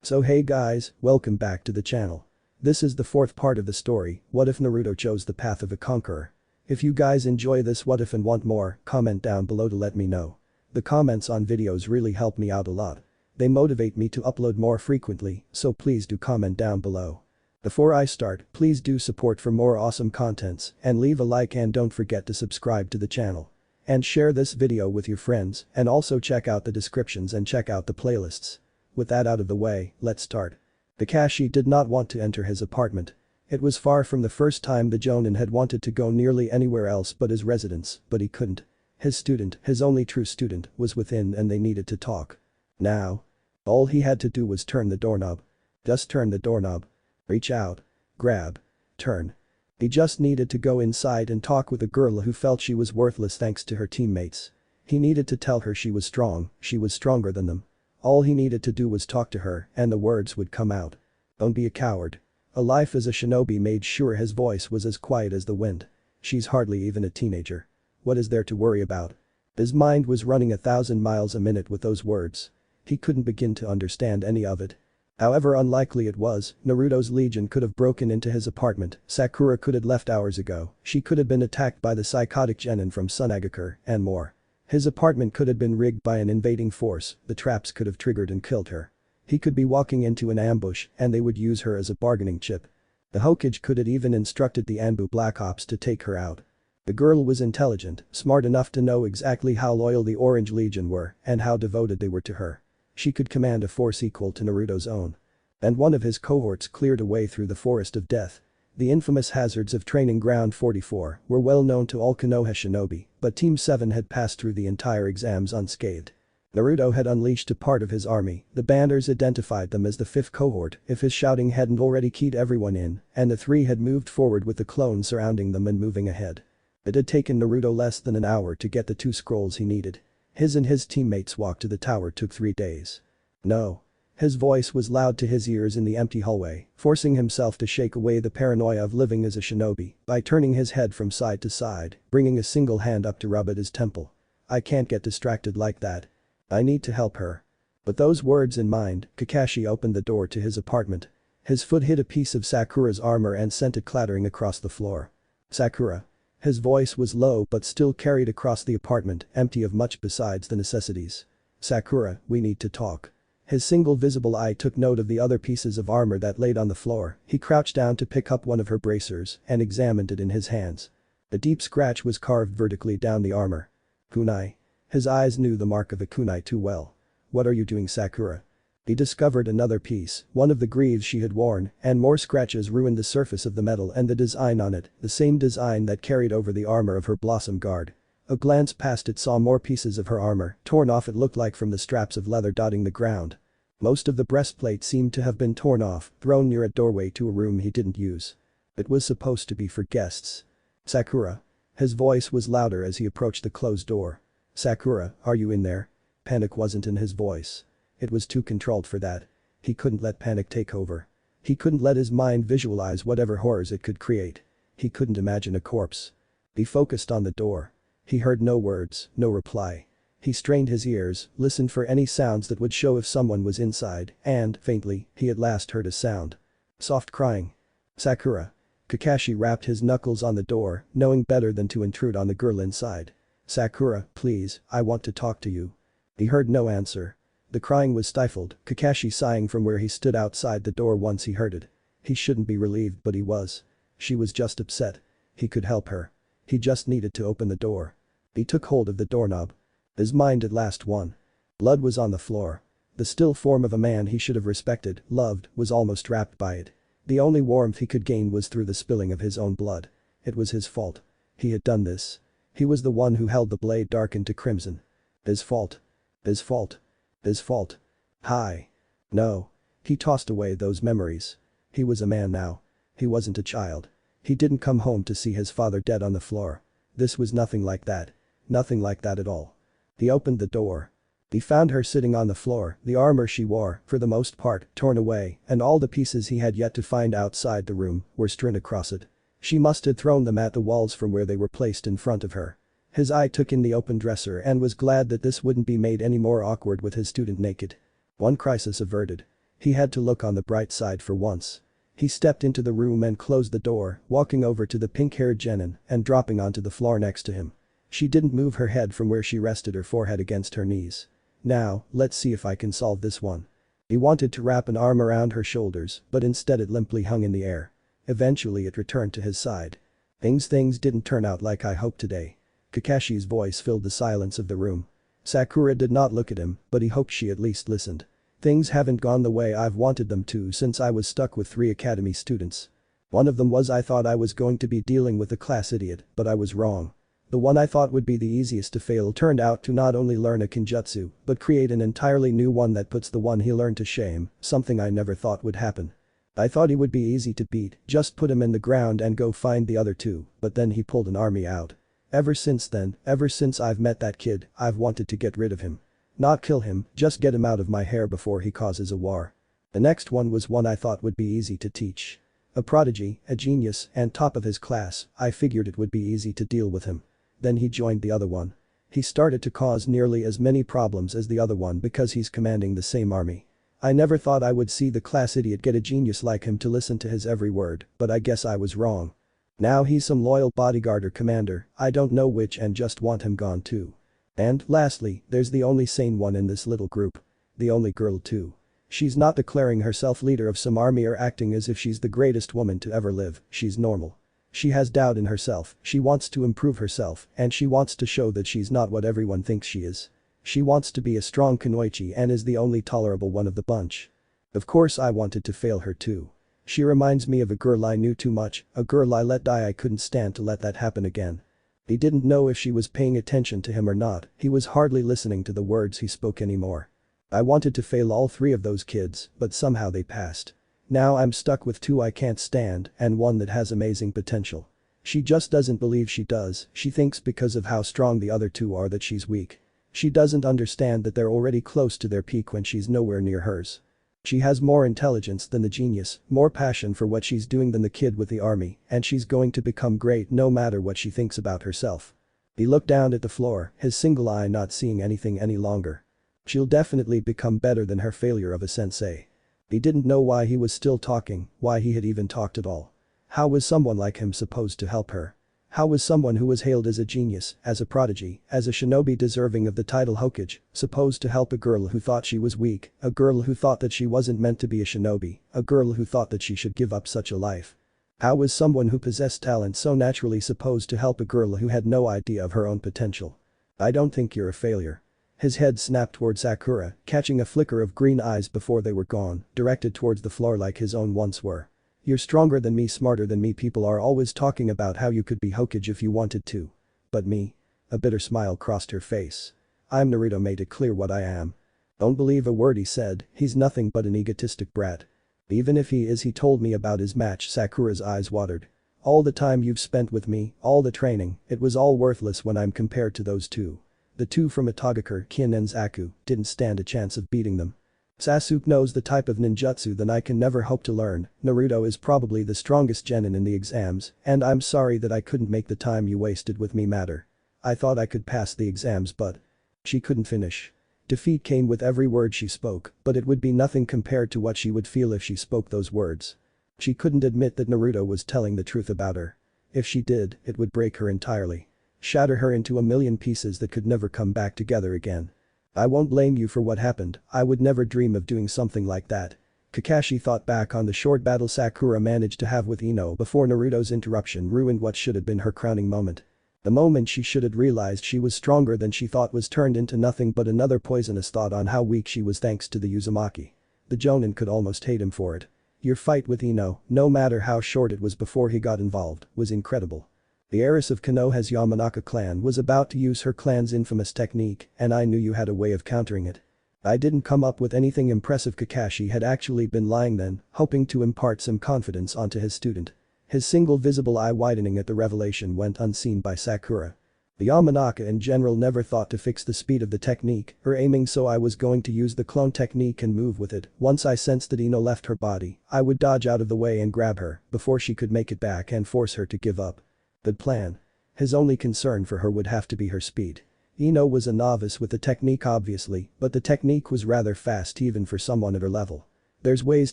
So hey guys, welcome back to the channel. This is the fourth part of the story, what if Naruto chose the path of a conqueror. If you guys enjoy this what if and want more, comment down below to let me know. The comments on videos really help me out a lot. They motivate me to upload more frequently, so please do comment down below. Before I start, please do support for more awesome contents and leave a like and don't forget to subscribe to the channel. And share this video with your friends and also check out the descriptions and check out the playlists. With that out of the way, let's start. Kakashi did not want to enter his apartment. It was far from the first time the Jonin had wanted to go nearly anywhere else but his residence, but he couldn't. His student, his only true student, was within and they needed to talk. Now. All he had to do was turn the doorknob. Just turn the doorknob. Reach out. Grab. Turn. He just needed to go inside and talk with a girl who felt she was worthless thanks to her teammates. He needed to tell her she was strong, she was stronger than them. All he needed to do was talk to her and the words would come out. Don't be a coward. A life as a shinobi made sure his voice was as quiet as the wind. She's hardly even a teenager. What is there to worry about? His mind was running 1,000 miles a minute with those words. He couldn't begin to understand any of it. However unlikely it was, Naruto's legion could have broken into his apartment, Sakura could have left hours ago, she could have been attacked by the psychotic genin from Sunagakure, and more. His apartment could have been rigged by an invading force, the traps could have triggered and killed her. He could be walking into an ambush and they would use her as a bargaining chip. The Hokage could have even instructed the Anbu Black Ops to take her out. The girl was intelligent, smart enough to know exactly how loyal the Orange Legion were and how devoted they were to her. She could command a force equal to Naruto's own. And one of his cohorts cleared a way through the forest of death. The infamous hazards of Training Ground 44 were well known to all Konoha shinobi, but Team 7 had passed through the entire exams unscathed. Naruto had unleashed a part of his army, the banners identified them as the 5th cohort if his shouting hadn't already keyed everyone in, and the 3 had moved forward with the clones surrounding them and moving ahead. It had taken Naruto less than an hour to get the 2 scrolls he needed. His and his teammates' walk to the tower took 3 days. No. His voice was loud to his ears in the empty hallway, forcing himself to shake away the paranoia of living as a shinobi by turning his head from side to side, bringing a single hand up to rub at his temple. I can't get distracted like that. I need to help her. With those words in mind, Kakashi opened the door to his apartment. His foot hit a piece of Sakura's armor and sent it clattering across the floor. Sakura. His voice was low but still carried across the apartment, empty of much besides the necessities. Sakura, we need to talk. His single visible eye took note of the other pieces of armor that laid on the floor, he crouched down to pick up one of her bracers and examined it in his hands. A deep scratch was carved vertically down the armor. Kunai. His eyes knew the mark of a kunai too well. What are you doing, Sakura? He discovered another piece, one of the greaves she had worn, and more scratches ruined the surface of the metal and the design on it, the same design that carried over the armor of her blossom guard. A glance past it saw more pieces of her armor, torn off it looked like from the straps of leather dotting the ground. Most of the breastplate seemed to have been torn off, thrown near a doorway to a room he didn't use. It was supposed to be for guests. Sakura. His voice was louder as he approached the closed door. Sakura, are you in there? Panic wasn't in his voice. It was too controlled for that. He couldn't let panic take over. He couldn't let his mind visualize whatever horrors it could create. He couldn't imagine a corpse. He focused on the door. He heard no words, no reply. He strained his ears, listened for any sounds that would show if someone was inside, and, faintly, he at last heard a sound. Soft crying. Sakura. Kakashi rapped his knuckles on the door, knowing better than to intrude on the girl inside. Sakura, please, I want to talk to you. He heard no answer. The crying was stifled, Kakashi sighing from where he stood outside the door once he heard it. He shouldn't be relieved but he was. She was just upset. He could help her. He just needed to open the door. He took hold of the doorknob. His mind at last won. Blood was on the floor. The still form of a man he should have respected, loved, was almost wrapped by it. The only warmth he could gain was through the spilling of his own blood. It was his fault. He had done this. He was the one who held the blade darkened to crimson. His fault. His fault. His fault. Hi. No. He tossed away those memories. He was a man now. He wasn't a child. He didn't come home to see his father dead on the floor. This was nothing like that. Nothing like that at all. He opened the door. He found her sitting on the floor, the armor she wore, for the most part, torn away, and all the pieces he had yet to find outside the room were strewn across it. She must have thrown them at the walls from where they were placed in front of her. His eye took in the open dresser and was glad that this wouldn't be made any more awkward with his student naked. One crisis averted. He had to look on the bright side for once. He stepped into the room and closed the door, walking over to the pink-haired genin and dropping onto the floor next to him. She didn't move her head from where she rested her forehead against her knees. Now, let's see if I can solve this one. He wanted to wrap an arm around her shoulders, but instead it limply hung in the air. Eventually it returned to his side. Things didn't turn out like I hoped today. Kakashi's voice filled the silence of the room. Sakura did not look at him, but he hoped she at least listened. Things haven't gone the way I've wanted them to since I was stuck with 3 academy students. One of them was I thought I was going to be dealing with a class idiot, but I was wrong. The one I thought would be the easiest to fail turned out to not only learn a kinjutsu, but create an entirely new one that puts the one he learned to shame, something I never thought would happen. I thought he would be easy to beat, just put him in the ground and go find the other 2, but then he pulled an army out. Ever since then, ever since I've met that kid, I've wanted to get rid of him. Not kill him, just get him out of my hair before he causes a war. The next one was one I thought would be easy to teach. A prodigy, a genius, and top of his class, I figured it would be easy to deal with him. Then he joined the other one. He started to cause nearly as many problems as the other one because he's commanding the same army. I never thought I would see the class idiot get a genius like him to listen to his every word, but I guess I was wrong. Now he's some loyal bodyguard or commander, I don't know which, and just want him gone too. And, lastly, there's the only sane one in this little group. The only girl too. She's not declaring herself leader of some army or acting as if she's the greatest woman to ever live, she's normal. She has doubt in herself, she wants to improve herself, and she wants to show that she's not what everyone thinks she is. She wants to be a strong kunoichi and is the only tolerable one of the bunch. Of course I wanted to fail her too. She reminds me of a girl I knew too much, a girl I let die. I couldn't stand to let that happen again. He didn't know if she was paying attention to him or not, he was hardly listening to the words he spoke anymore. I wanted to fail all 3 of those kids, but somehow they passed. Now I'm stuck with 2 I can't stand and one that has amazing potential. She just doesn't believe she does, she thinks because of how strong the other 2 are that she's weak. She doesn't understand that they're already close to their peak when she's nowhere near hers. She has more intelligence than the genius, more passion for what she's doing than the kid with the army, and she's going to become great no matter what she thinks about herself. He looked down at the floor, his single eye not seeing anything any longer. She'll definitely become better than her failure of a sensei. He didn't know why he was still talking, why he had even talked at all. How was someone like him supposed to help her? How was someone who was hailed as a genius, as a prodigy, as a shinobi deserving of the title Hokage, supposed to help a girl who thought she was weak, a girl who thought that she wasn't meant to be a shinobi, a girl who thought that she should give up such a life? How was someone who possessed talent so naturally supposed to help a girl who had no idea of her own potential? I don't think you're a failure. His head snapped toward Sakura, catching a flicker of green eyes before they were gone, directed towards the floor like his own once were. You're stronger than me, smarter than me. People are always talking about how you could be Hokage if you wanted to. But me? A bitter smile crossed her face. I'm Naruto, made it clear what I am. Don't believe a word he said, he's nothing but an egotistic brat. Even if he is, he told me about his match. Sakura's eyes watered. All the time you've spent with me, all the training, it was all worthless when I'm compared to those 2. The 2 from Itachi, Kin and Zaku, didn't stand a chance of beating them. Sasuke knows the type of ninjutsu that I can never hope to learn. Naruto is probably the strongest genin in the exams, and I'm sorry that I couldn't make the time you wasted with me matter. I thought I could pass the exams, but… She couldn't finish. Defeat came with every word she spoke, but it would be nothing compared to what she would feel if she spoke those words. She couldn't admit that Naruto was telling the truth about her. If she did, it would break her entirely. Shatter her into a million pieces that could never come back together again. I won't blame you for what happened, I would never dream of doing something like that. Kakashi thought back on the short battle Sakura managed to have with Ino before Naruto's interruption ruined what should have been her crowning moment. The moment she should have realized she was stronger than she thought was turned into nothing but another poisonous thought on how weak she was thanks to the uzumaki. The jonin could almost hate him for it. Your fight with Ino, no matter how short it was before he got involved, was incredible. The heiress of Konoha's Yamanaka clan was about to use her clan's infamous technique, and I knew you had a way of countering it. I didn't come up with anything impressive. Kakashi had actually been lying then, hoping to impart some confidence onto his student. His single visible eye widening at the revelation went unseen by Sakura. The Yamanaka in general never thought to fix the speed of the technique or aiming, so I was going to use the clone technique and move with it. Once I sensed that Ino left her body, I would dodge out of the way and grab her before she could make it back and force her to give up. Good plan. His only concern for her would have to be her speed. Ino was a novice with the technique obviously, but the technique was rather fast even for someone at her level. There's ways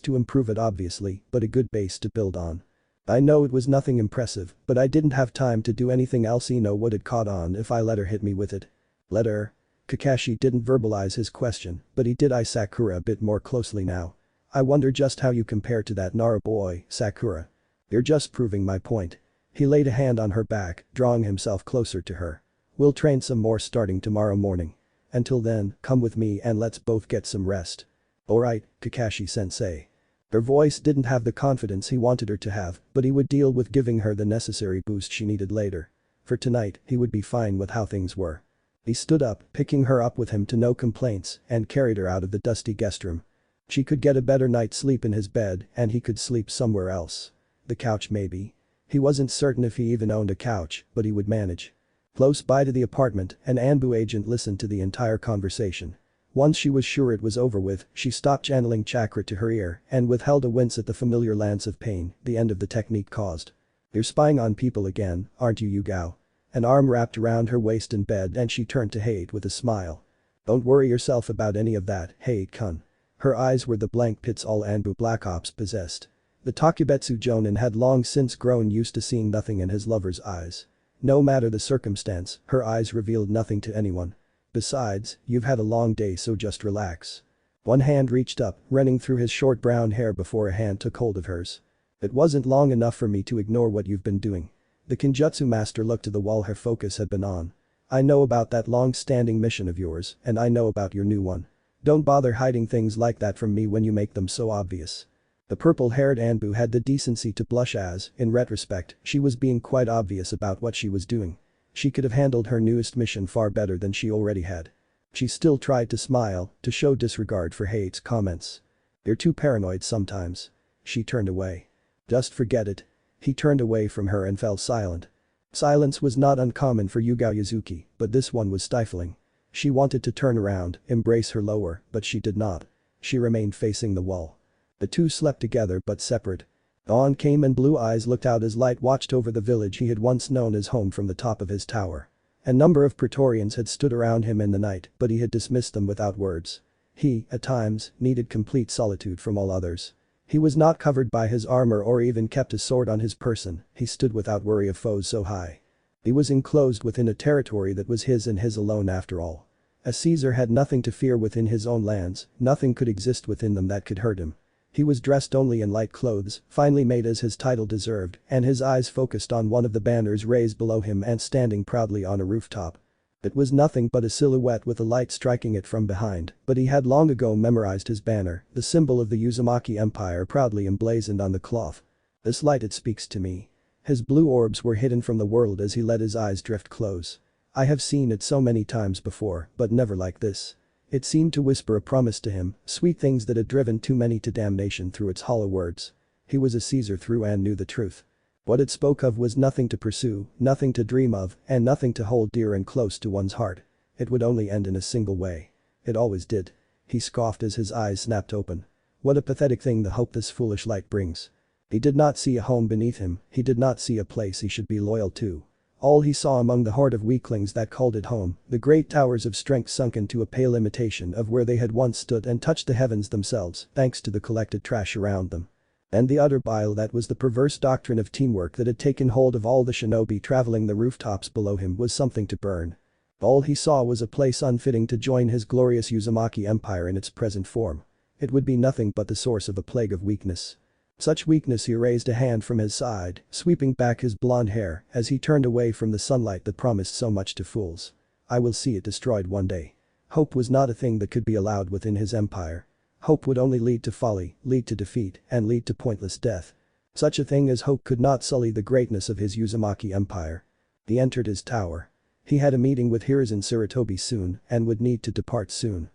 to improve it obviously, but a good base to build on. I know it was nothing impressive, but I didn't have time to do anything else. Would it caught on if I let her hit me with it? Let her? Kakashi didn't verbalize his question, but he did eye Sakura a bit more closely now. I wonder just how you compare to that Naru boy, Sakura. You're just proving my point. He laid a hand on her back, drawing himself closer to her. We'll train some more starting tomorrow morning. Until then, come with me and let's both get some rest. Alright, Kakashi-sensei. Her voice didn't have the confidence he wanted her to have, but he would deal with giving her the necessary boost she needed later. For tonight, he would be fine with how things were. He stood up, picking her up with him to no complaints, and carried her out of the dusty guest room. She could get a better night's sleep in his bed and he could sleep somewhere else. The couch maybe. He wasn't certain if he even owned a couch, but he would manage. Close by to the apartment, an Anbu agent listened to the entire conversation. Once she was sure it was over with, she stopped channeling chakra to her ear and withheld a wince at the familiar lance of pain the end of the technique caused. You're spying on people again, aren't you, Yugao? An arm wrapped around her waist in bed and she turned to Hate with a smile. Don't worry yourself about any of that, Hate-kun. Her eyes were the blank pits all Anbu Black Ops possessed. The Takubetsu Jonin had long since grown used to seeing nothing in his lover's eyes. No matter the circumstance, her eyes revealed nothing to anyone. Besides, you've had a long day, so just relax. One hand reached up, running through his short brown hair before a hand took hold of hers. It wasn't long enough for me to ignore what you've been doing. The Kenjutsu master looked to the wall her focus had been on. I know about that long-standing mission of yours, and I know about your new one. Don't bother hiding things like that from me when you make them so obvious. The purple-haired Anbu had the decency to blush as, in retrospect, she was being quite obvious about what she was doing. She could have handled her newest mission far better than she already had. She still tried to smile, to show disregard for Hate's comments. You're too paranoid sometimes. She turned away. Just forget it. He turned away from her and fell silent. Silence was not uncommon for Yugao Yuzuki, but this one was stifling. She wanted to turn around, embrace her lower, but she did not. She remained facing the wall. The two slept together but separate. Dawn came and Blue Eyes looked out as Light watched over the village he had once known as home from the top of his tower. A number of Praetorians had stood around him in the night, but he had dismissed them without words. He, at times, needed complete solitude from all others. He was not covered by his armor or even kept his sword on his person, he stood without worry of foes so high. He was enclosed within a territory that was his and his alone after all. A Caesar had nothing to fear within his own lands, nothing could exist within them that could hurt him. He was dressed only in light clothes, finely made as his title deserved, and his eyes focused on one of the banners raised below him and standing proudly on a rooftop. It was nothing but a silhouette with a light striking it from behind, but he had long ago memorized his banner, the symbol of the Uzumaki Empire proudly emblazoned on the cloth. This light, it speaks to me. His blue orbs were hidden from the world as he let his eyes drift close. I have seen it so many times before, but never like this. It seemed to whisper a promise to him, sweet things that had driven too many to damnation through its hollow words. He was a Caesar through and knew the truth. What it spoke of was nothing to pursue, nothing to dream of, and nothing to hold dear and close to one's heart. It would only end in a single way. It always did. He scoffed as his eyes snapped open. What a pathetic thing the hope this foolish light brings. He did not see a home beneath him, he did not see a place he should be loyal to. All he saw among the horde of weaklings that called it home, the great towers of strength sunken to a pale imitation of where they had once stood and touched the heavens themselves, thanks to the collected trash around them. And the utter bile that was the perverse doctrine of teamwork that had taken hold of all the shinobi traveling the rooftops below him was something to burn. All he saw was a place unfitting to join his glorious Uzumaki empire in its present form. It would be nothing but the source of a plague of weakness. Such weakness. He raised a hand from his side, sweeping back his blonde hair as he turned away from the sunlight that promised so much to fools. I will see it destroyed one day. Hope was not a thing that could be allowed within his empire. Hope would only lead to folly, lead to defeat, and lead to pointless death. Such a thing as hope could not sully the greatness of his Uzumaki empire. He entered his tower. He had a meeting with Hiruzen Sarutobi soon and would need to depart soon.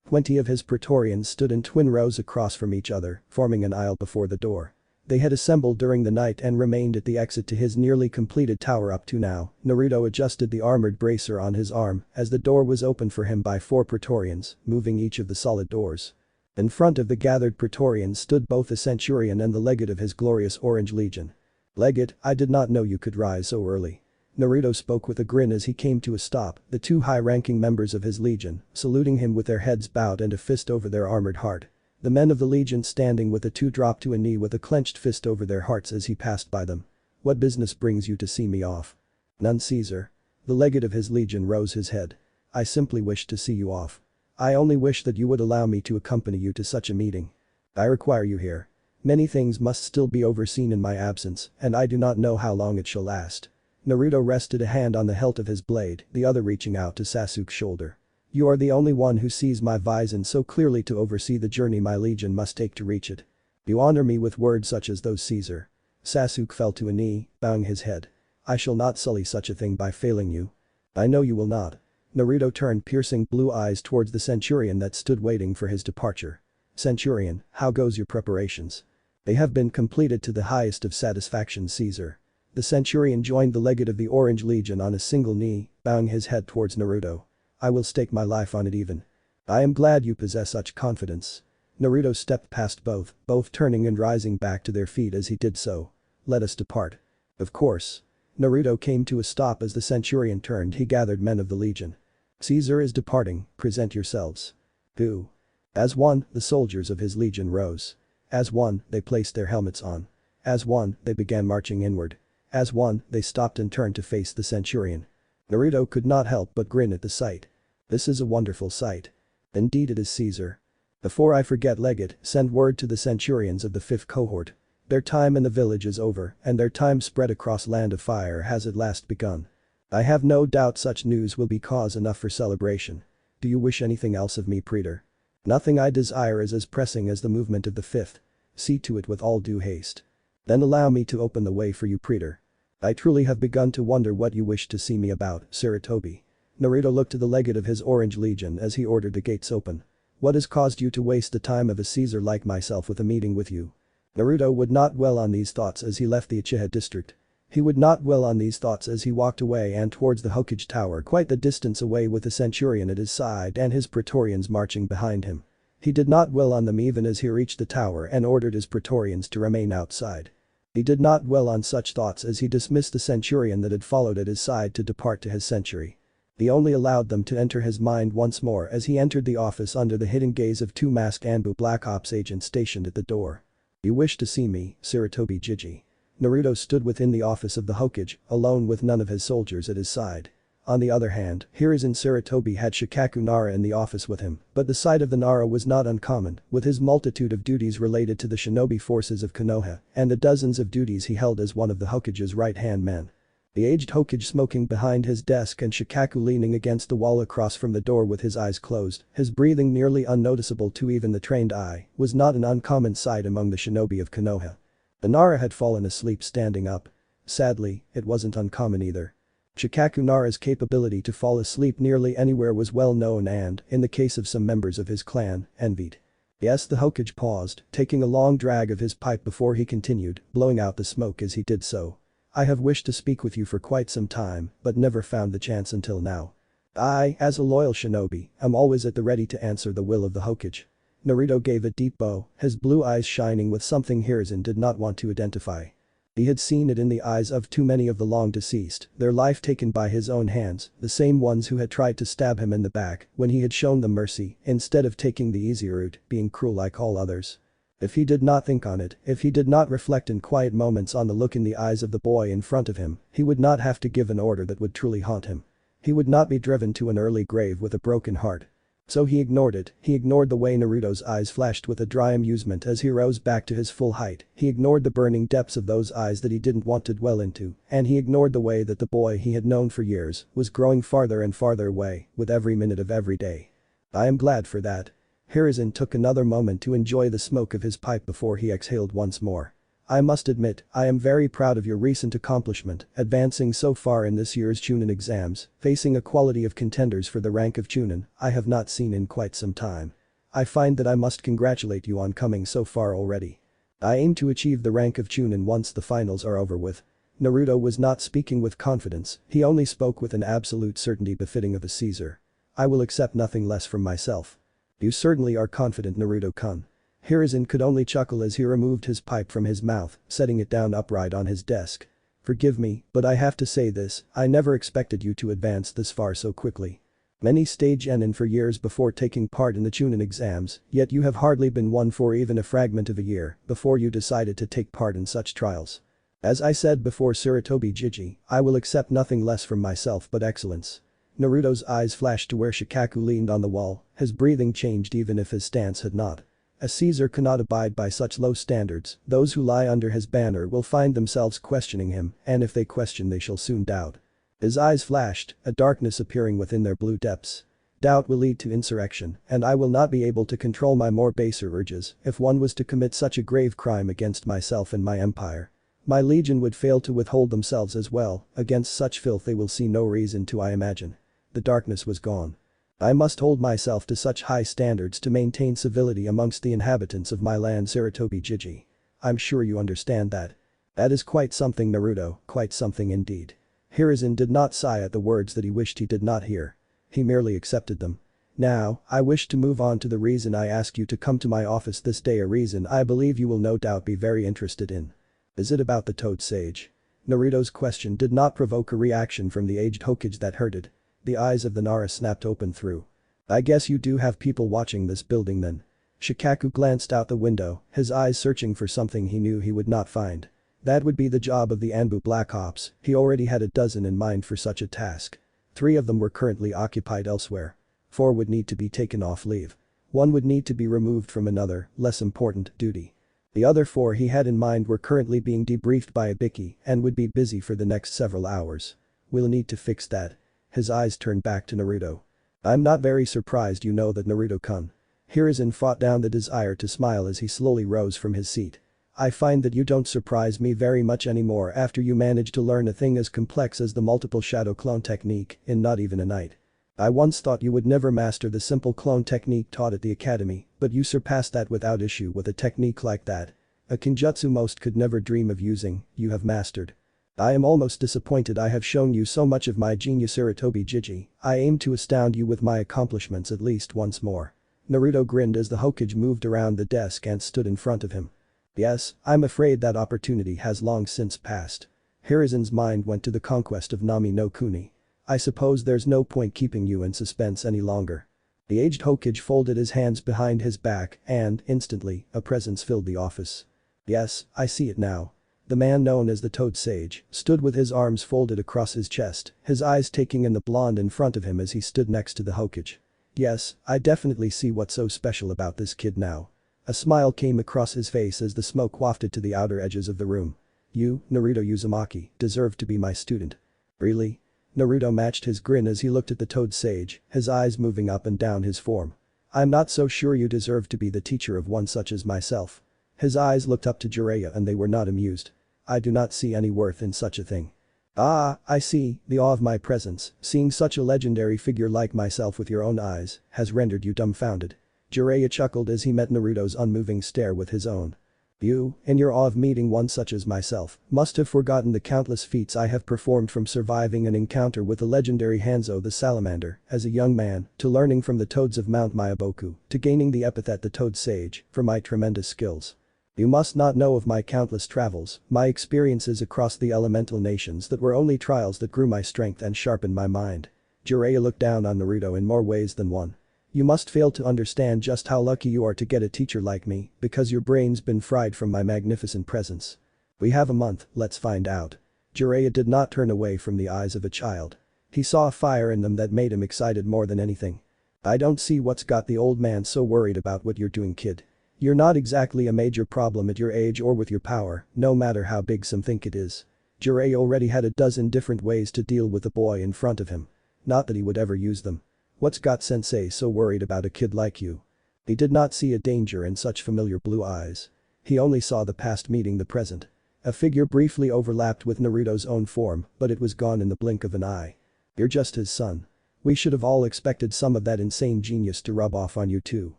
20 of his Praetorians stood in twin rows across from each other, forming an aisle before the door. They had assembled during the night and remained at the exit to his nearly completed tower up to now. Naruto adjusted the armored bracer on his arm as the door was opened for him by 4 Praetorians, moving each of the solid doors. In front of the gathered Praetorians stood both the centurion and the legate of his glorious Orange Legion. "Legate, I did not know you could rise so early." Naruto spoke with a grin as he came to a stop, the 2 high-ranking members of his legion, saluting him with their heads bowed and a fist over their armored heart. The men of the Legion standing with the two dropped to a knee with a clenched fist over their hearts as he passed by them. "What business brings you to see me off?" "None, Caesar." The legate of his legion rose his head. "I simply wish to see you off. I only wish that you would allow me to accompany you to such a meeting. I require you here. Many things must still be overseen in my absence, and I do not know how long it shall last." Naruto rested a hand on the hilt of his blade, the other reaching out to Sasuke's shoulder. "You are the only one who sees my vision so clearly to oversee the journey my legion must take to reach it. You honor me with words such as those, Caesar." Sasuke fell to a knee, bowing his head. "I shall not sully such a thing by failing you." "I know you will not." Naruto turned piercing blue eyes towards the centurion that stood waiting for his departure. "Centurion, how goes your preparations?" "They have been completed to the highest of satisfaction, Caesar." The centurion joined the legate of the Orange Legion on a single knee, bowing his head towards Naruto. "I will stake my life on it even." "I am glad you possess such confidence." Naruto stepped past both turning and rising back to their feet as he did so. "Let us depart." "Of course." Naruto came to a stop as the centurion turned. He gathered men of the legion. "Caesar is departing, present yourselves." "Who?" As one, the soldiers of his legion rose. As one, they placed their helmets on. As one, they began marching inward. As one, they stopped and turned to face the centurion. Naruto could not help but grin at the sight. "This is a wonderful sight." "Indeed it is, Caesar." "Before I forget, legate, send word to the centurions of the 5th cohort. Their time in the village is over and their time spread across Land of Fire has at last begun. I have no doubt such news will be cause enough for celebration. Do you wish anything else of me, Praetor?" "Nothing I desire is as pressing as the movement of the 5th. See to it with all due haste." "Then allow me to open the way for you, Praetor. I truly have begun to wonder what you wish to see me about, sarutobi." Naruto looked to the legate of his Orange Legion as he ordered the gates open. "What has caused you to waste the time of a Caesar like myself with a meeting with you?" Naruto would not dwell on these thoughts as he left the Uchiha district. He would not dwell on these thoughts as he walked away and towards the Hokage tower, quite the distance away with the centurion at his side and his praetorians marching behind him. He did not dwell on them even as he reached the tower and ordered his praetorians to remain outside. He did not dwell on such thoughts as he dismissed the centurion that had followed at his side to depart to his sanctuary. He only allowed them to enter his mind once more as he entered the office under the hidden gaze of two masked Anbu Black Ops agents stationed at the door. "You wish to see me, Sarutobi Jiji." Naruto stood within the office of the Hokage, alone with none of his soldiers at his side. On the other hand, Hiruzen Sarutobi had Shikaku Nara in the office with him, but the sight of the Nara was not uncommon, with his multitude of duties related to the shinobi forces of Konoha, and the dozens of duties he held as one of the Hokage's right-hand men. The aged Hokage smoking behind his desk and Shikaku leaning against the wall across from the door with his eyes closed, his breathing nearly unnoticeable to even the trained eye, was not an uncommon sight among the shinobi of Konoha. The Nara had fallen asleep standing up. Sadly, it wasn't uncommon either. Shikaku Nara's capability to fall asleep nearly anywhere was well known and, in the case of some members of his clan, envied. Yes, the Hokage paused, taking a long drag of his pipe before he continued, blowing out the smoke as he did so. "I have wished to speak with you for quite some time, but never found the chance until now. I, as a loyal shinobi, am always at the ready to answer the will of the Hokage." Naruto gave a deep bow, his blue eyes shining with something Hiruzen did not want to identify. He had seen it in the eyes of too many of the long deceased, their life taken by his own hands, the same ones who had tried to stab him in the back when he had shown them mercy instead of taking the easy route, being cruel like all others. If he did not think on it, if he did not reflect in quiet moments on the look in the eyes of the boy in front of him, he would not have to give an order that would truly haunt him. He would not be driven to an early grave with a broken heart. So he ignored it, he ignored the way Naruto's eyes flashed with a dry amusement as he rose back to his full height, he ignored the burning depths of those eyes that he didn't want to dwell into, and he ignored the way that the boy he had known for years was growing farther and farther away with every minute of every day. "I am glad for that." Hiruzen took another moment to enjoy the smoke of his pipe before he exhaled once more. "I must admit, I am very proud of your recent accomplishment, advancing so far in this year's Chunin exams, facing a quality of contenders for the rank of Chunin I have not seen in quite some time. I find that I must congratulate you on coming so far already. I aim to achieve the rank of Chunin once the finals are over with." Naruto was not speaking with confidence, he only spoke with an absolute certainty befitting of a Caesar. "I will accept nothing less from myself." "You certainly are confident, Naruto-kun." Hiruzen could only chuckle as he removed his pipe from his mouth, setting it down upright on his desk. "Forgive me, but I have to say this, I never expected you to advance this far so quickly." Many stage Nen for years before taking part in the Chunin exams, yet you have hardly been one for even a fragment of a year before you decided to take part in such trials. As I said before sarutobi Jiji, I will accept nothing less from myself but excellence. Naruto's eyes flashed to where Shikaku leaned on the wall, his breathing changed even if his stance had not. A Caesar cannot abide by such low standards, those who lie under his banner will find themselves questioning him, and if they question they shall soon doubt. His eyes flashed, a darkness appearing within their blue depths. Doubt will lead to insurrection, and I will not be able to control my more baser urges if one was to commit such a grave crime against myself and my empire. My legion would fail to withhold themselves as well, against such filth they will see no reason to, I imagine. The darkness was gone. I must hold myself to such high standards to maintain civility amongst the inhabitants of my land sarutobi Jiji. I'm sure you understand that. That is quite something, Naruto, quite something indeed. Hiruzen did not sigh at the words that he wished he did not hear. He merely accepted them. Now, I wish to move on to the reason I asked you to come to my office this day, a reason I believe you will no doubt be very interested in. Is it about the Toad Sage? Naruto's question did not provoke a reaction from the aged Hokage that heard it. The eyes of the Nara snapped open through. I guess you do have people watching this building then. Shikaku glanced out the window, his eyes searching for something he knew he would not find. That would be the job of the Anbu Black Ops, he already had a dozen in mind for such a task. 3 of them were currently occupied elsewhere. 4 would need to be taken off leave. 1 would need to be removed from another, less important, duty. The other 4 he had in mind were currently being debriefed by Ibiki and would be busy for the next several hours. We'll need to fix that. His eyes turned back to Naruto. I'm not very surprised you know that, Naruto-kun. Hiruzen fought down the desire to smile as he slowly rose from his seat. I find that you don't surprise me very much anymore after you managed to learn a thing as complex as the multiple shadow clone technique in not even a night. I once thought you would never master the simple clone technique taught at the academy, but you surpassed that without issue with a technique like that. A kinjutsu most could never dream of using, you have mastered. I am almost disappointed I have shown you so much of my genius sarutobi Jiji, I aim to astound you with my accomplishments at least once more. Naruto grinned as the Hokage moved around the desk and stood in front of him. Yes, I'm afraid that opportunity has long since passed. Hiruzen's mind went to the conquest of Nami no Kuni. I suppose there's no point keeping you in suspense any longer. The aged Hokage folded his hands behind his back and, instantly, a presence filled the office. Yes, I see it now. The man known as the Toad Sage stood with his arms folded across his chest, his eyes taking in the blonde in front of him as he stood next to the Hokage. Yes, I definitely see what's so special about this kid now. A smile came across his face as the smoke wafted to the outer edges of the room. You, Naruto Uzumaki, deserve to be my student. Really? Naruto matched his grin as he looked at the Toad Sage, his eyes moving up and down his form. I'm not so sure you deserve to be the teacher of one such as myself. His eyes looked up to Jiraiya and they were not amused. I do not see any worth in such a thing. Ah, I see, the awe of my presence, seeing such a legendary figure like myself with your own eyes, has rendered you dumbfounded. Jiraiya chuckled as he met Naruto's unmoving stare with his own. You, in your awe of meeting one such as myself, must have forgotten the countless feats I have performed from surviving an encounter with the legendary Hanzo the Salamander as a young man, to learning from the toads of Mount Myaboku, to gaining the epithet the Toad Sage, for my tremendous skills. You must not know of my countless travels, my experiences across the elemental nations that were only trials that grew my strength and sharpened my mind. Jiraiya looked down on Naruto in more ways than one. You must fail to understand just how lucky you are to get a teacher like me, because your brain's been fried from my magnificent presence. We have a month, let's find out. Jiraiya did not turn away from the eyes of a child. He saw a fire in them that made him excited more than anything. I don't see what's got the old man so worried about what you're doing, kid. You're not exactly a major problem at your age or with your power, no matter how big some think it is. Jiraiya already had a dozen different ways to deal with the boy in front of him. Not that he would ever use them. What's got sensei so worried about a kid like you? He did not see a danger in such familiar blue eyes. He only saw the past meeting the present. A figure briefly overlapped with Naruto's own form, but it was gone in the blink of an eye. You're just his son. We should have all expected some of that insane genius to rub off on you too.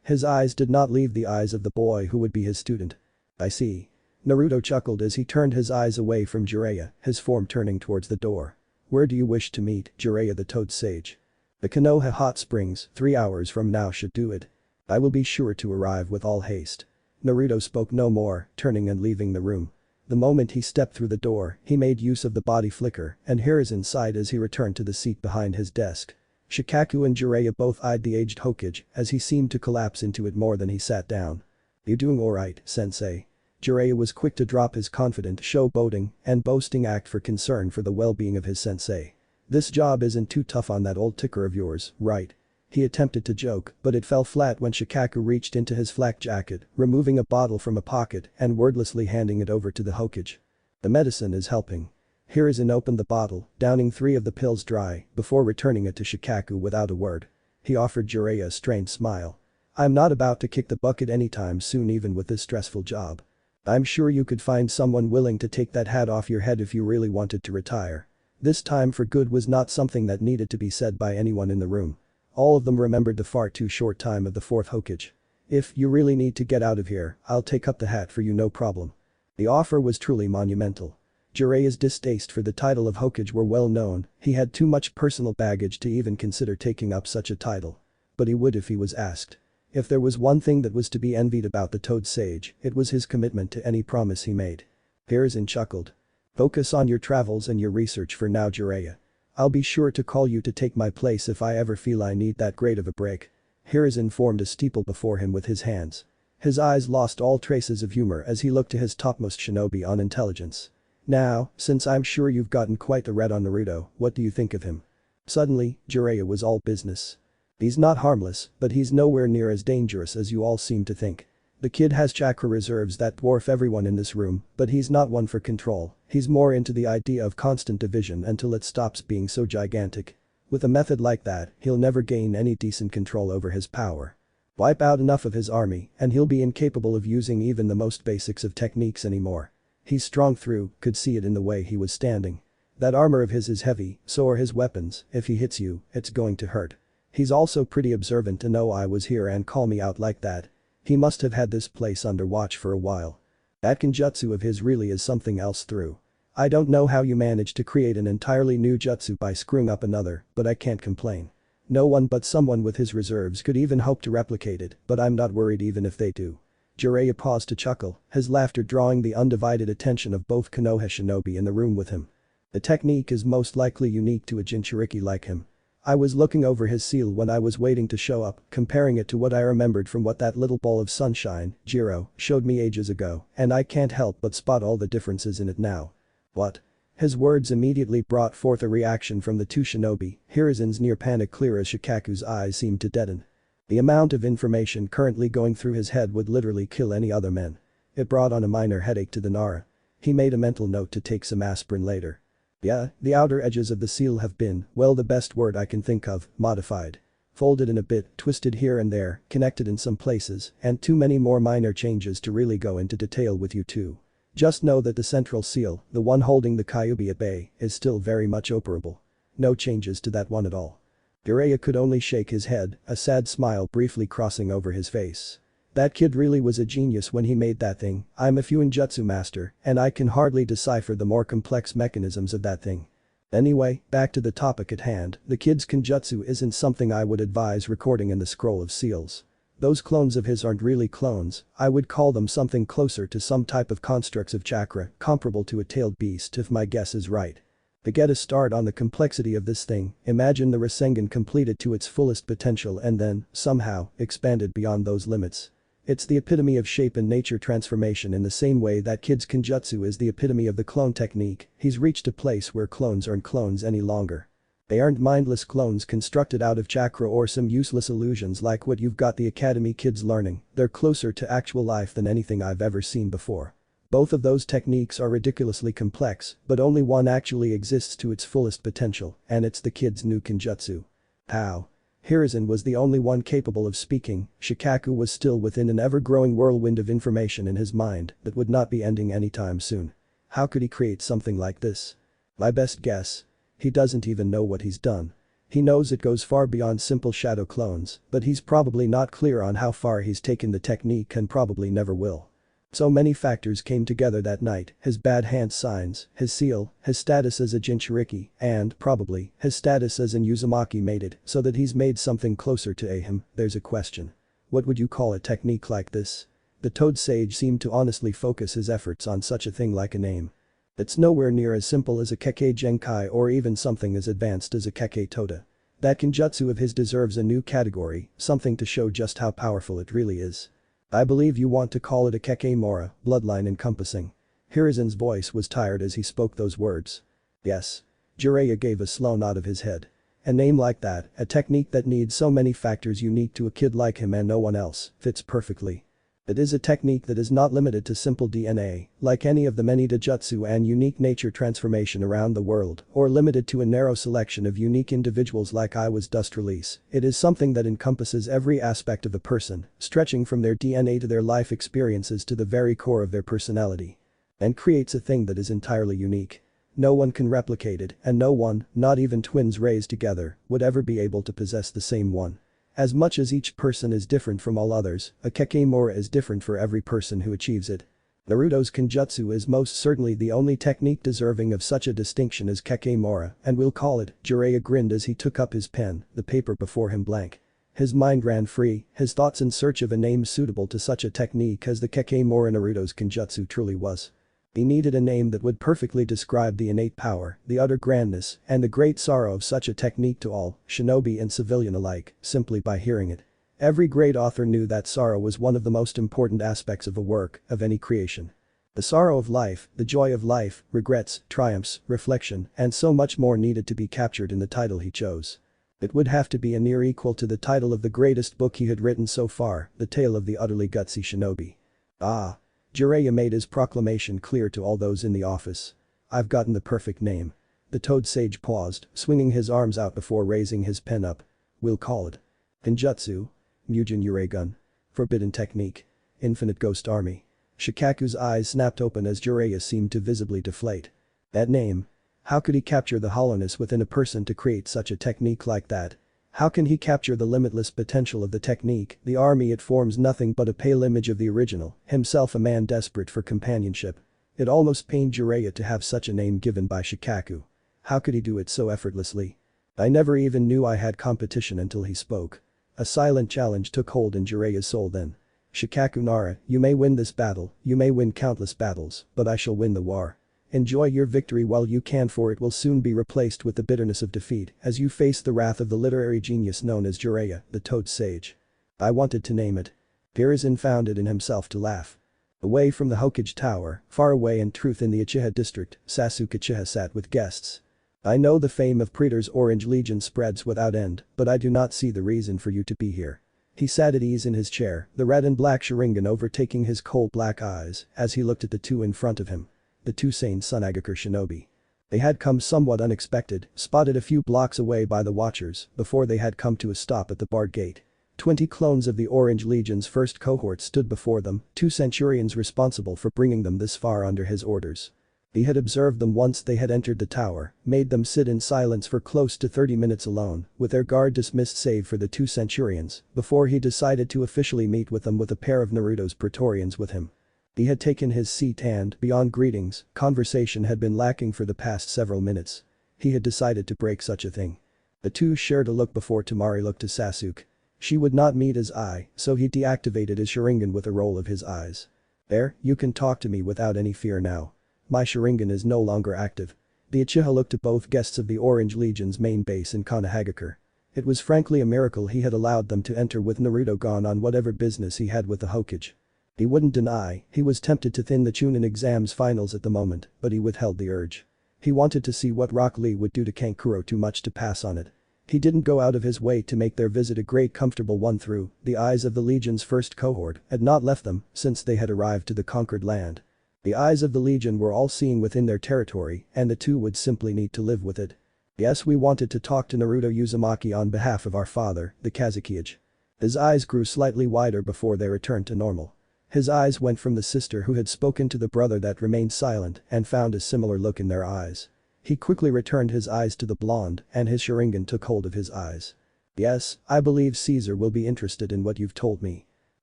His eyes did not leave the eyes of the boy who would be his student. I see. Naruto chuckled as he turned his eyes away from Jiraiya, his form turning towards the door. Where do you wish to meet, Jiraiya the Toad Sage? The Konoha Hot Springs, 3 hours from now should do it. I will be sure to arrive with all haste. Naruto spoke no more, turning and leaving the room. The moment he stepped through the door, he made use of the body flicker and Hiruzen sighed as he returned to the seat behind his desk. Shikaku and Jiraiya both eyed the aged Hokage as he seemed to collapse into it more than he sat down. "You doing alright, sensei?" Jiraiya was quick to drop his confident showboating and boasting act for concern for the well-being of his sensei. "This job isn't too tough on that old ticker of yours, right?" He attempted to joke, but it fell flat when Shikaku reached into his flak jacket, removing a bottle from a pocket and wordlessly handing it over to the Hokage. "The medicine is helping." Hiruzen opened the bottle, downing 3 of the pills dry, before returning it to Shikaku without a word. He offered Jiraiya a strained smile. "I'm not about to kick the bucket anytime soon even with this stressful job. I'm sure you could find someone willing to take that hat off your head if you really wanted to retire." This time for good was not something that needed to be said by anyone in the room. All of them remembered the far too short time of the 4th Hokage. "If you really need to get out of here, I'll take up the hat for you no problem." The offer was truly monumental. Jiraiya's distaste for the title of Hokage were well known, he had too much personal baggage to even consider taking up such a title. But he would if he was asked. If there was one thing that was to be envied about the Toad Sage, it was his commitment to any promise he made. Hiruzen chuckled. "Focus on your travels and your research for now, Jiraiya. I'll be sure to call you to take my place if I ever feel I need that great of a break." Hiruzen formed a steeple before him with his hands. His eyes lost all traces of humor as he looked to his topmost shinobi on intelligence. "Now, since I'm sure you've gotten quite the read on Naruto, what do you think of him?" Suddenly, Jiraiya was all business. "He's not harmless, but he's nowhere near as dangerous as you all seem to think. The kid has chakra reserves that dwarf everyone in this room, but he's not one for control, he's more into the idea of constant division until it stops being so gigantic. With a method like that, he'll never gain any decent control over his power. Wipe out enough of his army and he'll be incapable of using even the most basics of techniques anymore. He's strong through, could see it in the way he was standing. That armor of his is heavy, so are his weapons, if he hits you, it's going to hurt. He's also pretty observant to know I was here and call me out like that. He must have had this place under watch for a while. That genjutsu of his really is something else through. I don't know how you managed to create an entirely new jutsu by screwing up another, but I can't complain. No one but someone with his reserves could even hope to replicate it, but I'm not worried even if they do." Jiraiya paused to chuckle, his laughter drawing the undivided attention of both Konoha shinobi in the room with him. "The technique is most likely unique to a Jinchuriki like him. I was looking over his seal when I was waiting to show up, comparing it to what I remembered from what that little ball of sunshine, Jiro, showed me ages ago, and I can't help but spot all the differences in it now." "What?" His words immediately brought forth a reaction from the two shinobi, Hiruzen's near panic clear as Shikaku's eyes seemed to deaden. The amount of information currently going through his head would literally kill any other man. It brought on a minor headache to the Nara. He made a mental note to take some aspirin later. "Yeah, the outer edges of the seal have been, well the best word I can think of, modified. Folded in a bit, twisted here and there, connected in some places, and too many more minor changes to really go into detail with you two. Just know that the central seal, the one holding the Kyuubi at bay, is still very much operable. No changes to that one at all." Jiraiya could only shake his head, a sad smile briefly crossing over his face. "That kid really was a genius when he made that thing. I'm a Fuinjutsu master, and I can hardly decipher the more complex mechanisms of that thing. Anyway, back to the topic at hand, the kid's kenjutsu isn't something I would advise recording in the scroll of seals. Those clones of his aren't really clones, I would call them something closer to some type of constructs of chakra, comparable to a tailed beast if my guess is right. To get a start on the complexity of this thing, imagine the Rasengan completed to its fullest potential and then, somehow, expanded beyond those limits. It's the epitome of shape and nature transformation in the same way that kid's kenjutsu is the epitome of the clone technique. He's reached a place where clones aren't clones any longer. They aren't mindless clones constructed out of chakra or some useless illusions like what you've got the academy kids learning, they're closer to actual life than anything I've ever seen before. Both of those techniques are ridiculously complex, but only one actually exists to its fullest potential, and it's the kid's new kenjutsu." "How?" Hiruzen was the only one capable of speaking, Shikaku was still within an ever-growing whirlwind of information in his mind that would not be ending anytime soon. How could he create something like this? "My best guess. He doesn't even know what he's done. He knows it goes far beyond simple shadow clones, but he's probably not clear on how far he's taken the technique and probably never will. So many factors came together that night, his bad hand signs, his seal, his status as a Jinchuriki, and, probably, his status as an Uzumaki made it so that he's made something closer to him. There's a question. What would you call a technique like this?" The Toad Sage seemed to honestly focus his efforts on such a thing like a name. "It's nowhere near as simple as a Kekkei Genkai or even something as advanced as a Kekkei Toda. That genjutsu of his deserves a new category, something to show just how powerful it really is. I believe you want to call it a kekemora, bloodline encompassing. Hirizen's voice was tired as he spoke those words. Yes. Jiraiya gave a slow nod of his head. A name like that, a technique that needs so many factors unique to a kid like him and no one else, fits perfectly. It is a technique that is not limited to simple DNA, like any of the many dojutsu and unique nature transformation around the world, or limited to a narrow selection of unique individuals like I was dust release. It is something that encompasses every aspect of a person, stretching from their DNA to their life experiences to the very core of their personality. And creates a thing that is entirely unique. No one can replicate it, and no one, not even twins raised together, would ever be able to possess the same one. As much as each person is different from all others, a kekemora is different for every person who achieves it. Naruto's kenjutsu is most certainly the only technique deserving of such a distinction as kekemora, and we'll call it. Jiraiya grinned as he took up his pen, the paper before him blank. His mind ran free, his thoughts in search of a name suitable to such a technique as the kekemora Naruto's kenjutsu truly was. He needed a name that would perfectly describe the innate power, the utter grandness, and the great sorrow of such a technique to all, shinobi and civilian alike, simply by hearing it. Every great author knew that sorrow was one of the most important aspects of a work, of any creation. The sorrow of life, the joy of life, regrets, triumphs, reflection, and so much more needed to be captured in the title he chose. It would have to be a near equal to the title of the greatest book he had written so far, The Tale of the Utterly Gutsy Shinobi. Ah. Jiraiya made his proclamation clear to all those in the office. I've gotten the perfect name. The toad sage paused, swinging his arms out before raising his pen up. We'll call it Genjutsu. Mugen Uragun. Forbidden Technique. Infinite Ghost Army. Shikaku's eyes snapped open as Jiraiya seemed to visibly deflate. That name. How could he capture the hollowness within a person to create such a technique like that? How can he capture the limitless potential of the technique? The army it forms nothing but a pale image of the original, himself a man desperate for companionship. It almost pained Jiraiya to have such a name given by Shikaku. How could he do it so effortlessly? I never even knew I had competition until he spoke. A silent challenge took hold in Jiraiya's soul then. Shikaku Nara, you may win this battle, you may win countless battles, but I shall win the war. Enjoy your victory while you can, for it will soon be replaced with the bitterness of defeat as you face the wrath of the literary genius known as Jiraiya, the Toad Sage. I wanted to name it. Hiruzen found it in himself to laugh. Away from the Hokage Tower, far away in truth in the Uchiha district, Sasuke Uchiha sat with guests. I know the fame of Pretor's Orange Legion spreads without end, but I do not see the reason for you to be here. He sat at ease in his chair, the red and black sharingan overtaking his cold black eyes as he looked at the two in front of him. The two sane Sunagakure shinobi. They had come somewhat unexpected, spotted a few blocks away by the watchers, before they had come to a stop at the barred gate. 20 clones of the Orange Legion's first cohort stood before them, 2 centurions responsible for bringing them this far under his orders. He had observed them once they had entered the tower, made them sit in silence for close to 30 minutes alone, with their guard dismissed save for the 2 centurions, before he decided to officially meet with them with a pair of Naruto's Praetorians with him. He had taken his seat and, beyond greetings, conversation had been lacking for the past several minutes. He had decided to break such a thing. The two shared a look before Temari looked to Sasuke. She would not meet his eye, so he deactivated his sharingan with a roll of his eyes. There, you can talk to me without any fear now. My sharingan is no longer active. The Uchiha looked at both guests of the Orange Legion's main base in Konohagakure. It was frankly a miracle he had allowed them to enter with Naruto gone on whatever business he had with the Hokage. He wouldn't deny, he was tempted to thin the Chunin exams finals at the moment, but he withheld the urge. He wanted to see what Rock Lee would do to Kankuro, too much to pass on it. He didn't go out of his way to make their visit a great comfortable one through, the eyes of the Legion's first cohort had not left them since they had arrived to the conquered land. The eyes of the Legion were all seeing within their territory, and the two would simply need to live with it. Yes, we wanted to talk to Naruto Uzumaki on behalf of our father, the Kazekage. His eyes grew slightly wider before they returned to normal. His eyes went from the sister who had spoken to the brother that remained silent and found a similar look in their eyes. He quickly returned his eyes to the blonde and his sharingan took hold of his eyes. Yes, I believe Caesar will be interested in what you've told me.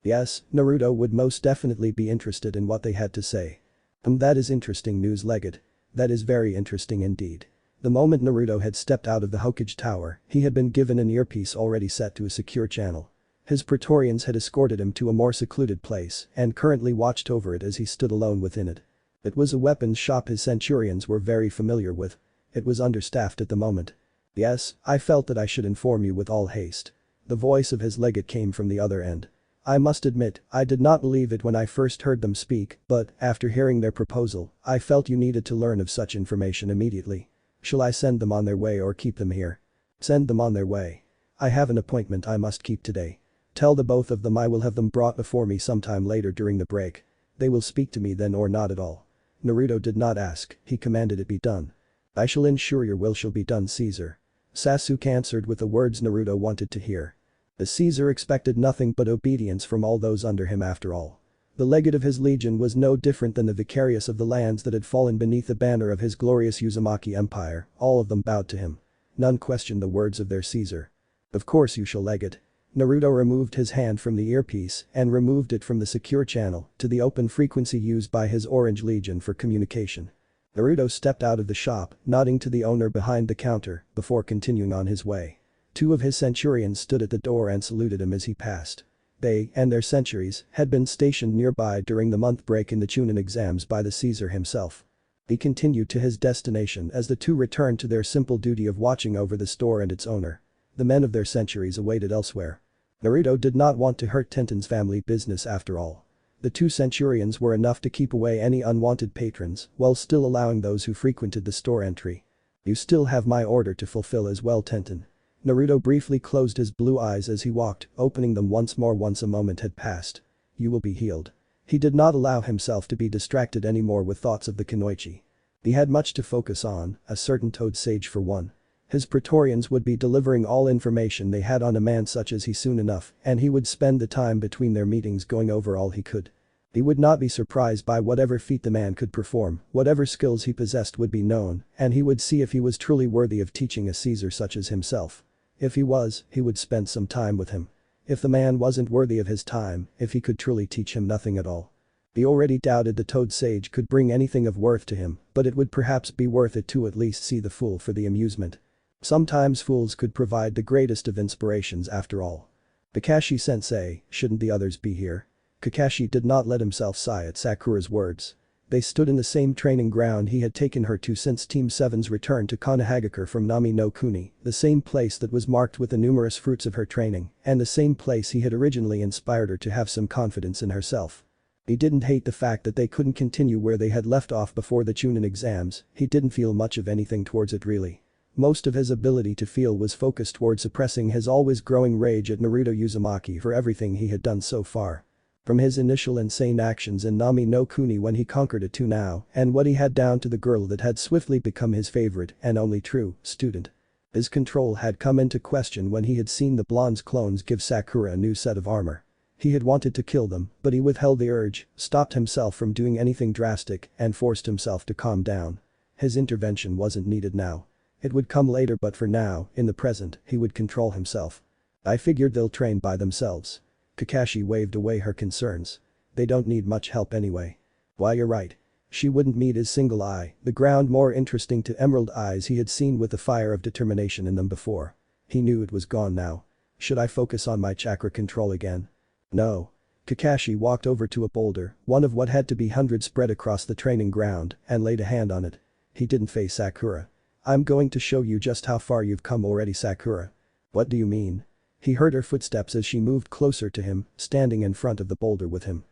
Yes, Naruto would most definitely be interested in what they had to say. That is interesting news, Legate. That is very interesting indeed. The moment Naruto had stepped out of the Hokage Tower, he had been given an earpiece already set to a secure channel. His Praetorians had escorted him to a more secluded place and currently watched over it as he stood alone within it. It was a weapons shop his centurions were very familiar with. It was understaffed at the moment. Yes, I felt that I should inform you with all haste. The voice of his legate came from the other end. I must admit, I did not believe it when I first heard them speak, but, after hearing their proposal, I felt you needed to learn of such information immediately. Shall I send them on their way or keep them here? Send them on their way. I have an appointment I must keep today. Tell the both of them I will have them brought before me sometime later during the break. They will speak to me then or not at all. Naruto did not ask, he commanded it be done. I shall ensure your will shall be done, Caesar. Sasuke answered with the words Naruto wanted to hear. The Caesar expected nothing but obedience from all those under him after all. The legate of his legion was no different than the vicarious of the lands that had fallen beneath the banner of his glorious Uzumaki empire, all of them bowed to him. None questioned the words of their Caesar. Of course you shall, legate. Naruto removed his hand from the earpiece and removed it from the secure channel to the open frequency used by his Orange Legion for communication. Naruto stepped out of the shop, nodding to the owner behind the counter, before continuing on his way. Two of his centurions stood at the door and saluted him as he passed. They, and their centuries, had been stationed nearby during the month break in the Chunin exams by the Caesar himself. He continued to his destination as the two returned to their simple duty of watching over the store and its owner. The men of their centuries awaited elsewhere. Naruto did not want to hurt Tenten's family business after all. The two centurions were enough to keep away any unwanted patrons while still allowing those who frequented the store entry. You still have my order to fulfill as well, Tenten. Naruto briefly closed his blue eyes as he walked, opening them once more once a moment had passed. You will be healed. He did not allow himself to be distracted anymore with thoughts of the kunoichi. He had much to focus on, a certain toad sage for one. His Praetorians would be delivering all information they had on a man such as he soon enough, and he would spend the time between their meetings going over all he could. He would not be surprised by whatever feat the man could perform, whatever skills he possessed would be known, and he would see if he was truly worthy of teaching a Caesar such as himself. If he was, he would spend some time with him. If the man wasn't worthy of his time, if he could truly teach him nothing at all. He already doubted the toad sage could bring anything of worth to him, but it would perhaps be worth it to at least see the fool for the amusement. Sometimes fools could provide the greatest of inspirations after all. Kakashi-sensei, shouldn't the others be here? Kakashi did not let himself sigh at Sakura's words. They stood in the same training ground he had taken her to since Team 7's return to Konohagakure from Nami no Kuni, the same place that was marked with the numerous fruits of her training, and the same place he had originally inspired her to have some confidence in herself. He didn't hate the fact that they couldn't continue where they had left off before the Chunin exams, he didn't feel much of anything towards it really. Most of his ability to feel was focused toward suppressing his always growing rage at Naruto Uzumaki for everything he had done so far. From his initial insane actions in Nami no Kuni when he conquered it to now, and what he had down to the girl that had swiftly become his favorite and only true student. His control had come into question when he had seen the blonde's clones give Sakura a new set of armor. He had wanted to kill them, but he withheld the urge, stopped himself from doing anything drastic, and forced himself to calm down. His intervention wasn't needed now. It would come later, but for now, in the present, he would control himself. I figured they'll train by themselves. Kakashi waved away her concerns. They don't need much help anyway. Why, you're right. She wouldn't meet his single eye, the ground more interesting to emerald eyes he had seen with the fire of determination in them before. He knew it was gone now. Should I focus on my chakra control again? No. Kakashi walked over to a boulder, one of what had to be hundreds spread across the training ground, and laid a hand on it. He didn't face Sakura. I'm going to show you just how far you've come already, Sakura. What do you mean? He heard her footsteps as she moved closer to him, standing in front of the boulder with him.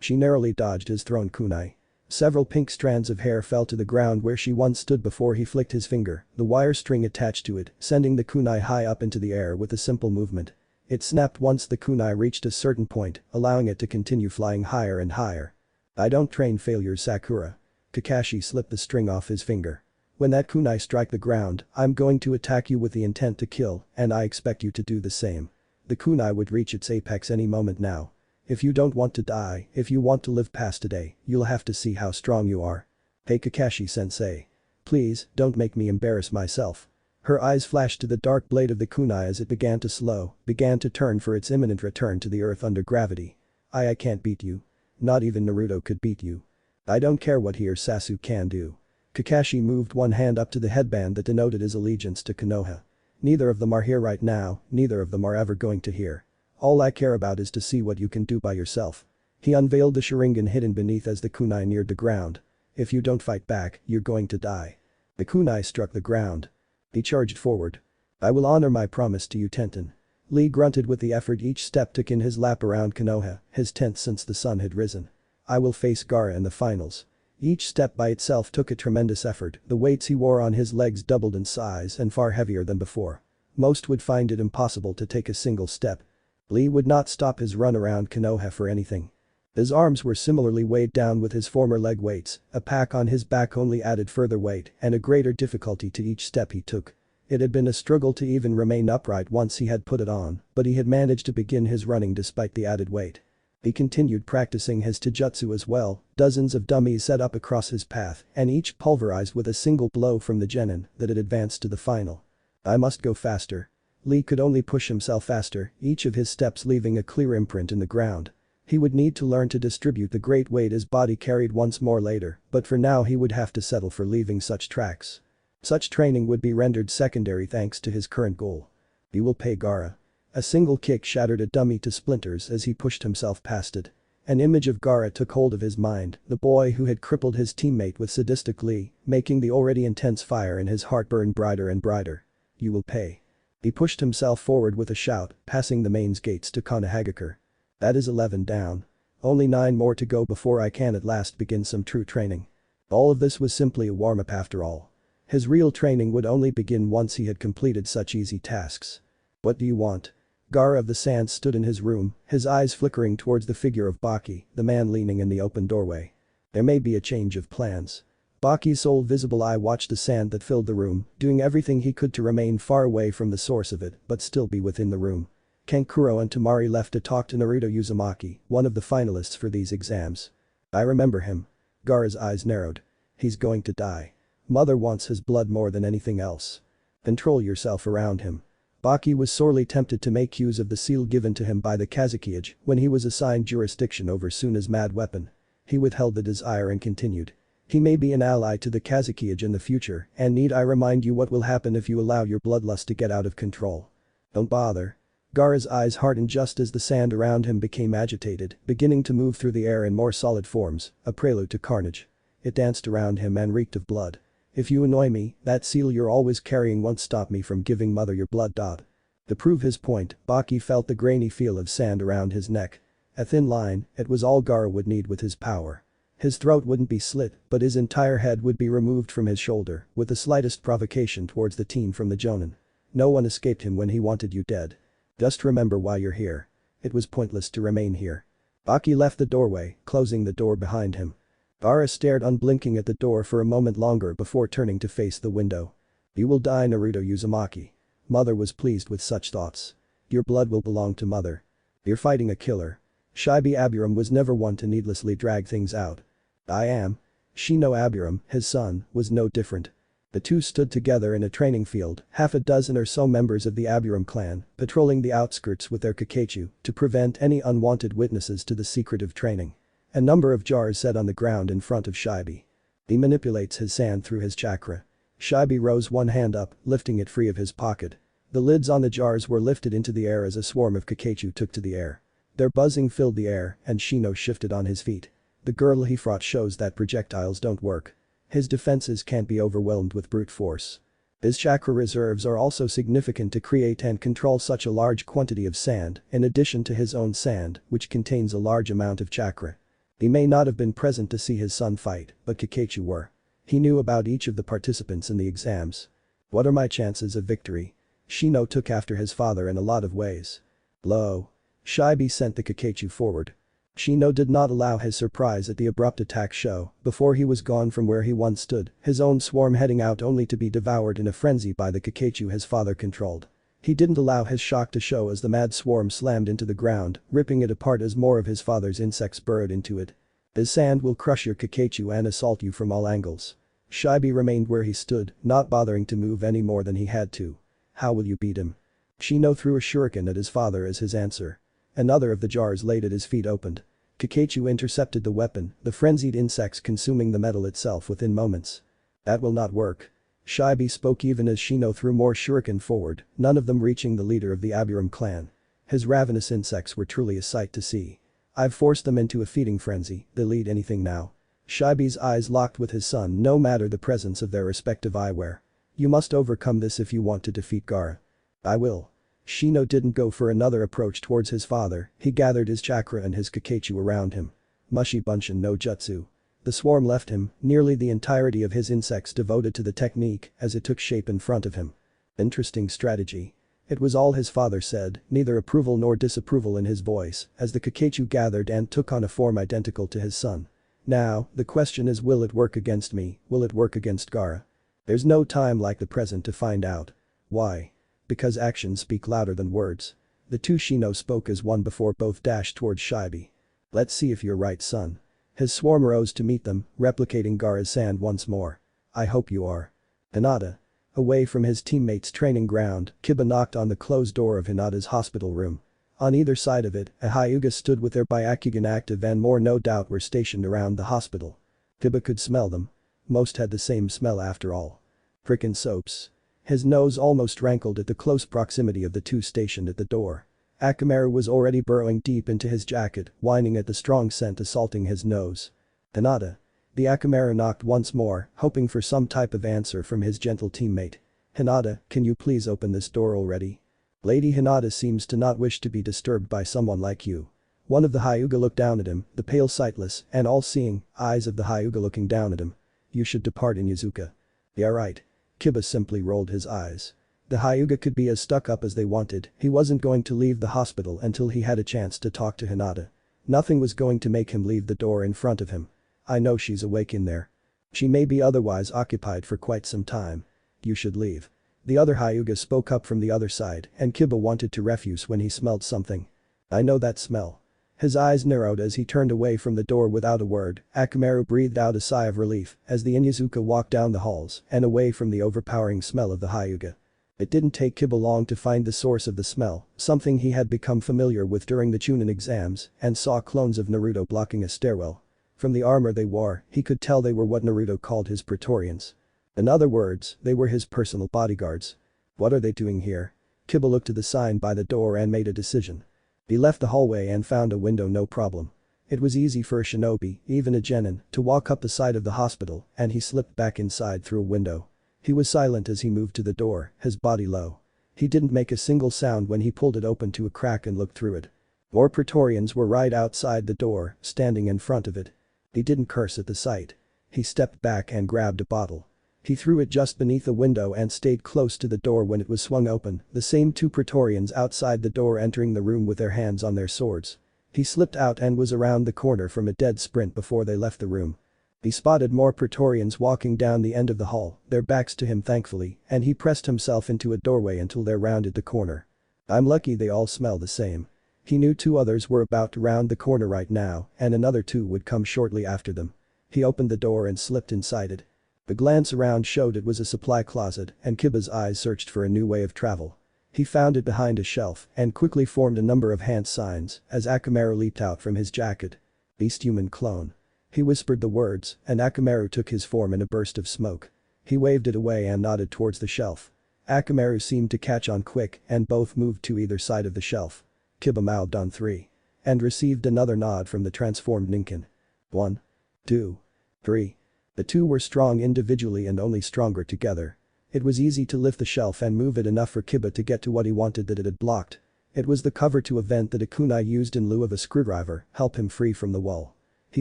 She narrowly dodged his thrown kunai. Several pink strands of hair fell to the ground where she once stood before he flicked his finger, the wire string attached to it, sending the kunai high up into the air with a simple movement. It snapped once the kunai reached a certain point, allowing it to continue flying higher and higher. I don't train failures, Sakura. Kakashi slipped the string off his finger. When that kunai strike the ground, I'm going to attack you with the intent to kill, and I expect you to do the same. The kunai would reach its apex any moment now. If you don't want to die, if you want to live past today, you'll have to see how strong you are. Hey Kakashi-sensei. Please, don't make me embarrass myself. Her eyes flashed to the dark blade of the kunai as it began to turn for its imminent return to the earth under gravity. I can't beat you. Not even Naruto could beat you. I don't care what he or Sasuke can do. Kakashi moved one hand up to the headband that denoted his allegiance to Konoha. Neither of them are here right now, neither of them are ever going to hear. All I care about is to see what you can do by yourself. He unveiled the sharingan hidden beneath as the kunai neared the ground. If you don't fight back, you're going to die. The kunai struck the ground. He charged forward. I will honor my promise to you, Tenten. Lee grunted with the effort each step took in his lap around Konoha, his 10th since the sun had risen. I will face Gaara in the finals. Each step by itself took a tremendous effort, the weights he wore on his legs doubled in size and far heavier than before. Most would find it impossible to take a single step. Lee would not stop his run around Konoha for anything. His arms were similarly weighed down with his former leg weights, a pack on his back only added further weight and a greater difficulty to each step he took. It had been a struggle to even remain upright once he had put it on, but he had managed to begin his running despite the added weight. He continued practicing his taijutsu as well, dozens of dummies set up across his path and each pulverized with a single blow from the genin that had advanced to the final. I must go faster. Lee could only push himself faster, each of his steps leaving a clear imprint in the ground. He would need to learn to distribute the great weight his body carried once more later, but for now he would have to settle for leaving such tracks. Such training would be rendered secondary thanks to his current goal. He will pay Gaara. A single kick shattered a dummy to splinters as he pushed himself past it. An image of Gaara took hold of his mind, the boy who had crippled his teammate with sadistic glee, making the already intense fire in his heart burn brighter and brighter. You will pay. He pushed himself forward with a shout, passing the mains gates to Konohagakure. That is 11 down. Only 9 more to go before I can at last begin some true training. All of this was simply a warm-up after all. His real training would only begin once he had completed such easy tasks. What do you want? Gaara of the Sands stood in his room, his eyes flickering towards the figure of Baki, the man leaning in the open doorway. There may be a change of plans. Baki's sole visible eye watched the sand that filled the room, doing everything he could to remain far away from the source of it but still be within the room. Kankuro and Tamari left to talk to Naruto Uzumaki, one of the finalists for these exams. I remember him. Gaara's eyes narrowed. He's going to die. Mother wants his blood more than anything else. Control yourself around him. Baki was sorely tempted to make use of the seal given to him by the Kazekage when he was assigned jurisdiction over Suna's mad weapon. He withheld the desire and continued. He may be an ally to the Kazekage in the future, and need I remind you what will happen if you allow your bloodlust to get out of control? Don't bother. Gaara's eyes hardened just as the sand around him became agitated, beginning to move through the air in more solid forms, a prelude to carnage. It danced around him and reeked of blood. If you annoy me, that seal you're always carrying won't stop me from giving mother your blood. To prove his point, Baki felt the grainy feel of sand around his neck. A thin line, it was all Gaara would need with his power. His throat wouldn't be slit, but his entire head would be removed from his shoulder, with the slightest provocation towards the team from the Jonin. No one escaped him when he wanted you dead. Just remember why you're here. It was pointless to remain here. Baki left the doorway, closing the door behind him. Gaara stared unblinking at the door for a moment longer before turning to face the window. You will die, Naruto Uzumaki. Mother was pleased with such thoughts. Your blood will belong to mother. You're fighting a killer. Shibi Abiram was never one to needlessly drag things out. I am. Shino Abiram, his son, was no different. The two stood together in a training field, half a dozen or so members of the Abiram clan, patrolling the outskirts with their Kakachu to prevent any unwanted witnesses to the secretive training. A number of jars set on the ground in front of Shibi. He manipulates his sand through his chakra. Shibi rose one hand up, lifting it free of his pocket. The lids on the jars were lifted into the air as a swarm of Kakachu took to the air. Their buzzing filled the air and Shino shifted on his feet. The girdle he fought shows that projectiles don't work. His defenses can't be overwhelmed with brute force. His chakra reserves are also significant to create and control such a large quantity of sand, in addition to his own sand, which contains a large amount of chakra. He may not have been present to see his son fight, but Kakachu were. He knew about each of the participants in the exams. What are my chances of victory? Shino took after his father in a lot of ways. Low. Shibi sent the Kakachu forward. Shino did not allow his surprise at the abrupt attack show before he was gone from where he once stood, his own swarm heading out only to be devoured in a frenzy by the Kakachu his father controlled. He didn't allow his shock to show as the mad swarm slammed into the ground, ripping it apart as more of his father's insects burrowed into it. His sand will crush your Kakachu and assault you from all angles. Shibi remained where he stood, not bothering to move any more than he had to. How will you beat him? Shino threw a shuriken at his father as his answer. Another of the jars laid at his feet opened. Kakachu intercepted the weapon, the frenzied insects consuming the metal itself within moments. That will not work. Shibi spoke even as Shino threw more shuriken forward, none of them reaching the leader of the Abiram clan. His ravenous insects were truly a sight to see. I've forced them into a feeding frenzy, they'll eat anything now. Shibi's eyes locked with his son no matter the presence of their respective eyewear. You must overcome this if you want to defeat Gaara. I will. Shino didn't go for another approach towards his father, he gathered his chakra and his Kakachu around him. Mushi Bunshin no Jutsu. The swarm left him, nearly the entirety of his insects devoted to the technique as it took shape in front of him. Interesting strategy. It was all his father said, neither approval nor disapproval in his voice, as the Kakachu gathered and took on a form identical to his son. Now, the question is, will it work against me, will it work against Gaara? There's no time like the present to find out. Why? Because actions speak louder than words. The two Shino spoke as one before both dashed towards Shibi. Let's see if you're right, son. His swarm rose to meet them, replicating Gaara's sound once more. I hope you are. Hinata. Away from his teammates' training ground, Kiba knocked on the closed door of Hinata's hospital room. On either side of it, a Hyuga stood with their byakugan active and more no doubt were stationed around the hospital. Kiba could smell them. Most had the same smell after all. Frickin' soaps. His nose almost rankled at the close proximity of the two stationed at the door. Akamaru was already burrowing deep into his jacket, whining at the strong scent assaulting his nose. Hinata. The Akamaru knocked once more, hoping for some type of answer from his gentle teammate. Hinata, can you please open this door already? Lady Hinata seems to not wish to be disturbed by someone like you. One of the Hyuga looked down at him, the pale sightless and all-seeing eyes of the Hyuga looking down at him. You should depart Inyazuka. Yeah right. Kiba simply rolled his eyes. The Hyuga could be as stuck up as they wanted, he wasn't going to leave the hospital until he had a chance to talk to Hinata. Nothing was going to make him leave the door in front of him. I know she's awake in there. She may be otherwise occupied for quite some time. You should leave. The other Hyuga spoke up from the other side and Kiba wanted to refuse when he smelled something. I know that smell. His eyes narrowed as he turned away from the door without a word. Akamaru breathed out a sigh of relief as the Inyazuka walked down the halls and away from the overpowering smell of the Hyuga. It didn't take Kiba long to find the source of the smell, something he had become familiar with during the Chunin exams and saw clones of Naruto blocking a stairwell. From the armor they wore, he could tell they were what Naruto called his Praetorians. In other words, they were his personal bodyguards. What are they doing here? Kiba looked to the sign by the door and made a decision. He left the hallway and found a window no problem. It was easy for a shinobi, even a genin, to walk up the side of the hospital and he slipped back inside through a window. He was silent as he moved to the door, his body low. He didn't make a single sound when he pulled it open to a crack and looked through it. More Praetorians were right outside the door, standing in front of it. He didn't curse at the sight. He stepped back and grabbed a bottle. He threw it just beneath the window and stayed close to the door when it was swung open, the same two Praetorians outside the door entering the room with their hands on their swords. He slipped out and was around the corner from a dead sprint before they left the room. He spotted more Praetorians walking down the end of the hall, their backs to him thankfully, and he pressed himself into a doorway until they rounded the corner. I'm lucky they all smell the same. He knew two others were about to round the corner right now and another two would come shortly after them. He opened the door and slipped inside it. The glance around showed it was a supply closet and Kiba's eyes searched for a new way of travel. He found it behind a shelf and quickly formed a number of hand signs as Akamaru leaped out from his jacket. Beast human clone. He whispered the words and Akamaru took his form in a burst of smoke. He waved it away and nodded towards the shelf. Akamaru seemed to catch on quick and both moved to either side of the shelf. Kiba mouthed on 3. And received another nod from the transformed Ninkin. 1. 2. 3. The two were strong individually and only stronger together. It was easy to lift the shelf and move it enough for Kiba to get to what he wanted that it had blocked. It was the cover to a vent that a kunai used in lieu of a screwdriver, help him free from the wall. He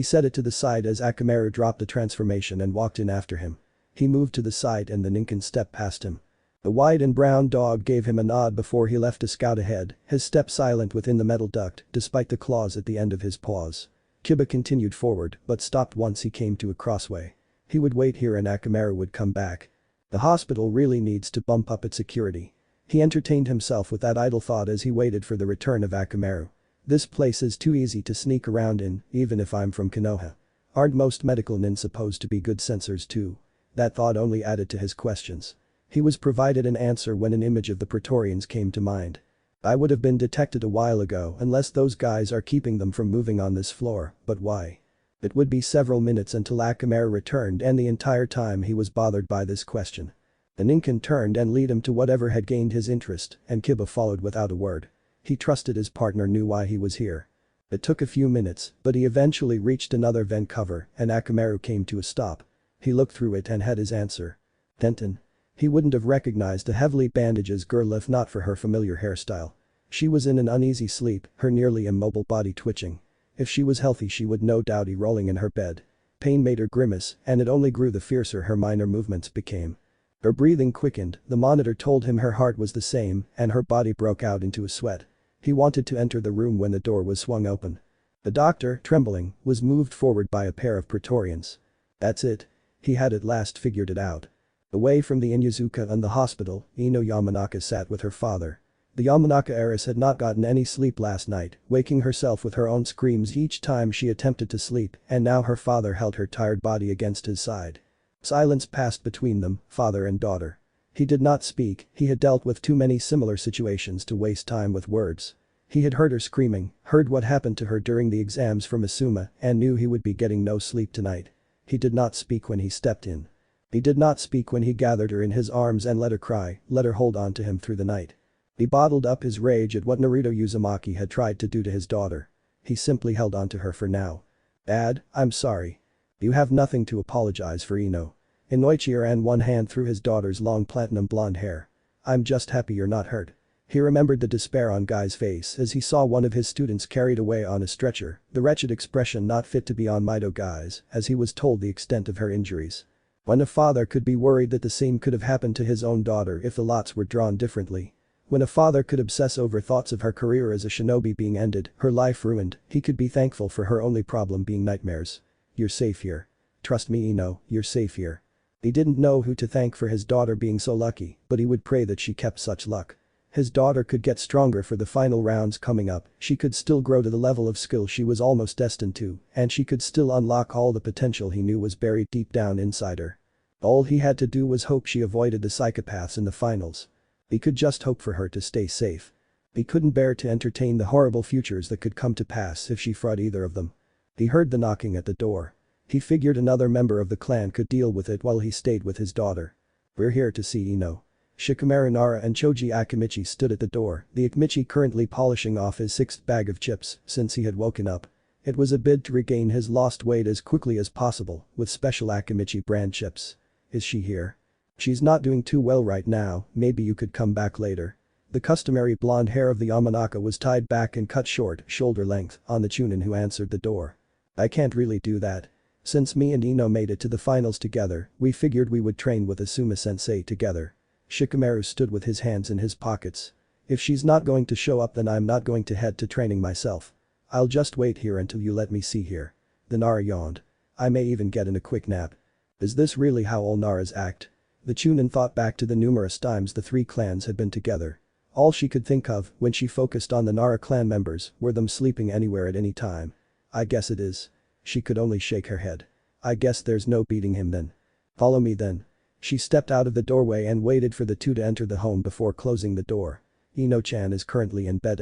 set it to the side as Akamaru dropped the transformation and walked in after him. He moved to the side and the Ninkin stepped past him. The white and brown dog gave him a nod before he left to scout ahead, his step silent within the metal duct despite the claws at the end of his paws. Kiba continued forward but stopped once he came to a crossway. He would wait here and Akamaru would come back. The hospital really needs to bump up its security. He entertained himself with that idle thought as he waited for the return of Akamaru. This place is too easy to sneak around in, even if I'm from Konoha. Aren't most medical nin supposed to be good sensors too? That thought only added to his questions. He was provided an answer when an image of the Praetorians came to mind. I would have been detected a while ago unless those guys are keeping them from moving on this floor, but why? It would be several minutes until Akamaru returned and the entire time he was bothered by this question. The Ninkin turned and led him to whatever had gained his interest and Kiba followed without a word. He trusted his partner knew why he was here. It took a few minutes, but he eventually reached another vent cover and Akamaru came to a stop. He looked through it and had his answer. Denton. He wouldn't have recognized a heavily bandaged girl if not for her familiar hairstyle. She was in an uneasy sleep, her nearly immobile body twitching. If she was healthy she would no doubt be rolling in her bed. Pain made her grimace, and it only grew the fiercer her minor movements became. Her breathing quickened, the monitor told him her heart was the same, and her body broke out into a sweat. He wanted to enter the room when the door was swung open. The doctor, trembling, was moved forward by a pair of Praetorians. That's it. He had at last figured it out. Away from the Inyazuka and the hospital, Ino Yamanaka sat with her father. The Yamanaka heiress had not gotten any sleep last night, waking herself with her own screams each time she attempted to sleep, and now her father held her tired body against his side. Silence passed between them, father and daughter. He did not speak, he had dealt with too many similar situations to waste time with words. He had heard her screaming, heard what happened to her during the exams from Asuma, and knew he would be getting no sleep tonight. He did not speak when he stepped in. He did not speak when he gathered her in his arms and let her cry, let her hold on to him through the night. He bottled up his rage at what Naruto Uzumaki had tried to do to his daughter. He simply held on to her for now. Dad, I'm sorry. You have nothing to apologize for, Ino. Inoichi ran one hand through his daughter's long platinum blonde hair. I'm just happy you're not hurt. He remembered the despair on Guy's face as he saw one of his students carried away on a stretcher, the wretched expression not fit to be on Mido Guy's as he was told the extent of her injuries. When a father could be worried that the same could have happened to his own daughter if the lots were drawn differently. When a father could obsess over thoughts of her career as a shinobi being ended, her life ruined, he could be thankful for her only problem being nightmares. You're safe here. Trust me, Ino, you're safe here. He didn't know who to thank for his daughter being so lucky, but he would pray that she kept such luck. His daughter could get stronger for the final rounds coming up, she could still grow to the level of skill she was almost destined to, and she could still unlock all the potential he knew was buried deep down inside her. All he had to do was hope she avoided the psychopaths in the finals. He could just hope for her to stay safe. He couldn't bear to entertain the horrible futures that could come to pass if she fought either of them. He heard the knocking at the door. He figured another member of the clan could deal with it while he stayed with his daughter. We're here to see Ino. Shikamaru Nara and Choji Akimichi stood at the door, the Akimichi currently polishing off his sixth bag of chips since he had woken up. It was a bid to regain his lost weight as quickly as possible with special Akimichi brand chips. Is she here? She's not doing too well right now, maybe you could come back later. The customary blonde hair of the Yamanaka was tied back and cut short, shoulder length, on the Chunin who answered the door. I can't really do that. Since me and Ino made it to the finals together, we figured we would train with Asuma-sensei together. Shikamaru stood with his hands in his pockets. If she's not going to show up then I'm not going to head to training myself. I'll just wait here until you let me see here. The Nara yawned. I may even get in a quick nap. Is this really how all Naras act? The Chunin thought back to the numerous times the three clans had been together. All she could think of when she focused on the Nara clan members were them sleeping anywhere at any time. I guess it is. She could only shake her head. I guess there's no beating him then. Follow me then. She stepped out of the doorway and waited for the two to enter the home before closing the door. Ino-chan is currently in bed.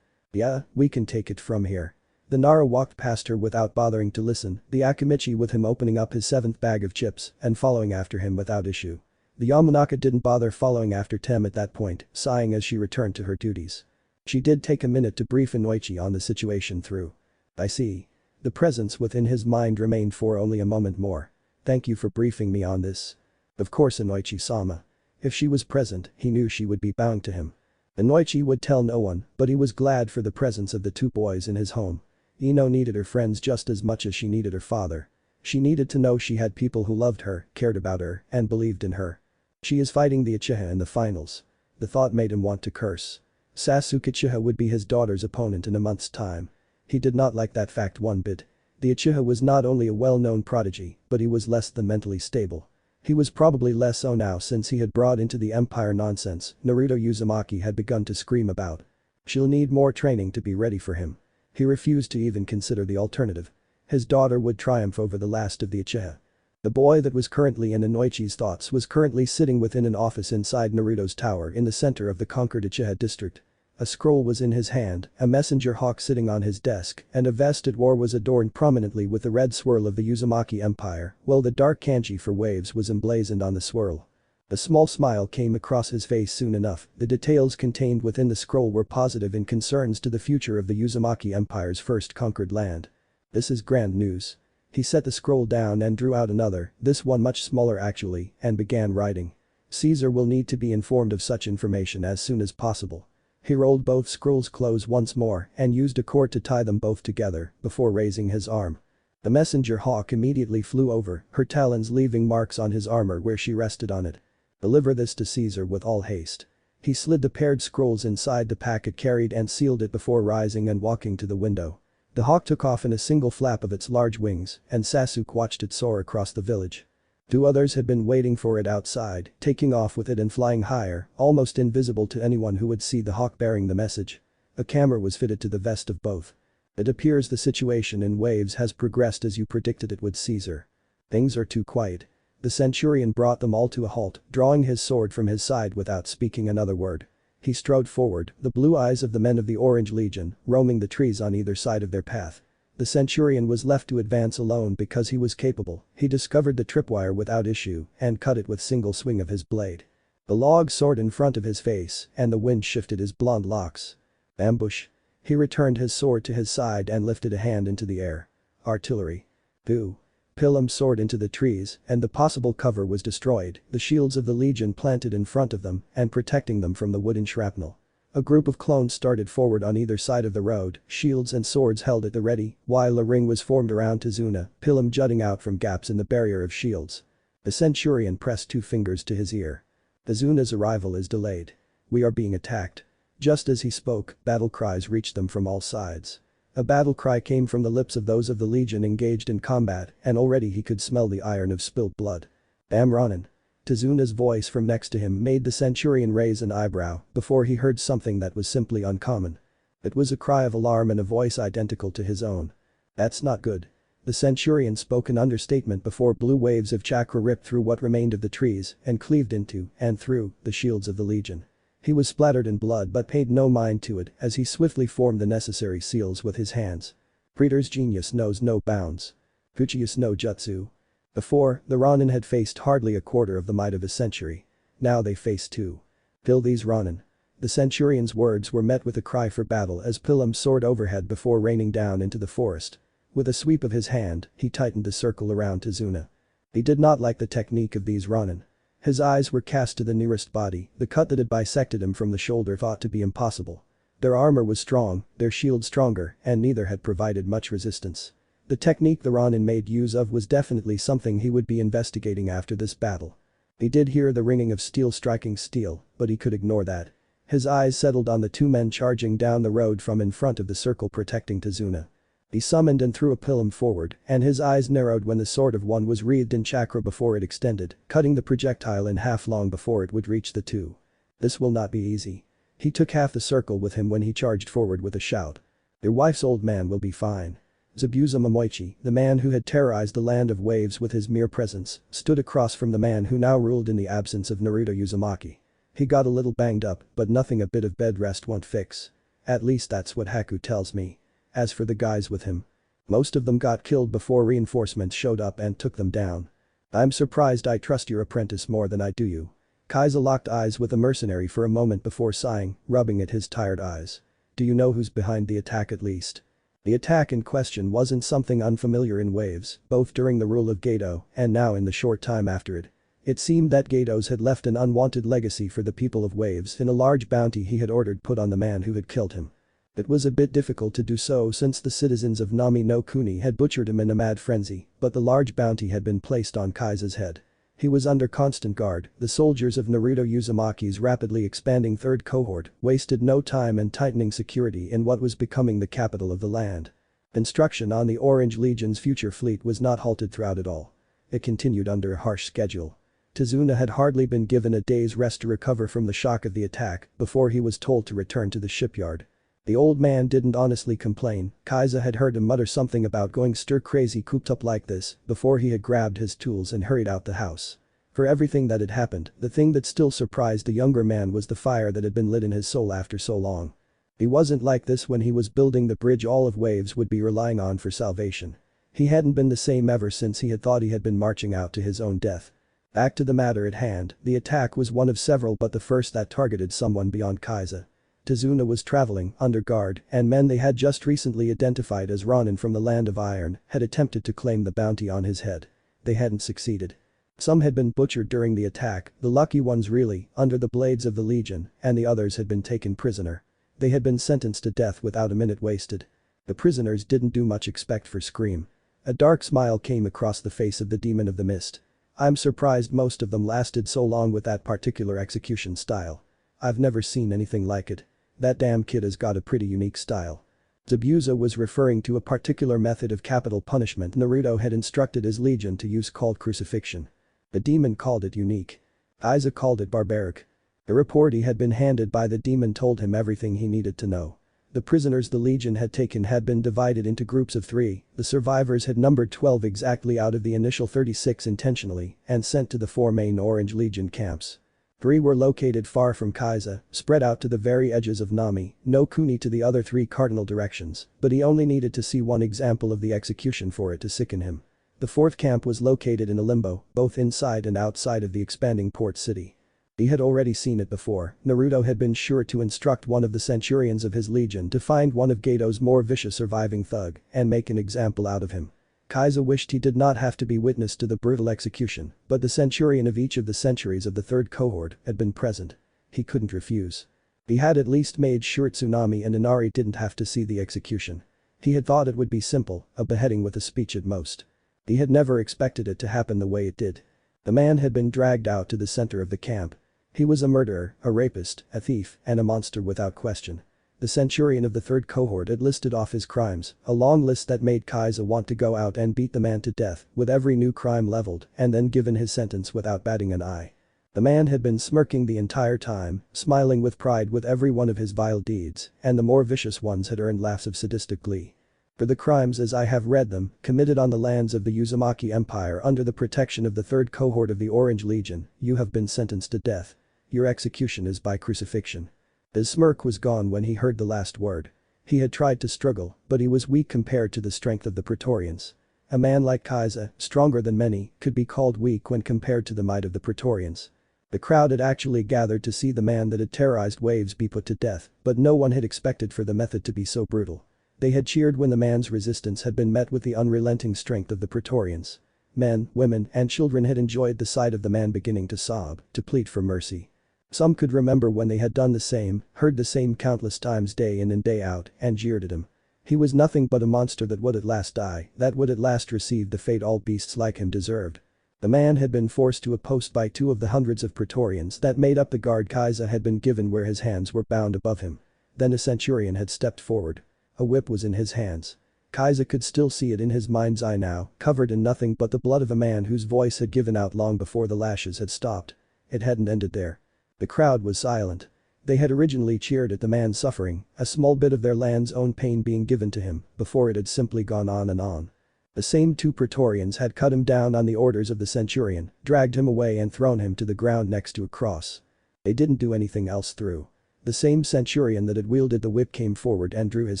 Yeah, we can take it from here. The Nara walked past her without bothering to listen, the Akimichi with him opening up his seventh bag of chips and following after him without issue. The Yamanaka didn't bother following after Tem at that point, sighing as she returned to her duties. She did take a minute to brief Inoichi on the situation through. I see. The presence within his mind remained for only a moment more. Thank you for briefing me on this. Of course Inoichi-sama. If she was present, he knew she would be bound to him. Inoichi would tell no one, but he was glad for the presence of the two boys in his home. Ino needed her friends just as much as she needed her father. She needed to know she had people who loved her, cared about her, and believed in her. She is fighting the Uchiha in the finals. The thought made him want to curse. Sasuke Uchiha would be his daughter's opponent in a month's time. He did not like that fact one bit. The Uchiha was not only a well-known prodigy, but he was less than mentally stable. He was probably less so now since he had brought into the empire nonsense Naruto Uzumaki had begun to scream about. She'll need more training to be ready for him. He refused to even consider the alternative. His daughter would triumph over the last of the Uchiha. The boy that was currently in Inoichi's thoughts was currently sitting within an office inside Naruto's tower in the center of the conquered Uchiha district. A scroll was in his hand, a messenger hawk sitting on his desk, and a vest it wore was adorned prominently with the red swirl of the Uzumaki Empire, while the dark kanji for waves was emblazoned on the swirl. A small smile came across his face soon enough, the details contained within the scroll were positive in concerns to the future of the Uzumaki Empire's first conquered land. This is grand news. He set the scroll down and drew out another, this one much smaller actually, and began writing. Caesar will need to be informed of such information as soon as possible. He rolled both scrolls close once more and used a cord to tie them both together before raising his arm. The messenger hawk immediately flew over, her talons leaving marks on his armor where she rested on it. Deliver this to Caesar with all haste. He slid the paired scrolls inside the packet carried and sealed it before rising and walking to the window. The hawk took off in a single flap of its large wings, and Sasuke watched it soar across the village. Two others had been waiting for it outside, taking off with it and flying higher, almost invisible to anyone who would see the hawk bearing the message. A camera was fitted to the vest of both. It appears the situation in Waves has progressed as you predicted it would, Caesar. Things are too quiet. The centurion brought them all to a halt, drawing his sword from his side without speaking another word. He strode forward, the blue eyes of the men of the Orange Legion, roaming the trees on either side of their path. The centurion was left to advance alone because he was capable. He discovered the tripwire without issue and cut it with single swing of his blade. The log soared in front of his face and the wind shifted his blonde locks. Ambush. He returned his sword to his side and lifted a hand into the air. Artillery. Boo. Pilum soared into the trees and the possible cover was destroyed, the shields of the Legion planted in front of them and protecting them from the wooden shrapnel. A group of clones started forward on either side of the road, shields and swords held at the ready, while a ring was formed around Tizuna, Pilum jutting out from gaps in the barrier of shields. The centurion pressed two fingers to his ear. Tizuna's arrival is delayed. We are being attacked. Just as he spoke, battle cries reached them from all sides. A battle cry came from the lips of those of the Legion engaged in combat, and already he could smell the iron of spilled blood. Damn Ronin. Tizuna's voice from next to him made the centurion raise an eyebrow before he heard something that was simply uncommon. It was a cry of alarm and a voice identical to his own. That's not good. The centurion spoke an understatement before blue waves of chakra ripped through what remained of the trees and cleaved into and through the shields of the Legion. He was splattered in blood but paid no mind to it as he swiftly formed the necessary seals with his hands. Praetor's genius knows no bounds. Uchiha's no jutsu. Before, the Ronin had faced hardly a quarter of the might of a century. Now they faced two. Kill these Ronin. The centurion's words were met with a cry for battle as Pilum soared overhead before raining down into the forest. With a sweep of his hand, he tightened the circle around Tizuna. He did not like the technique of these Ronin. His eyes were cast to the nearest body, the cut that had bisected him from the shoulder thought to be impossible. Their armor was strong, their shield stronger, and neither had provided much resistance. The technique the Ronin made use of was definitely something he would be investigating after this battle. He did hear the ringing of steel striking steel, but he could ignore that. His eyes settled on the two men charging down the road from in front of the circle protecting Tizuna. He summoned and threw a Pilum forward, and his eyes narrowed when the sword of one was wreathed in chakra before it extended, cutting the projectile in half long before it would reach the two. This will not be easy. He took half the circle with him when he charged forward with a shout. Your wife's old man will be fine. Zabuza Momoichi, the man who had terrorized the land of waves with his mere presence, stood across from the man who now ruled in the absence of Naruto Uzumaki. He got a little banged up, but nothing a bit of bed rest won't fix. At least that's what Haku tells me. As for the guys with him, most of them got killed before reinforcements showed up and took them down. I'm surprised I trust your apprentice more than I do you. Kaiza locked eyes with the mercenary for a moment before sighing, rubbing at his tired eyes. Do you know who's behind the attack at least? The attack in question wasn't something unfamiliar in Waves, both during the rule of Geto and now in the short time after it. It seemed that Getos had left an unwanted legacy for the people of Waves in a large bounty he had ordered put on the man who had killed him. It was a bit difficult to do so since the citizens of Nami no Kuni had butchered him in a mad frenzy, but the large bounty had been placed on Kaiza's head. He was under constant guard, the soldiers of Naruto Uzumaki's rapidly expanding third cohort wasted no time in tightening security in what was becoming the capital of the land. Instruction on the Orange Legion's future fleet was not halted throughout it all. It continued under a harsh schedule. Tizuna had hardly been given a day's rest to recover from the shock of the attack before he was told to return to the shipyard. The old man didn't honestly complain, Kaiza had heard him mutter something about going stir-crazy cooped up like this before he had grabbed his tools and hurried out the house. For everything that had happened, the thing that still surprised the younger man was the fire that had been lit in his soul after so long. He wasn't like this when he was building the bridge all of Waves would be relying on for salvation. He hadn't been the same ever since he had thought he had been marching out to his own death. Back to the matter at hand, the attack was one of several but the first that targeted someone beyond Kaiza. Tizuna was traveling, under guard, and men they had just recently identified as Ronin from the Land of Iron had attempted to claim the bounty on his head. They hadn't succeeded. Some had been butchered during the attack, the lucky ones really, under the blades of the Legion, and the others had been taken prisoner. They had been sentenced to death without a minute wasted. The prisoners didn't do much except for scream. A dark smile came across the face of the demon of the mist. I'm surprised most of them lasted so long with that particular execution style. I've never seen anything like it. That damn kid has got a pretty unique style. Zabuza was referring to a particular method of capital punishment Naruto had instructed his legion to use called crucifixion. The demon called it unique. Aiza called it barbaric. The report he had been handed by the demon told him everything he needed to know. The prisoners the Legion had taken had been divided into groups of 3, the survivors had numbered 12 exactly out of the initial 36 intentionally, and sent to the 4 main Orange Legion camps. 3 were located far from Kaiza, spread out to the very edges of Nami, no Kuni to the other 3 cardinal directions, but he only needed to see one example of the execution for it to sicken him. The 4th camp was located in a limbo, both inside and outside of the expanding port city. He had already seen it before. Naruto had been sure to instruct one of the centurions of his legion to find one of Gato's more vicious surviving thug and make an example out of him. Kaiza wished he did not have to be witness to the brutal execution, but the centurion of each of the centuries of the 3rd cohort had been present. He couldn't refuse. He had at least made sure Tsunami and Inari didn't have to see the execution. He had thought it would be simple, a beheading with a speech at most. He had never expected it to happen the way it did. The man had been dragged out to the center of the camp. He was a murderer, a rapist, a thief, and a monster without question. The centurion of the 3rd cohort had listed off his crimes, a long list that made Kaiza want to go out and beat the man to death, with every new crime leveled, and then given his sentence without batting an eye. The man had been smirking the entire time, smiling with pride with every one of his vile deeds, and the more vicious ones had earned laughs of sadistic glee. For the crimes as I have read them, committed on the lands of the Uzumaki Empire under the protection of the 3rd cohort of the Orange Legion, you have been sentenced to death. Your execution is by crucifixion. His smirk was gone when he heard the last word. He had tried to struggle, but he was weak compared to the strength of the Praetorians. A man like Kaiza, stronger than many, could be called weak when compared to the might of the Praetorians. The crowd had actually gathered to see the man that had terrorized waves be put to death, but no one had expected for the method to be so brutal. They had cheered when the man's resistance had been met with the unrelenting strength of the Praetorians. Men, women, and children had enjoyed the sight of the man beginning to sob, to plead for mercy. Some could remember when they had done the same, heard the same countless times day in and day out, and jeered at him. He was nothing but a monster that would at last die, that would at last receive the fate all beasts like him deserved. The man had been forced to a post by 2 of the hundreds of Praetorians that made up the guard Kaiza had been given where his hands were bound above him. Then a centurion had stepped forward. A whip was in his hands. Kaiza could still see it in his mind's eye now, covered in nothing but the blood of a man whose voice had given out long before the lashes had stopped. It hadn't ended there. The crowd was silent. They had originally cheered at the man's suffering, a small bit of their land's own pain being given to him, before it had simply gone on and on. The same 2 Praetorians had cut him down on the orders of the centurion, dragged him away and thrown him to the ground next to a cross. They didn't do anything else through. The same centurion that had wielded the whip came forward and drew his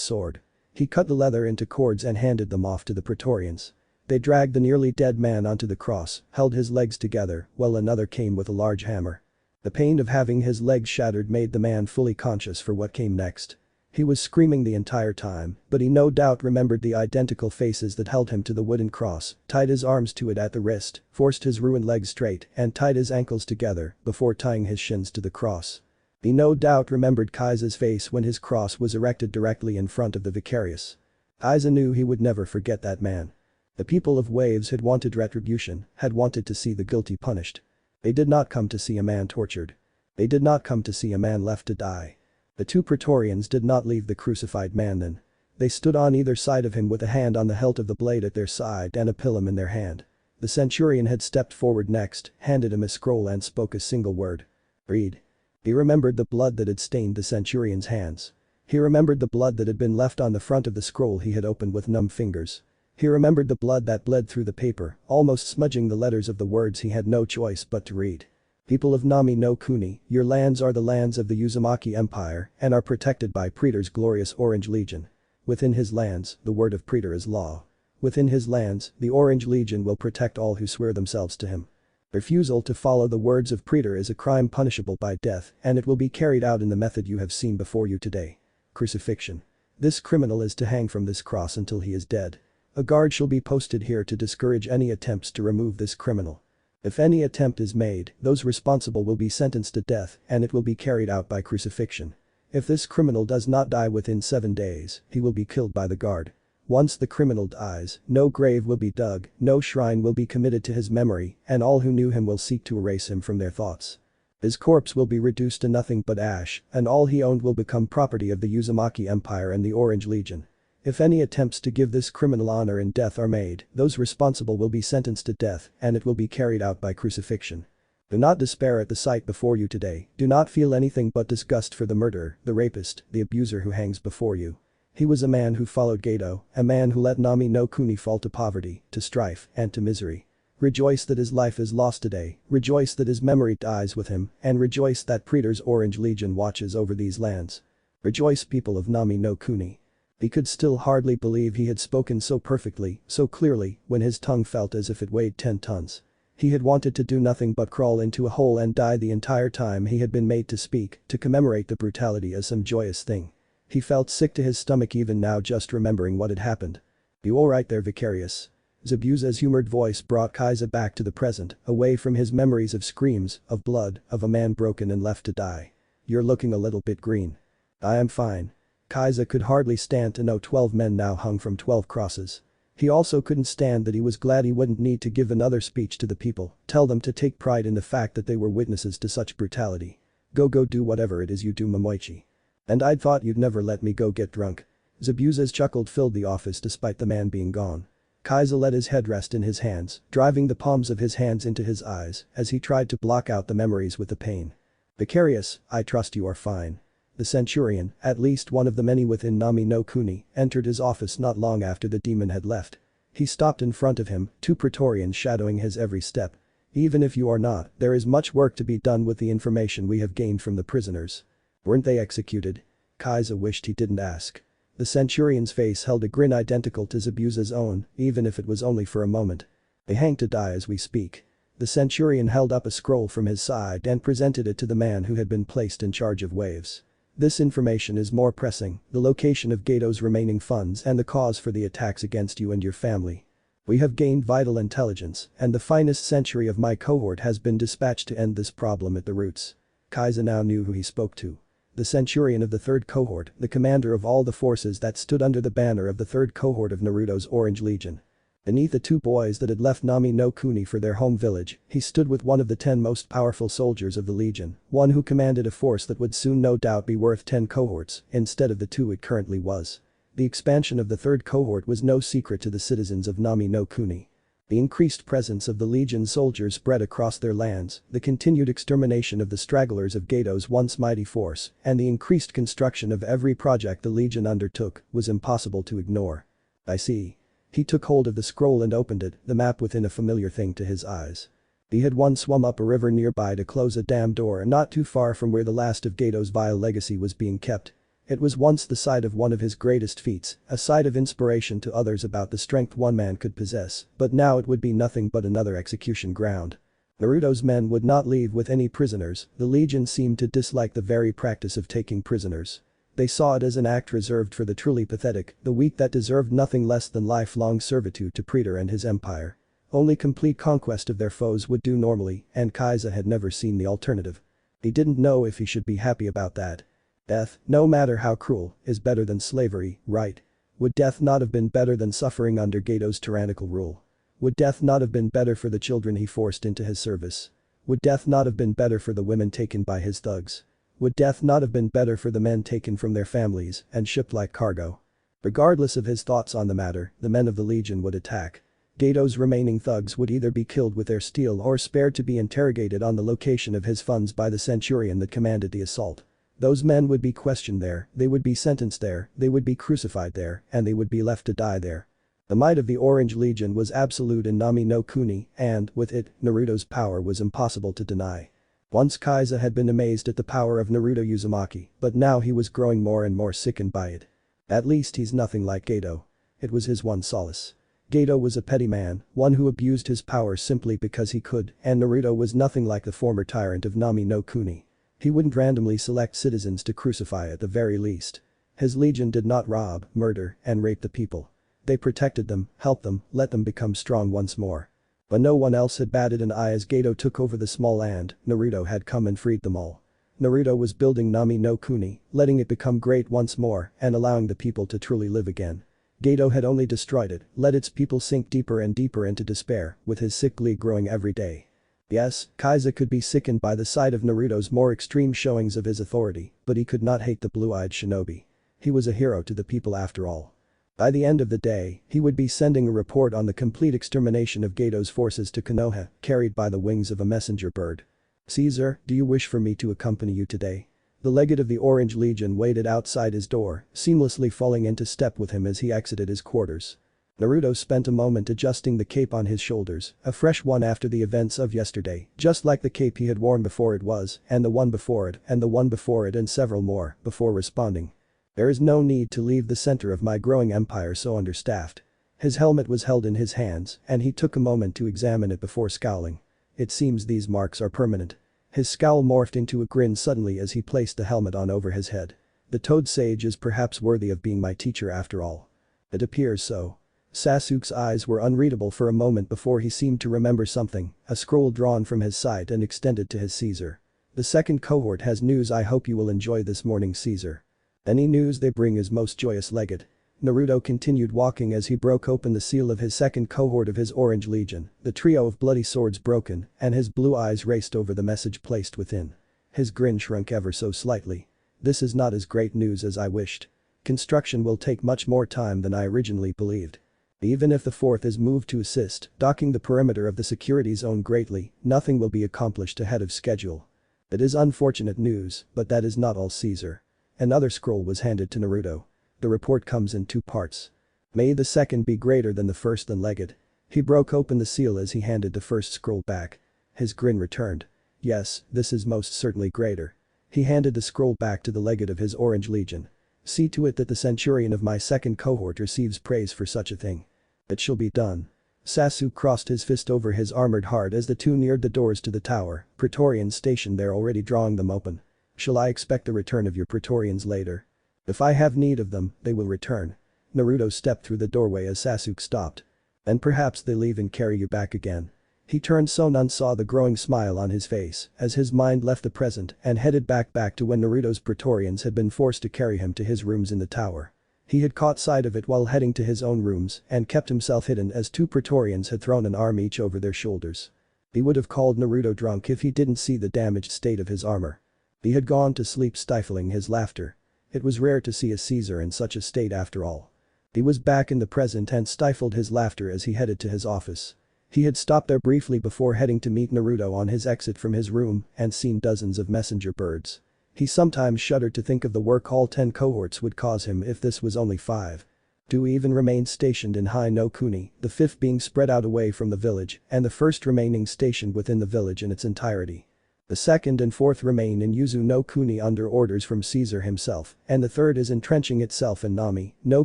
sword. He cut the leather into cords and handed them off to the Praetorians. They dragged the nearly dead man onto the cross, held his legs together, while another came with a large hammer. The pain of having his legs shattered made the man fully conscious for what came next. He was screaming the entire time, but he no doubt remembered the identical faces that held him to the wooden cross, tied his arms to it at the wrist, forced his ruined legs straight, and tied his ankles together before tying his shins to the cross. He no doubt remembered Kaiza's face when his cross was erected directly in front of the vicarious. Kaiza knew he would never forget that man. The people of Waves had wanted retribution, had wanted to see the guilty punished. They did not come to see a man tortured. They did not come to see a man left to die. The 2 Praetorians did not leave the crucified man then. They stood on either side of him with a hand on the hilt of the blade at their side and a pilum in their hand. The centurion had stepped forward next, handed him a scroll and spoke a single word. Read. He remembered the blood that had stained the centurion's hands. He remembered the blood that had been left on the front of the scroll he had opened with numb fingers. He remembered the blood that bled through the paper, almost smudging the letters of the words he had no choice but to read. People of Nami no Kuni, your lands are the lands of the Uzumaki Empire and are protected by Praetor's glorious Orange Legion. Within his lands, the word of Praetor is law. Within his lands, the Orange Legion will protect all who swear themselves to him. Refusal to follow the words of Praetor is a crime punishable by death, and it will be carried out in the method you have seen before you today. Crucifixion. This criminal is to hang from this cross until he is dead. A guard shall be posted here to discourage any attempts to remove this criminal. If any attempt is made, those responsible will be sentenced to death and it will be carried out by crucifixion. If this criminal does not die within 7 days, he will be killed by the guard. Once the criminal dies, no grave will be dug, no shrine will be committed to his memory, and all who knew him will seek to erase him from their thoughts. His corpse will be reduced to nothing but ash, and all he owned will become property of the Uzumaki Empire and the Orange Legion. If any attempts to give this criminal honor and death are made, those responsible will be sentenced to death and it will be carried out by crucifixion. Do not despair at the sight before you today, do not feel anything but disgust for the murderer, the rapist, the abuser who hangs before you. He was a man who followed Geto, a man who let Nami no Kuni fall to poverty, to strife, and to misery. Rejoice that his life is lost today, rejoice that his memory dies with him, and rejoice that Praetor's Orange Legion watches over these lands. Rejoice, people of Nami no Kuni. He could still hardly believe he had spoken so perfectly, so clearly, when his tongue felt as if it weighed 10 tons. He had wanted to do nothing but crawl into a hole and die the entire time he had been made to speak, to commemorate the brutality as some joyous thing. He felt sick to his stomach even now just remembering what had happened. "You alright there, Vicarious?" Zabuza's humored voice brought Kaiza back to the present, away from his memories of screams, of blood, of a man broken and left to die. "You're looking a little bit green." "I am fine." Kaiza could hardly stand to know 12 men now hung from 12 crosses. He also couldn't stand that he was glad he wouldn't need to give another speech to the people, tell them to take pride in the fact that they were witnesses to such brutality. Go do whatever it is you do, Momoichi. "And I'd thought you'd never let me go get drunk." Zabuza's chuckle filled the office despite the man being gone. Kaiza let his head rest in his hands, driving the palms of his hands into his eyes as he tried to block out the memories with the pain. "Vicarious, I trust you are fine." The centurion, at least one of the many within Nami no Kuni, entered his office not long after the demon had left. He stopped in front of him, 2 Praetorians shadowing his every step. "Even if you are not, there is much work to be done with the information we have gained from the prisoners." "Weren't they executed?" Kaiza wished he didn't ask. The centurion's face held a grin identical to Zabuza's own, even if it was only for a moment. "They hang to die as we speak." The centurion held up a scroll from his side and presented it to the man who had been placed in charge of waves. "This information is more pressing, the location of Geto's remaining funds and the cause for the attacks against you and your family. We have gained vital intelligence, and the finest century of my cohort has been dispatched to end this problem at the roots." Kaiza now knew who he spoke to. The centurion of the 3rd cohort, the commander of all the forces that stood under the banner of the 3rd cohort of Naruto's Orange Legion. Beneath the 2 boys that had left Nami no Kuni for their home village, he stood with one of the 10 most powerful soldiers of the Legion, one who commanded a force that would soon no doubt be worth 10 cohorts, instead of the 2 it currently was. The expansion of the 3rd cohort was no secret to the citizens of Nami no Kuni. The increased presence of the Legion soldiers spread across their lands, the continued extermination of the stragglers of Geto's once mighty force, and the increased construction of every project the Legion undertook was impossible to ignore. "I see." He took hold of the scroll and opened it, the map within a familiar thing to his eyes. He had once swum up a river nearby to close a dam door not too far from where the last of Geto's vile legacy was being kept. It was once the site of one of his greatest feats, a site of inspiration to others about the strength one man could possess, but now it would be nothing but another execution ground. Naruto's men would not leave with any prisoners, the Legion seemed to dislike the very practice of taking prisoners. They saw it as an act reserved for the truly pathetic, the weak that deserved nothing less than lifelong servitude to Praetor and his empire. Only complete conquest of their foes would do normally, and Kaiza had never seen the alternative. He didn't know if he should be happy about that. Death, no matter how cruel, is better than slavery, right? Would death not have been better than suffering under Geto's tyrannical rule? Would death not have been better for the children he forced into his service? Would death not have been better for the women taken by his thugs? Would death not have been better for the men taken from their families and shipped like cargo? Regardless of his thoughts on the matter, the men of the Legion would attack. Geto's remaining thugs would either be killed with their steel or spared to be interrogated on the location of his funds by the centurion that commanded the assault. Those men would be questioned there, they would be sentenced there, they would be crucified there, and they would be left to die there. The might of the Orange Legion was absolute in Nami no Kuni and, with it, Naruto's power was impossible to deny. Once Kaiza had been amazed at the power of Naruto Uzumaki, but now he was growing more and more sickened by it. At least he's nothing like Geto. It was his one solace. Geto was a petty man, one who abused his power simply because he could, and Naruto was nothing like the former tyrant of Nami no Kuni. He wouldn't randomly select citizens to crucify at the very least. His legion did not rob, murder, and rape the people. They protected them, helped them, let them become strong once more. But no one else had batted an eye as Gato took over the small land. Naruto had come and freed them all. Naruto was building Nami no Kuni, letting it become great once more and allowing the people to truly live again. Gato had only destroyed it, let its people sink deeper and deeper into despair, with his sick glee growing every day. Yes, Kaiser could be sickened by the sight of Naruto's more extreme showings of his authority, but he could not hate the blue-eyed shinobi. He was a hero to the people after all. By the end of the day, he would be sending a report on the complete extermination of Gato's forces to Konoha, carried by the wings of a messenger bird. "Caesar, do you wish for me to accompany you today?" The legate of the Orange Legion waited outside his door, seamlessly falling into step with him as he exited his quarters. Naruto spent a moment adjusting the cape on his shoulders, a fresh one after the events of yesterday, just like the cape he had worn before it was, and the one before it, and the one before it and several more, before responding. "There is no need to leave the center of my growing empire so understaffed." His helmet was held in his hands, and he took a moment to examine it before scowling. "It seems these marks are permanent." His scowl morphed into a grin suddenly as he placed the helmet on over his head. "The Toad Sage is perhaps worthy of being my teacher after all." "It appears so." Sasuke's eyes were unreadable for a moment before he seemed to remember something, a scroll drawn from his side and extended to his Caesar. "The second cohort has news I hope you will enjoy this morning, Caesar. Any news they bring is most joyous, legate." Naruto continued walking as he broke open the seal of his second cohort of his Orange Legion, the trio of bloody swords broken, and his blue eyes raced over the message placed within. His grin shrunk ever so slightly. "This is not as great news as I wished. Construction will take much more time than I originally believed. Even if the fourth is moved to assist, docking the perimeter of the security zone greatly, nothing will be accomplished ahead of schedule. It is unfortunate news, but that is not all, Caesar." Another scroll was handed to Naruto. "The report comes in two parts. May the second be greater than the first, then, legate." He broke open the seal as he handed the first scroll back. His grin returned. "Yes, this is most certainly greater." He handed the scroll back to the legate of his Orange Legion. "See to it that the centurion of my second cohort receives praise for such a thing." "It shall be done." Sasuke crossed his fist over his armored heart as the two neared the doors to the tower, Praetorians stationed there already drawing them open. "Shall I expect the return of your Praetorians later?" "If I have need of them, they will return." Naruto stepped through the doorway as Sasuke stopped. "And perhaps they leave and carry you back again." He turned so none saw the growing smile on his face as his mind left the present and headed back to when Naruto's Praetorians had been forced to carry him to his rooms in the tower. He had caught sight of it while heading to his own rooms and kept himself hidden as two Praetorians had thrown an arm each over their shoulders. He would have called Naruto drunk if he didn't see the damaged state of his armor. He had gone to sleep stifling his laughter. It was rare to see a Caesar in such a state after all. He was back in the present and stifled his laughter as he headed to his office. He had stopped there briefly before heading to meet Naruto on his exit from his room and seen dozens of messenger birds. He sometimes shuddered to think of the work all 10 cohorts would cause him if this was only 5. 2 even remained stationed in High no Kuni, the 5th being spread out away from the village and the 1st remaining stationed within the village in its entirety. The 2nd and 4th remain in Yuzu no Kuni under orders from Caesar himself, and the 3rd is entrenching itself in Nami no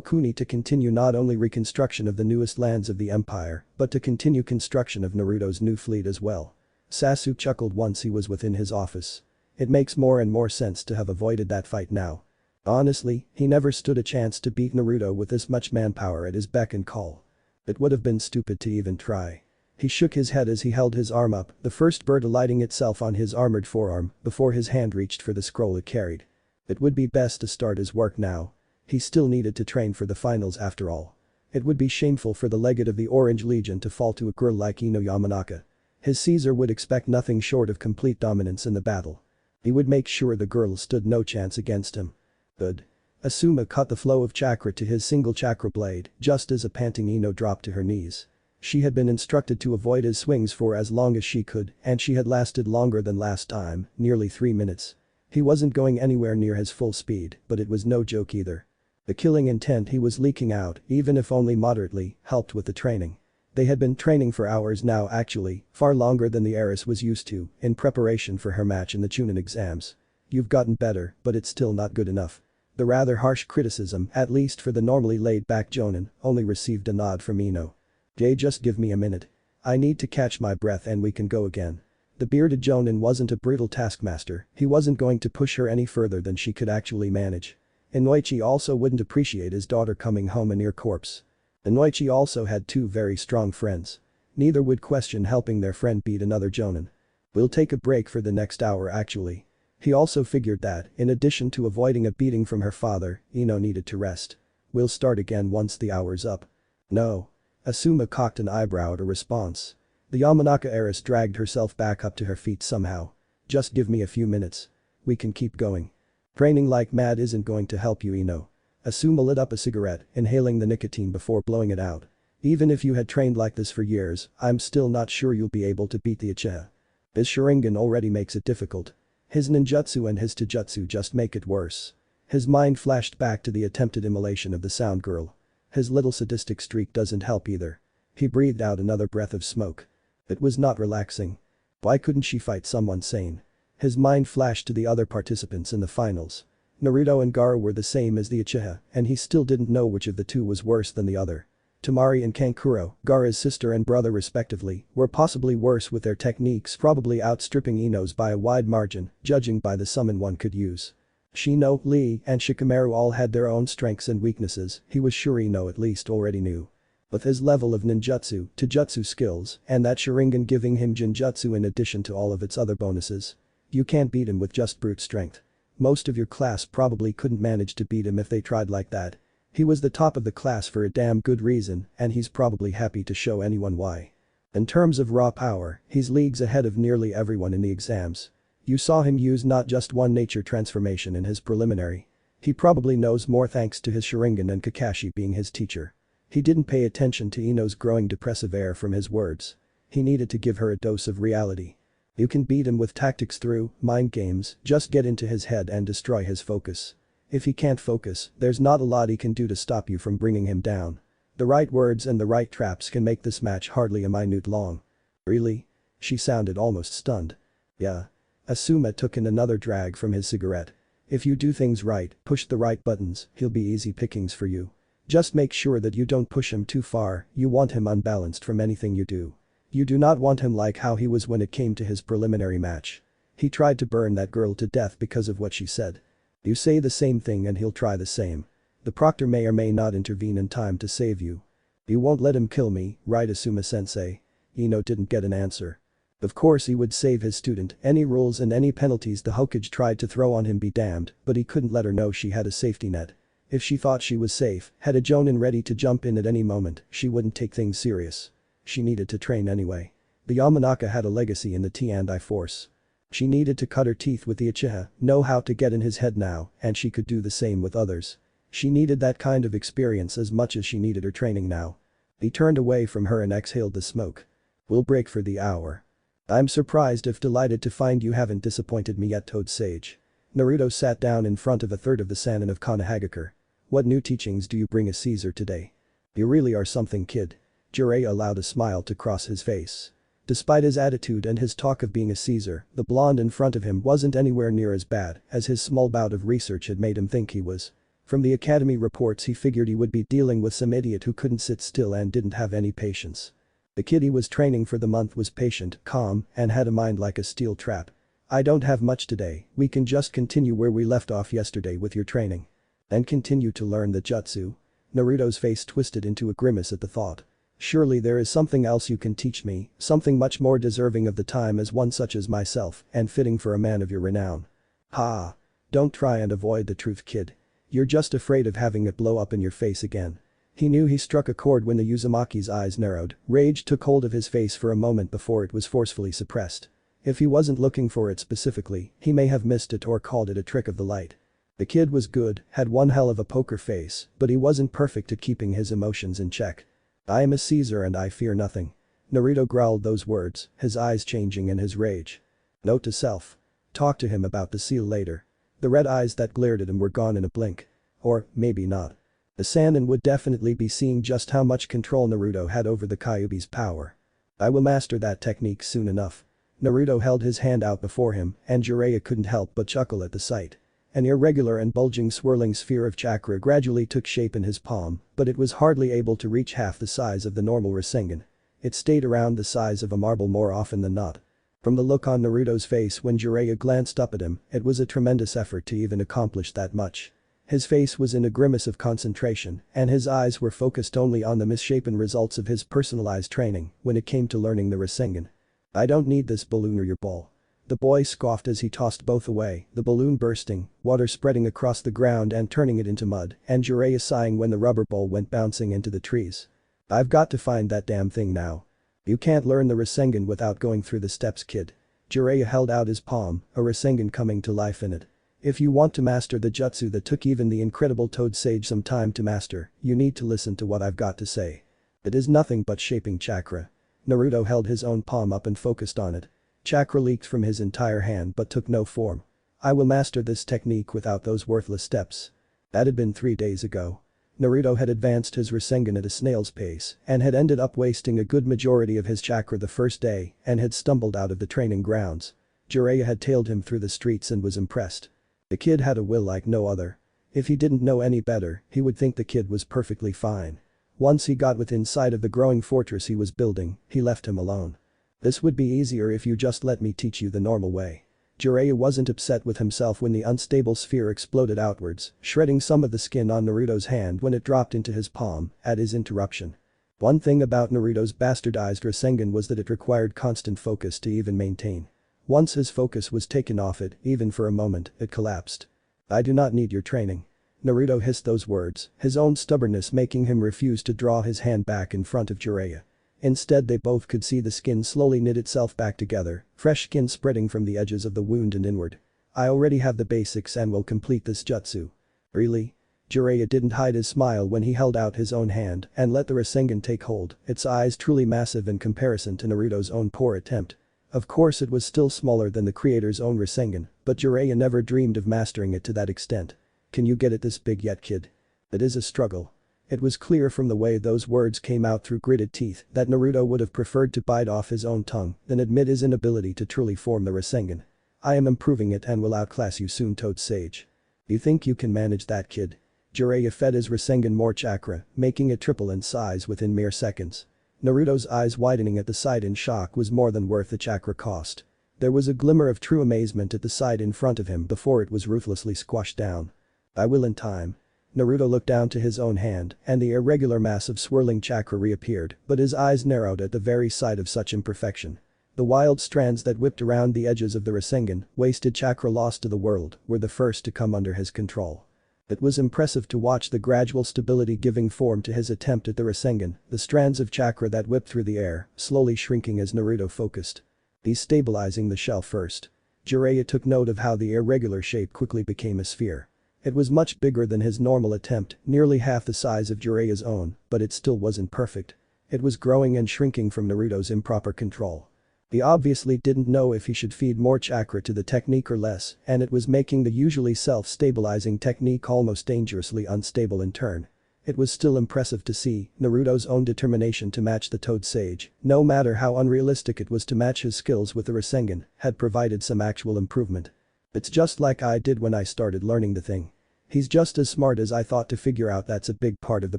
Kuni to continue not only reconstruction of the newest lands of the empire, but to continue construction of Naruto's new fleet as well. Sasuke chuckled once he was within his office. It makes more and more sense to have avoided that fight now. Honestly, he never stood a chance to beat Naruto with this much manpower at his beck and call. It would have been stupid to even try. He shook his head as he held his arm up, the first bird alighting itself on his armored forearm before his hand reached for the scroll it carried. It would be best to start his work now. He still needed to train for the finals after all. It would be shameful for the legate of the Orange Legion to fall to a girl like Ino Yamanaka. His Caesar would expect nothing short of complete dominance in the battle. He would make sure the girl stood no chance against him. Good. Asuma cut the flow of chakra to his single chakra blade just as a panting Ino dropped to her knees. She had been instructed to avoid his swings for as long as she could and she had lasted longer than last time, nearly 3 minutes. He wasn't going anywhere near his full speed, but it was no joke either. The killing intent he was leaking out, even if only moderately, helped with the training. They had been training for hours now actually, far longer than the heiress was used to, in preparation for her match in the Chunin exams. You've gotten better, but it's still not good enough. The rather harsh criticism, at least for the normally laid-back Jonin, only received a nod from Ino. Jay, just give me a minute. I need to catch my breath and we can go again. The bearded Jonin wasn't a brutal taskmaster, he wasn't going to push her any further than she could actually manage. Inoichi also wouldn't appreciate his daughter coming home a near corpse. Inoichi also had 2 very strong friends. Neither would question helping their friend beat another jonin. We'll take a break for the next hour actually. He also figured that, in addition to avoiding a beating from her father, Ino needed to rest. We'll start again once the hour's up. No. Asuma cocked an eyebrow at a response. The Yamanaka heiress dragged herself back up to her feet somehow. Just give me a few minutes. We can keep going. Training like mad isn't going to help you, Ino. Asuma lit up a cigarette, inhaling the nicotine before blowing it out. Even if you had trained like this for years, I'm still not sure you'll be able to beat the uchiha. His sharingan already makes it difficult. His ninjutsu and his taijutsu just make it worse. His mind flashed back to the attempted immolation of the sound girl. His little sadistic streak doesn't help either. He breathed out another breath of smoke. It was not relaxing. Why couldn't she fight someone sane? His mind flashed to the other participants in the finals. Naruto and Gaara were the same as the Uchiha, and he still didn't know which of the two was worse than the other. Temari and Kankuro, Gaara's sister and brother respectively, were possibly worse with their techniques, probably outstripping Ino's by a wide margin, judging by the summon one could use. Shino, Lee, and Shikamaru all had their own strengths and weaknesses, he was sure Ino at least already knew. With his level of ninjutsu, taijutsu skills, and that sharingan giving him jinjutsu in addition to all of its other bonuses. You can't beat him with just brute strength. Most of your class probably couldn't manage to beat him if they tried like that. He was the top of the class for a damn good reason, and he's probably happy to show anyone why. In terms of raw power, he's leagues ahead of nearly everyone in the exams. You saw him use not just one nature transformation in his preliminary. He probably knows more thanks to his sharingan and Kakashi being his teacher. He didn't pay attention to Ino's growing depressive air from his words. He needed to give her a dose of reality. You can beat him with tactics through mind games, just get into his head and destroy his focus. If he can't focus, there's not a lot he can do to stop you from bringing him down. The right words and the right traps can make this match hardly a minute long. Really? She sounded almost stunned. Yeah. Asuma took in another drag from his cigarette. If you do things right, push the right buttons, he'll be easy pickings for you. Just make sure that you don't push him too far, you want him unbalanced from anything you do. You do not want him like how he was when it came to his preliminary match. He tried to burn that girl to death because of what she said. You say the same thing and he'll try the same. The proctor may or may not intervene in time to save you. You won't let him kill me, right Asuma-sensei? Ino didn't get an answer. Of course he would save his student, any rules and any penalties the Hokage tried to throw on him be damned, but he couldn't let her know she had a safety net. If she thought she was safe, had a jonin ready to jump in at any moment, she wouldn't take things serious. She needed to train anyway. The Yamanaka had a legacy in the T&I force. She needed to cut her teeth with the Uchiha, know how to get in his head now, and she could do the same with others. She needed that kind of experience as much as she needed her training now. He turned away from her and exhaled the smoke. We'll break for the hour. I'm surprised if delighted to find you haven't disappointed me yet, Toad Sage. Naruto sat down in front of a third of the Sannin of Konohagakure. What new teachings do you bring as Caesar today? You really are something, kid. Jiraiya allowed a smile to cross his face. Despite his attitude and his talk of being a Caesar, the blonde in front of him wasn't anywhere near as bad as his small bout of research had made him think he was. From the academy reports he figured he would be dealing with some idiot who couldn't sit still and didn't have any patience. The kid he was training for the month was patient, calm, and had a mind like a steel trap. I don't have much today, we can just continue where we left off yesterday with your training. And continue to learn the jutsu? Naruto's face twisted into a grimace at the thought. Surely there is something else you can teach me, something much more deserving of the time as one such as myself and fitting for a man of your renown. Ha! Don't try and avoid the truth, kid. You're just afraid of having it blow up in your face again. He knew he struck a chord when the Uzumaki's eyes narrowed, rage took hold of his face for a moment before it was forcefully suppressed. If he wasn't looking for it specifically, he may have missed it or called it a trick of the light. The kid was good, had one hell of a poker face, but he wasn't perfect at keeping his emotions in check. I am a Caesar and I fear nothing. Naruto growled those words, his eyes changing in his rage. Note to self. Talk to him about the seal later. The red eyes that glared at him were gone in a blink. Or, maybe not. The Sannin would definitely be seeing just how much control Naruto had over the Kyuubi's power. I will master that technique soon enough. Naruto held his hand out before him and Jiraiya couldn't help but chuckle at the sight. An irregular and bulging swirling sphere of chakra gradually took shape in his palm, but it was hardly able to reach half the size of the normal Rasengan. It stayed around the size of a marble more often than not. From the look on Naruto's face when Jiraiya glanced up at him, it was a tremendous effort to even accomplish that much. His face was in a grimace of concentration, and his eyes were focused only on the misshapen results of his personalized training when it came to learning the Rasengan. "I don't need this balloon or your ball." The boy scoffed as he tossed both away, the balloon bursting, water spreading across the ground and turning it into mud, and Jiraiya sighing when the rubber ball went bouncing into the trees. "I've got to find that damn thing now." "You can't learn the Rasengan without going through the steps, kid." Jiraiya held out his palm, a Rasengan coming to life in it. "If you want to master the jutsu that took even the incredible Toad Sage some time to master, you need to listen to what I've got to say. It is nothing but shaping chakra." Naruto held his own palm up and focused on it. Chakra leaked from his entire hand but took no form. "I will master this technique without those worthless steps." That had been 3 days ago. Naruto had advanced his Rasengan at a snail's pace and had ended up wasting a good majority of his chakra the first day and had stumbled out of the training grounds. Jiraiya had tailed him through the streets and was impressed. The kid had a will like no other. If he didn't know any better, he would think the kid was perfectly fine. Once he got within sight of the growing fortress he was building, he left him alone. "This would be easier if you just let me teach you the normal way." Jiraiya wasn't upset with himself when the unstable sphere exploded outwards, shredding some of the skin on Naruto's hand when it dropped into his palm, at his interruption. One thing about Naruto's bastardized Rasengan was that it required constant focus to even maintain. Once his focus was taken off it, even for a moment, it collapsed. "I do not need your training." Naruto hissed those words, his own stubbornness making him refuse to draw his hand back in front of Jiraiya. Instead they both could see the skin slowly knit itself back together, fresh skin spreading from the edges of the wound and inward. "I already have the basics and will complete this jutsu." "Really?" Jiraiya didn't hide his smile when he held out his own hand and let the Rasengan take hold, its eyes truly massive in comparison to Naruto's own poor attempt. Of course it was still smaller than the creator's own Rasengan, but Jiraiya never dreamed of mastering it to that extent. "Can you get it this big yet, kid?" "It is a struggle." It was clear from the way those words came out through gritted teeth that Naruto would have preferred to bite off his own tongue than admit his inability to truly form the Rasengan. "I am improving it and will outclass you soon, Toad Sage." "You think you can manage that, kid?" Jiraiya fed his Rasengan more chakra, making it triple in size within mere seconds. Naruto's eyes widening at the sight in shock was more than worth the chakra cost. There was a glimmer of true amazement at the sight in front of him before it was ruthlessly squashed down. "I will in time." Naruto looked down to his own hand and the irregular mass of swirling chakra reappeared, but his eyes narrowed at the very sight of such imperfection. The wild strands that whipped around the edges of the Rasengan, wasted chakra lost to the world, were the first to come under his control. It was impressive to watch the gradual stability giving form to his attempt at the Rasengan, the strands of chakra that whipped through the air, slowly shrinking as Naruto focused. Destabilizing the shell first. Jiraiya took note of how the irregular shape quickly became a sphere. It was much bigger than his normal attempt, nearly half the size of Jiraiya's own, but it still wasn't perfect. It was growing and shrinking from Naruto's improper control. He obviously didn't know if he should feed more chakra to the technique or less, and it was making the usually self-stabilizing technique almost dangerously unstable in turn. It was still impressive to see Naruto's own determination to match the Toad Sage, no matter how unrealistic it was to match his skills with the Rasengan, had provided some actual improvement. "It's just like I did when I started learning the thing. He's just as smart as I thought to figure out that's a big part of the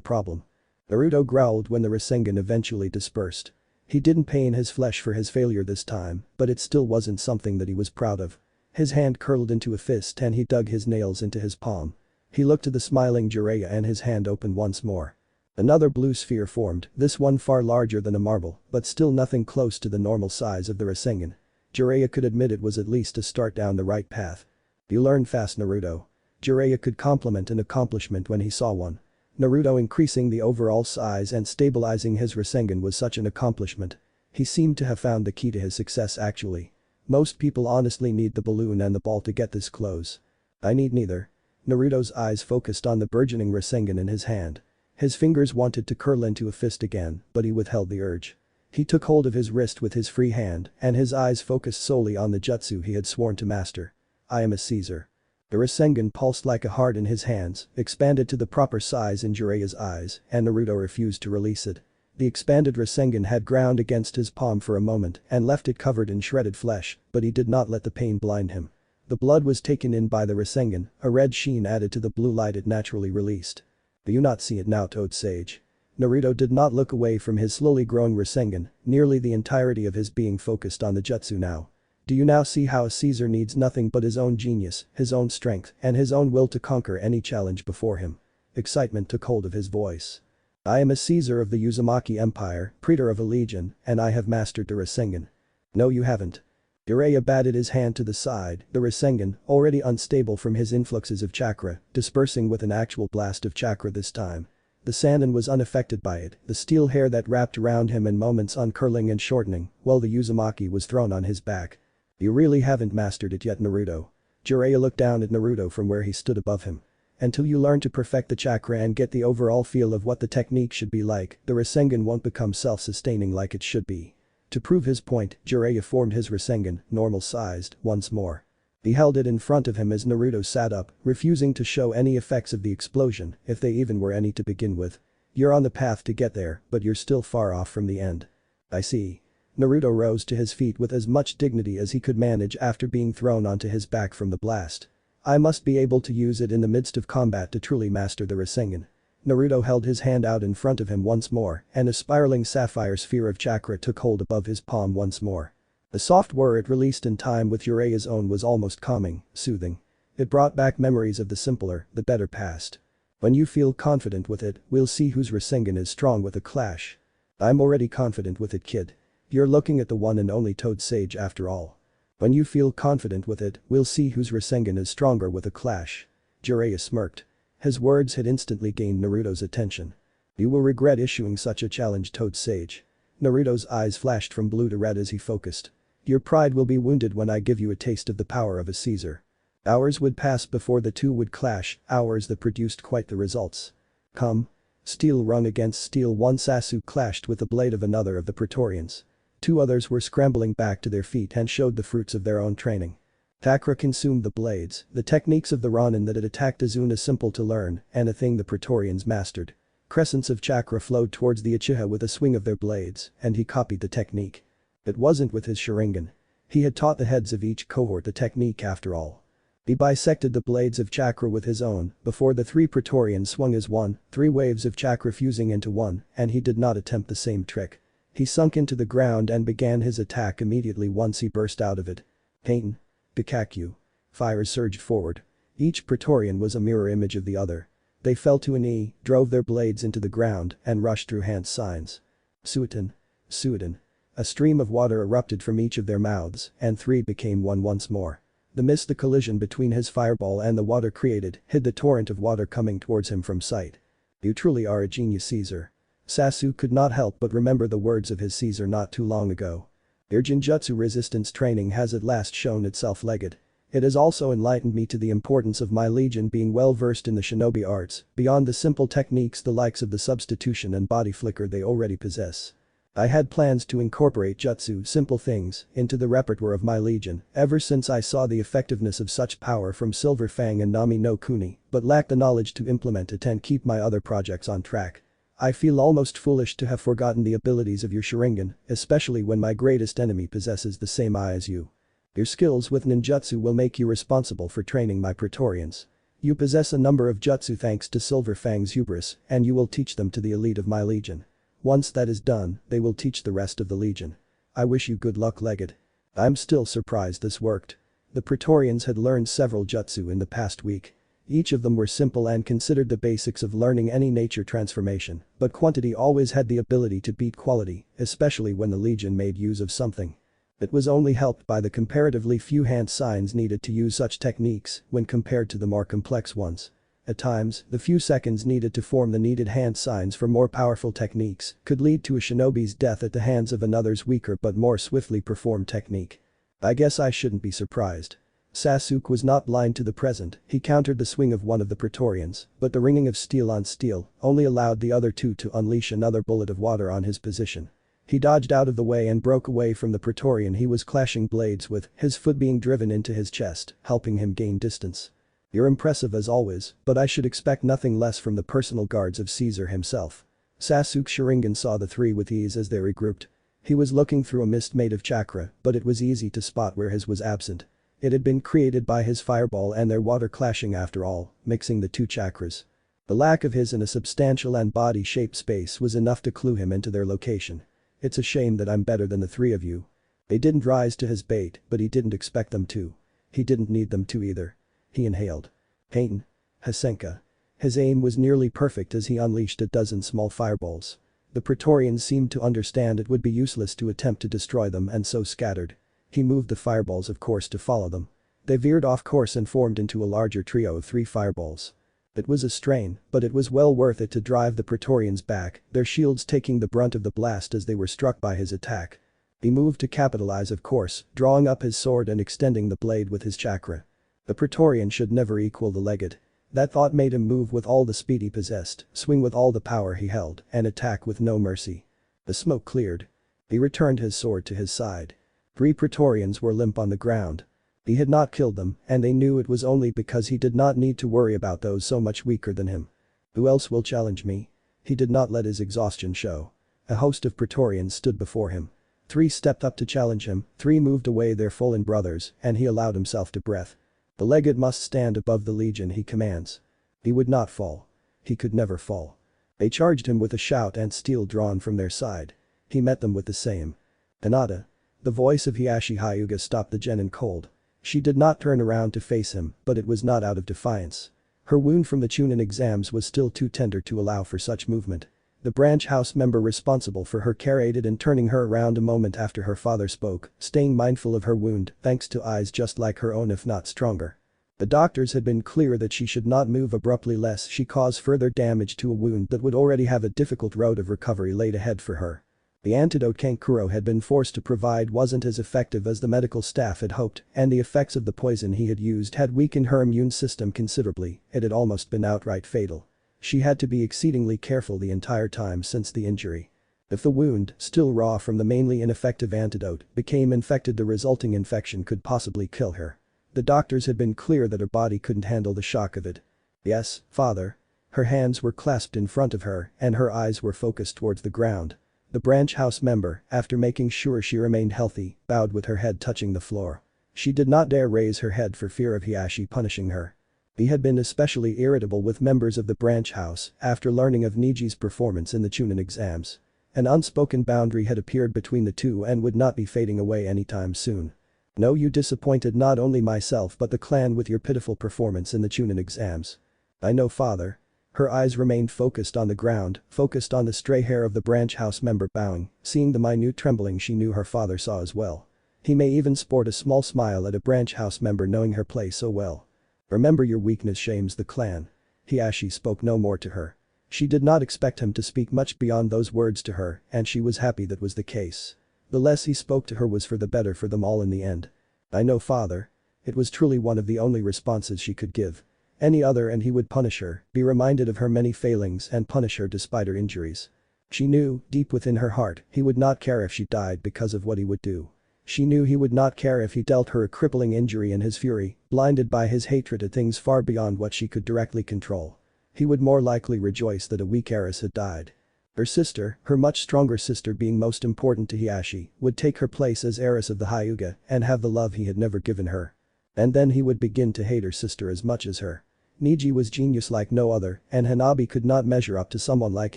problem." Naruto growled when the Rasengan eventually dispersed. He didn't pain his flesh for his failure this time, but it still wasn't something that he was proud of. His hand curled into a fist and he dug his nails into his palm. He looked to the smiling Jiraiya and his hand opened once more. Another blue sphere formed, this one far larger than a marble, but still nothing close to the normal size of the Rasengan. Jiraiya could admit it was at least a start down the right path. "You learn fast, Naruto." Jiraiya could compliment an accomplishment when he saw one. Naruto increasing the overall size and stabilizing his Rasengan was such an accomplishment. He seemed to have found the key to his success actually. Most people honestly need the balloon and the ball to get this close. "I need neither." Naruto's eyes focused on the burgeoning Rasengan in his hand. His fingers wanted to curl into a fist again, but he withheld the urge. He took hold of his wrist with his free hand and his eyes focused solely on the jutsu he had sworn to master. "I am a Caesar." The Rasengan pulsed like a heart in his hands, expanded to the proper size in Jiraiya's eyes, and Naruto refused to release it. The expanded Rasengan had ground against his palm for a moment and left it covered in shredded flesh, but he did not let the pain blind him. The blood was taken in by the Rasengan, a red sheen added to the blue light it naturally released. "Do you not see it now, Toad Sage?" Naruto did not look away from his slowly growing Rasengan, nearly the entirety of his being focused on the jutsu now. Do you now see how a Caesar needs nothing but his own genius, his own strength, and his own will to conquer any challenge before him? Excitement took hold of his voice. I am a Caesar of the Uzumaki Empire, praetor of a legion, and I have mastered the Rasengan. No you haven't. Jiraiya batted his hand to the side, the Rasengan, already unstable from his influxes of chakra, dispersing with an actual blast of chakra this time. The Sannin was unaffected by it, the steel hair that wrapped around him in moments uncurling and shortening, while the Uzumaki was thrown on his back. You really haven't mastered it yet, Naruto. Jiraiya looked down at Naruto from where he stood above him. Until you learn to perfect the chakra and get the overall feel of what the technique should be like, the Rasengan won't become self-sustaining like it should be. To prove his point, Jiraiya formed his Rasengan, normal-sized, once more. He held it in front of him as Naruto sat up, refusing to show any effects of the explosion, if they even were any to begin with. You're on the path to get there, but you're still far off from the end. I see. Naruto rose to his feet with as much dignity as he could manage after being thrown onto his back from the blast. I must be able to use it in the midst of combat to truly master the Rasengan. Naruto held his hand out in front of him once more, and a spiraling sapphire sphere of chakra took hold above his palm once more. The soft whir it released in time with Jiraiya's own was almost calming, soothing. It brought back memories of the simpler, the better past. When you feel confident with it, we'll see whose Rasengan is strong with a clash. I'm already confident with it, kid. You're looking at the one and only Toad Sage after all. When you feel confident with it, we'll see whose Rasengan is stronger with a clash. Jiraiya smirked. His words had instantly gained Naruto's attention. You will regret issuing such a challenge, Toad Sage. Naruto's eyes flashed from blue to red as he focused. Your pride will be wounded when I give you a taste of the power of a Caesar. Hours would pass before the two would clash, hours that produced quite the results. Come. Steel rung against steel. One Sasu clashed with the blade of another of the Praetorians. Two others were scrambling back to their feet and showed the fruits of their own training. Chakra consumed the blades, the techniques of the Ronin that had attacked Azuna simple to learn, and a thing the Praetorians mastered. Crescents of chakra flowed towards the uchiha with a swing of their blades, and he copied the technique. It wasn't with his sharingan. He had taught the heads of each cohort the technique after all. He bisected the blades of chakra with his own, before the three Praetorians swung as one, 3 waves of chakra fusing into one, and he did not attempt the same trick. He sunk into the ground and began his attack immediately once he burst out of it. Pain. Pikachu. Fires surged forward. Each Praetorian was a mirror image of the other. They fell to a knee, drove their blades into the ground, and rushed through hand signs. Suiton. Suiton. A stream of water erupted from each of their mouths, and 3 became one once more. The mist the collision between his fireball and the water created hid the torrent of water coming towards him from sight. You truly are a genius, Caesar. Sasu could not help but remember the words of his Caesar not too long ago. Your Jinjutsu resistance training has at last shown itself legged. It has also enlightened me to the importance of my legion being well versed in the shinobi arts, beyond the simple techniques the likes of the substitution and body flicker they already possess. I had plans to incorporate jutsu, simple things, into the repertoire of my legion ever since I saw the effectiveness of such power from Silver Fang and Nami no Kuni, but lacked the knowledge to implement it and keep my other projects on track. I feel almost foolish to have forgotten the abilities of your Sharingan, especially when my greatest enemy possesses the same eye as you. Your skills with ninjutsu will make you responsible for training my Praetorians. You possess a number of jutsu thanks to Silver Fang's hubris, and you will teach them to the elite of my legion. Once that is done, they will teach the rest of the legion. I wish you good luck, Legged. I'm still surprised this worked. The Praetorians had learned several jutsu in the past week. Each of them were simple and considered the basics of learning any nature transformation, but quantity always had the ability to beat quality, especially when the legion made use of something. It was only helped by the comparatively few hand signs needed to use such techniques when compared to the more complex ones. At times, the few seconds needed to form the needed hand signs for more powerful techniques could lead to a shinobi's death at the hands of another's weaker but more swiftly performed technique. I guess I shouldn't be surprised. Sasuke was not blind to the present, he countered the swing of one of the Praetorians, but the ringing of steel on steel only allowed the other two to unleash another bullet of water on his position. He dodged out of the way and broke away from the Praetorian he was clashing blades with, his foot being driven into his chest, helping him gain distance. You're impressive as always, but I should expect nothing less from the personal guards of Caesar himself. Sasuke Sharingan saw the three with ease as they regrouped. He was looking through a mist made of chakra, but it was easy to spot where his was absent. It had been created by his fireball and their water clashing after all, mixing the two chakras. The lack of his in a substantial and body-shaped space was enough to clue him into their location. It's a shame that I'm better than the three of you. They didn't rise to his bait, but he didn't expect them to. He didn't need them to either. He inhaled. Pain. Hasenka. His aim was nearly perfect as he unleashed a dozen small fireballs. The Praetorians seemed to understand it would be useless to attempt to destroy them and so scattered. He moved the fireballs of course to follow them. They veered off course and formed into a larger trio of 3 fireballs. It was a strain, but it was well worth it to drive the Praetorians back, their shields taking the brunt of the blast as they were struck by his attack. He moved to capitalize of course, drawing up his sword and extending the blade with his chakra. The Praetorian should never equal the legate. That thought made him move with all the speed he possessed, swing with all the power he held, and attack with no mercy. The smoke cleared. He returned his sword to his side. 3 Praetorians were limp on the ground. He had not killed them, and they knew it was only because he did not need to worry about those so much weaker than him. Who else will challenge me? He did not let his exhaustion show. A host of Praetorians stood before him. 3 stepped up to challenge him, 3 moved away their fallen brothers, and he allowed himself to breath. The legate must stand above the legion he commands. He would not fall. He could never fall. They charged him with a shout and steel drawn from their side. He met them with the same. Hinata. The voice of Hiashi Hyuga stopped the genin cold. She did not turn around to face him, but it was not out of defiance. Her wound from the Chunin exams was still too tender to allow for such movement. The branch house member responsible for her carried in turning her around a moment after her father spoke, staying mindful of her wound thanks to eyes just like her own if not stronger. The doctors had been clear that she should not move abruptly lest she cause further damage to a wound that would already have a difficult road of recovery laid ahead for her. The antidote Kankuro had been forced to provide wasn't as effective as the medical staff had hoped, and the effects of the poison he had used had weakened her immune system considerably, it had almost been outright fatal. She had to be exceedingly careful the entire time since the injury. If the wound, still raw from the mainly ineffective antidote, became infected, the resulting infection could possibly kill her. The doctors had been clear that her body couldn't handle the shock of it. Yes, father. Her hands were clasped in front of her and her eyes were focused towards the ground. The branch house member, after making sure she remained healthy, bowed with her head touching the floor. She did not dare raise her head for fear of Hiashi punishing her. He had been especially irritable with members of the branch house after learning of Niji's performance in the Chunin exams. An unspoken boundary had appeared between the two and would not be fading away anytime soon. No, you disappointed not only myself but the clan with your pitiful performance in the Chunin exams. I know, father. Her eyes remained focused on the ground, focused on the stray hair of the branch house member bowing, seeing the minute trembling she knew her father saw as well. He may even sport a small smile at a branch house member knowing her play so well. Remember, your weakness shames the clan. Hiashi spoke no more to her. She did not expect him to speak much beyond those words to her, and she was happy that was the case. The less he spoke to her was for the better for them all in the end. I know, father. It was truly one of the only responses she could give. Any other and he would punish her, be reminded of her many failings and punish her despite her injuries. She knew, deep within her heart, he would not care if she died because of what he would do. She knew he would not care if he dealt her a crippling injury in his fury, blinded by his hatred of things far beyond what she could directly control. He would more likely rejoice that a weak heiress had died. Her sister, her much stronger sister being most important to Hiashi, would take her place as heiress of the Hyuga and have the love he had never given her. And then he would begin to hate her sister as much as her. Niji was genius like no other, and Hanabi could not measure up to someone like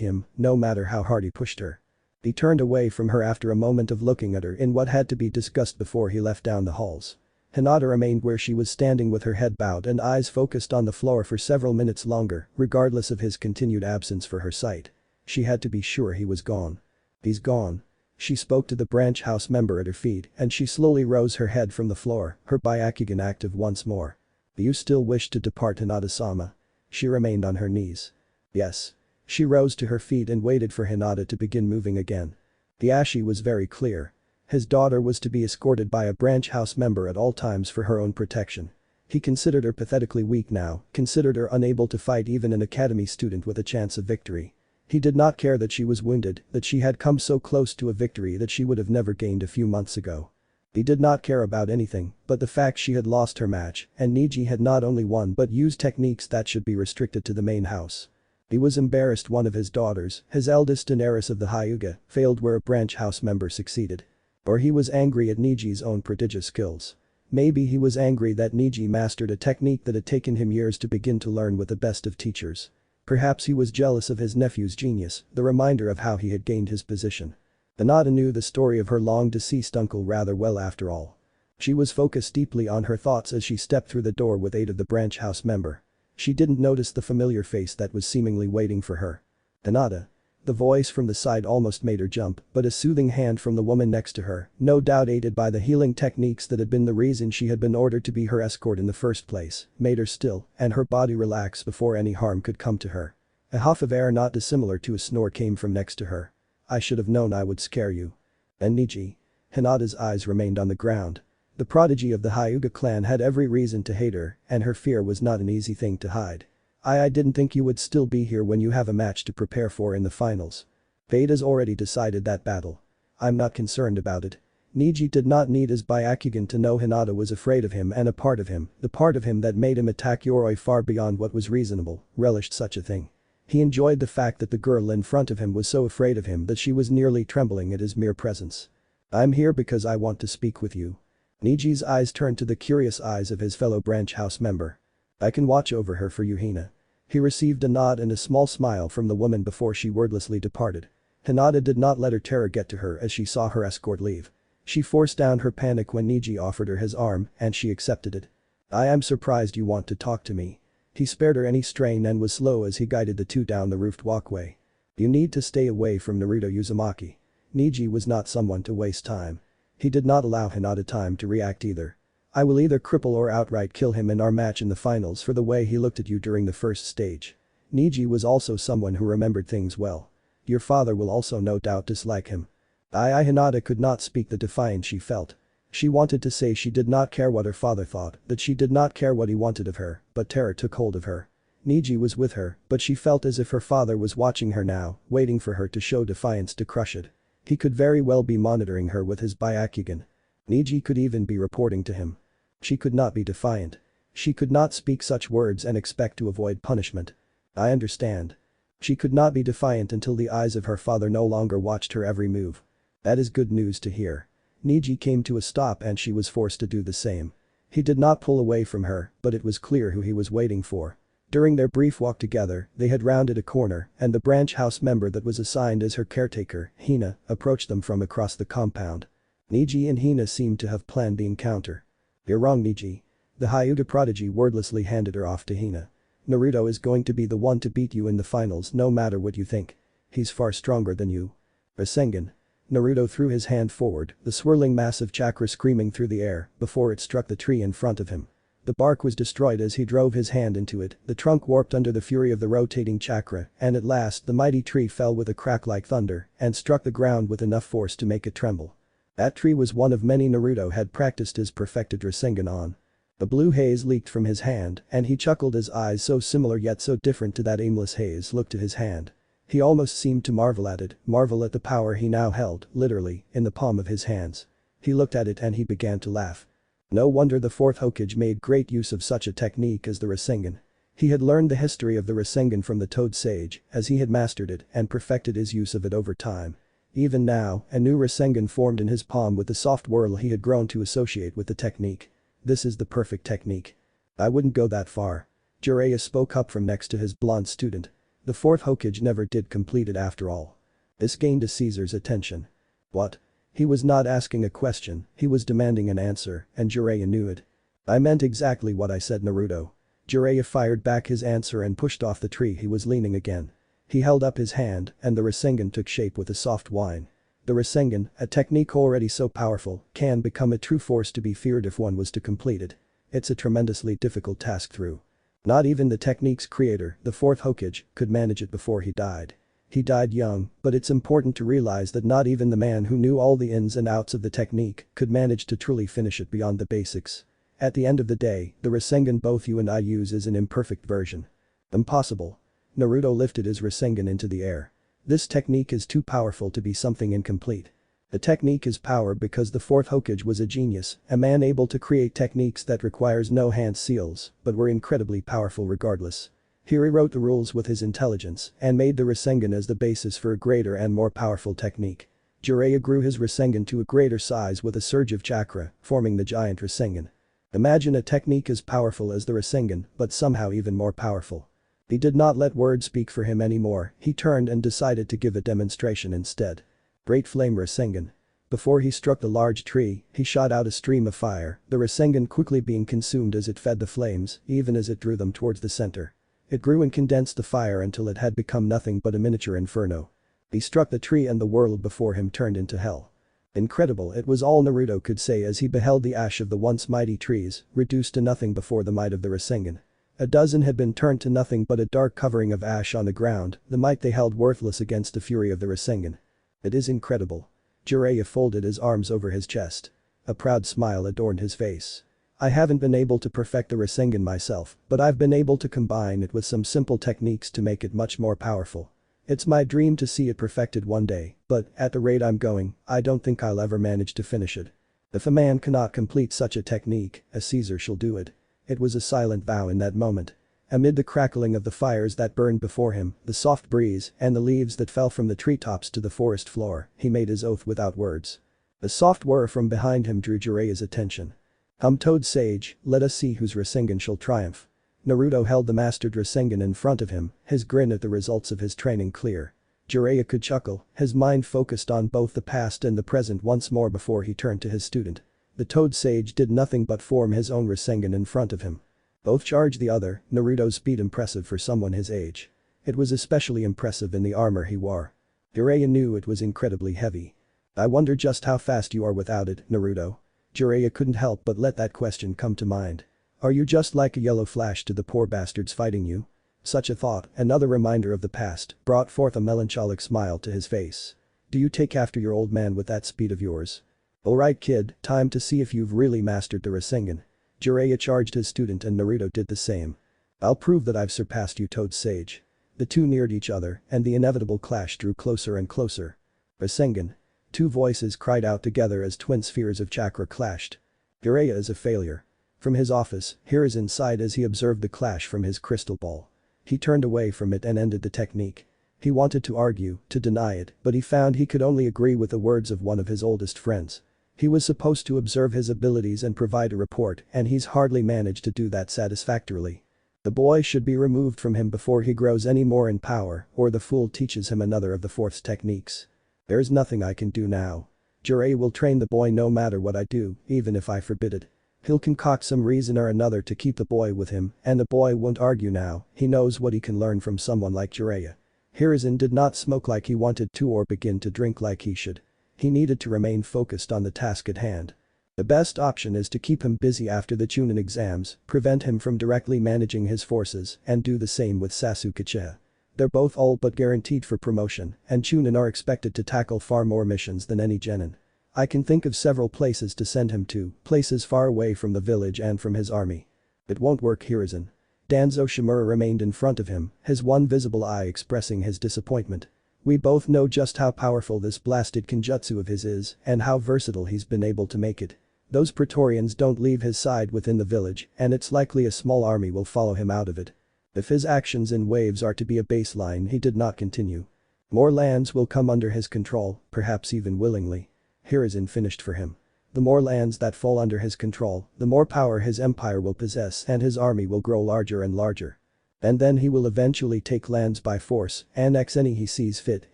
him, no matter how hard he pushed her. He turned away from her after a moment of looking at her in what had to be discussed before he left down the halls. Hinata remained where she was standing with her head bowed and eyes focused on the floor for several minutes longer, regardless of his continued absence for her sight. She had to be sure he was gone. He's gone. She spoke to the branch house member at her feet and she slowly rose her head from the floor, her byakugan active once more. Do you still wish to depart, Hinata-sama? She remained on her knees. Yes. She rose to her feet and waited for Hinata to begin moving again. Hiashi was very clear. His daughter was to be escorted by a branch house member at all times for her own protection. He considered her pathetically weak now, considered her unable to fight even an academy student with a chance of victory. He did not care that she was wounded, that she had come so close to a victory that she would have never gained a few months ago. He did not care about anything but the fact she had lost her match and Niji had not only won but used techniques that should be restricted to the main house. He was embarrassed one of his daughters, his eldest and heiress of the Hyuga, failed where a branch house member succeeded. Or he was angry at Niji's own prodigious skills. Maybe he was angry that Niji mastered a technique that had taken him years to begin to learn with the best of teachers. Perhaps he was jealous of his nephew's genius, the reminder of how he had gained his position. Hinata knew the story of her long-deceased uncle rather well after all. She was focused deeply on her thoughts as she stepped through the door with aid of the branch house member. She didn't notice the familiar face that was seemingly waiting for her. Hinata. The voice from the side almost made her jump, but a soothing hand from the woman next to her, no doubt aided by the healing techniques that had been the reason she had been ordered to be her escort in the first place, made her still and her body relax before any harm could come to her. A huff of air not dissimilar to a snore came from next to her. I should have known I would scare you. And Niji. Hinata's eyes remained on the ground. The prodigy of the Hyuga clan had every reason to hate her, and her fear was not an easy thing to hide. I didn't think you would still be here when you have a match to prepare for in the finals. Veda's already decided that battle. I'm not concerned about it. Niji did not need his byakugan to know Hinata was afraid of him, and a part of him, the part of him that made him attack Yoroi far beyond what was reasonable, relished such a thing. He enjoyed the fact that the girl in front of him was so afraid of him that she was nearly trembling at his mere presence. I'm here because I want to speak with you. Niji's eyes turned to the curious eyes of his fellow branch house member. I can watch over her for you, Hina. He received a nod and a small smile from the woman before she wordlessly departed. Hinata did not let her terror get to her as she saw her escort leave. She forced down her panic when Niji offered her his arm, and she accepted it. I am surprised you want to talk to me. He spared her any strain and was slow as he guided the two down the roofed walkway. You need to stay away from Naruto Uzumaki. Niji was not someone to waste time. He did not allow Hinata time to react either. I will either cripple or outright kill him in our match in the finals for the way he looked at you during the first stage. Niji was also someone who remembered things well. Your father will also no doubt dislike him. Hinata could not speak the defiance she felt. She wanted to say she did not care what her father thought, that she did not care what he wanted of her, but terror took hold of her. Niji was with her, but she felt as if her father was watching her now, waiting for her to show defiance to crush it. He could very well be monitoring her with his byakugan. Niji could even be reporting to him. She could not be defiant. She could not speak such words and expect to avoid punishment. I understand. She could not be defiant until the eyes of her father no longer watched her every move. That is good news to hear. Niji came to a stop and she was forced to do the same. He did not pull away from her, but it was clear who he was waiting for. During their brief walk together, they had rounded a corner and the branch house member that was assigned as her caretaker, Hina, approached them from across the compound. Niji and Hina seemed to have planned the encounter. You're wrong, Niji. The Hyuga prodigy wordlessly handed her off to Hina. Naruto is going to be the one to beat you in the finals no matter what you think. He's far stronger than you. Rasengan. Naruto threw his hand forward, the swirling mass of chakra screaming through the air before it struck the tree in front of him. The bark was destroyed as he drove his hand into it, the trunk warped under the fury of the rotating chakra, and at last the mighty tree fell with a crack like thunder and struck the ground with enough force to make it tremble. That tree was one of many Naruto had practiced his perfected Rasengan on. The blue haze leaked from his hand and he chuckled, his eyes so similar yet so different to that aimless haze looked to his hand. He almost seemed to marvel at it, marvel at the power he now held, literally, in the palm of his hands. He looked at it and he began to laugh. No wonder the fourth Hokage made great use of such a technique as the Rasengan. He had learned the history of the Rasengan from the Toad Sage, as he had mastered it and perfected his use of it over time. Even now, a new Rasengan formed in his palm with the soft whirl he had grown to associate with the technique. This is the perfect technique. I wouldn't go that far. Jiraiya spoke up from next to his blonde student. The fourth Hokage never did complete it after all. This gained Caesar's attention. What? He was not asking a question, he was demanding an answer, and Jiraiya knew it. I meant exactly what I said, Naruto. Jiraiya fired back his answer and pushed off the tree he was leaning again. He held up his hand and the Rasengan took shape with a soft whine. The Rasengan, a technique already so powerful, can become a true force to be feared if one was to complete it. It's a tremendously difficult task through. Not even the technique's creator, the fourth Hokage, could manage it before he died. He died young, but it's important to realize that not even the man who knew all the ins and outs of the technique could manage to truly finish it beyond the basics. At the end of the day, the Rasengan both you and I use is an imperfect version. Impossible. Naruto lifted his Rasengan into the air. This technique is too powerful to be something incomplete. The technique is power because the fourth Hokage was a genius, a man able to create techniques that requires no hand seals, but were incredibly powerful regardless. Here he wrote the rules with his intelligence and made the Rasengan as the basis for a greater and more powerful technique. Jiraiya grew his Rasengan to a greater size with a surge of chakra, forming the giant Rasengan. Imagine a technique as powerful as the Rasengan, but somehow even more powerful. He did not let words speak for him anymore, he turned and decided to give a demonstration instead. Great Flame Rasengan. Before he struck the large tree, he shot out a stream of fire, the Rasengan quickly being consumed as it fed the flames, even as it drew them towards the center. It grew and condensed the fire until it had become nothing but a miniature inferno. He struck the tree and the world before him turned into hell. Incredible, it was all Naruto could say as he beheld the ash of the once mighty trees, reduced to nothing before the might of the Rasengan. A dozen had been turned to nothing but a dark covering of ash on the ground, the might they held worthless against the fury of the Rasengan. It is incredible. Jiraiya folded his arms over his chest. A proud smile adorned his face. I haven't been able to perfect the Rasengan myself, but I've been able to combine it with some simple techniques to make it much more powerful. It's my dream to see it perfected one day, but at the rate I'm going, I don't think I'll ever manage to finish it. If a man cannot complete such a technique, a Caesar shall do it. It was a silent vow in that moment. Amid the crackling of the fires that burned before him, the soft breeze, and the leaves that fell from the treetops to the forest floor, he made his oath without words. A soft whir from behind him drew Jiraiya's attention. Toad Sage, let us see whose Rasengan shall triumph. Naruto held the mastered Rasengan in front of him, his grin at the results of his training clear. Jiraiya could chuckle, his mind focused on both the past and the present once more before he turned to his student. The Toad Sage did nothing but form his own Rasengan in front of him. Both charged the other, Naruto's speed impressive for someone his age. It was especially impressive in the armor he wore. Jiraiya knew it was incredibly heavy. I wonder just how fast you are without it, Naruto. Jiraiya couldn't help but let that question come to mind. Are you just like a yellow flash to the poor bastards fighting you? Such a thought, another reminder of the past, brought forth a melancholic smile to his face. Do you take after your old man with that speed of yours? Alright kid, time to see if you've really mastered the Rasengan. Jiraiya charged his student and Naruto did the same. I'll prove that I've surpassed you Toad Sage. The two neared each other and the inevitable clash drew closer and closer. Rasengan. Two voices cried out together as twin spheres of chakra clashed. Jiraiya is a failure. From his office, Hiruzen sighed as he observed the clash from his crystal ball. He turned away from it and ended the technique. He wanted to argue, to deny it, but he found he could only agree with the words of one of his oldest friends. He was supposed to observe his abilities and provide a report, and he's hardly managed to do that satisfactorily. The boy should be removed from him before he grows any more in power, or the fool teaches him another of the fourth's techniques. There's nothing I can do now. Jiraiya will train the boy no matter what I do, even if I forbid it. He'll concoct some reason or another to keep the boy with him, and the boy won't argue now, he knows what he can learn from someone like Jiraiya. Hiruzen did not smoke like he wanted to or begin to drink like he should. He needed to remain focused on the task at hand. The best option is to keep him busy after the Chunin exams, prevent him from directly managing his forces, and do the same with Sasuke. They're both all but guaranteed for promotion, and Chunin are expected to tackle far more missions than any genin. I can think of several places to send him to, places far away from the village and from his army. It won't work Hiruzen. Danzo Shimura remained in front of him, his one visible eye expressing his disappointment. We both know just how powerful this blasted kenjutsu of his is and how versatile he's been able to make it. Those Praetorians don't leave his side within the village and it's likely a small army will follow him out of it. If his actions in waves are to be a baseline he did not continue. More lands will come under his control, perhaps even willingly. Hiruzen finished for him. The more lands that fall under his control, the more power his empire will possess and his army will grow larger and larger. And then he will eventually take lands by force, annex any he sees fit,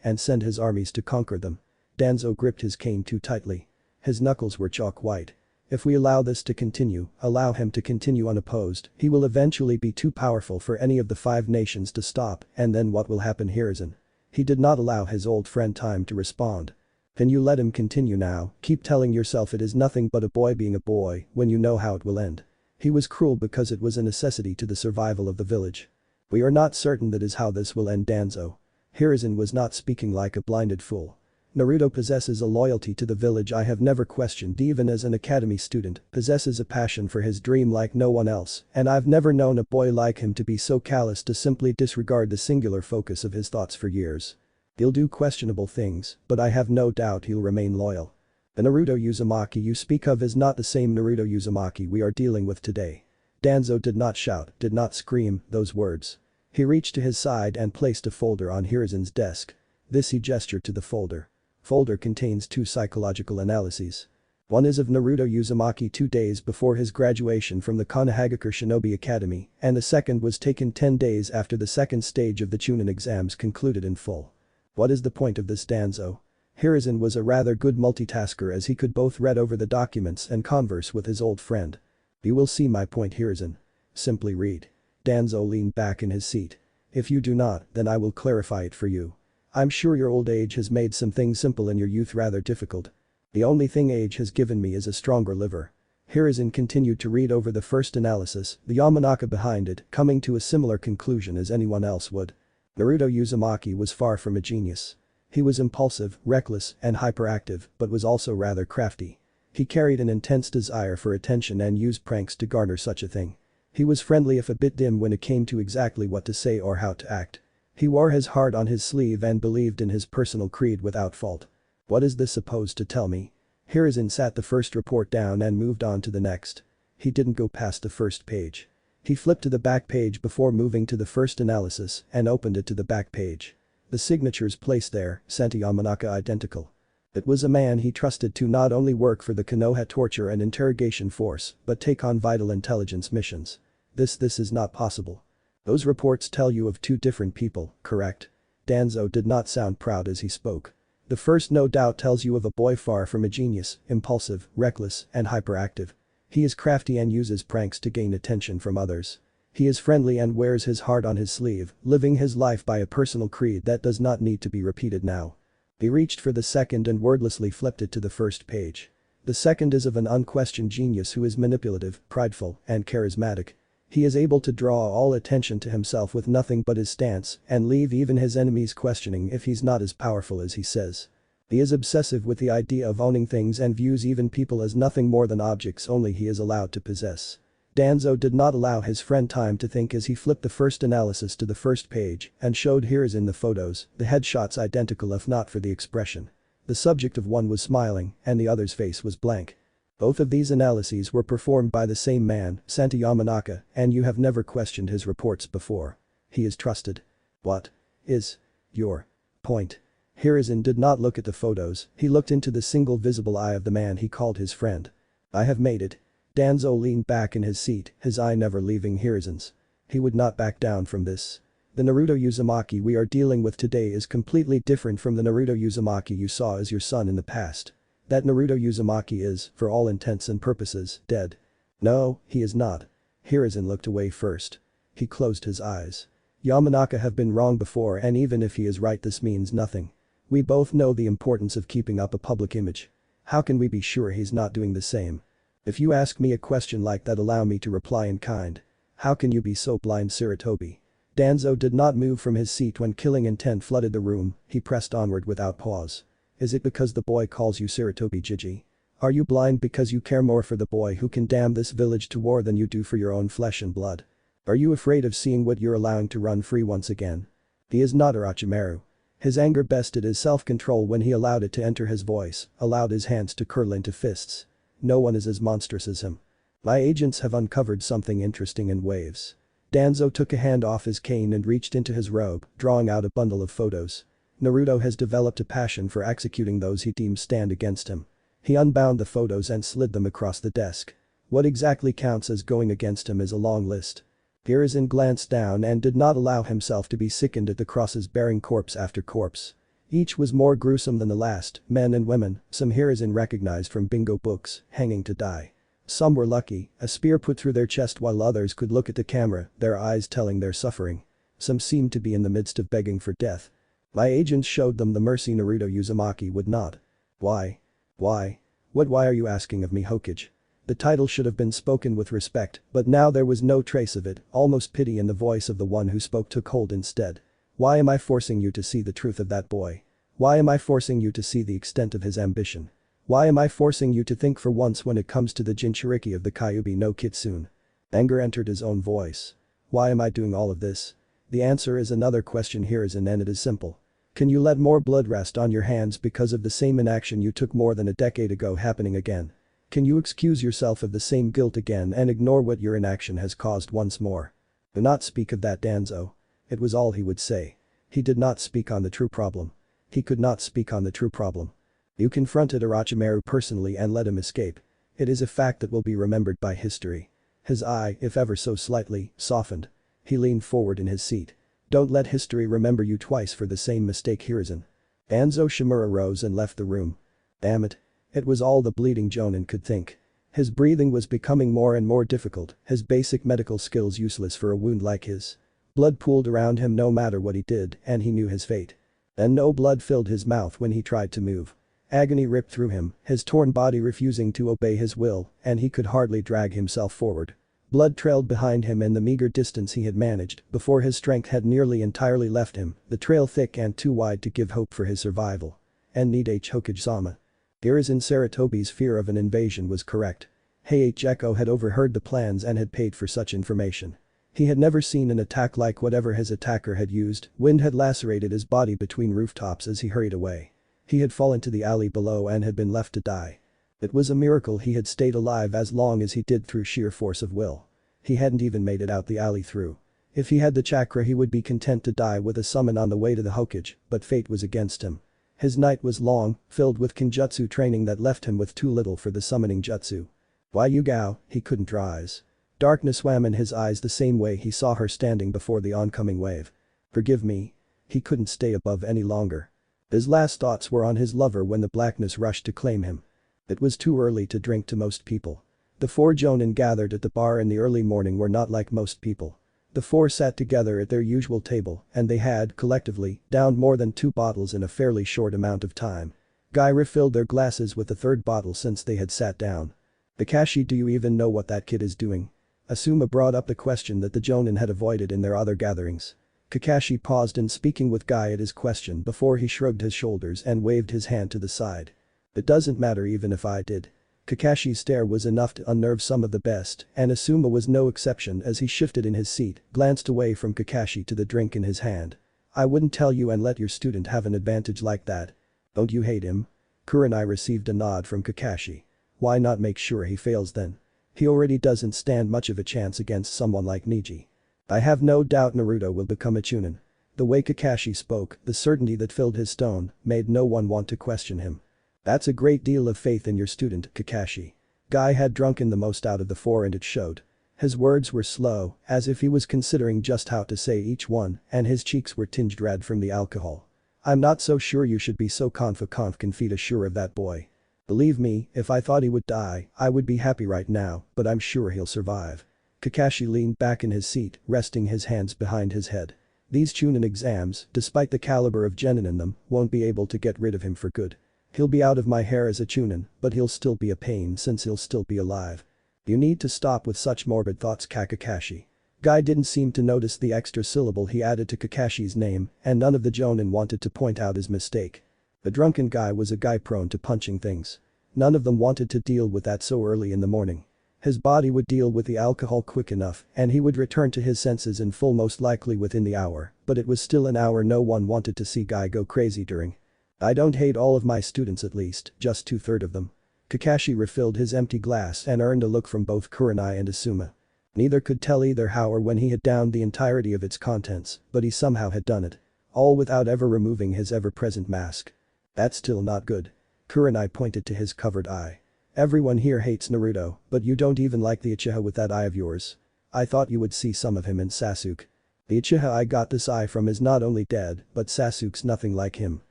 and send his armies to conquer them. Danzo gripped his cane too tightly. His knuckles were chalk white. If we allow this to continue, allow him to continue unopposed, he will eventually be too powerful for any of the 5 nations to stop, and then what will happen Hiruzen? He did not allow his old friend time to respond. Can you let him continue now, keep telling yourself it is nothing but a boy being a boy, when you know how it will end. He was cruel because it was a necessity to the survival of the village. We are not certain that is how this will end Danzo. Hiruzen was not speaking like a blinded fool. Naruto possesses a loyalty to the village I have never questioned even as an academy student, possesses a passion for his dream like no one else, and I've never known a boy like him to be so callous to simply disregard the singular focus of his thoughts for years. He'll do questionable things, but I have no doubt he'll remain loyal. The Naruto Uzumaki you speak of is not the same Naruto Uzumaki we are dealing with today. Danzo did not shout, did not scream those words. He reached to his side and placed a folder on Hiruzen's desk. This he gestured to the folder. Folder contains 2 psychological analyses. One is of Naruto Uzumaki 2 days before his graduation from the Konohagakure Shinobi Academy, and the second was taken 10 days after the second stage of the Chunin exams concluded in full. What is the point of this Danzo? Hiruzen was a rather good multitasker as he could both read over the documents and converse with his old friend. You will see my point, Hiruzen. Simply read. Danzo leaned back in his seat. If you do not, then I will clarify it for you. I'm sure your old age has made some things simple in your youth rather difficult. The only thing age has given me is a stronger liver. Hiruzen continued to read over the first analysis, the Yamanaka behind it coming to a similar conclusion as anyone else would. Naruto Uzumaki was far from a genius. He was impulsive, reckless, and hyperactive, but was also rather crafty. He carried an intense desire for attention and used pranks to garner such a thing. He was friendly if a bit dim when it came to exactly what to say or how to act. He wore his heart on his sleeve and believed in his personal creed without fault. What is this supposed to tell me? Hiruzen sat the first report down and moved on to the next. He didn't go past the first page. He flipped to the back page before moving to the first analysis and opened it to the back page. The signatures placed there, sent Yamanaka identical. It was a man he trusted to not only work for the Konoha torture and interrogation force, but take on vital intelligence missions. This is not possible. Those reports tell you of two different people, correct? Danzo did not sound proud as he spoke. The first no doubt tells you of a boy far from a genius, impulsive, reckless, and hyperactive. He is crafty and uses pranks to gain attention from others. He is friendly and wears his heart on his sleeve, living his life by a personal creed that does not need to be repeated now. He reached for the second and wordlessly flipped it to the first page. The second is of an unquestioned genius who is manipulative, prideful, and charismatic. He is able to draw all attention to himself with nothing but his stance and leave even his enemies questioning if he's not as powerful as he says. He is obsessive with the idea of owning things and views even people as nothing more than objects only he is allowed to possess. Danzo did not allow his friend time to think as he flipped the first analysis to the first page and showed Hiruzen the photos, the headshots identical if not for the expression. The subject of one was smiling and the other's face was blank. Both of these analyses were performed by the same man, Santa Yamanaka, and you have never questioned his reports before. He is trusted. What is your point? Hiruzen did not look at the photos, he looked into the single visible eye of the man he called his friend. I have made it. Danzo leaned back in his seat, his eye never leaving Hiruzen's. He would not back down from this. The Naruto Uzumaki we are dealing with today is completely different from the Naruto Uzumaki you saw as your son in the past. That Naruto Uzumaki is, for all intents and purposes, dead. No, he is not. Hiruzen looked away first. He closed his eyes. Yamanaka have been wrong before and even if he is right this means nothing. We both know the importance of keeping up a public image. How can we be sure he's not doing the same? If you ask me a question like that allow me to reply in kind. How can you be so blind Sarutobi? Danzo did not move from his seat when killing intent flooded the room, he pressed onward without pause. Is it because the boy calls you Sarutobi Jiji? Are you blind because you care more for the boy who can damn this village to war than you do for your own flesh and blood? Are you afraid of seeing what you're allowing to run free once again? He is not Orochimaru. His anger bested his self-control when he allowed it to enter his voice, allowed his hands to curl into fists. No one is as monstrous as him. My agents have uncovered something interesting in waves. Danzo took a hand off his cane and reached into his robe, drawing out a bundle of photos. Naruto has developed a passion for executing those he deems stand against him. He unbound the photos and slid them across the desk. What exactly counts as going against him is a long list. Hiruzen glanced down and did not allow himself to be sickened at the crosses bearing corpse after corpse. Each was more gruesome than the last, men and women, some Hiruzen recognized from bingo books, hanging to die. Some were lucky, a spear put through their chest while others could look at the camera, their eyes telling their suffering. Some seemed to be in the midst of begging for death. My agents showed them the mercy Naruto Uzumaki would not. Why? Why? What why are you asking of me Hokage? The title should have been spoken with respect, but now there was no trace of it, almost pity in the voice of the one who spoke took hold instead. Why am I forcing you to see the truth of that boy? Why am I forcing you to see the extent of his ambition? Why am I forcing you to think for once when it comes to the Jinchuriki of the Kyuubi no Kitsune? Anger entered his own voice. Why am I doing all of this? The answer is another question Hiruzen and it is simple. Can you let more blood rest on your hands because of the same inaction you took more than a decade ago happening again? Can you excuse yourself of the same guilt again and ignore what your inaction has caused once more? Do not speak of that Danzo. It was all he would say. He did not speak on the true problem. He could not speak on the true problem. You confronted Orochimaru personally and let him escape. It is a fact that will be remembered by history. His eye, if ever so slightly, softened. He leaned forward in his seat. Don't let history remember you twice for the same mistake Hiruzen. Anzo Shimura rose and left the room. Damn it. It was all the bleeding Jonin could think. His breathing was becoming more and more difficult, his basic medical skills useless for a wound like his. Blood pooled around him no matter what he did, and he knew his fate. And no blood filled his mouth when he tried to move. Agony ripped through him, his torn body refusing to obey his will, and he could hardly drag himself forward. Blood trailed behind him in the meager distance he had managed before his strength had nearly entirely left him, the trail thick and too wide to give hope for his survival. And Nidate Hokage-sama. Irizen Sarutobi's fear of an invasion was correct. Heiichiko had overheard the plans and had paid for such information. He had never seen an attack like whatever his attacker had used, wind had lacerated his body between rooftops as he hurried away. He had fallen to the alley below and had been left to die. It was a miracle he had stayed alive as long as he did through sheer force of will. He hadn't even made it out the alley through. If he had the chakra he would be content to die with a summon on the way to the Hokage, but fate was against him. His night was long, filled with kinjutsu training that left him with too little for the summoning jutsu. Why Yugao, he couldn't rise. Darkness swam in his eyes the same way he saw her standing before the oncoming wave. Forgive me. He couldn't stay above any longer. His last thoughts were on his lover when the blackness rushed to claim him. It was too early to drink to most people. The four jonin gathered at the bar in the early morning were not like most people. The four sat together at their usual table and they had, collectively, downed more than 2 bottles in a fairly short amount of time. Guy refilled their glasses with the 3rd bottle since they had sat down. Kakashi, do you even know what that kid is doing? Asuma brought up the question that the jonin had avoided in their other gatherings. Kakashi paused in speaking with Guy at his question before he shrugged his shoulders and waved his hand to the side. It doesn't matter even if I did. Kakashi's stare was enough to unnerve some of the best, and Asuma was no exception as he shifted in his seat, glanced away from Kakashi to the drink in his hand. I wouldn't tell you and let your student have an advantage like that. Don't you hate him? Kurenai received a nod from Kakashi. Why not make sure he fails then? He already doesn't stand much of a chance against someone like Niji. I have no doubt Naruto will become a chunin. The way Kakashi spoke, the certainty that filled his tone, made no one want to question him. That's a great deal of faith in your student, Kakashi. Guy had drunken the most out of the 4 and it showed. His words were slow, as if he was considering just how to say each one, and his cheeks were tinged red from the alcohol. I'm not so sure you should be so confident sure of that boy. Believe me, if I thought he would die, I would be happy right now, but I'm sure he'll survive. Kakashi leaned back in his seat, resting his hands behind his head. These chunin exams, despite the caliber of genin in them, won't be able to get rid of him for good. He'll be out of my hair as a chunin, but he'll still be a pain since he'll still be alive. You need to stop with such morbid thoughts, Kakashi. Guy didn't seem to notice the extra syllable he added to Kakashi's name, and none of the jonin wanted to point out his mistake. The drunken guy was a guy prone to punching things. None of them wanted to deal with that so early in the morning. His body would deal with the alcohol quick enough and he would return to his senses in full most likely within the hour, but it was still an hour no one wanted to see Guy go crazy during. I don't hate all of my students at least, just 2/3 of them. Kakashi refilled his empty glass and earned a look from both Kurenai and Asuma. Neither could tell either how or when he had downed the entirety of its contents, but he somehow had done it. All without ever removing his ever-present mask. That's still not good. Kurenai pointed to his covered eye. Everyone here hates Naruto, but you don't even like the Uchiha with that eye of yours. I thought you would see some of him in Sasuke. The Uchiha I got this eye from is not only dead, but Sasuke's nothing like him.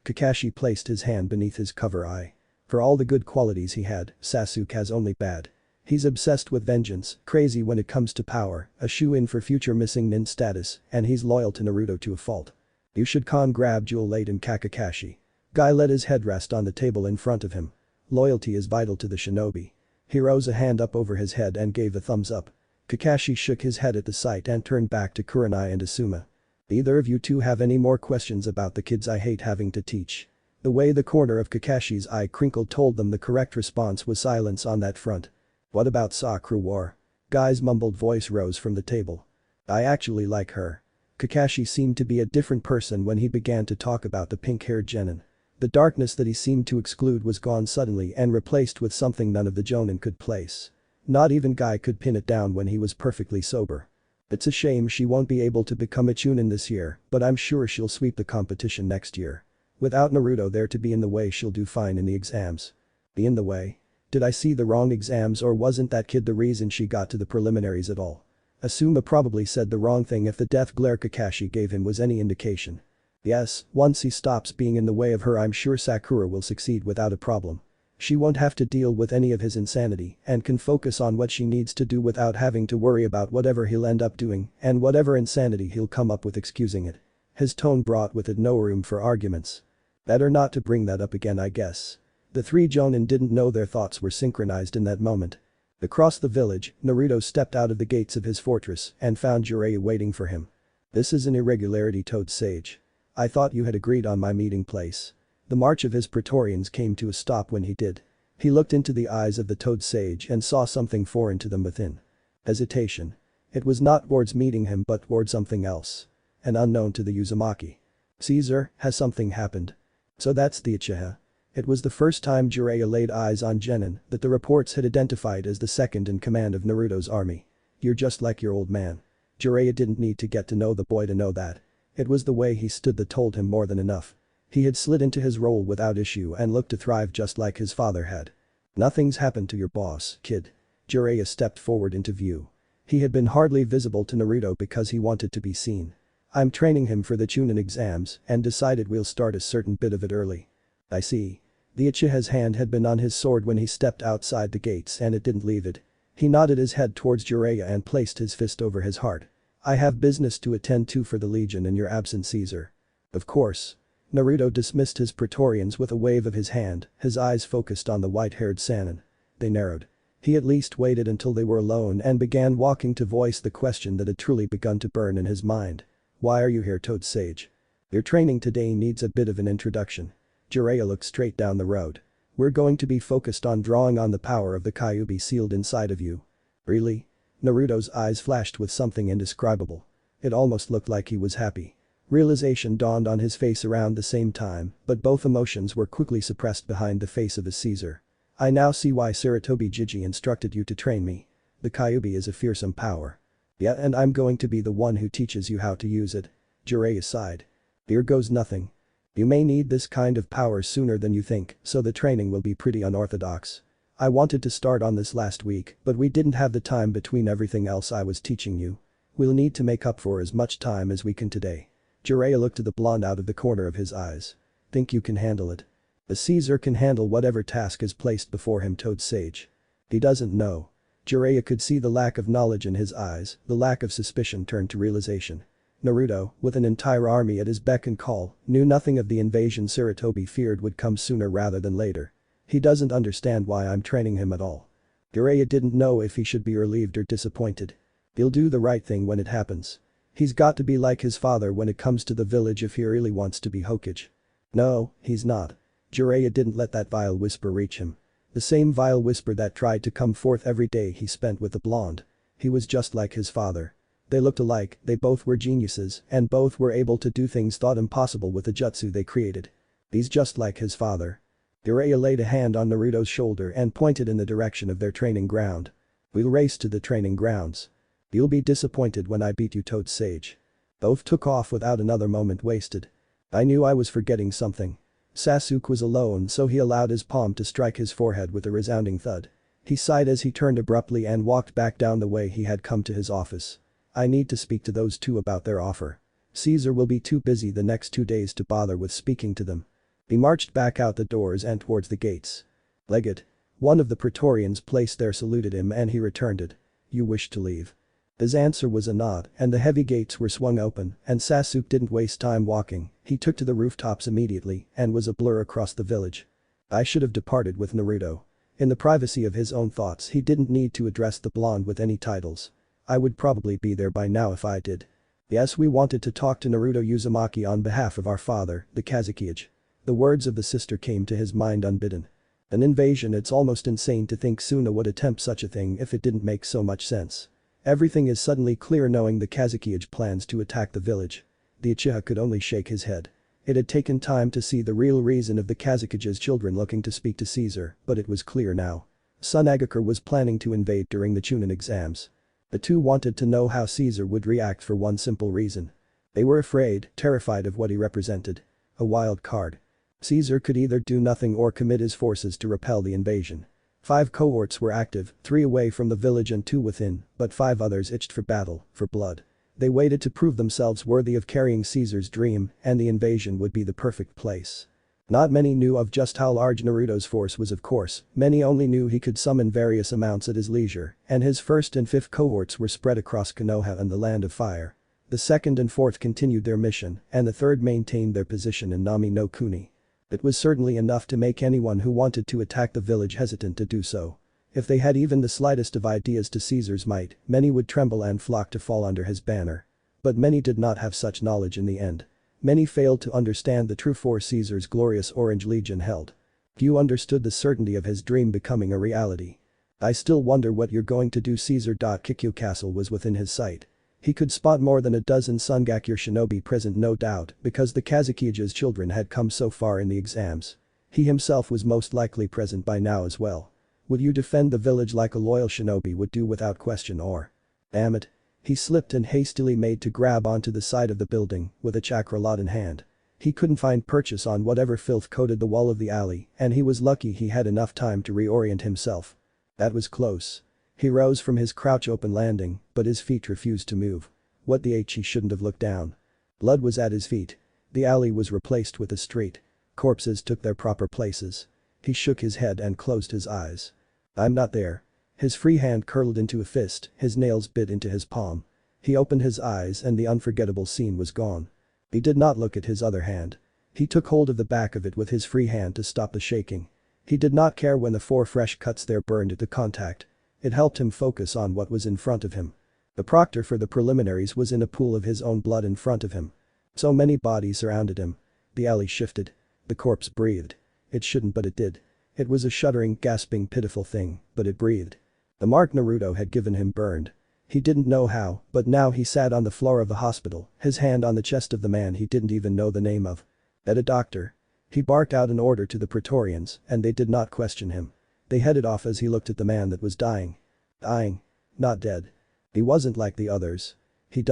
Kakashi placed his hand beneath his cover eye. For all the good qualities he had, Sasuke has only bad. He's obsessed with vengeance, crazy when it comes to power, a shoe-in for future missing nin status, and he's loyal to Naruto to a fault. You should congratulate him, Kakashi. Guy let his head rest on the table in front of him. Loyalty is vital to the shinobi. He rose a hand up over his head and gave a thumbs up. Kakashi shook his head at the sight and turned back to Kurenai and Asuma. Either of you two have any more questions about the kids I hate having to teach? The way the corner of Kakashi's eye crinkled told them the correct response was silence on that front. What about Sakura War? Guy's mumbled voice rose from the table. I actually like her. Kakashi seemed to be a different person when he began to talk about the pink-haired genin. The darkness that he seemed to exclude was gone suddenly and replaced with something none of the jonin could place. Not even Guy could pin it down when he was perfectly sober. It's a shame she won't be able to become a chunin this year, but I'm sure she'll sweep the competition next year. Without Naruto there to be in the way, she'll do fine in the exams. Be in the way? Did I see the wrong exams, or wasn't that kid the reason she got to the preliminaries at all? Asuma probably said the wrong thing if the death glare Kakashi gave him was any indication. Yes, once he stops being in the way of her, I'm sure Sakura will succeed without a problem. She won't have to deal with any of his insanity and can focus on what she needs to do without having to worry about whatever he'll end up doing and whatever insanity he'll come up with excusing it. His tone brought with it no room for arguments. Better not to bring that up again, I guess. The three Jonin didn't know their thoughts were synchronized in that moment. Across the village, Naruto stepped out of the gates of his fortress and found Jiraiya waiting for him. This is an irregularity, Toad Sage. I thought you had agreed on my meeting place. The march of his Praetorians came to a stop when he did. He looked into the eyes of the Toad Sage and saw something foreign to them within. Hesitation. It was not towards meeting him but towards something else. An unknown to the Uzumaki. Caesar, has something happened? So that's the Uchiha. It was the first time Jiraiya laid eyes on Genin that the reports had identified as the second in command of Naruto's army. You're just like your old man. Jiraiya didn't need to get to know the boy to know that. It was the way he stood that told him more than enough. He had slid into his role without issue and looked to thrive just like his father had. Nothing's happened to your boss, kid. Jiraiya stepped forward into view. He had been hardly visible to Naruto because he wanted to be seen. I'm training him for the Chunin exams and decided we'll start a certain bit of it early. I see. The Uchiha's hand had been on his sword when he stepped outside the gates and it didn't leave it. He nodded his head towards Jiraiya and placed his fist over his heart. I have business to attend to for the Legion in your absence, Caesar. Of course. Naruto dismissed his Praetorians with a wave of his hand, his eyes focused on the white-haired Sannin. They narrowed. He at least waited until they were alone and began walking to voice the question that had truly begun to burn in his mind. Why are you here, Toad Sage? Your training today needs a bit of an introduction. Jiraiya looked straight down the road. We're going to be focused on drawing on the power of the Kyuubi sealed inside of you. Really? Naruto's eyes flashed with something indescribable. It almost looked like he was happy. Realization dawned on his face around the same time, but both emotions were quickly suppressed behind the face of his Caesar. I now see why Sarutobi Jiji instructed you to train me. The Kyuubi is a fearsome power. Yeah, and I'm going to be the one who teaches you how to use it. Jiraiya sighed. Here goes nothing. You may need this kind of power sooner than you think, so the training will be pretty unorthodox. I wanted to start on this last week, but we didn't have the time between everything else I was teaching you. We'll need to make up for as much time as we can today. Jiraiya looked at the blonde out of the corner of his eyes. Think you can handle it? The Caesar can handle whatever task is placed before him, Toad Sage. He doesn't know. Jiraiya could see the lack of knowledge in his eyes, the lack of suspicion turned to realization. Naruto, with an entire army at his beck and call, knew nothing of the invasion Sarutobi feared would come sooner rather than later. He doesn't understand why I'm training him at all. Jiraiya didn't know if he should be relieved or disappointed. He'll do the right thing when it happens. He's got to be like his father when it comes to the village if he really wants to be Hokage. No, he's not. Jiraiya didn't let that vile whisper reach him. The same vile whisper that tried to come forth every day he spent with the blonde. He was just like his father. They looked alike, they both were geniuses, and both were able to do things thought impossible with the jutsu they created. He's just like his father. Jiraiya laid a hand on Naruto's shoulder and pointed in the direction of their training ground. We'll race to the training grounds. You'll be disappointed when I beat you, Toad Sage. Both took off without another moment wasted. I knew I was forgetting something. Sasuke was alone, so he allowed his palm to strike his forehead with a resounding thud. He sighed as he turned abruptly and walked back down the way he had come to his office. I need to speak to those two about their offer. Caesar will be too busy the next 2 days to bother with speaking to them. He marched back out the doors and towards the gates. Legate. One of the Praetorians placed there saluted him and he returned it. You wish to leave? His answer was a nod and the heavy gates were swung open and Sasuke didn't waste time walking, he took to the rooftops immediately and was a blur across the village. I should have departed with Naruto. In the privacy of his own thoughts he didn't need to address the blonde with any titles. I would probably be there by now if I did. Yes, we wanted to talk to Naruto Uzumaki on behalf of our father, the Kazekage. The words of the sister came to his mind unbidden. An invasion, it's almost insane to think Suna would attempt such a thing if it didn't make so much sense. Everything is suddenly clear knowing the Kazekage plans to attack the village. The Uchiha could only shake his head. It had taken time to see the real reason of the Kazekage's children looking to speak to Caesar, but it was clear now. Son Agakure was planning to invade during the Chunin exams. The two wanted to know how Caesar would react for one simple reason. They were afraid, terrified of what he represented. A wild card. Caesar could either do nothing or commit his forces to repel the invasion. 5 cohorts were active, 3 away from the village and 2 within, but 5 others itched for battle, for blood. They waited to prove themselves worthy of carrying Caesar's dream, and the invasion would be the perfect place. Not many knew of just how large Naruto's force was, of course, many only knew he could summon various amounts at his leisure, and his first and fifth cohorts were spread across Konoha and the Land of Fire. The second and fourth continued their mission, and the third maintained their position in Nami no Kuni. It was certainly enough to make anyone who wanted to attack the village hesitant to do so. If they had even the slightest of ideas to Caesar's might, many would tremble and flock to fall under his banner. But many did not have such knowledge in the end. Many failed to understand the true force Caesar's glorious Orange Legion held. Few understood the certainty of his dream becoming a reality. I still wonder what you're going to do. Caesar. Kikyo Castle was within his sight. He could spot more than a dozen Sungakure shinobi present, no doubt, because the Kazukiya's children had come so far in the exams. He himself was most likely present by now as well. Would you defend the village like a loyal shinobi would do without question, or? Damn it. He slipped and hastily made to grab onto the side of the building with a chakra lot in hand. He couldn't find purchase on whatever filth coated the wall of the alley, and he was lucky he had enough time to reorient himself. That was close. He rose from his crouch open landing, but his feet refused to move. What the H, he shouldn't have looked down. Blood was at his feet. The alley was replaced with a street. Corpses took their proper places. He shook his head and closed his eyes. I'm not there. His free hand curled into a fist, his nails bit into his palm. He opened his eyes and the unforgettable scene was gone. He did not look at his other hand. He took hold of the back of it with his free hand to stop the shaking. He did not care when the 4 fresh cuts there burned at the contact. It helped him focus on what was in front of him. The proctor for the preliminaries was in a pool of his own blood in front of him. So many bodies surrounded him. The alley shifted. The corpse breathed. It shouldn't, but it did. It was a shuddering, gasping, pitiful thing, but it breathed. The mark Naruto had given him burned. He didn't know how, but now he sat on the floor of the hospital, his hand on the chest of the man he didn't even know the name of. "At a doctor." He barked out an order to the Praetorians, and they did not question him. They headed off as he looked at the man that was dying. Dying. Not dead. He wasn't like the others. He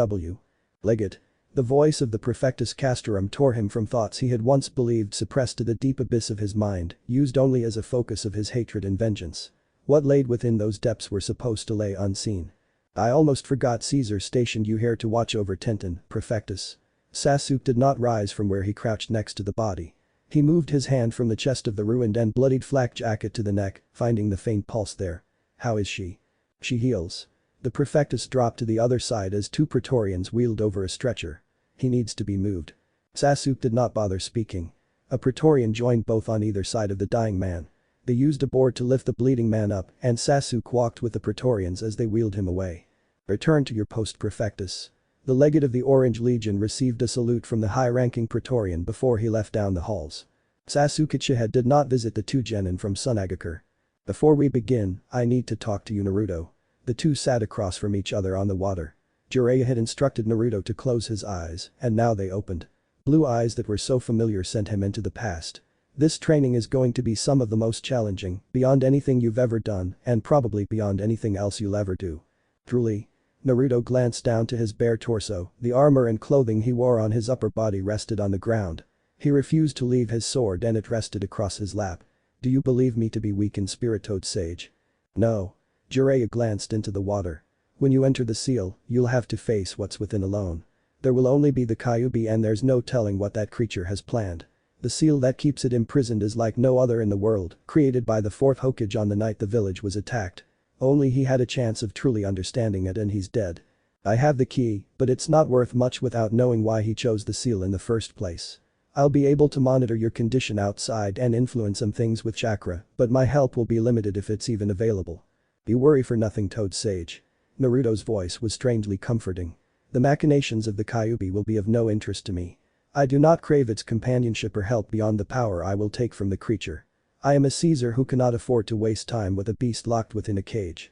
Legate. The voice of the Prefectus Castorum tore him from thoughts he had once believed suppressed to the deep abyss of his mind, used only as a focus of his hatred and vengeance. What laid within those depths were supposed to lay unseen. I almost forgot Caesar stationed you here to watch over Tenten, Prefectus. Sasuke did not rise from where he crouched next to the body. He moved his hand from the chest of the ruined and bloodied flak jacket to the neck, finding the faint pulse there. How is she? She heals. The Prefectus dropped to the other side as 2 Praetorians wheeled over a stretcher. He needs to be moved. Sasuke did not bother speaking. A Praetorian joined both on either side of the dying man. They used a board to lift the bleeding man up, and Sasuke walked with the Praetorians as they wheeled him away. Return to your post, Prefectus. The legate of the Orange Legion received a salute from the high-ranking Praetorian before he left down the halls. Sasuke Uchiha did not visit the 2 genin from Sunagakure. Before we begin, I need to talk to you, Naruto. The 2 sat across from each other on the water. Jiraiya had instructed Naruto to close his eyes, and now they opened. Blue eyes that were so familiar sent him into the past. This training is going to be some of the most challenging, beyond anything you've ever done, and probably beyond anything else you'll ever do. Truly. Naruto glanced down to his bare torso, the armor and clothing he wore on his upper body rested on the ground. He refused to leave his sword and it rested across his lap. Do you believe me to be weak in spirit, Toad Sage? No. Jiraiya glanced into the water. When you enter the seal, you'll have to face what's within alone. There will only be the Kyuubi and there's no telling what that creature has planned. The seal that keeps it imprisoned is like no other in the world, created by the 4th Hokage on the night the village was attacked. Only he had a chance of truly understanding it and he's dead. I have the key, but it's not worth much without knowing why he chose the seal in the first place. I'll be able to monitor your condition outside and influence some things with chakra, but my help will be limited if it's even available. You worry for nothing, Toad Sage. Naruto's voice was strangely comforting. The machinations of the Kyuubi will be of no interest to me. I do not crave its companionship or help beyond the power I will take from the creature. I am a Caesar who cannot afford to waste time with a beast locked within a cage.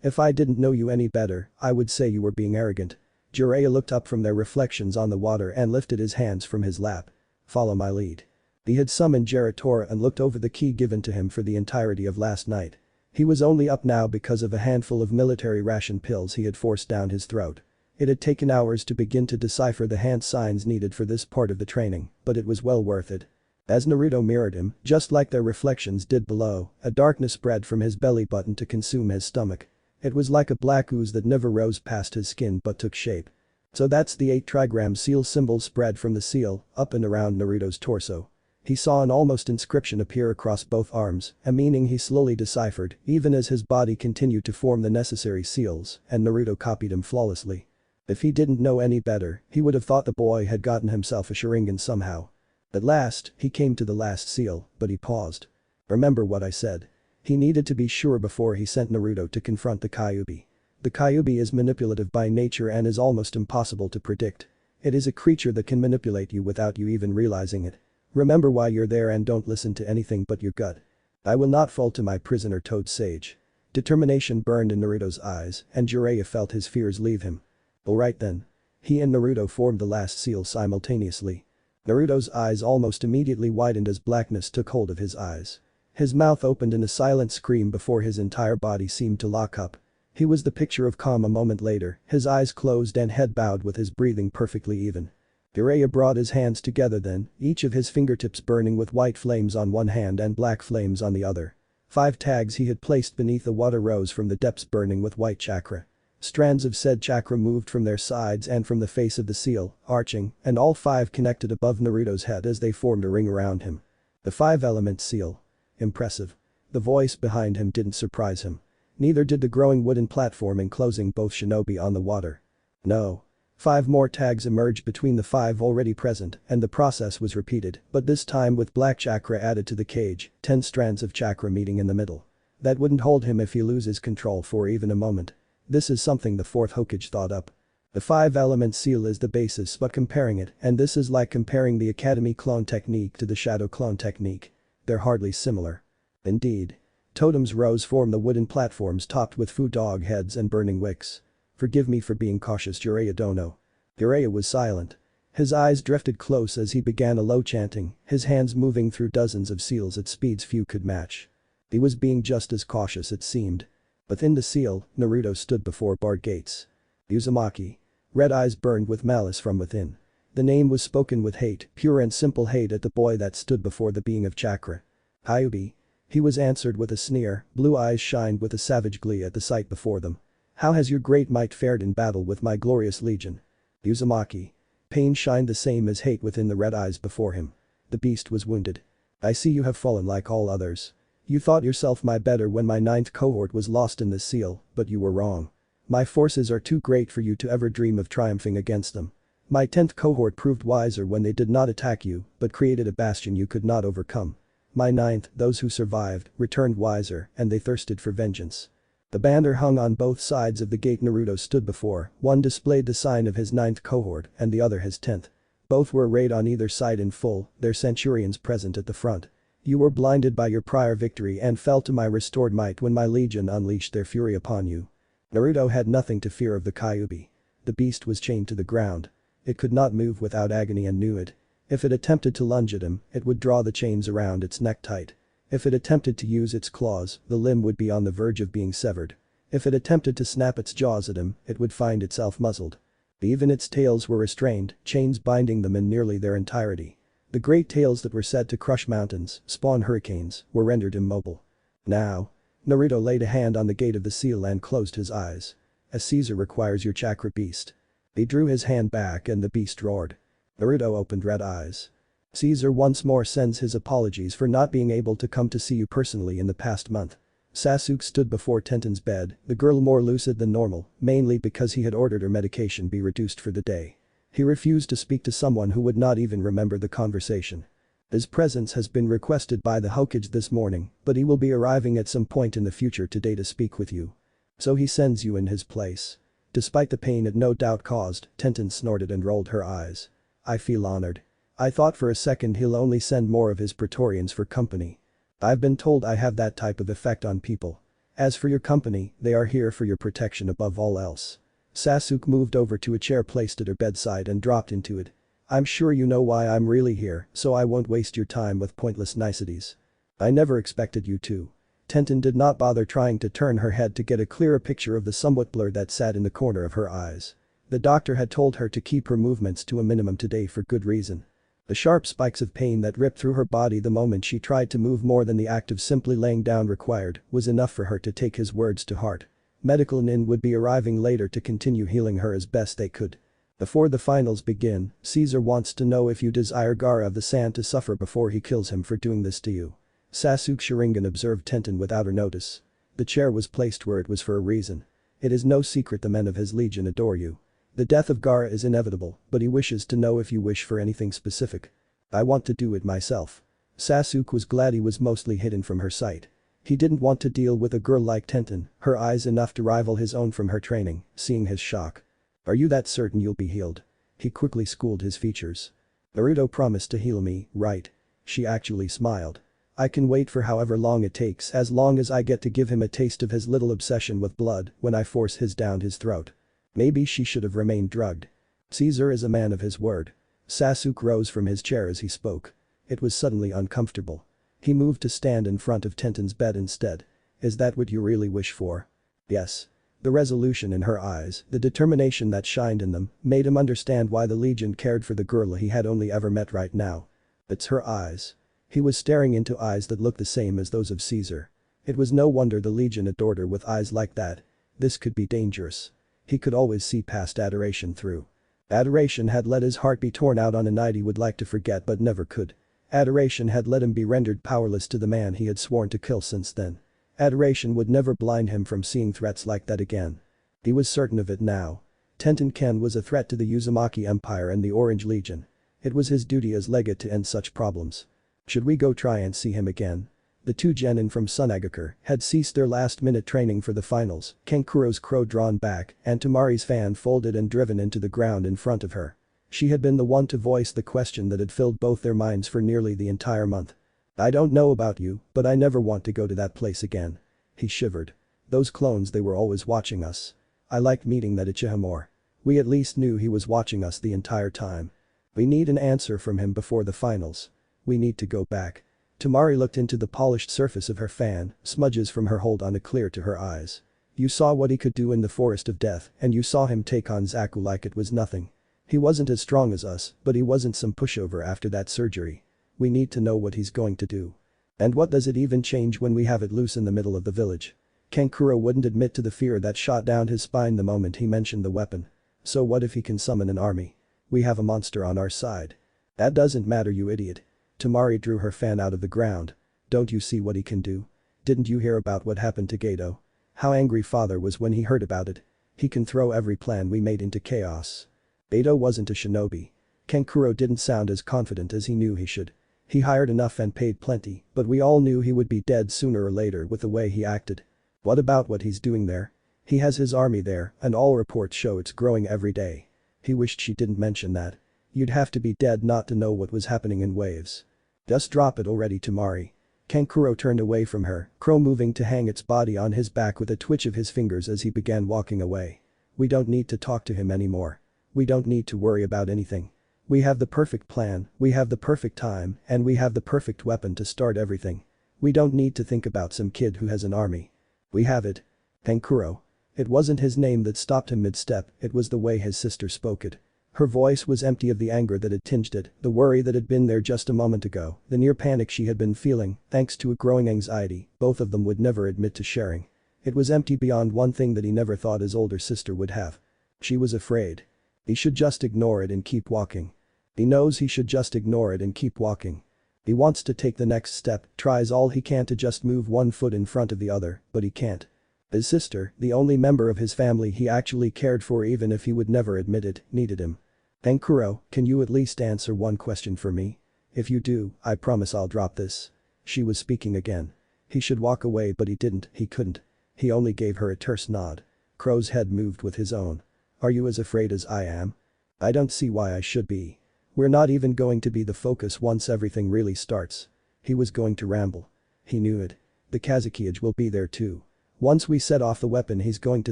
If I didn't know you any better, I would say you were being arrogant. Jiraiya looked up from their reflections on the water and lifted his hands from his lap. Follow my lead. He had summoned Geratora and looked over the key given to him for the entirety of last night. He was only up now because of a handful of military ration pills he had forced down his throat. It had taken hours to begin to decipher the hand signs needed for this part of the training, but it was well worth it. As Naruto mirrored him, just like their reflections did below, a darkness spread from his belly button to consume his stomach. It was like a black ooze that never rose past his skin but took shape. So that's the 8 trigram seal symbol spread from the seal, up and around Naruto's torso. He saw an almost inscription appear across both arms, a meaning he slowly deciphered, even as his body continued to form the necessary seals, and Naruto copied him flawlessly. If he didn't know any better, he would have thought the boy had gotten himself a sharingan somehow. At last, he came to the last seal, but he paused. Remember what I said. He needed to be sure before he sent Naruto to confront the Kyuubi. The Kyuubi is manipulative by nature and is almost impossible to predict. It is a creature that can manipulate you without you even realizing it. Remember why you're there and don't listen to anything but your gut. I will not fall to my prisoner Toad Sage. Determination burned in Naruto's eyes, and Jiraiya felt his fears leave him. Alright then. He and Naruto formed the last seal simultaneously. Naruto's eyes almost immediately widened as blackness took hold of his eyes. His mouth opened in a silent scream before his entire body seemed to lock up. He was the picture of calm a moment later, his eyes closed and head bowed with his breathing perfectly even. Jiraiya brought his hands together then, each of his fingertips burning with white flames on one hand and black flames on the other. 5 tags he had placed beneath the water rose from the depths burning with white chakra. Strands of said chakra moved from their sides and from the face of the seal, arching, and all 5 connected above Naruto's head as they formed a ring around him. The 5-element seal. Impressive. The voice behind him didn't surprise him. Neither did the growing wooden platform enclosing both shinobi on the water. No. 5 more tags emerged between the 5 already present and the process was repeated, but this time with black chakra added to the cage, 10 strands of chakra meeting in the middle. That wouldn't hold him if he loses control for even a moment. This is something the 4th Hokage thought up. The 5-element seal is the basis but comparing it, and this is like comparing the Academy clone technique to the Shadow clone technique. They're hardly similar. Indeed. Totems rose from the wooden platforms topped with food dog heads and burning wicks. Forgive me for being cautious, Jiraiya Dono. Jiraiya was silent. His eyes drifted close as he began a low chanting, his hands moving through dozens of seals at speeds few could match. He was being just as cautious it seemed. Within the seal, Naruto stood before barred gates. Uzumaki. Red eyes burned with malice from within. The name was spoken with hate, pure and simple hate at the boy that stood before the being of chakra. Kyuubi. He was answered with a sneer, blue eyes shined with a savage glee at the sight before them. How has your great might fared in battle with my glorious legion? Uzumaki. Pain shined the same as hate within the red eyes before him. The beast was wounded. I see you have fallen like all others. You thought yourself my better when my 9th cohort was lost in this seal, but you were wrong. My forces are too great for you to ever dream of triumphing against them. My 10th cohort proved wiser when they did not attack you, but created a bastion you could not overcome. My 9th, those who survived, returned wiser, and they thirsted for vengeance. The banner hung on both sides of the gate Naruto stood before, one displayed the sign of his 9th cohort and the other his 10th. Both were arrayed on either side in full, their centurions present at the front. You were blinded by your prior victory and fell to my restored might when my legion unleashed their fury upon you. Naruto had nothing to fear of the Kyuubi. The beast was chained to the ground. It could not move without agony and knew it. If it attempted to lunge at him, it would draw the chains around its neck tight. If it attempted to use its claws, the limb would be on the verge of being severed. If it attempted to snap its jaws at him, it would find itself muzzled. Even its tails were restrained, chains binding them in nearly their entirety. The great tails that were said to crush mountains, spawn hurricanes, were rendered immobile. Now. Naruto laid a hand on the gate of the seal and closed his eyes. As Caesar requires your chakra beast. He drew his hand back and the beast roared. Naruto opened red eyes. Caesar once more sends his apologies for not being able to come to see you personally in the past month. Sasuke stood before Tenten's bed, the girl more lucid than normal, mainly because he had ordered her medication be reduced for the day. He refused to speak to someone who would not even remember the conversation. His presence has been requested by the Hokage this morning, but he will be arriving at some point in the future today to speak with you. So he sends you in his place. Despite the pain it no doubt caused, Tenten snorted and rolled her eyes. I feel honored. I thought for a second he'll only send more of his Praetorians for company. I've been told I have that type of effect on people. As for your company, they are here for your protection above all else. Sasuke moved over to a chair placed at her bedside and dropped into it. I'm sure you know why I'm really here, so I won't waste your time with pointless niceties. I never expected you to. Tenten did not bother trying to turn her head to get a clearer picture of the somewhat blur that sat in the corner of her eyes. The doctor had told her to keep her movements to a minimum today for good reason. The sharp spikes of pain that ripped through her body the moment she tried to move more than the act of simply laying down required was enough for her to take his words to heart. Medical nin would be arriving later to continue healing her as best they could. Before the finals begin, Caesar wants to know if you desire Gaara of the Sand to suffer before he kills him for doing this to you. Sasuke Sharingan observed Tenten without a notice. The chair was placed where it was for a reason. It is no secret the men of his legion adore you. The death of Gaara is inevitable, but he wishes to know if you wish for anything specific. I want to do it myself. Sasuke was glad he was mostly hidden from her sight. He didn't want to deal with a girl like Tenten, her eyes enough to rival his own from her training, seeing his shock. Are you that certain you'll be healed? He quickly schooled his features. Naruto promised to heal me, right? She actually smiled. I can wait for however long it takes as long as I get to give him a taste of his little obsession with blood when I force his down his throat. Maybe she should have remained drugged. Caesar is a man of his word. Sasuke rose from his chair as he spoke. It was suddenly uncomfortable. He moved to stand in front of Tenten's bed instead. Is that what you really wish for? Yes. The resolution in her eyes, the determination that shined in them, made him understand why the Legion cared for the girl he had only ever met right now. It's her eyes. He was staring into eyes that looked the same as those of Caesar. It was no wonder the Legion adored her with eyes like that. This could be dangerous. He could always see past adoration through. Adoration had let his heart be torn out on a night he would like to forget but never could. Adoration had let him be rendered powerless to the man he had sworn to kill since then. Adoration would never blind him from seeing threats like that again. He was certain of it now. Tenten Ken was a threat to the Uzumaki Empire and the Orange Legion. It was his duty as legate to end such problems. Should we go try and see him again? The two genin from Sunagakure had ceased their last-minute training for the finals, Kankuro's crow drawn back, and Tamari's fan folded and driven into the ground in front of her. She had been the one to voice the question that had filled both their minds for nearly the entire month. I don't know about you, but I never want to go to that place again. He shivered. Those clones, they were always watching us. I liked meeting that uchiha more. We at least knew he was watching us the entire time. We need an answer from him before the finals. We need to go back. Tamari looked into the polished surface of her fan, smudges from her hold on it clear to her eyes. You saw what he could do in the Forest of Death and you saw him take on Zaku like it was nothing. He wasn't as strong as us, but he wasn't some pushover after that surgery. We need to know what he's going to do. And what does it even change when we have it loose in the middle of the village? Kankuro wouldn't admit to the fear that shot down his spine the moment he mentioned the weapon. So what if he can summon an army? We have a monster on our side. That doesn't matter, you idiot. Tamari drew her fan out of the ground. Don't you see what he can do? Didn't you hear about what happened to Gato? How angry father was when he heard about it. He can throw every plan we made into chaos. Gato wasn't a shinobi. Kankuro didn't sound as confident as he knew he should. He hired enough and paid plenty, but we all knew he would be dead sooner or later with the way he acted. What about what he's doing there? He has his army there, and all reports show it's growing every day. He wished she didn't mention that. You'd have to be dead not to know what was happening in waves. Just drop it already, Tamari. Kankuro turned away from her, crow moving to hang its body on his back with a twitch of his fingers as he began walking away. We don't need to talk to him anymore. We don't need to worry about anything. We have the perfect plan, we have the perfect time, and we have the perfect weapon to start everything. We don't need to think about some kid who has an army. We have it. Kankuro. It wasn't his name that stopped him mid-step, it was the way his sister spoke it. Her voice was empty of the anger that had tinged it, the worry that had been there just a moment ago, the near panic she had been feeling, thanks to a growing anxiety both of them would never admit to sharing. It was empty beyond one thing that he never thought his older sister would have. She was afraid. He should just ignore it and keep walking. He knows he should just ignore it and keep walking. He wants to take the next step, tries all he can to just move one foot in front of the other, but he can't. His sister, the only member of his family he actually cared for even if he would never admit it, needed him. Kankuro, can you at least answer one question for me? If you do, I promise I'll drop this. She was speaking again. He should walk away but he didn't, he couldn't. He only gave her a terse nod. Crow's head moved with his own. Are you as afraid as I am? I don't see why I should be. We're not even going to be the focus once everything really starts. He was going to ramble. He knew it. The Kazukiage will be there too. Once we set off the weapon he's going to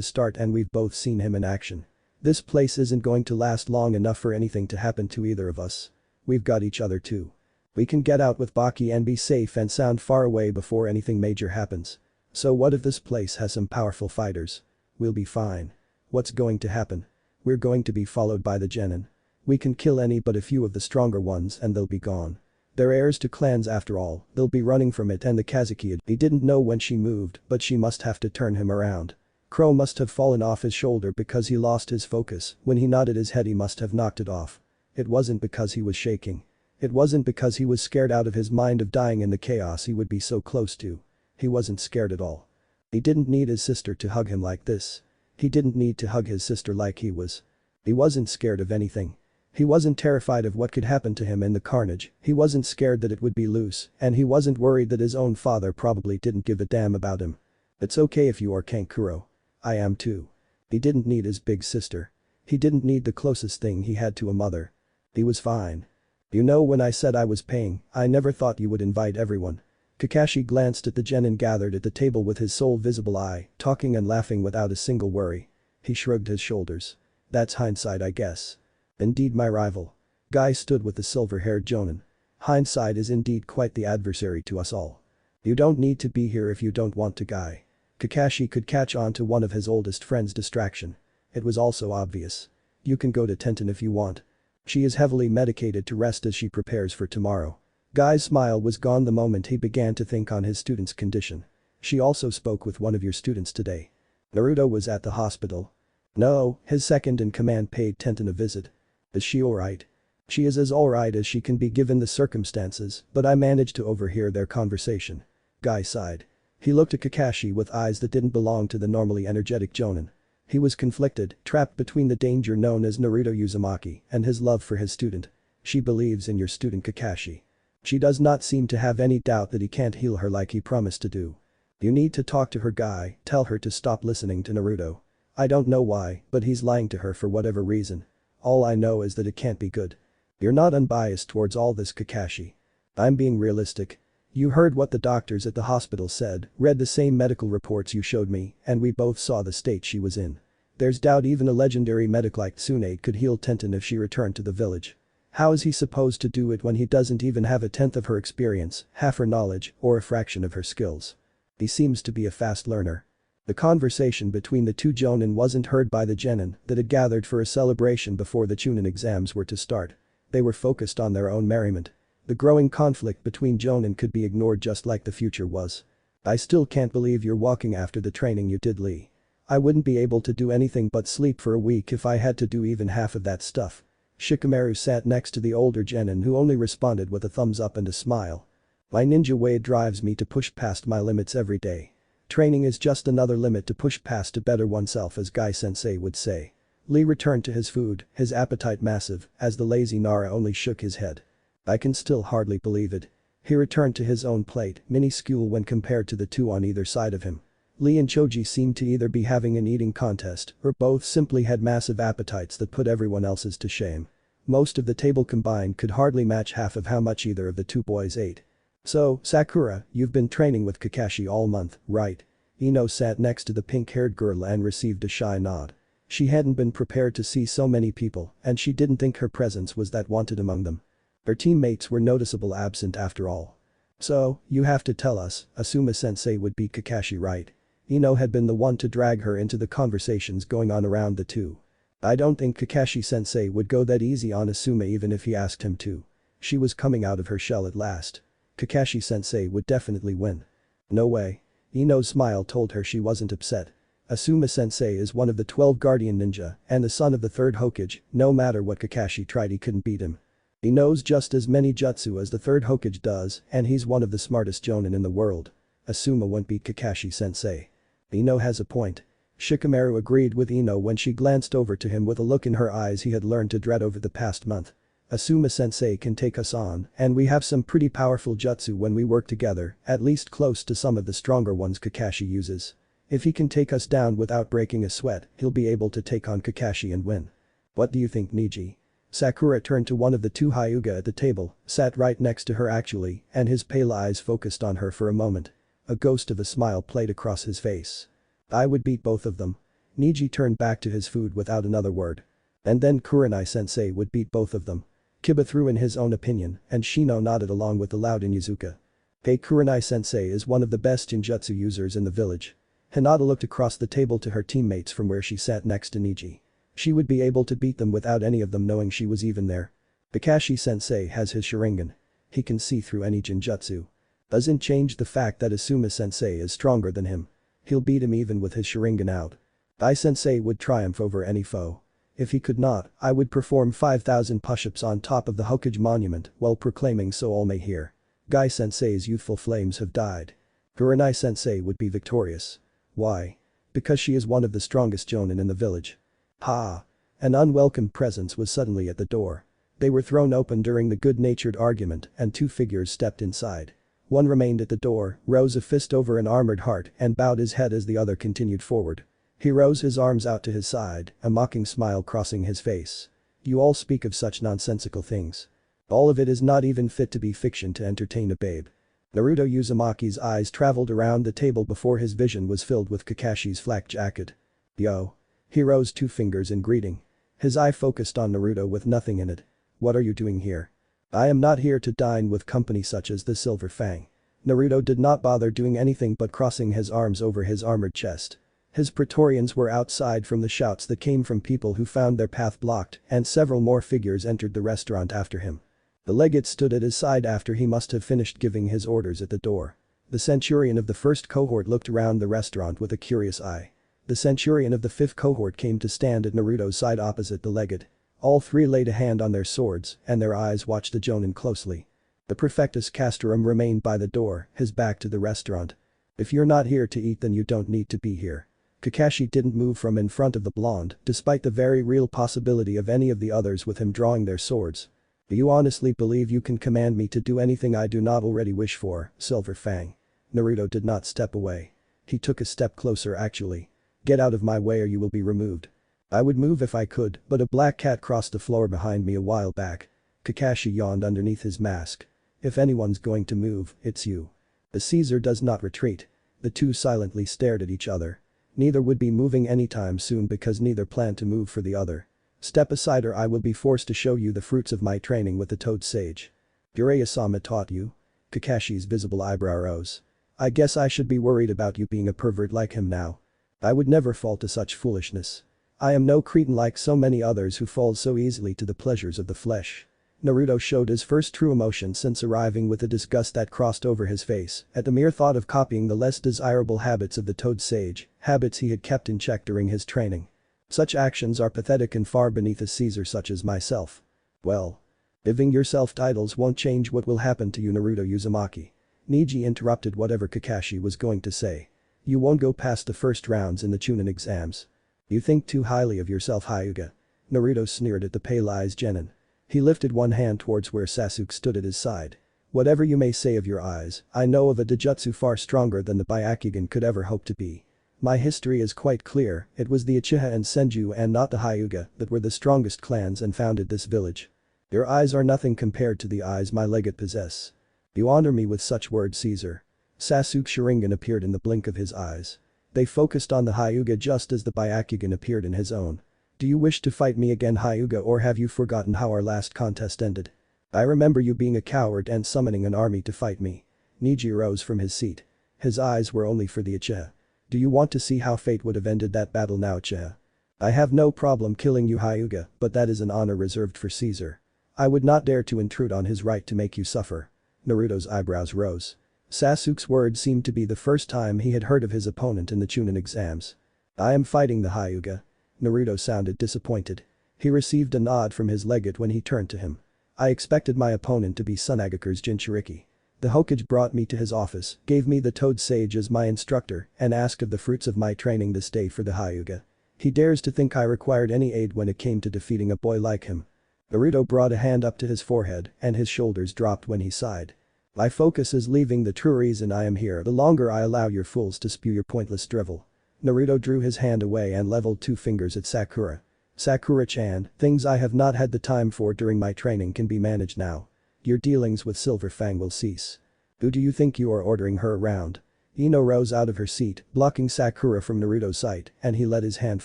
start and we've both seen him in action. This place isn't going to last long enough for anything to happen to either of us. We've got each other too. We can get out with Baki and be safe and sound far away before anything major happens. So what if this place has some powerful fighters? We'll be fine. What's going to happen? We're going to be followed by the genin. We can kill any but a few of the stronger ones and they'll be gone. They're heirs to clans after all, they'll be running from it and the Kazuki. He didn't know when she moved but she must have to turn him around. Crow must have fallen off his shoulder because he lost his focus. When he nodded his head he must have knocked it off. It wasn't because he was shaking. It wasn't because he was scared out of his mind of dying in the chaos he would be so close to. He wasn't scared at all. He didn't need his sister to hug him like this. He didn't need to hug his sister like he was. He wasn't scared of anything. He wasn't terrified of what could happen to him in the carnage, he wasn't scared that it would be loose, and he wasn't worried that his own father probably didn't give a damn about him. It's okay if you are Kankuro. I am too. He didn't need his big sister. He didn't need the closest thing he had to a mother. He was fine. You know, when I said I was paying, I never thought you would invite everyone. Kakashi glanced at the genin gathered at the table with his sole visible eye, talking and laughing without a single worry. He shrugged his shoulders. That's hindsight, I guess. Indeed, my rival. Guy stood with the silver-haired jonin. Hindsight is indeed quite the adversary to us all. You don't need to be here if you don't want to, Guy. Kakashi could catch on to one of his oldest friend's distraction. It was also obvious. You can go to Tenten if you want. She is heavily medicated to rest as she prepares for tomorrow. Guy's smile was gone the moment he began to think on his student's condition. She also spoke with one of your students today. Naruto was at the hospital. No, his second-in-command paid Tenten a visit. Is she alright? She is as alright as she can be given the circumstances, but I managed to overhear their conversation. Guy sighed. He looked at Kakashi with eyes that didn't belong to the normally energetic jonin. He was conflicted, trapped between the danger known as Naruto Uzumaki and his love for his student. She believes in your student Kakashi. She does not seem to have any doubt that he can't heal her like he promised to do. You need to talk to her, Guy, tell her to stop listening to Naruto. I don't know why, but he's lying to her for whatever reason. All I know is that it can't be good. You're not unbiased towards all this, Kakashi. I'm being realistic. You heard what the doctors at the hospital said, read the same medical reports you showed me, and we both saw the state she was in. There's doubt even a legendary medic like Tsunade could heal Tenten if she returned to the village. How is he supposed to do it when he doesn't even have a tenth of her experience, half her knowledge, or a fraction of her skills? He seems to be a fast learner. The conversation between the two jonin wasn't heard by the genin that had gathered for a celebration before the chunin exams were to start. They were focused on their own merriment. The growing conflict between jonin could be ignored just like the future was. I still can't believe you're walking after the training you did, Lee. I wouldn't be able to do anything but sleep for a week if I had to do even half of that stuff. Shikamaru sat next to the older genin who only responded with a thumbs up and a smile. My ninja way drives me to push past my limits every day. Training is just another limit to push past to better oneself, as Guy-sensei would say. Lee returned to his food, his appetite massive, as the lazy Nara only shook his head. I can still hardly believe it. He returned to his own plate, minuscule when compared to the two on either side of him. Lee and Choji seemed to either be having an eating contest or both simply had massive appetites that put everyone else's to shame. Most of the table combined could hardly match half of how much either of the two boys ate. So, Sakura, you've been training with Kakashi all month, right? Ino sat next to the pink-haired girl and received a shy nod. She hadn't been prepared to see so many people, and she didn't think her presence was that wanted among them. Her teammates were noticeably absent after all. So, you have to tell us, Asuma-sensei would beat Kakashi, right? Ino had been the one to drag her into the conversations going on around the two. I don't think Kakashi-sensei would go that easy on Asuma even if he asked him to. She was coming out of her shell at last. Kakashi-sensei would definitely win. No way. Ino's smile told her she wasn't upset. Asuma-sensei is one of the 12 guardian ninja and the son of the third Hokage. No matter what Kakashi tried, he couldn't beat him. He knows just as many jutsu as the third Hokage does, and he's one of the smartest jonin in the world. Asuma won't beat Kakashi-sensei. Ino has a point. Shikamaru agreed with Ino when she glanced over to him with a look in her eyes he had learned to dread over the past month. Asuma-sensei can take us on, and we have some pretty powerful jutsu when we work together, at least close to some of the stronger ones Kakashi uses. If he can take us down without breaking a sweat, he'll be able to take on Kakashi and win. What do you think, Niji? Sakura turned to one of the two Hyuga at the table, sat right next to her actually, and his pale eyes focused on her for a moment. A ghost of a smile played across his face. I would beat both of them. Niji turned back to his food without another word. And then Kurenai-sensei would beat both of them. Kiba threw in his own opinion, and Shino nodded along with the loud Inuzuka. Hey, Kurenai-sensei is one of the best ninjutsu users in the village. Hinata looked across the table to her teammates from where she sat next to Niji. She would be able to beat them without any of them knowing she was even there. Kakashi-sensei has his sharingan. He can see through any jinjutsu. Doesn't change the fact that Asuma-sensei is stronger than him. He'll beat him even with his sharingan out. I-sensei would triumph over any foe. If he could not, I would perform 5,000 push-ups on top of the Hokage monument while proclaiming so all may hear. Guy-sensei's youthful flames have died. Kurenai-sensei would be victorious. Why? Because she is one of the strongest jonin in the village. Ha! An unwelcome presence was suddenly at the door. They were thrown open during the good-natured argument and two figures stepped inside. One remained at the door, rose a fist over an armored heart and bowed his head as the other continued forward. He rose his arms out to his side, a mocking smile crossing his face. You all speak of such nonsensical things. All of it is not even fit to be fiction to entertain a babe. Naruto Uzumaki's eyes traveled around the table before his vision was filled with Kakashi's flak jacket. Yo. He rose two fingers in greeting. His eye focused on Naruto with nothing in it. What are you doing here? I am not here to dine with company such as the Silver Fang. Naruto did not bother doing anything but crossing his arms over his armored chest. His Praetorians were outside from the shouts that came from people who found their path blocked and several more figures entered the restaurant after him. The legate stood at his side after he must have finished giving his orders at the door. The centurion of the first cohort looked around the restaurant with a curious eye. The centurion of the fifth cohort came to stand at Naruto's side opposite the legate. All three laid a hand on their swords and their eyes watched the jonin closely. The Prefectus Castorum remained by the door, his back to the restaurant. If you're not here to eat then you don't need to be here. Kakashi didn't move from in front of the blonde despite the very real possibility of any of the others with him drawing their swords. Do you honestly believe you can command me to do anything I do not already wish for, Silver Fang? Naruto did not step away. He took a step closer actually. Get out of my way or you will be removed. I would move if I could, but a black cat crossed the floor behind me a while back. Kakashi yawned underneath his mask. If anyone's going to move, it's you. The Caesar does not retreat. The two silently stared at each other. Neither would be moving anytime soon because neither planned to move for the other. Step aside or I will be forced to show you the fruits of my training with the Toad Sage. Jiraiya-sama taught you? Kakashi's visible eyebrow rose. I guess I should be worried about you being a pervert like him now. I would never fall to such foolishness. I am no cretin like so many others who fall so easily to the pleasures of the flesh. Naruto showed his first true emotion since arriving with the disgust that crossed over his face at the mere thought of copying the less desirable habits of the Toad Sage, habits he had kept in check during his training. Such actions are pathetic and far beneath a Caesar such as myself. Well. Giving yourself titles won't change what will happen to you Naruto Uzumaki. Niji interrupted whatever Kakashi was going to say. You won't go past the first rounds in the Chunin exams. You think too highly of yourself Hyuga. Naruto sneered at the pale-eyes genin. He lifted one hand towards where Sasuke stood at his side. Whatever you may say of your eyes, I know of a Dojutsu far stronger than the byakugan could ever hope to be. My history is quite clear, it was the Uchiha and Senju and not the Hyuga that were the strongest clans and founded this village. Your eyes are nothing compared to the eyes my legate possess. You honor me with such words Caesar. Sasuke's sharingan appeared in the blink of his eyes. They focused on the Hyuga just as the byakugan appeared in his own. Do you wish to fight me again Hyuga or have you forgotten how our last contest ended? I remember you being a coward and summoning an army to fight me. Niji rose from his seat. His eyes were only for the Uchiha. Do you want to see how fate would have ended that battle now Uchiha? I have no problem killing you Hyuga, but that is an honor reserved for Caesar. I would not dare to intrude on his right to make you suffer. Naruto's eyebrows rose. Sasuke's words seemed to be the first time he had heard of his opponent in the Chunin exams. I am fighting the Hyuga. Naruto sounded disappointed. He received a nod from his legate when he turned to him. I expected my opponent to be Tsunagakure's Jinchuriki. The Hokage brought me to his office, gave me the Toad Sage as my instructor and asked of the fruits of my training this day for the Hyuga. He dares to think I required any aid when it came to defeating a boy like him. Naruto brought a hand up to his forehead and his shoulders dropped when he sighed. My focus is leaving the true reason I am here the longer I allow your fools to spew your pointless drivel. Naruto drew his hand away and leveled two fingers at Sakura. Sakura-chan, things I have not had the time for during my training can be managed now. Your dealings with Silver Fang will cease. Who do you think you are ordering her around? Ino rose out of her seat, blocking Sakura from Naruto's sight, and he let his hand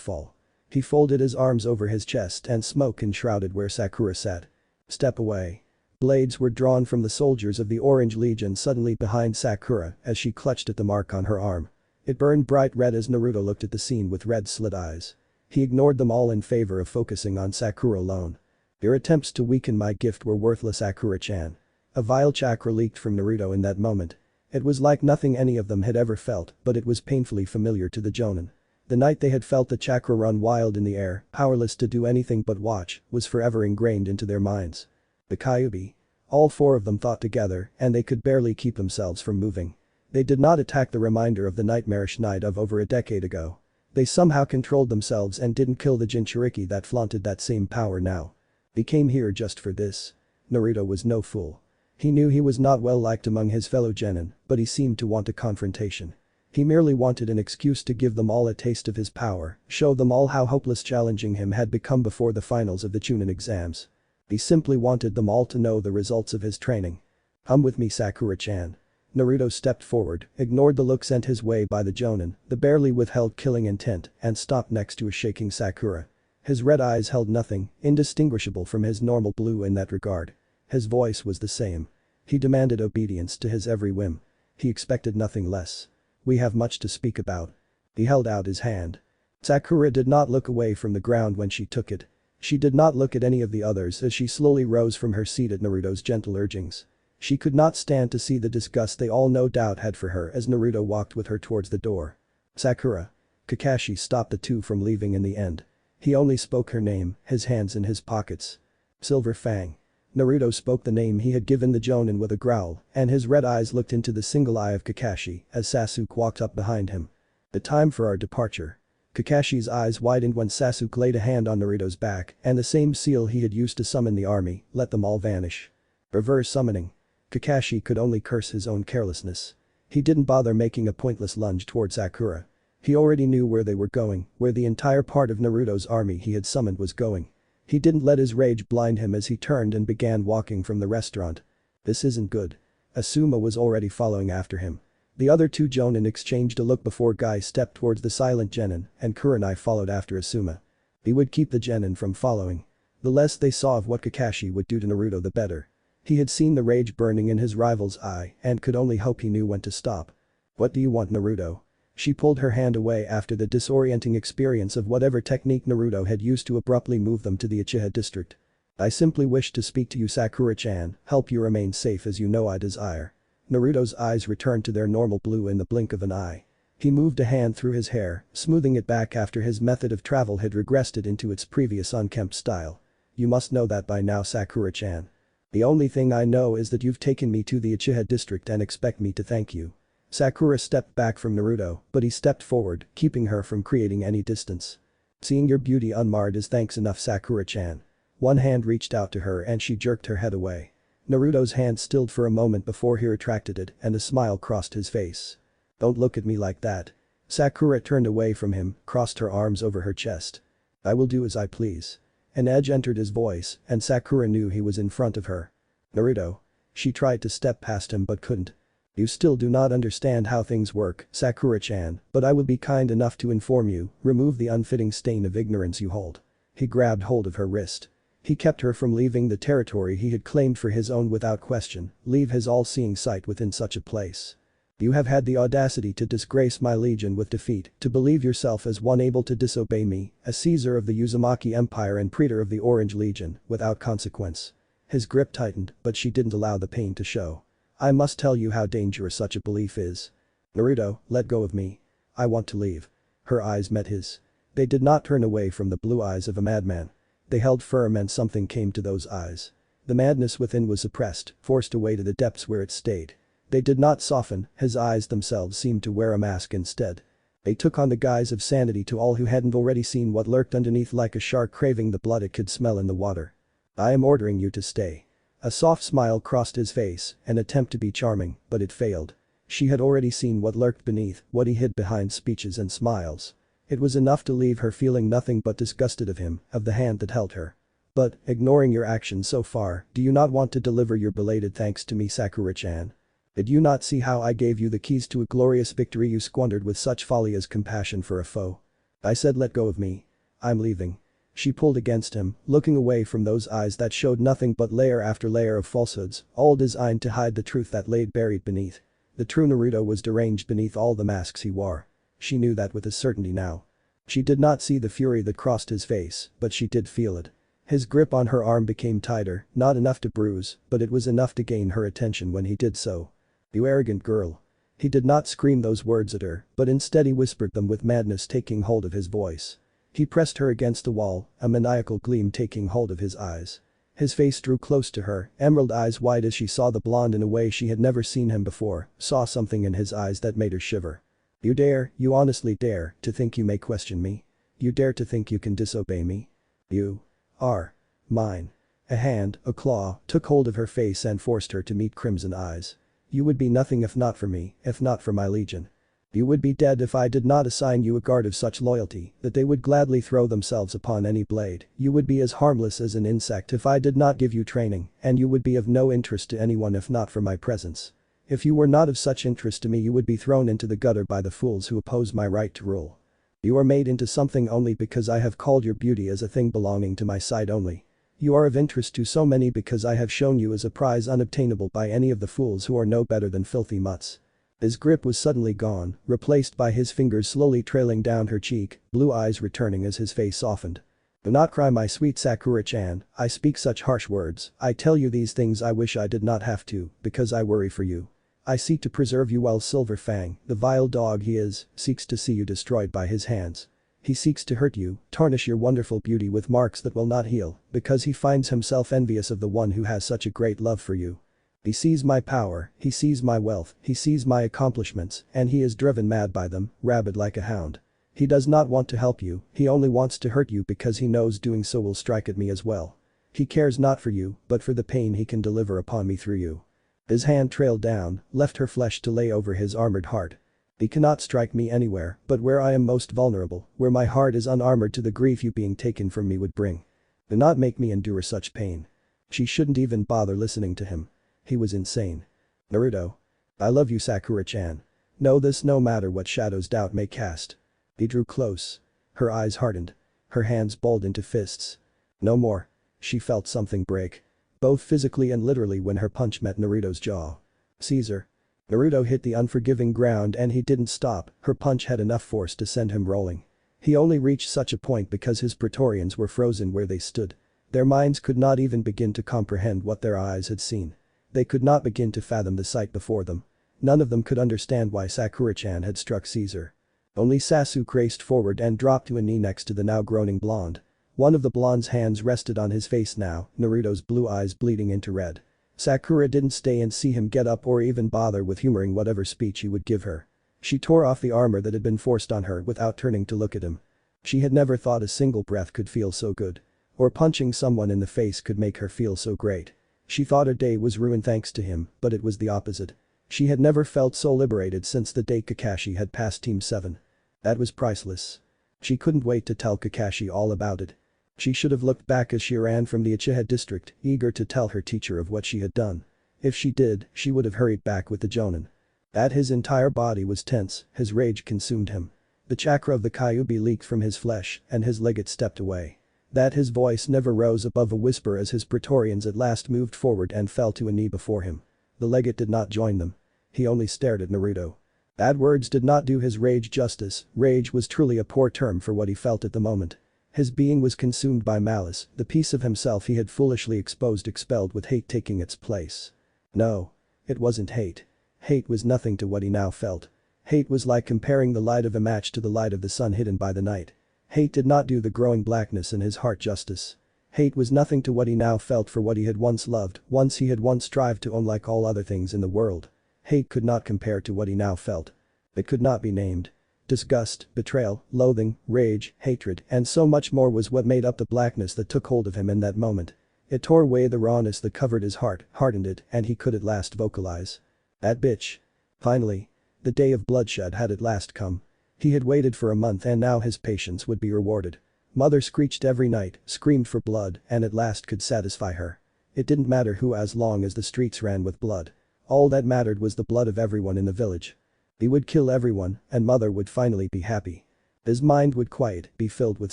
fall. He folded his arms over his chest and smoke enshrouded where Sakura sat. Step away. Blades were drawn from the soldiers of the Orange Legion suddenly behind Sakura as she clutched at the mark on her arm. It burned bright red as Naruto looked at the scene with red-slit eyes. He ignored them all in favor of focusing on Sakura alone. Your attempts to weaken my gift were worthless Sakura-chan. A vile chakra leaked from Naruto in that moment. It was like nothing any of them had ever felt, but it was painfully familiar to the Jonin. The night they had felt the chakra run wild in the air, powerless to do anything but watch, was forever ingrained into their minds. The Kyuubi. All four of them thought together, and they could barely keep themselves from moving. They did not attack the reminder of the nightmarish night of over a decade ago. They somehow controlled themselves and didn't kill the Jinchuriki that flaunted that same power now. They came here just for this. Naruto was no fool. He knew he was not well liked among his fellow genin, but he seemed to want a confrontation. He merely wanted an excuse to give them all a taste of his power, show them all how hopeless challenging him had become before the finals of the Chunin exams. He simply wanted them all to know the results of his training. "Come with me, Sakura-chan." Naruto stepped forward, ignored the look sent his way by the jonin, the barely withheld killing intent, and stopped next to a shaking Sakura. His red eyes held nothing, indistinguishable from his normal blue in that regard. His voice was the same. He demanded obedience to his every whim. He expected nothing less. "We have much to speak about." He held out his hand. Sakura did not look away from the ground when she took it. She did not look at any of the others as she slowly rose from her seat at Naruto's gentle urgings. She could not stand to see the disgust they all no doubt had for her as Naruto walked with her towards the door. "Sakura." Kakashi stopped the two from leaving in the end. He only spoke her name, his hands in his pockets. "Silver Fang." Naruto spoke the name he had given the jonin with a growl, and his red eyes looked into the single eye of Kakashi as Sasuke walked up behind him. "The time for our departure." Kakashi's eyes widened when Sasuke laid a hand on Naruto's back, and the same seal he had used to summon the army, let them all vanish. Reverse summoning. Kakashi could only curse his own carelessness. He didn't bother making a pointless lunge toward Sakura. He already knew where they were going, where the entire part of Naruto's army he had summoned was going. He didn't let his rage blind him as he turned and began walking from the restaurant. "This isn't good." Asuma was already following after him. The other two jonin exchanged a look before Guy stepped towards the silent genin, and Kurenai followed after Asuma. He would keep the genin from following. The less they saw of what Kakashi would do to Naruto the better. He had seen the rage burning in his rival's eye and could only hope he knew when to stop. "What do you want, Naruto?" She pulled her hand away after the disorienting experience of whatever technique Naruto had used to abruptly move them to the Uchiha district. "I simply wish to speak to you, Sakura-chan, help you remain safe as you know I desire." Naruto's eyes returned to their normal blue in the blink of an eye. He moved a hand through his hair, smoothing it back after his method of travel had regressed it into its previous unkempt style. "You must know that by now, Sakura-chan. The only thing I know is that you've taken me to the Uchiha district and expect me to thank you." Sakura stepped back from Naruto, but he stepped forward, keeping her from creating any distance. "Seeing your beauty unmarred is thanks enough, Sakura-chan." One hand reached out to her and she jerked her head away. Naruto's hand stilled for a moment before he retracted it and a smile crossed his face. "Don't look at me like that." Sakura turned away from him, crossed her arms over her chest. "I will do as I please." An edge entered his voice, and Sakura knew he was in front of her. "Naruto." She tried to step past him but couldn't. "You still do not understand how things work, Sakura-chan, but I will be kind enough to inform you, remove the unfitting stain of ignorance you hold." He grabbed hold of her wrist. He kept her from leaving the territory he had claimed for his own without question, leave his all-seeing sight within such a place. "You have had the audacity to disgrace my legion with defeat, to believe yourself as one able to disobey me, a Caesar of the Uzumaki Empire and praetor of the Orange Legion, without consequence." His grip tightened, but she didn't allow the pain to show. "I must tell you how dangerous such a belief is. Naruto, let go of me. I want to leave." Her eyes met his. They did not turn away from the blue eyes of a madman. They held firm and something came to those eyes. The madness within was suppressed, forced away to the depths where it stayed. They did not soften, his eyes themselves seemed to wear a mask instead. They took on the guise of sanity to all who hadn't already seen what lurked underneath like a shark craving the blood it could smell in the water. "I am ordering you to stay." A soft smile crossed his face, an attempt to be charming, but it failed. She had already seen what lurked beneath, what he hid behind speeches and smiles. It was enough to leave her feeling nothing but disgusted of him, of the hand that held her. "But, ignoring your actions so far, do you not want to deliver your belated thanks to me, Sakura-chan? Did you not see how I gave you the keys to a glorious victory you squandered with such folly as compassion for a foe? I said let go of me. I'm leaving." She pulled against him, looking away from those eyes that showed nothing but layer after layer of falsehoods, all designed to hide the truth that lay buried beneath. The true Naruto was deranged beneath all the masks he wore. She knew that with a certainty now. She did not see the fury that crossed his face, but she did feel it. His grip on her arm became tighter, not enough to bruise, but it was enough to gain her attention when he did so. "You arrogant girl." He did not scream those words at her, but instead he whispered them with madness taking hold of his voice. He pressed her against the wall, a maniacal gleam taking hold of his eyes. His face drew close to her, emerald eyes wide as she saw the blonde in a way she had never seen him before, saw something in his eyes that made her shiver. You honestly dare, to think you may question me? You dare to think you can disobey me? You are mine. A hand, a claw, took hold of her face and forced her to meet crimson eyes. You would be nothing if not for me, if not for my legion. You would be dead if I did not assign you a guard of such loyalty that they would gladly throw themselves upon any blade. You would be as harmless as an insect if I did not give you training, and you would be of no interest to anyone if not for my presence. If you were not of such interest to me you would be thrown into the gutter by the fools who oppose my right to rule. You are made into something only because I have called your beauty as a thing belonging to my side only. You are of interest to so many because I have shown you as a prize unobtainable by any of the fools who are no better than filthy mutts. His grip was suddenly gone, replaced by his fingers slowly trailing down her cheek, blue eyes returning as his face softened. Do not cry my sweet Sakura-chan, I speak such harsh words, I tell you these things I wish I did not have to, because I worry for you. I seek to preserve you while Silver Fang, the vile dog he is, seeks to see you destroyed by his hands. He seeks to hurt you, tarnish your wonderful beauty with marks that will not heal, because he finds himself envious of the one who has such a great love for you. He sees my power, he sees my wealth, he sees my accomplishments, and he is driven mad by them, rabid like a hound. He does not want to help you, he only wants to hurt you because he knows doing so will strike at me as well. He cares not for you, but for the pain he can deliver upon me through you. His hand trailed down, left her flesh to lay over his armored heart. He cannot strike me anywhere but where I am most vulnerable, where my heart is unarmored to the grief you being taken from me would bring. Do not make me endure such pain. She shouldn't even bother listening to him. He was insane. Naruto. I love you Sakura-chan. Know this no matter what shadows doubt may cast. He drew close. Her eyes hardened. Her hands balled into fists. No more. She felt something break. Both physically and literally when her punch met Naruto's jaw. Caesar. Naruto hit the unforgiving ground and he didn't stop, her punch had enough force to send him rolling. He only reached such a point because his Praetorians were frozen where they stood. Their minds could not even begin to comprehend what their eyes had seen. They could not begin to fathom the sight before them. None of them could understand why Sakura-chan had struck Caesar. Only Sasuke raced forward and dropped to a knee next to the now groaning blonde. One of the blonde's hands rested on his face now, Naruto's blue eyes bleeding into red. Sakura didn't stay and see him get up or even bother with humoring whatever speech he would give her. She tore off the armor that had been forced on her without turning to look at him. She had never thought a single breath could feel so good. Or punching someone in the face could make her feel so great. She thought her day was ruined thanks to him, but it was the opposite. She had never felt so liberated since the day Kakashi had passed Team 7. That was priceless. She couldn't wait to tell Kakashi all about it. She should have looked back as she ran from the Uchiha district, eager to tell her teacher of what she had done. If she did, she would have hurried back with the Jonin. That his entire body was tense, his rage consumed him. The chakra of the Kyuubi leaked from his flesh, and his legate stepped away. That his voice never rose above a whisper as his Praetorians at last moved forward and fell to a knee before him. The legate did not join them. He only stared at Naruto. Bad words did not do his rage justice, rage was truly a poor term for what he felt at the moment. His being was consumed by malice, the piece of himself he had foolishly exposed expelled with hate taking its place. No. It wasn't hate. Hate was nothing to what he now felt. Hate was like comparing the light of a match to the light of the sun hidden by the night. Hate did not do the growing blackness in his heart justice. Hate was nothing to what he now felt for what he had once loved, he had once strived to own like all other things in the world. Hate could not compare to what he now felt. It could not be named. Disgust, betrayal, loathing, rage, hatred, and so much more was what made up the blackness that took hold of him in that moment. It tore away the rawness that covered his heart, hardened it, and he could at last vocalize. That bitch. Finally. The day of bloodshed had at last come. He had waited for a month and now his patience would be rewarded. Mother screeched every night, screamed for blood, and at last could satisfy her. It didn't matter who as long as the streets ran with blood. All that mattered was the blood of everyone in the village. He would kill everyone, and Mother would finally be happy. His mind would quiet, be filled with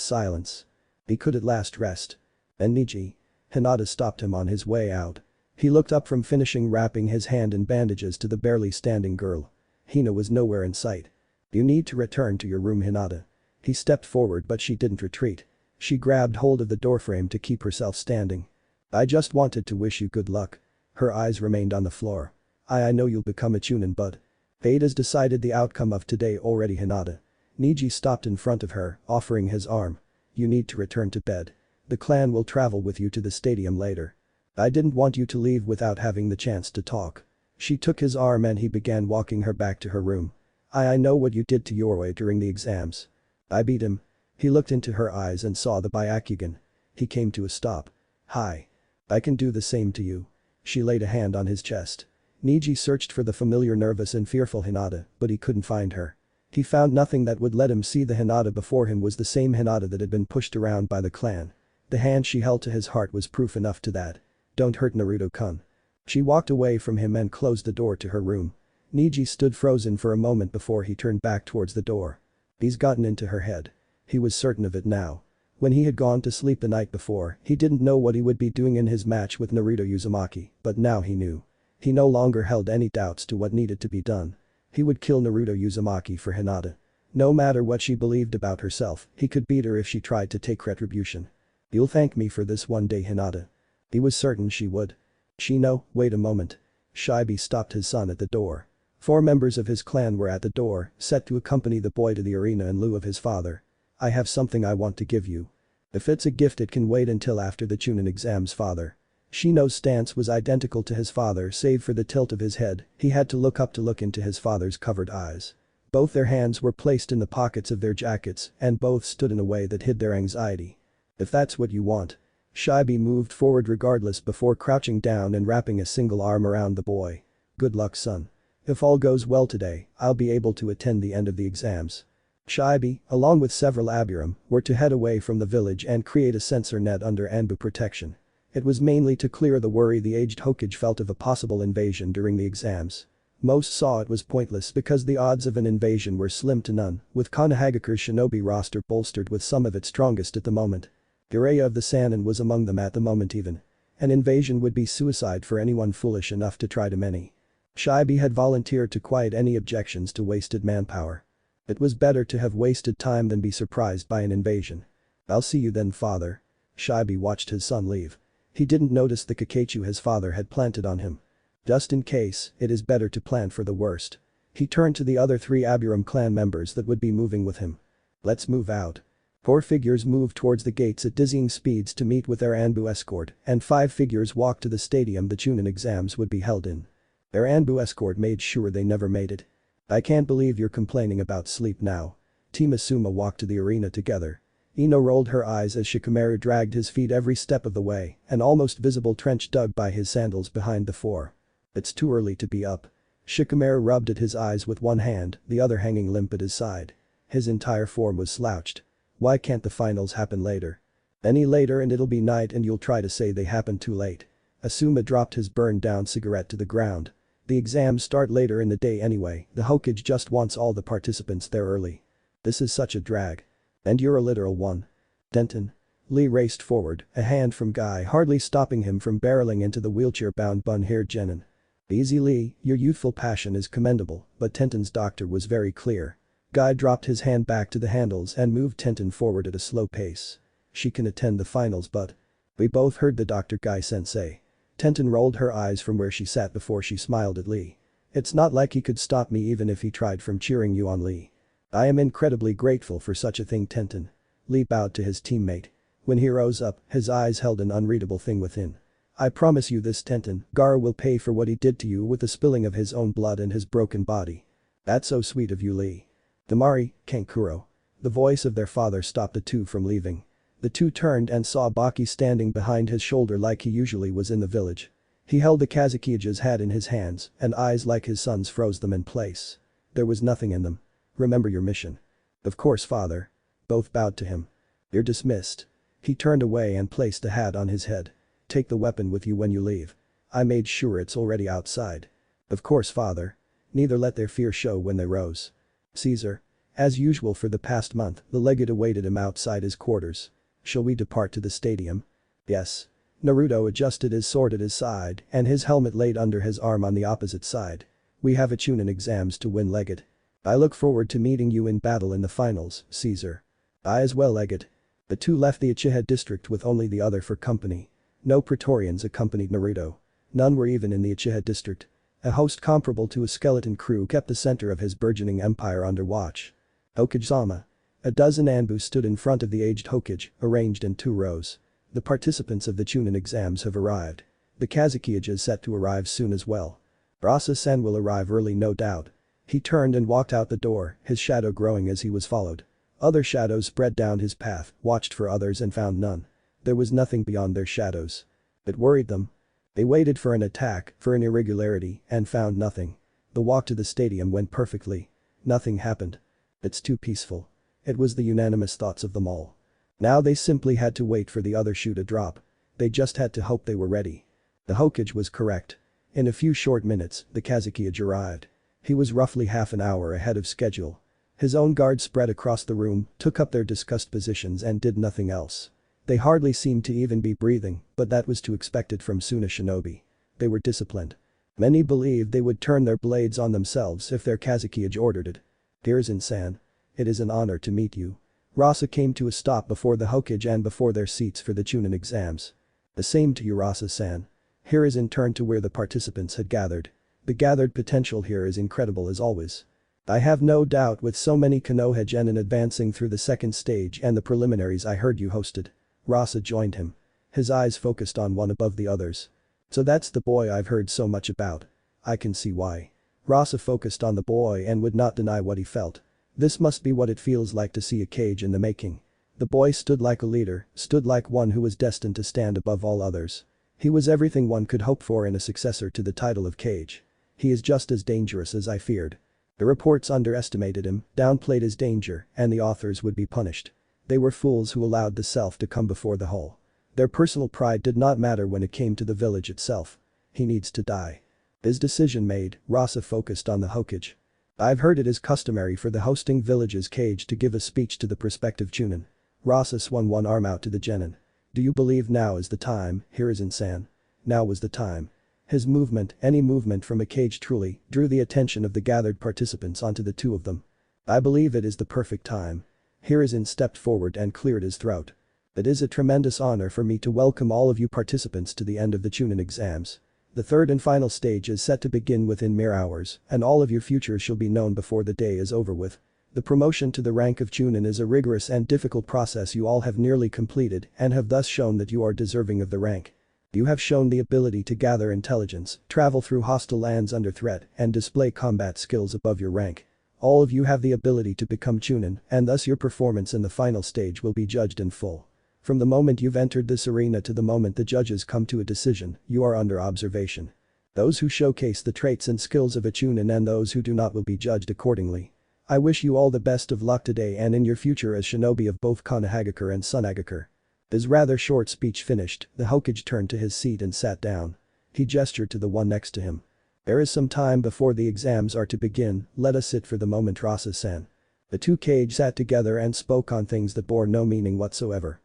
silence. He could at last rest. And Niji. Hinata stopped him on his way out. He looked up from finishing wrapping his hand in bandages to the barely standing girl. Hina was nowhere in sight. You need to return to your room Hinata. He stepped forward but she didn't retreat. She grabbed hold of the doorframe to keep herself standing. I just wanted to wish you good luck. Her eyes remained on the floor. I know you'll become a chunin but. Fate has decided the outcome of today already, Hinata. Neji stopped in front of her, offering his arm. You need to return to bed. The clan will travel with you to the stadium later. I didn't want you to leave without having the chance to talk. She took his arm and he began walking her back to her room. I know what you did to Yoroi during the exams. I beat him. He looked into her eyes and saw the byakugan. He came to a stop. Hi. I can do the same to you. She laid a hand on his chest. Neji searched for the familiar nervous and fearful Hinata, but he couldn't find her. He found nothing that would let him see the Hinata before him was the same Hinata that had been pushed around by the clan. The hand she held to his heart was proof enough to that. Don't hurt Naruto-kun. She walked away from him and closed the door to her room. Neji stood frozen for a moment before he turned back towards the door. He's gotten into her head. He was certain of it now. When he had gone to sleep the night before, he didn't know what he would be doing in his match with Naruto Uzumaki, but now he knew. He no longer held any doubts to what needed to be done. He would kill Naruto Uzumaki for Hinata. No matter what she believed about herself, he could beat her if she tried to take retribution. You'll thank me for this one day, Hinata. He was certain she would. Shino, wait a moment. Shibi stopped his son at the door. 4 members of his clan were at the door, set to accompany the boy to the arena in lieu of his father. I have something I want to give you. If it's a gift it can wait until after the Chunin exams, father. Shino's stance was identical to his father save for the tilt of his head, he had to look up to look into his father's covered eyes. Both their hands were placed in the pockets of their jackets and both stood in a way that hid their anxiety. If that's what you want. Shibi moved forward regardless before crouching down and wrapping a single arm around the boy. Good luck, son. If all goes well today, I'll be able to attend the end of the exams. Shibi, along with several Abiram, were to head away from the village and create a sensor net under Anbu protection. It was mainly to clear the worry the aged Hokage felt of a possible invasion during the exams. Most saw it was pointless because the odds of an invasion were slim to none, with Konohagakure's shinobi roster bolstered with some of its strongest at the moment. Jiraiya of the Sannin was among them at the moment even. An invasion would be suicide for anyone foolish enough to try to many. Shibi had volunteered to quiet any objections to wasted manpower. It was better to have wasted time than be surprised by an invasion. I'll see you then, father. Shibi watched his son leave. He didn't notice the Kakachu his father had planted on him. Just in case, it is better to plan for the worst. He turned to the other 3 Abiram clan members that would be moving with him. Let's move out. 4 figures moved towards the gates at dizzying speeds to meet with their Anbu escort, and 5 figures walked to the stadium the Chunin exams would be held in. Their Anbu escort made sure they never made it. I can't believe you're complaining about sleep now. Team Asuma walked to the arena together. Ino rolled her eyes as Shikamaru dragged his feet every step of the way, an almost visible trench dug by his sandals behind the 4. It's too early to be up. Shikamaru rubbed at his eyes with one hand, the other hanging limp at his side. His entire form was slouched. Why can't the finals happen later? Any later and it'll be night and you'll try to say they happened too late. Asuma dropped his burned down cigarette to the ground. The exams start later in the day anyway, the Hokage just wants all the participants there early. This is such a drag. And you're a literal one. Denton. Lee raced forward, a hand from Guy hardly stopping him from barreling into the wheelchair-bound bun-haired Genin. Easy Lee, your youthful passion is commendable, but Tenton's doctor was very clear. Guy dropped his hand back to the handles and moved Tenton forward at a slow pace. She can attend the finals but. We both heard the doctor, Guy-sensei. Tenton rolled her eyes from where she sat before she smiled at Lee. It's not like he could stop me even if he tried from cheering you on, Lee. I am incredibly grateful for such a thing, Tenton. Lee bowed to his teammate. When he rose up, his eyes held an unreadable thing within. I promise you this, Tenton, Gaara will pay for what he did to you with the spilling of his own blood and his broken body. That's so sweet of you, Lee. Damari, Kankuro. The voice of their father stopped the 2 from leaving. The 2 turned and saw Baki standing behind his shoulder like he usually was in the village. He held the Kazukiya's hat in his hands, and eyes like his son's froze them in place. There was nothing in them. Remember your mission. Of course, father. Both bowed to him. You're dismissed. He turned away and placed the hat on his head. Take the weapon with you when you leave. I made sure it's already outside. Of course, father. Neither let their fear show when they rose. Caesar. As usual for the past month, the legate awaited him outside his quarters. Shall we depart to the stadium? Yes. Naruto adjusted his sword at his side and his helmet laid under his arm on the opposite side. We have a Chunin exams to win, legate. I look forward to meeting you in battle in the finals, Caesar. I as well, legate. The 2 left the Uchiha district with only the other for company. No Praetorians accompanied Naruto. None were even in the Uchiha district. A host comparable to a skeleton crew kept the center of his burgeoning empire under watch. Hokage-sama. A dozen Anbu stood in front of the aged Hokage, arranged in 2 rows. The participants of the Chunin exams have arrived. The Kazekage is set to arrive soon as well. Rasa-sen will arrive early, no doubt. He turned and walked out the door, his shadow growing as he was followed. Other shadows spread down his path, watched for others and found none. There was nothing beyond their shadows. It worried them. They waited for an attack, for an irregularity, and found nothing. The walk to the stadium went perfectly. Nothing happened. It's too peaceful. It was the unanimous thoughts of them all. Now they simply had to wait for the other shoe to drop. They just had to hope they were ready. The Hokage was correct. In a few short minutes, the Kazekage arrived. He was roughly half an hour ahead of schedule. His own guards spread across the room, took up their discussed positions and did nothing else. They hardly seemed to even be breathing, but that was to expected from Suna shinobi. They were disciplined. Many believed they would turn their blades on themselves if their Kazekage ordered it. Hiruzen-san. It is an honor to meet you. Rasa came to a stop before the Hokage and before their seats for the Chunin exams. The same to you, Rasa-san. Hiruzen turned to where the participants had gathered. The gathered potential here is incredible as always. I have no doubt with so many Konoha-genin advancing through the second stage and the preliminaries I heard you hosted. Rasa joined him. His eyes focused on one above the others. So that's the boy I've heard so much about. I can see why. Rasa focused on the boy and would not deny what he felt. This must be what it feels like to see a Kage in the making. The boy stood like a leader, stood like one who was destined to stand above all others. He was everything one could hope for in a successor to the title of Kage. He is just as dangerous as I feared. The reports underestimated him, downplayed his danger, and the authors would be punished. They were fools who allowed the self to come before the whole. Their personal pride did not matter when it came to the village itself. He needs to die. His decision made, Rasa focused on the Hokage. I've heard it is customary for the hosting village's Kage to give a speech to the prospective Chunin. Rasa swung one arm out to the genin. Do you believe now is the time, Hiruzen-san? Now was the time. His movement, any movement from a Kage truly, drew the attention of the gathered participants onto the two of them. I believe it is the perfect time. Hiruzen stepped forward and cleared his throat. It is a tremendous honor for me to welcome all of you participants to the end of the Chunin exams. The third and final stage is set to begin within mere hours, and all of your futures shall be known before the day is over with. The promotion to the rank of Chunin is a rigorous and difficult process you all have nearly completed and have thus shown that you are deserving of the rank. You have shown the ability to gather intelligence, travel through hostile lands under threat, and display combat skills above your rank. All of you have the ability to become Chunin, and thus your performance in the final stage will be judged in full. From the moment you've entered this arena to the moment the judges come to a decision, you are under observation. Those who showcase the traits and skills of a Chunin and those who do not will be judged accordingly. I wish you all the best of luck today and in your future as shinobi of both Konohagakure and Sunagakure. His rather short speech finished, the Hokage turned to his seat and sat down. He gestured to the one next to him. There is some time before the exams are to begin, let us sit for the moment, Rasa-san. The two Kage sat together and spoke on things that bore no meaning whatsoever.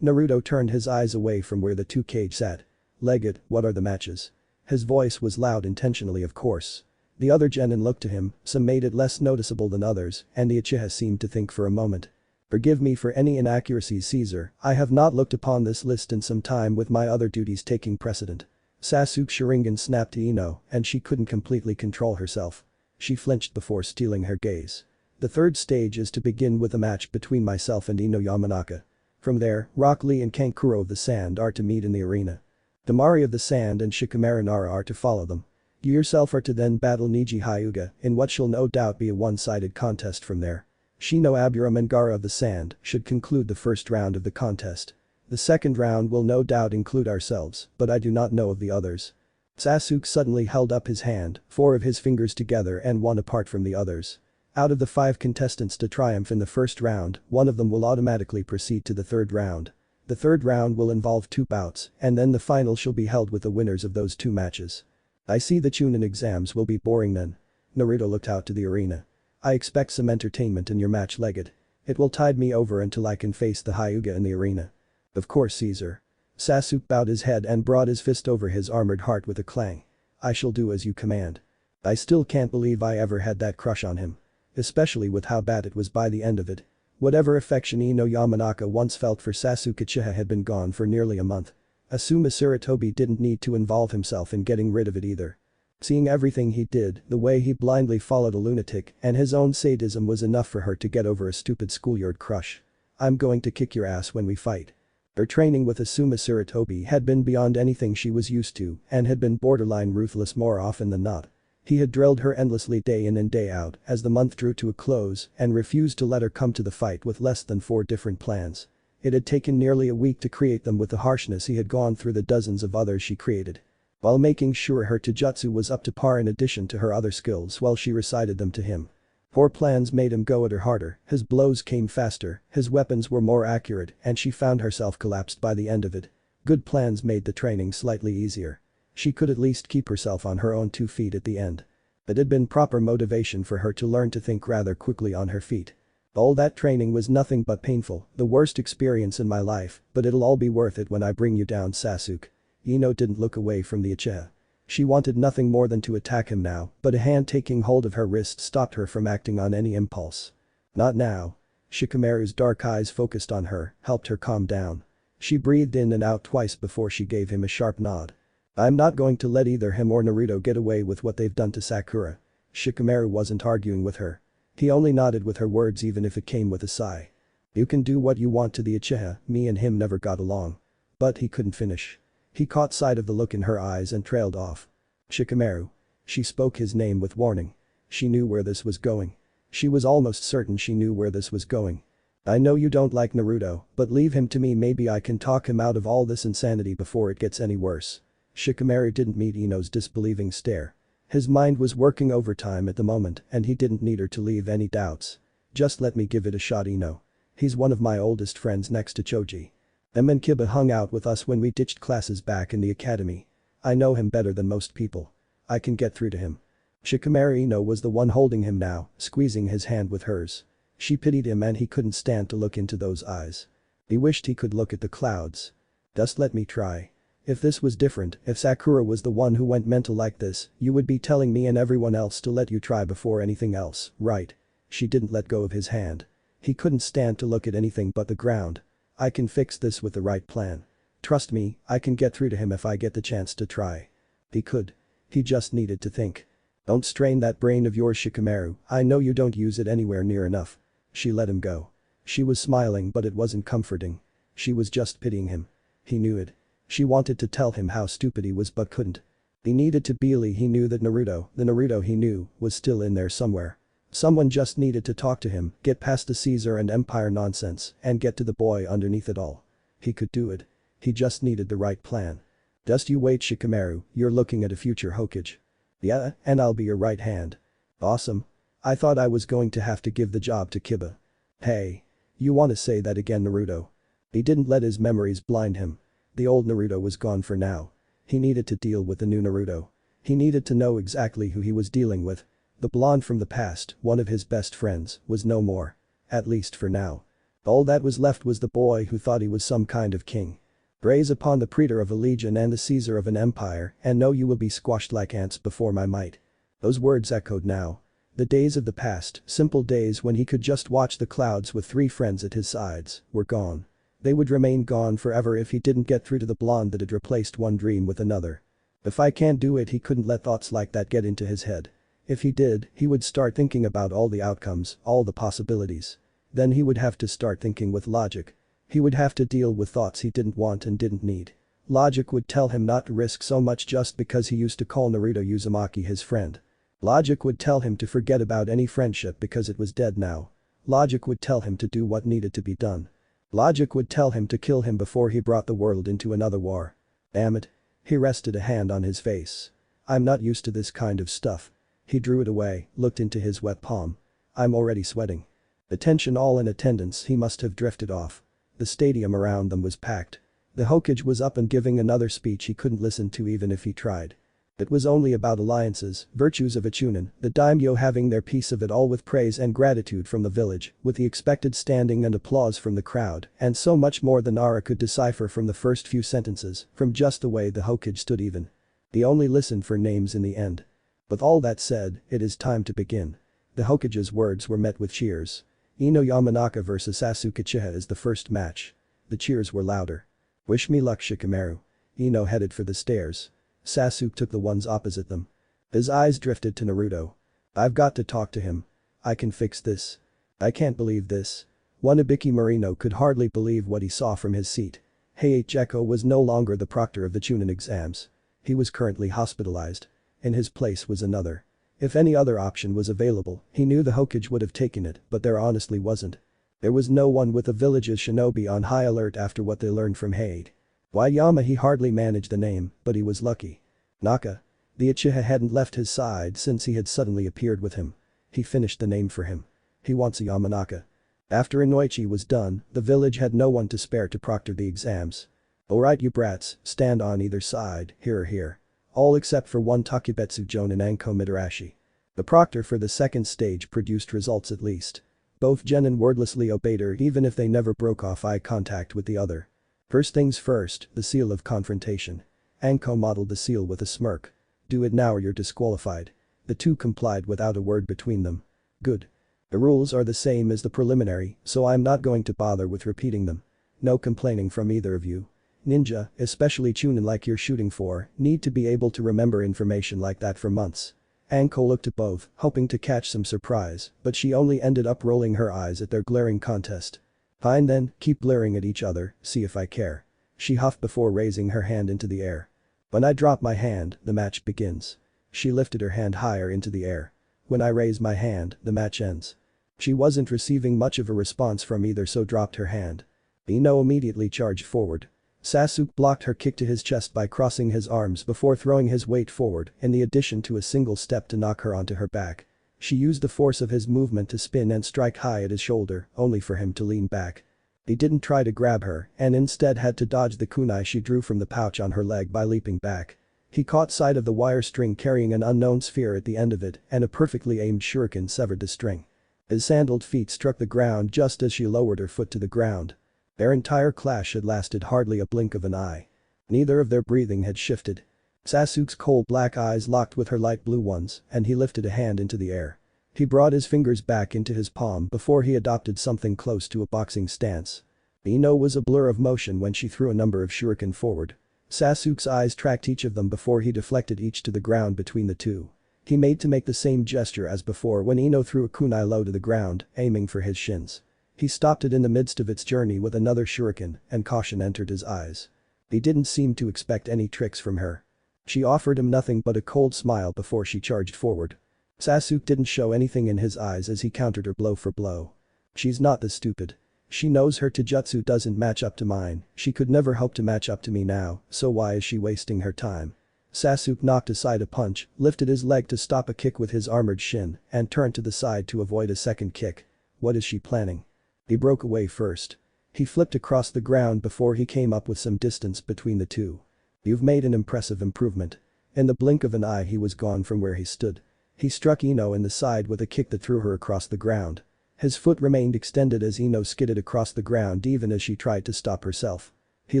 Naruto turned his eyes away from where the two Kage sat. Legate, what are the matches? His voice was loud intentionally, of course. The other genin looked to him, some made it less noticeable than others, and the uchiha seemed to think for a moment. Forgive me for any inaccuracies, Caesar, I have not looked upon this list in some time with my other duties taking precedent. Sasuke's sharingan snapped to Ino, and she couldn't completely control herself. She flinched before stealing her gaze. The third stage is to begin with a match between myself and Ino Yamanaka. From there, Rock Lee and Kankuro of the Sand are to meet in the arena. Damari of the Sand and Shikamaru Nara are to follow them. You yourself are to then battle Niji Hyuga in what shall no doubt be a one-sided contest from there. Shino Aburam and Gara of the Sand should conclude the first round of the contest. The second round will no doubt include ourselves, but I do not know of the others. Sasuke suddenly held up his hand, 4 of his fingers together and 1 apart from the others. Out of the 5 contestants to triumph in the first round, 1 of them will automatically proceed to the third round. The third round will involve 2 bouts, and then the final shall be held with the winners of those 2 matches. I see the Chunin exams will be boring then. Naruto looked out to the arena. I expect some entertainment in your match, Legate. It will tide me over until I can face the Hyuga in the arena. Of course, Caesar. Sasuke bowed his head and brought his fist over his armored heart with a clang. I shall do as you command. I still can't believe I ever had that crush on him. Especially with how bad it was by the end of it. Whatever affection Ino Yamanaka once felt for Sasuke Uchiha had been gone for nearly a month. Asuma Sarutobi didn't need to involve himself in getting rid of it either. Seeing everything he did, the way he blindly followed a lunatic, and his own sadism was enough for her to get over a stupid schoolyard crush. "I'm going to kick your ass when we fight." Her training with Asuma Sarutobi had been beyond anything she was used to and had been borderline ruthless more often than not. He had drilled her endlessly day in and day out as the month drew to a close and refused to let her come to the fight with less than 4 different plans. It had taken nearly a week to create them with the harshness he had gone through the dozens of others she created. While making sure her taijutsu was up to par in addition to her other skills while she recited them to him. Poor plans made him go at her harder, his blows came faster, his weapons were more accurate, and she found herself collapsed by the end of it. Good plans made the training slightly easier. She could at least keep herself on her own 2 feet at the end. It had been proper motivation for her to learn to think rather quickly on her feet. All that training was nothing but painful, the worst experience in my life, but it'll all be worth it when I bring you down, Sasuke. Ino didn't look away from the uchiha. She wanted nothing more than to attack him now, but a hand taking hold of her wrist stopped her from acting on any impulse. Not now. Shikamaru's dark eyes focused on her, helped her calm down. She breathed in and out twice before she gave him a sharp nod. "I'm not going to let either him or Naruto get away with what they've done to Sakura." Shikamaru wasn't arguing with her. He only nodded with her words even if it came with a sigh. "You can do what you want to the uchiha, me and him never got along." But he couldn't finish. He caught sight of the look in her eyes and trailed off. "Shikamaru." She spoke his name with warning. She knew where this was going. She was almost certain she knew where this was going. "I know you don't like Naruto, but leave him to me, maybe I can talk him out of all this insanity before it gets any worse." Shikamaru didn't meet Ino's disbelieving stare. His mind was working overtime at the moment and he didn't need her to leave any doubts. "Just let me give it a shot, Ino. He's one of my oldest friends next to Choji. Him and Kiba hung out with us when we ditched classes back in the academy. I know him better than most people. I can get through to him." Shikamaru Ino was the one holding him now, squeezing his hand with hers. She pitied him and he couldn't stand to look into those eyes. He wished he could look at the clouds. "Just let me try. If this was different, if Sakura was the one who went mental like this, you would be telling me and everyone else to let you try before anything else, right?" She didn't let go of his hand. He couldn't stand to look at anything but the ground. "I can fix this with the right plan. Trust me, I can get through to him if I get the chance to try." He could. He just needed to think. "Don't strain that brain of yours, Shikamaru, I know you don't use it anywhere near enough." She let him go. She was smiling but it wasn't comforting. She was just pitying him. He knew it. She wanted to tell him how stupid he was but couldn't. He needed to believe he knew that Naruto, the Naruto he knew, was still in there somewhere. Someone just needed to talk to him, get past the Caesar and Empire nonsense, and get to the boy underneath it all. He could do it. He just needed the right plan. "Just you wait, Shikamaru, you're looking at a future Hokage." "Yeah, and I'll be your right hand." "Awesome. I thought I was going to have to give the job to Kiba." "Hey. You want to say that again, Naruto?" He didn't let his memories blind him. The old Naruto was gone for now. He needed to deal with the new Naruto. He needed to know exactly who he was dealing with. The blonde from the past, one of his best friends, was no more. At least for now. All that was left was the boy who thought he was some kind of king. "Raise upon the praetor of a legion and the Caesar of an empire, and know you will be squashed like ants before my might." Those words echoed now. The days of the past, simple days when he could just watch the clouds with 3 friends at his sides, were gone. They would remain gone forever if he didn't get through to the blonde that had replaced one dream with another. If I can't do it, he couldn't let thoughts like that get into his head. If he did, he would start thinking about all the outcomes, all the possibilities. Then he would have to start thinking with logic. He would have to deal with thoughts he didn't want and didn't need. Logic would tell him not to risk so much just because he used to call Naruto Uzumaki his friend. Logic would tell him to forget about any friendship because it was dead now. Logic would tell him to do what needed to be done. Logic would tell him to kill him before he brought the world into another war. Damn it. He rested a hand on his face. "I'm not used to this kind of stuff." He drew it away, looked into his wet palm. "I'm already sweating." Attention all in attendance, he must have drifted off. The stadium around them was packed. The Hokage was up and giving another speech he couldn't listen to even if he tried. It was only about alliances, virtues of a chunin, the daimyo having their piece of it all with praise and gratitude from the village, with the expected standing and applause from the crowd, and so much more than Nara could decipher from the first few sentences, from just the way the Hokage stood even. He only listened for names in the end. With all that said, it is time to begin. The Hokage's words were met with cheers. Ino Yamanaka vs Sasuke Uchiha is the first match. The cheers were louder. "Wish me luck, Shikamaru." Ino headed for the stairs. Sasuke took the ones opposite them. His eyes drifted to Naruto. I've got to talk to him. I can fix this. I can't believe this. Wanabiki Marino could hardly believe what he saw from his seat. Heiichiko was no longer the proctor of the Chunin exams. He was currently hospitalized. In his place was another. If any other option was available, he knew the Hokage would have taken it, but there honestly wasn't. There was no one with the village's shinobi on high alert after what they learned from Haid. Wayama he hardly managed the name, but he was lucky. Naka. The Uchiha hadn't left his side since he had suddenly appeared with him. He finished the name for him. He wants a Yamanaka. After Inoichi was done, the village had no one to spare to proctor the exams. Alright you brats, stand on either side, here or here. All except for one Takubetsu Jonin Anko Mitarashi. The proctor for the second stage produced results at least. Both genin wordlessly obeyed her even if they never broke off eye contact with the other. First things first, the seal of confrontation. Anko modeled the seal with a smirk. Do it now or you're disqualified. The two complied without a word between them. Good. The rules are the same as the preliminary, so I'm not going to bother with repeating them. No complaining from either of you. Ninja, especially Chunin like you're shooting for, need to be able to remember information like that for months. Anko looked at both, hoping to catch some surprise, but she only ended up rolling her eyes at their glaring contest. Fine then, keep glaring at each other, see if I care. She huffed before raising her hand into the air. When I drop my hand, the match begins. She lifted her hand higher into the air. When I raise my hand, the match ends. She wasn't receiving much of a response from either so dropped her hand. Ino immediately charged forward. Sasuke blocked her kick to his chest by crossing his arms before throwing his weight forward in the addition to a single step to knock her onto her back. She used the force of his movement to spin and strike high at his shoulder, only for him to lean back. He didn't try to grab her and instead had to dodge the kunai she drew from the pouch on her leg by leaping back. He caught sight of the wire string carrying an unknown sphere at the end of it and a perfectly aimed shuriken severed the string. His sandaled feet struck the ground just as she lowered her foot to the ground. Their entire clash had lasted hardly a blink of an eye. Neither of their breathing had shifted. Sasuke's coal black eyes locked with her light blue ones and he lifted a hand into the air. He brought his fingers back into his palm before he adopted something close to a boxing stance. Ino was a blur of motion when she threw a number of shuriken forward. Sasuke's eyes tracked each of them before he deflected each to the ground between the two. He made to make the same gesture as before when Ino threw a kunai low to the ground, aiming for his shins. He stopped it in the midst of its journey with another shuriken and caution entered his eyes. He didn't seem to expect any tricks from her. She offered him nothing but a cold smile before she charged forward. Sasuke didn't show anything in his eyes as he countered her blow for blow. She's not this stupid. She knows her taijutsu doesn't match up to mine, she could never hope to match up to me now, so why is she wasting her time? Sasuke knocked aside a punch, lifted his leg to stop a kick with his armored shin, and turned to the side to avoid a second kick. What is she planning? He broke away first. He flipped across the ground before he came up with some distance between the two. You've made an impressive improvement. In the blink of an eye he was gone from where he stood. He struck Ino in the side with a kick that threw her across the ground. His foot remained extended as Ino skidded across the ground even as she tried to stop herself. He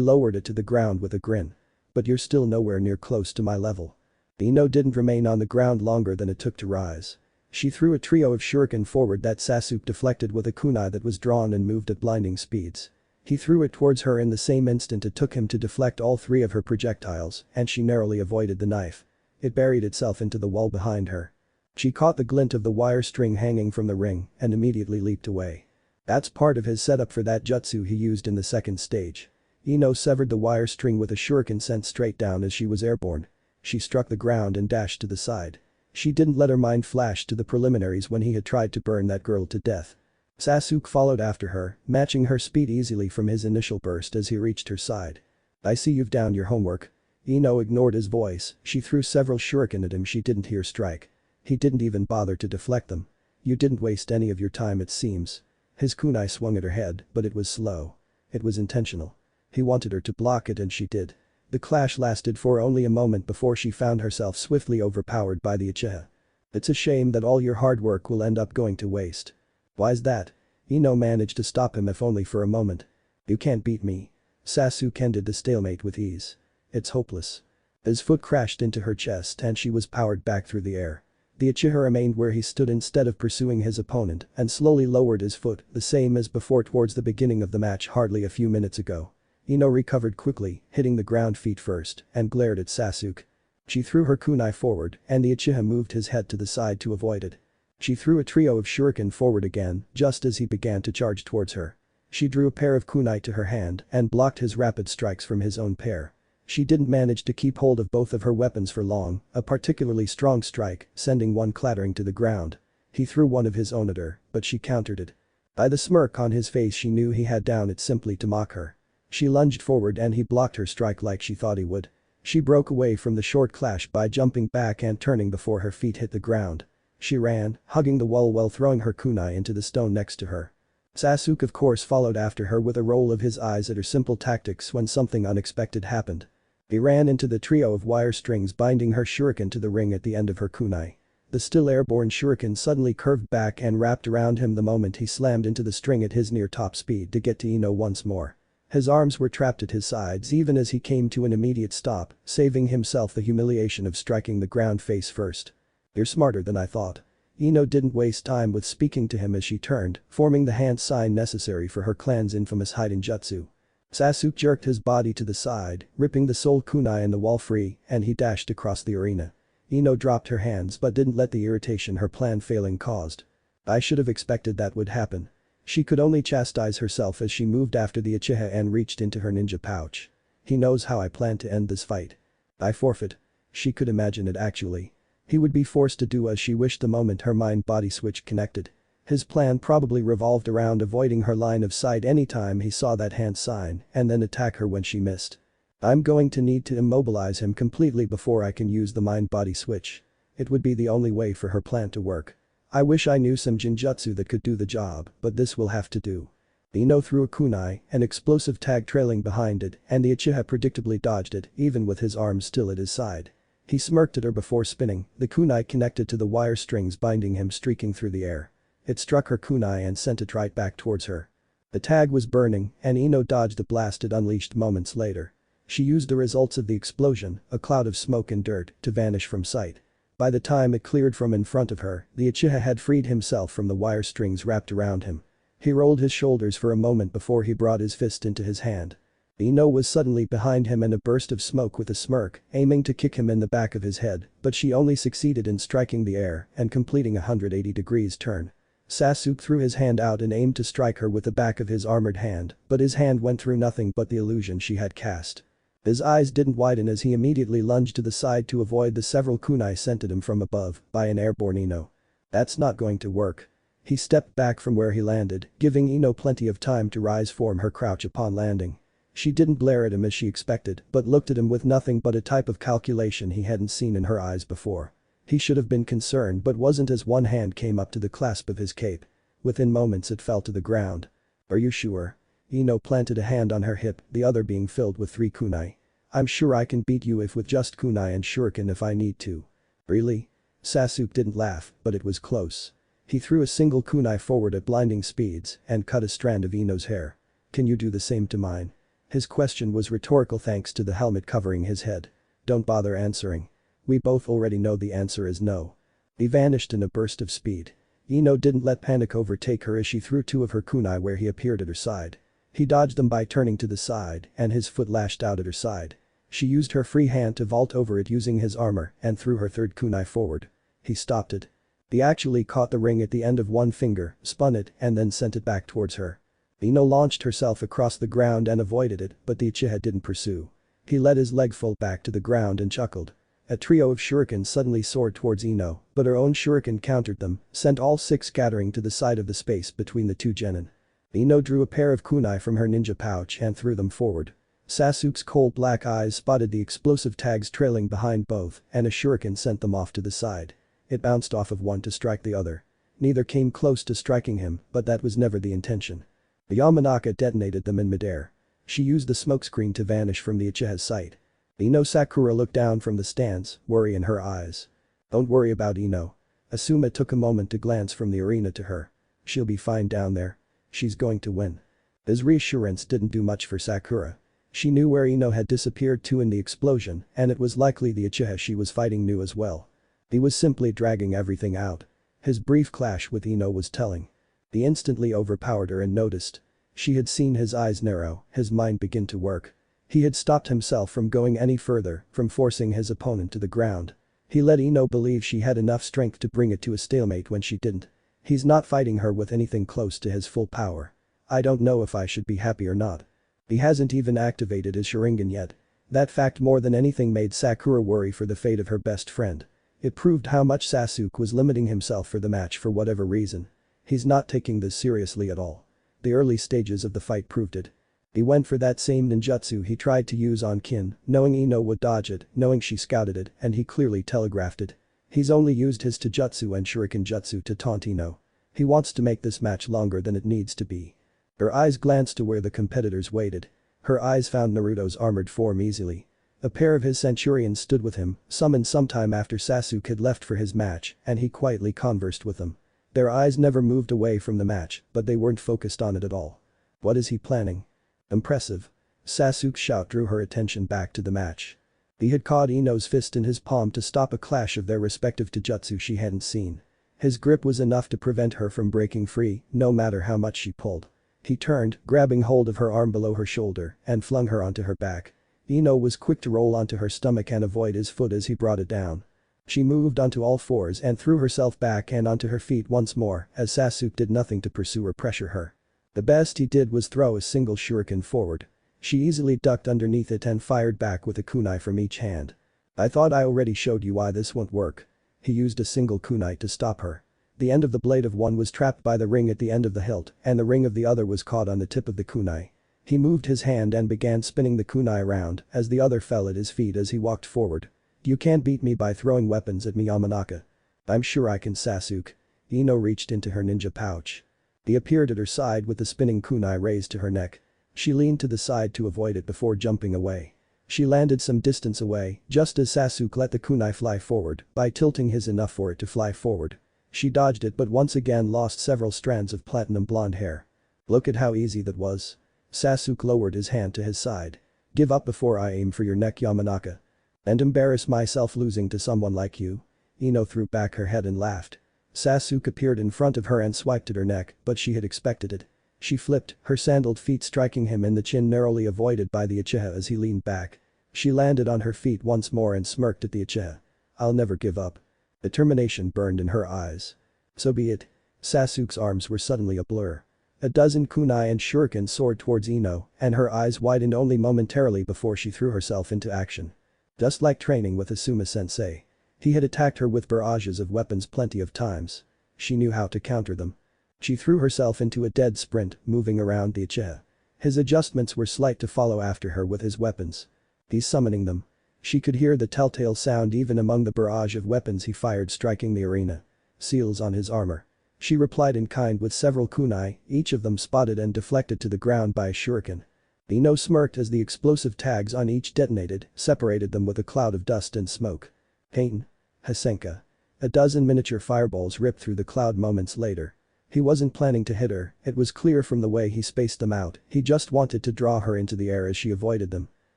lowered it to the ground with a grin. But you're still nowhere near close to my level. Ino didn't remain on the ground longer than it took to rise. She threw a trio of shuriken forward that Sasuke deflected with a kunai that was drawn and moved at blinding speeds. He threw it towards her in the same instant it took him to deflect all three of her projectiles and she narrowly avoided the knife. It buried itself into the wall behind her. She caught the glint of the wire string hanging from the ring and immediately leaped away. That's part of his setup for that jutsu he used in the second stage. Ino severed the wire string with a shuriken sent straight down as she was airborne. She struck the ground and dashed to the side. She didn't let her mind flash to the preliminaries when he had tried to burn that girl to death. Sasuke followed after her, matching her speed easily from his initial burst as he reached her side. I see you've done your homework. Ino ignored his voice, she threw several shuriken at him she didn't hear strike. He didn't even bother to deflect them. You didn't waste any of your time it seems. His kunai swung at her head, but it was slow. It was intentional. He wanted her to block it and she did. The clash lasted for only a moment before she found herself swiftly overpowered by the Uchiha. It's a shame that all your hard work will end up going to waste. Why's that? Ino managed to stop him if only for a moment. You can't beat me. Sasuke ended the stalemate with ease. It's hopeless. His foot crashed into her chest and she was powered back through the air. The Uchiha remained where he stood instead of pursuing his opponent and slowly lowered his foot the same as before towards the beginning of the match hardly a few minutes ago. Ino recovered quickly, hitting the ground feet first, and glared at Sasuke. She threw her kunai forward and the Uchiha moved his head to the side to avoid it. She threw a trio of shuriken forward again just as he began to charge towards her. She drew a pair of kunai to her hand and blocked his rapid strikes from his own pair. She didn't manage to keep hold of both of her weapons for long, a particularly strong strike, sending one clattering to the ground. He threw one of his own at her, but she countered it. By the smirk on his face she knew he had done it simply to mock her. She lunged forward and he blocked her strike like she thought he would. She broke away from the short clash by jumping back and turning before her feet hit the ground. She ran, hugging the wall while throwing her kunai into the stone next to her. Sasuke of course followed after her with a roll of his eyes at her simple tactics when something unexpected happened. He ran into the trio of wire strings binding her shuriken to the ring at the end of her kunai. The still airborne shuriken suddenly curved back and wrapped around him the moment he slammed into the string at his near top speed to get to Ino once more. His arms were trapped at his sides even as he came to an immediate stop, saving himself the humiliation of striking the ground face first. "You're smarter than I thought." Ino didn't waste time with speaking to him as she turned, forming the hand sign necessary for her clan's infamous hiding jutsu. Sasuke jerked his body to the side, ripping the soul kunai in the wall free, and he dashed across the arena. Ino dropped her hands but didn't let the irritation her plan failing caused. "I should have expected that would happen." She could only chastise herself as she moved after the Uchiha and reached into her ninja pouch. "He knows how I plan to end this fight. I forfeit." She could imagine it actually. He would be forced to do as she wished the moment her mind-body switch connected. His plan probably revolved around avoiding her line of sight anytime he saw that hand sign and then attack her when she missed. "I'm going to need to immobilize him completely before I can use the mind-body switch." It would be the only way for her plan to work. "I wish I knew some jinjutsu that could do the job, but this will have to do." Ino threw a kunai, an explosive tag trailing behind it, and the Uchiha predictably dodged it, even with his arms still at his side. He smirked at her before spinning, the kunai connected to the wire strings binding him streaking through the air. It struck her kunai and sent it right back towards her. The tag was burning, and Ino dodged the blast it unleashed moments later. She used the results of the explosion, a cloud of smoke and dirt, to vanish from sight. By the time it cleared from in front of her, the Uchiha had freed himself from the wire strings wrapped around him. He rolled his shoulders for a moment before he brought his fist into his hand. Ino was suddenly behind him in a burst of smoke with a smirk, aiming to kick him in the back of his head, but she only succeeded in striking the air and completing a 180 degrees turn. Sasuke threw his hand out and aimed to strike her with the back of his armored hand, but his hand went through nothing but the illusion she had cast. His eyes didn't widen as he immediately lunged to the side to avoid the several kunai sent at him from above by an airborne Ino. "That's not going to work." He stepped back from where he landed, giving Ino plenty of time to rise from her crouch upon landing. She didn't blare at him as she expected, but looked at him with nothing but a type of calculation he hadn't seen in her eyes before. He should have been concerned but wasn't as one hand came up to the clasp of his cape. Within moments it fell to the ground. "Are you sure?" Ino planted a hand on her hip, the other being filled with 3 kunai. "I'm sure I can beat you if with just kunai and shuriken if I need to." "Really?" Sasuke didn't laugh, but it was close. He threw a single kunai forward at blinding speeds and cut a strand of Ino's hair. "Can you do the same to mine?" His question was rhetorical thanks to the helmet covering his head. "Don't bother answering. We both already know the answer is no." He vanished in a burst of speed. Ino didn't let panic overtake her as she threw 2 of her kunai where he appeared at her side. He dodged them by turning to the side and his foot lashed out at her side. She used her free hand to vault over it using his armor and threw her 3rd kunai forward. He stopped it. He actually caught the ring at the end of one finger, spun it and then sent it back towards her. Ino launched herself across the ground and avoided it, but the Uchiha didn't pursue. He let his leg fall back to the ground and chuckled. A trio of shurikens suddenly soared towards Ino, but her own shuriken countered them, sent all 6 scattering to the side of the space between the 2 genin. Ino drew a pair of kunai from her ninja pouch and threw them forward. Sasuke's cold black eyes spotted the explosive tags trailing behind both, and a shuriken sent them off to the side. It bounced off of one to strike the other. Neither came close to striking him, but that was never the intention. The Yamanaka detonated them in midair. She used the smokescreen to vanish from the Uchiha's sight. Ino Sakura looked down from the stands, worry in her eyes. "Don't worry about Ino." Asuma took a moment to glance from the arena to her. "She'll be fine down there. She's going to win." His reassurance didn't do much for Sakura. She knew where Ino had disappeared to in the explosion, and it was likely the Uchiha she was fighting knew as well. He was simply dragging everything out. His brief clash with Ino was telling. He instantly overpowered her and noticed. She had seen his eyes narrow, his mind begin to work. He had stopped himself from going any further, from forcing his opponent to the ground. He let Ino believe she had enough strength to bring it to a stalemate when she didn't. He's not fighting her with anything close to his full power. I don't know if I should be happy or not. He hasn't even activated his sharingan yet. That fact more than anything made Sakura worry for the fate of her best friend. It proved how much Sasuke was limiting himself for the match for whatever reason. He's not taking this seriously at all. The early stages of the fight proved it. He went for that same ninjutsu he tried to use on Kin, knowing Ino would dodge it, knowing she scouted it, and he clearly telegraphed it. He's only used his Taijutsu and Shuriken Jutsu to taunt Ino. He wants to make this match longer than it needs to be. Her eyes glanced to where the competitors waited. Her eyes found Naruto's armored form easily. A pair of his centurions stood with him, summoned sometime after Sasuke had left for his match, and he quietly conversed with them. Their eyes never moved away from the match, but they weren't focused on it at all. What is he planning? Impressive. Sasuke's shout drew her attention back to the match. He had caught Ino's fist in his palm to stop a clash of their respective taijutsu she hadn't seen. His grip was enough to prevent her from breaking free, no matter how much she pulled. He turned, grabbing hold of her arm below her shoulder, and flung her onto her back. Ino was quick to roll onto her stomach and avoid his foot as he brought it down. She moved onto all fours and threw herself back and onto her feet once more as Sasuke did nothing to pursue or pressure her. The best he did was throw a single shuriken forward. She easily ducked underneath it and fired back with a kunai from each hand. I thought I already showed you why this won't work. He used a single kunai to stop her. The end of the blade of one was trapped by the ring at the end of the hilt and the ring of the other was caught on the tip of the kunai. He moved his hand and began spinning the kunai around as the other fell at his feet as he walked forward. You can't beat me by throwing weapons at me, Yamanaka. I'm sure I can, Sasuke. Ino reached into her ninja pouch. He appeared at her side with the spinning kunai raised to her neck. She leaned to the side to avoid it before jumping away. She landed some distance away just as Sasuke let the kunai fly forward by tilting his enough for it to fly forward. She dodged it but once again lost several strands of platinum blonde hair. Look at how easy that was. Sasuke lowered his hand to his side. Give up before I aim for your neck, Yamanaka. And embarrass myself losing to someone like you? Ino threw back her head and laughed. Sasuke appeared in front of her and swiped at her neck, but she had expected it. She flipped, her sandaled feet striking him in the chin, narrowly avoided by the uchiha as he leaned back. She landed on her feet once more and smirked at the uchiha. I'll never give up. Determination burned in her eyes. So be it. Sasuke's arms were suddenly a blur. A dozen kunai and shurikens soared towards Ino, and her eyes widened only momentarily before she threw herself into action. Just like training with Asuma-sensei. He had attacked her with barrages of weapons plenty of times. She knew how to counter them. She threw herself into a dead sprint, moving around the uchiha. His adjustments were slight to follow after her with his weapons. He's summoning them. She could hear the telltale sound even among the barrage of weapons he fired striking the arena. Seals on his armor. She replied in kind with several kunai, each of them spotted and deflected to the ground by a shuriken. Ino smirked as the explosive tags on each detonated, separated them with a cloud of dust and smoke. Hain. Hasenka. A dozen miniature fireballs ripped through the cloud moments later. He wasn't planning to hit her, it was clear from the way he spaced them out, he just wanted to draw her into the air as she avoided them.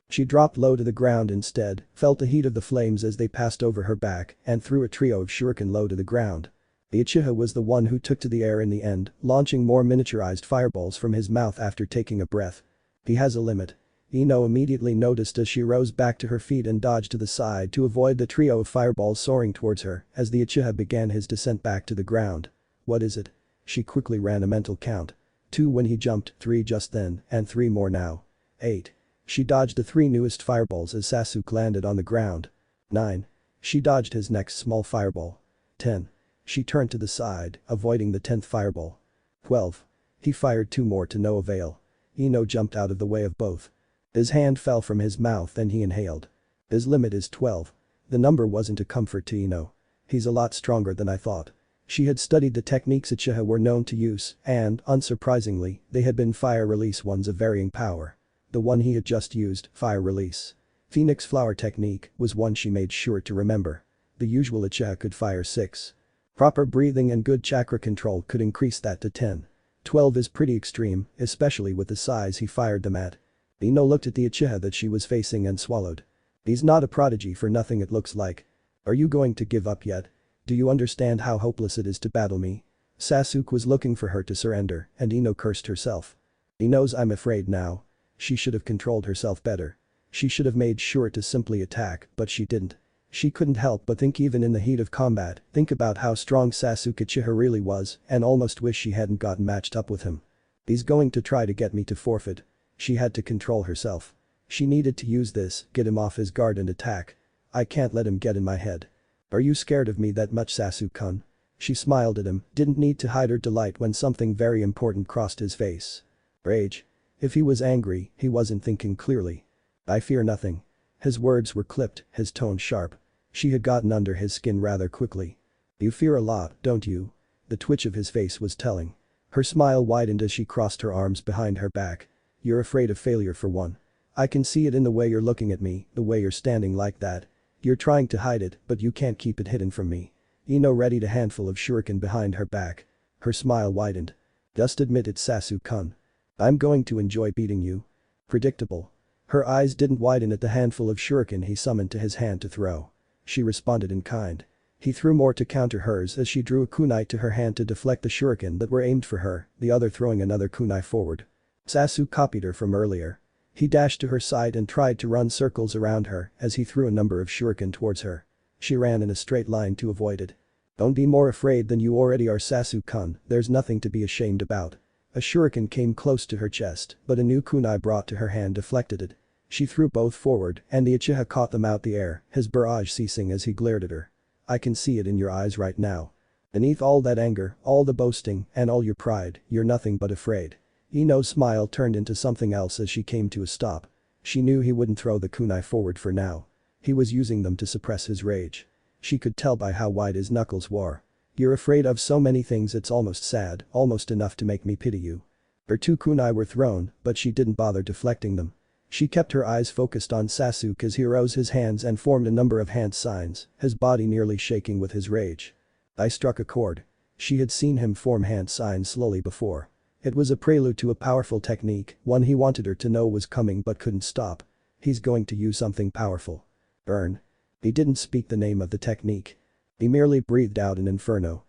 She dropped low to the ground instead, felt the heat of the flames as they passed over her back, and threw a trio of shuriken low to the ground. The Uchiha was the one who took to the air in the end, launching more miniaturized fireballs from his mouth after taking a breath. He has a limit. Ino immediately noticed as she rose back to her feet and dodged to the side to avoid the trio of fireballs soaring towards her as the Uchiha began his descent back to the ground. What is it? She quickly ran a mental count. 2 when he jumped, 3 just then, and 3 more now. 8. She dodged the 3 newest fireballs as Sasuke landed on the ground. 9. She dodged his next small fireball. 10. She turned to the side, avoiding the 10th fireball. 12. He fired 2 more to no avail. Ino jumped out of the way of both. His hand fell from his mouth and he inhaled. His limit is 12. The number wasn't a comfort to Ino. He's a lot stronger than I thought. She had studied the techniques Uchiha were known to use and, unsurprisingly, they had been fire release ones of varying power. The one he had just used, fire release. Phoenix flower technique, was one she made sure to remember. The usual Uchiha could fire 6. Proper breathing and good chakra control could increase that to 10. 12 is pretty extreme, especially with the size he fired them at. Ino looked at the Uchiha that she was facing and swallowed. He's not a prodigy for nothing, it looks like. Are you going to give up yet? Do you understand how hopeless it is to battle me? Sasuke was looking for her to surrender and Ino cursed herself. He knows I'm afraid now. She should have controlled herself better. She should have made sure to simply attack, but she didn't. She couldn't help but think even in the heat of combat, think about how strong Sasuke Uchiha really was and almost wish she hadn't gotten matched up with him. He's going to try to get me to forfeit. She had to control herself. She needed to use this, get him off his guard and attack. I can't let him get in my head. Are you scared of me that much, Sasuke-kun? She smiled at him, didn't need to hide her delight when something very important crossed his face. Rage. If he was angry, he wasn't thinking clearly. I fear nothing. His words were clipped, his tone sharp. She had gotten under his skin rather quickly. You fear a lot, don't you? The twitch of his face was telling. Her smile widened as she crossed her arms behind her back. You're afraid of failure for one. I can see it in the way you're looking at me, the way you're standing like that. You're trying to hide it, but you can't keep it hidden from me. Ino readied a handful of shuriken behind her back. Her smile widened. Just admit it, Sasuke-kun. I'm going to enjoy beating you. Predictable. Her eyes didn't widen at the handful of shuriken he summoned to his hand to throw. She responded in kind. He threw more to counter hers as she drew a kunai to her hand to deflect the shuriken that were aimed for her, the other throwing another kunai forward. Sasuke copied her from earlier. He dashed to her side and tried to run circles around her as he threw a number of shuriken towards her. She ran in a straight line to avoid it. Don't be more afraid than you already are, Sasuke-kun, there's nothing to be ashamed about. A shuriken came close to her chest, but a new kunai brought to her hand deflected it. She threw both forward and the Uchiha caught them out the air, his barrage ceasing as he glared at her. I can see it in your eyes right now. Beneath all that anger, all the boasting, and all your pride, you're nothing but afraid. Ino's smile turned into something else as she came to a stop. She knew he wouldn't throw the kunai forward for now. He was using them to suppress his rage. She could tell by how wide his knuckles were. You're afraid of so many things it's almost sad, almost enough to make me pity you. Her two kunai were thrown, but she didn't bother deflecting them. She kept her eyes focused on Sasuke as he rose his hands and formed a number of hand signs, his body nearly shaking with his rage. I struck a chord. She had seen him form hand signs slowly before. It was a prelude to a powerful technique, one he wanted her to know was coming but couldn't stop. He's going to use something powerful. Burn. He didn't speak the name of the technique. He merely breathed out an inferno.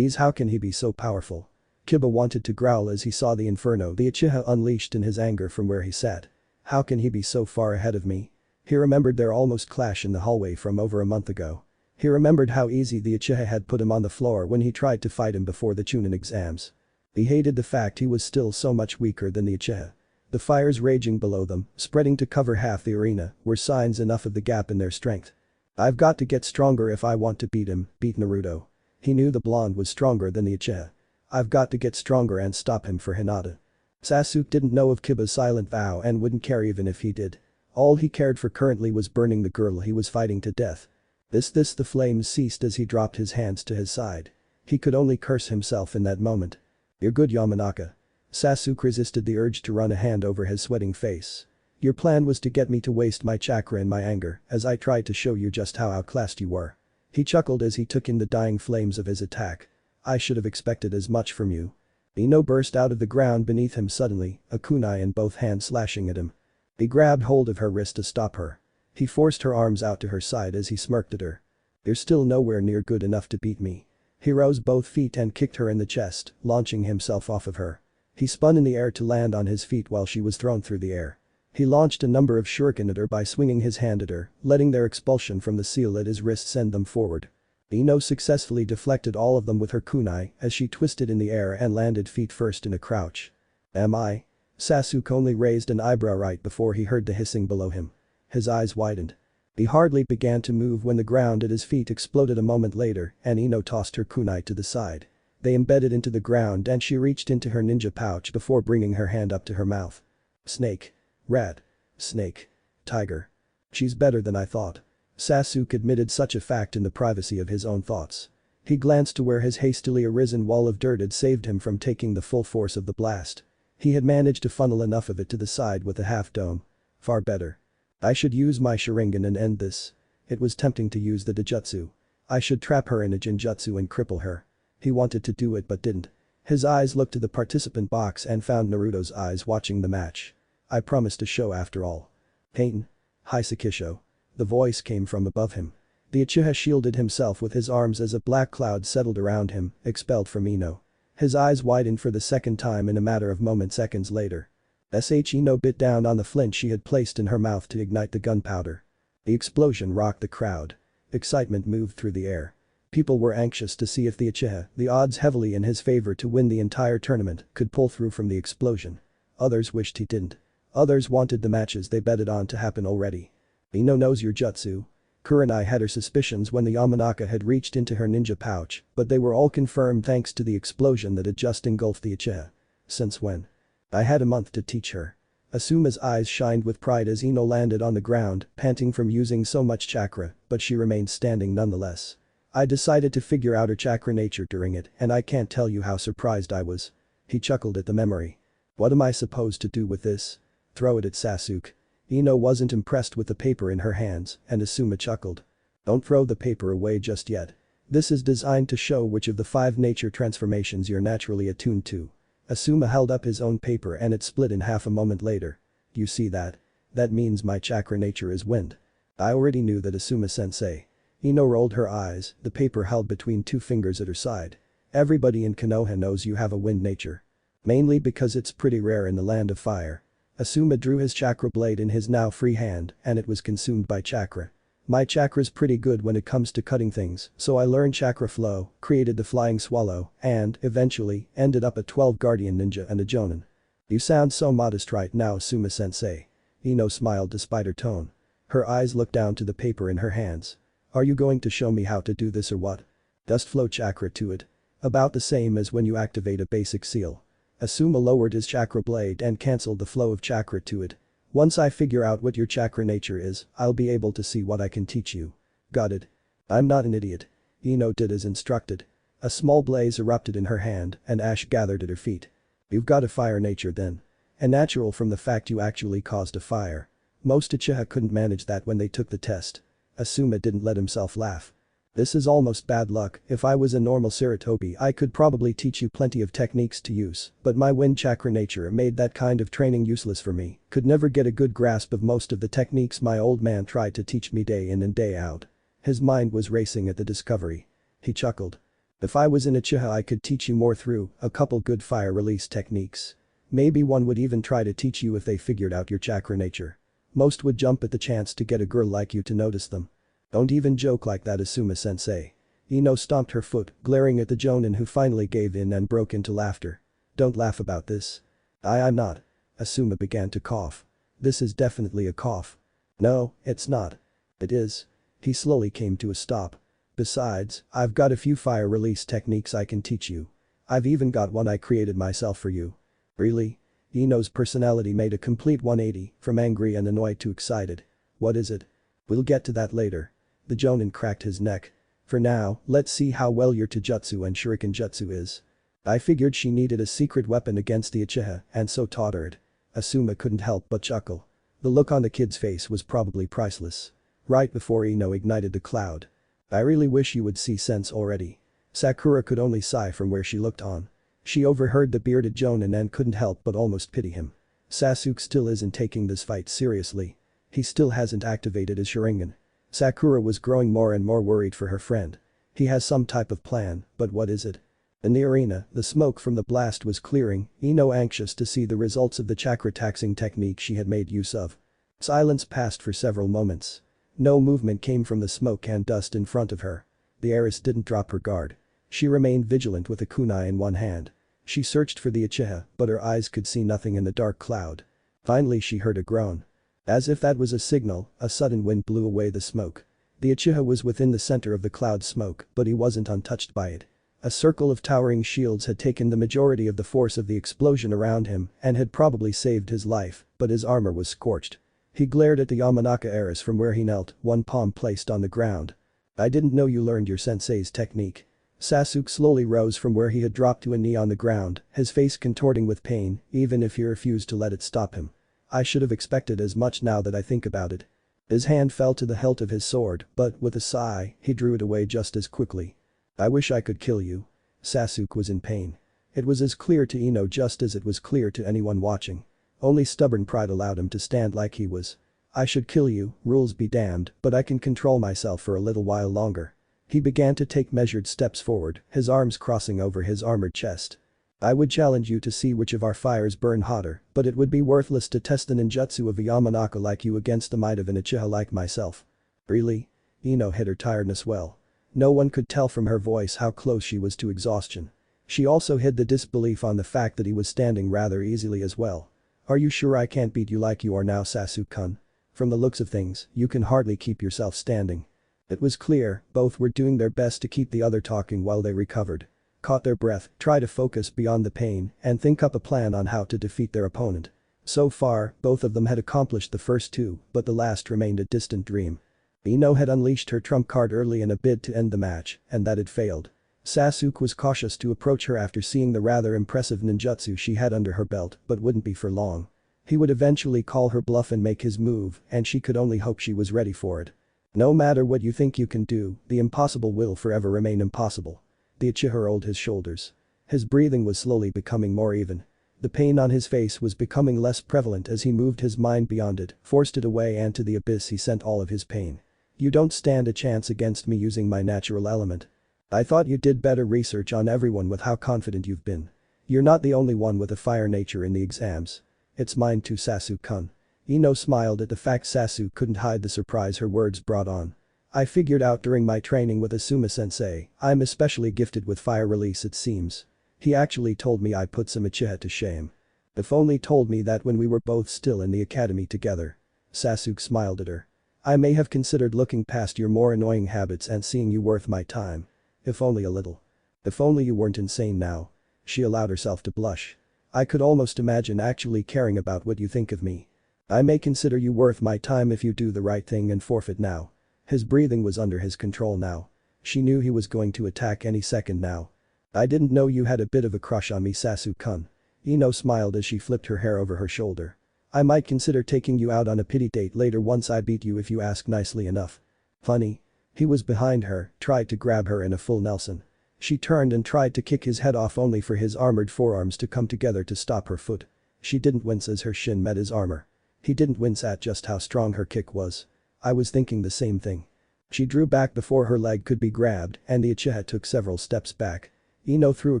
How can he be so powerful? Kiba wanted to growl as he saw the inferno the Uchiha unleashed in his anger from where he sat. How can he be so far ahead of me? He remembered their almost clash in the hallway from over a month ago. He remembered how easy the Uchiha had put him on the floor when he tried to fight him before the Chunin exams. He hated the fact he was still so much weaker than the Uchiha. The fires raging below them, spreading to cover half the arena, were signs enough of the gap in their strength. I've got to get stronger if I want to beat Naruto. He knew the blonde was stronger than the Uchiha. I've got to get stronger and stop him for Hinata. Sasuke didn't know of Kiba's silent vow and wouldn't care even if he did. All he cared for currently was burning the girl he was fighting to death. The flames ceased as he dropped his hands to his side. He could only curse himself in that moment. You're good, Yamanaka. Sasuke resisted the urge to run a hand over his sweating face. Your plan was to get me to waste my chakra in my anger as I tried to show you just how outclassed you were. He chuckled as he took in the dying flames of his attack. I should have expected as much from you. Ino burst out of the ground beneath him suddenly, a kunai in both hands slashing at him. He grabbed hold of her wrist to stop her. He forced her arms out to her side as he smirked at her. You're still nowhere near good enough to beat me. He rose both feet and kicked her in the chest, launching himself off of her. He spun in the air to land on his feet while she was thrown through the air. He launched a number of shuriken at her by swinging his hand at her, letting their expulsion from the seal at his wrist send them forward. Ino successfully deflected all of them with her kunai as she twisted in the air and landed feet first in a crouch. Am I? Sasuke only raised an eyebrow right before he heard the hissing below him. His eyes widened. He hardly began to move when the ground at his feet exploded a moment later and Ino tossed her kunai to the side. They embedded into the ground and she reached into her ninja pouch before bringing her hand up to her mouth. Snake. Rat. Snake. Tiger. She's better than I thought. Sasuke admitted such a fact in the privacy of his own thoughts. He glanced to where his hastily arisen wall of dirt had saved him from taking the full force of the blast. He had managed to funnel enough of it to the side with a half dome. Far better. I should use my sharingan and end this. It was tempting to use the dojutsu. I should trap her in a jinjutsu and cripple her. He wanted to do it but didn't. His eyes looked to the participant box and found Naruto's eyes watching the match. I promised a show after all. Pain. Hi Sakisho. The voice came from above him. The Uchiha shielded himself with his arms as a black cloud settled around him, expelled from Ino. His eyes widened for the second time in a matter of moments seconds later. Ino bit down on the flint she had placed in her mouth to ignite the gunpowder. The explosion rocked the crowd. Excitement moved through the air. People were anxious to see if the Uchiha, the odds heavily in his favor to win the entire tournament, could pull through from the explosion. Others wished he didn't. Others wanted the matches they betted on to happen already. Ino knows your jutsu. Kurenai had her suspicions when the Yamanaka had reached into her ninja pouch, but they were all confirmed thanks to the explosion that had just engulfed the Uchiha. Since when? I had a month to teach her. Asuma's eyes shined with pride as Ino landed on the ground, panting from using so much chakra, but she remained standing nonetheless. I decided to figure out her chakra nature during it, and I can't tell you how surprised I was. He chuckled at the memory. What am I supposed to do with this? Throw it at Sasuke. Ino wasn't impressed with the paper in her hands, and Asuma chuckled. Don't throw the paper away just yet. This is designed to show which of the 5 nature transformations you're naturally attuned to. Asuma held up his own paper and it split in half a moment later. You see that? That means my chakra nature is wind. I already knew that, Asuma-sensei. Ino rolled her eyes, the paper held between 2 fingers at her side. Everybody in Konoha knows you have a wind nature. Mainly because it's pretty rare in the land of fire. Asuma drew his chakra blade in his now free hand and it was consumed by chakra. My chakra's pretty good when it comes to cutting things, so I learned chakra flow, created the flying swallow, and, eventually, ended up a 12 guardian ninja and a jonin. You sound so modest right now, Asuma-sensei. Ino smiled despite her tone. Her eyes looked down to the paper in her hands. Are you going to show me how to do this or what? Just flow chakra to it. About the same as when you activate a basic seal. Asuma lowered his chakra blade and cancelled the flow of chakra to it. Once I figure out what your chakra nature is, I'll be able to see what I can teach you. Got it? I'm not an idiot. Ino did as instructed. A small blaze erupted in her hand and ash gathered at her feet. You've got a fire nature then. And natural from the fact you actually caused a fire. Most Uchiha couldn't manage that when they took the test. Asuma didn't let himself laugh. This is almost bad luck. If I was a normal sarutobi I could probably teach you plenty of techniques to use, but my wind chakra nature made that kind of training useless for me, could never get a good grasp of most of the techniques my old man tried to teach me day in and day out. His mind was racing at the discovery. He chuckled. If I was in Uchiha I could teach you more through a couple good fire release techniques. Maybe one would even try to teach you if they figured out your chakra nature. Most would jump at the chance to get a girl like you to notice them. Don't even joke like that, Asuma-sensei. Ino stomped her foot, glaring at the jonin who finally gave in and broke into laughter. Don't laugh about this. I'm not. Asuma began to cough. This is definitely a cough. No, it's not. It is. He slowly came to a stop. Besides, I've got a few fire release techniques I can teach you. I've even got one I created myself for you. Really? Ino's personality made a complete 180, from angry and annoyed to excited. What is it? We'll get to that later. The jonin cracked his neck. For now, let's see how well your taijutsu and shuriken jutsu is. I figured she needed a secret weapon against the Uchiha and so taught her it. Asuma couldn't help but chuckle. The look on the kid's face was probably priceless. Right before Ino ignited the cloud. I really wish you would see sense already. Sakura could only sigh from where she looked on. She overheard the bearded jonin and couldn't help but almost pity him. Sasuke still isn't taking this fight seriously. He still hasn't activated his sharingan. Sakura was growing more and more worried for her friend. He has some type of plan, but what is it? In the arena, the smoke from the blast was clearing, Ino anxious to see the results of the chakra taxing technique she had made use of. Silence passed for several moments. No movement came from the smoke and dust in front of her. The heiress didn't drop her guard. She remained vigilant with a kunai in one hand. She searched for the Uchiha, but her eyes could see nothing in the dark cloud. Finally she heard a groan. As if that was a signal, a sudden wind blew away the smoke. The Uchiha was within the center of the cloud smoke, but he wasn't untouched by it. A circle of towering shields had taken the majority of the force of the explosion around him and had probably saved his life, but his armor was scorched. He glared at the Yamanaka heiress from where he knelt, one palm placed on the ground. I didn't know you learned your sensei's technique. Sasuke slowly rose from where he had dropped to a knee on the ground, his face contorting with pain, even if he refused to let it stop him. I should have expected as much now that I think about it. His hand fell to the hilt of his sword, but with a sigh, he drew it away just as quickly. I wish I could kill you. Sasuke was in pain. It was as clear to Ino just as it was clear to anyone watching. Only stubborn pride allowed him to stand like he was. I should kill you, rules be damned, but I can control myself for a little while longer. He began to take measured steps forward, his arms crossing over his armored chest. I would challenge you to see which of our fires burn hotter, but it would be worthless to test the ninjutsu of a Yamanaka like you against the might of an uchiha like myself. Really? Ino hid her tiredness well. No one could tell from her voice how close she was to exhaustion. She also hid the disbelief on the fact that he was standing rather easily as well. Are you sure I can't beat you like you are now, Sasuke-kun? From the looks of things, you can hardly keep yourself standing. It was clear, both were doing their best to keep the other talking while they recovered. Caught their breath, try to focus beyond the pain, and think up a plan on how to defeat their opponent. So far, both of them had accomplished the first two, but the last remained a distant dream. Ino had unleashed her trump card early in a bid to end the match, and that had failed. Sasuke was cautious to approach her after seeing the rather impressive ninjutsu she had under her belt, but wouldn't be for long. He would eventually call her bluff and make his move, and she could only hope she was ready for it. No matter what you think you can do, the impossible will forever remain impossible. The Uchiha rolled his shoulders. His breathing was slowly becoming more even. The pain on his face was becoming less prevalent as he moved his mind beyond it, forced it away, and to the abyss he sent all of his pain. You don't stand a chance against me using my natural element. I thought you did better research on everyone with how confident you've been. You're not the only one with a fire nature in the exams. It's mine too, Sasuke-kun. Ino smiled at the fact Sasuke couldn't hide the surprise her words brought on. I figured out during my training with Asuma-sensei, I'm especially gifted with fire release it seems. He actually told me I put some Uchiha to shame. If only told me that when we were both still in the academy together. Sasuke smiled at her. I may have considered looking past your more annoying habits and seeing you worth my time. If only a little. If only you weren't insane now. She allowed herself to blush. I could almost imagine actually caring about what you think of me. I may consider you worth my time if you do the right thing and forfeit now. His breathing was under his control now. She knew he was going to attack any second now. I didn't know you had a bit of a crush on me, Sasuke-kun. Ino smiled as she flipped her hair over her shoulder. I might consider taking you out on a pity date later once I beat you if you ask nicely enough. Funny. He was behind her, tried to grab her in a full Nelson. She turned and tried to kick his head off only for his armored forearms to come together to stop her foot. She didn't wince as her shin met his armor. He didn't wince at just how strong her kick was. I was thinking the same thing. She drew back before her leg could be grabbed and the Uchiha took several steps back. Ino threw a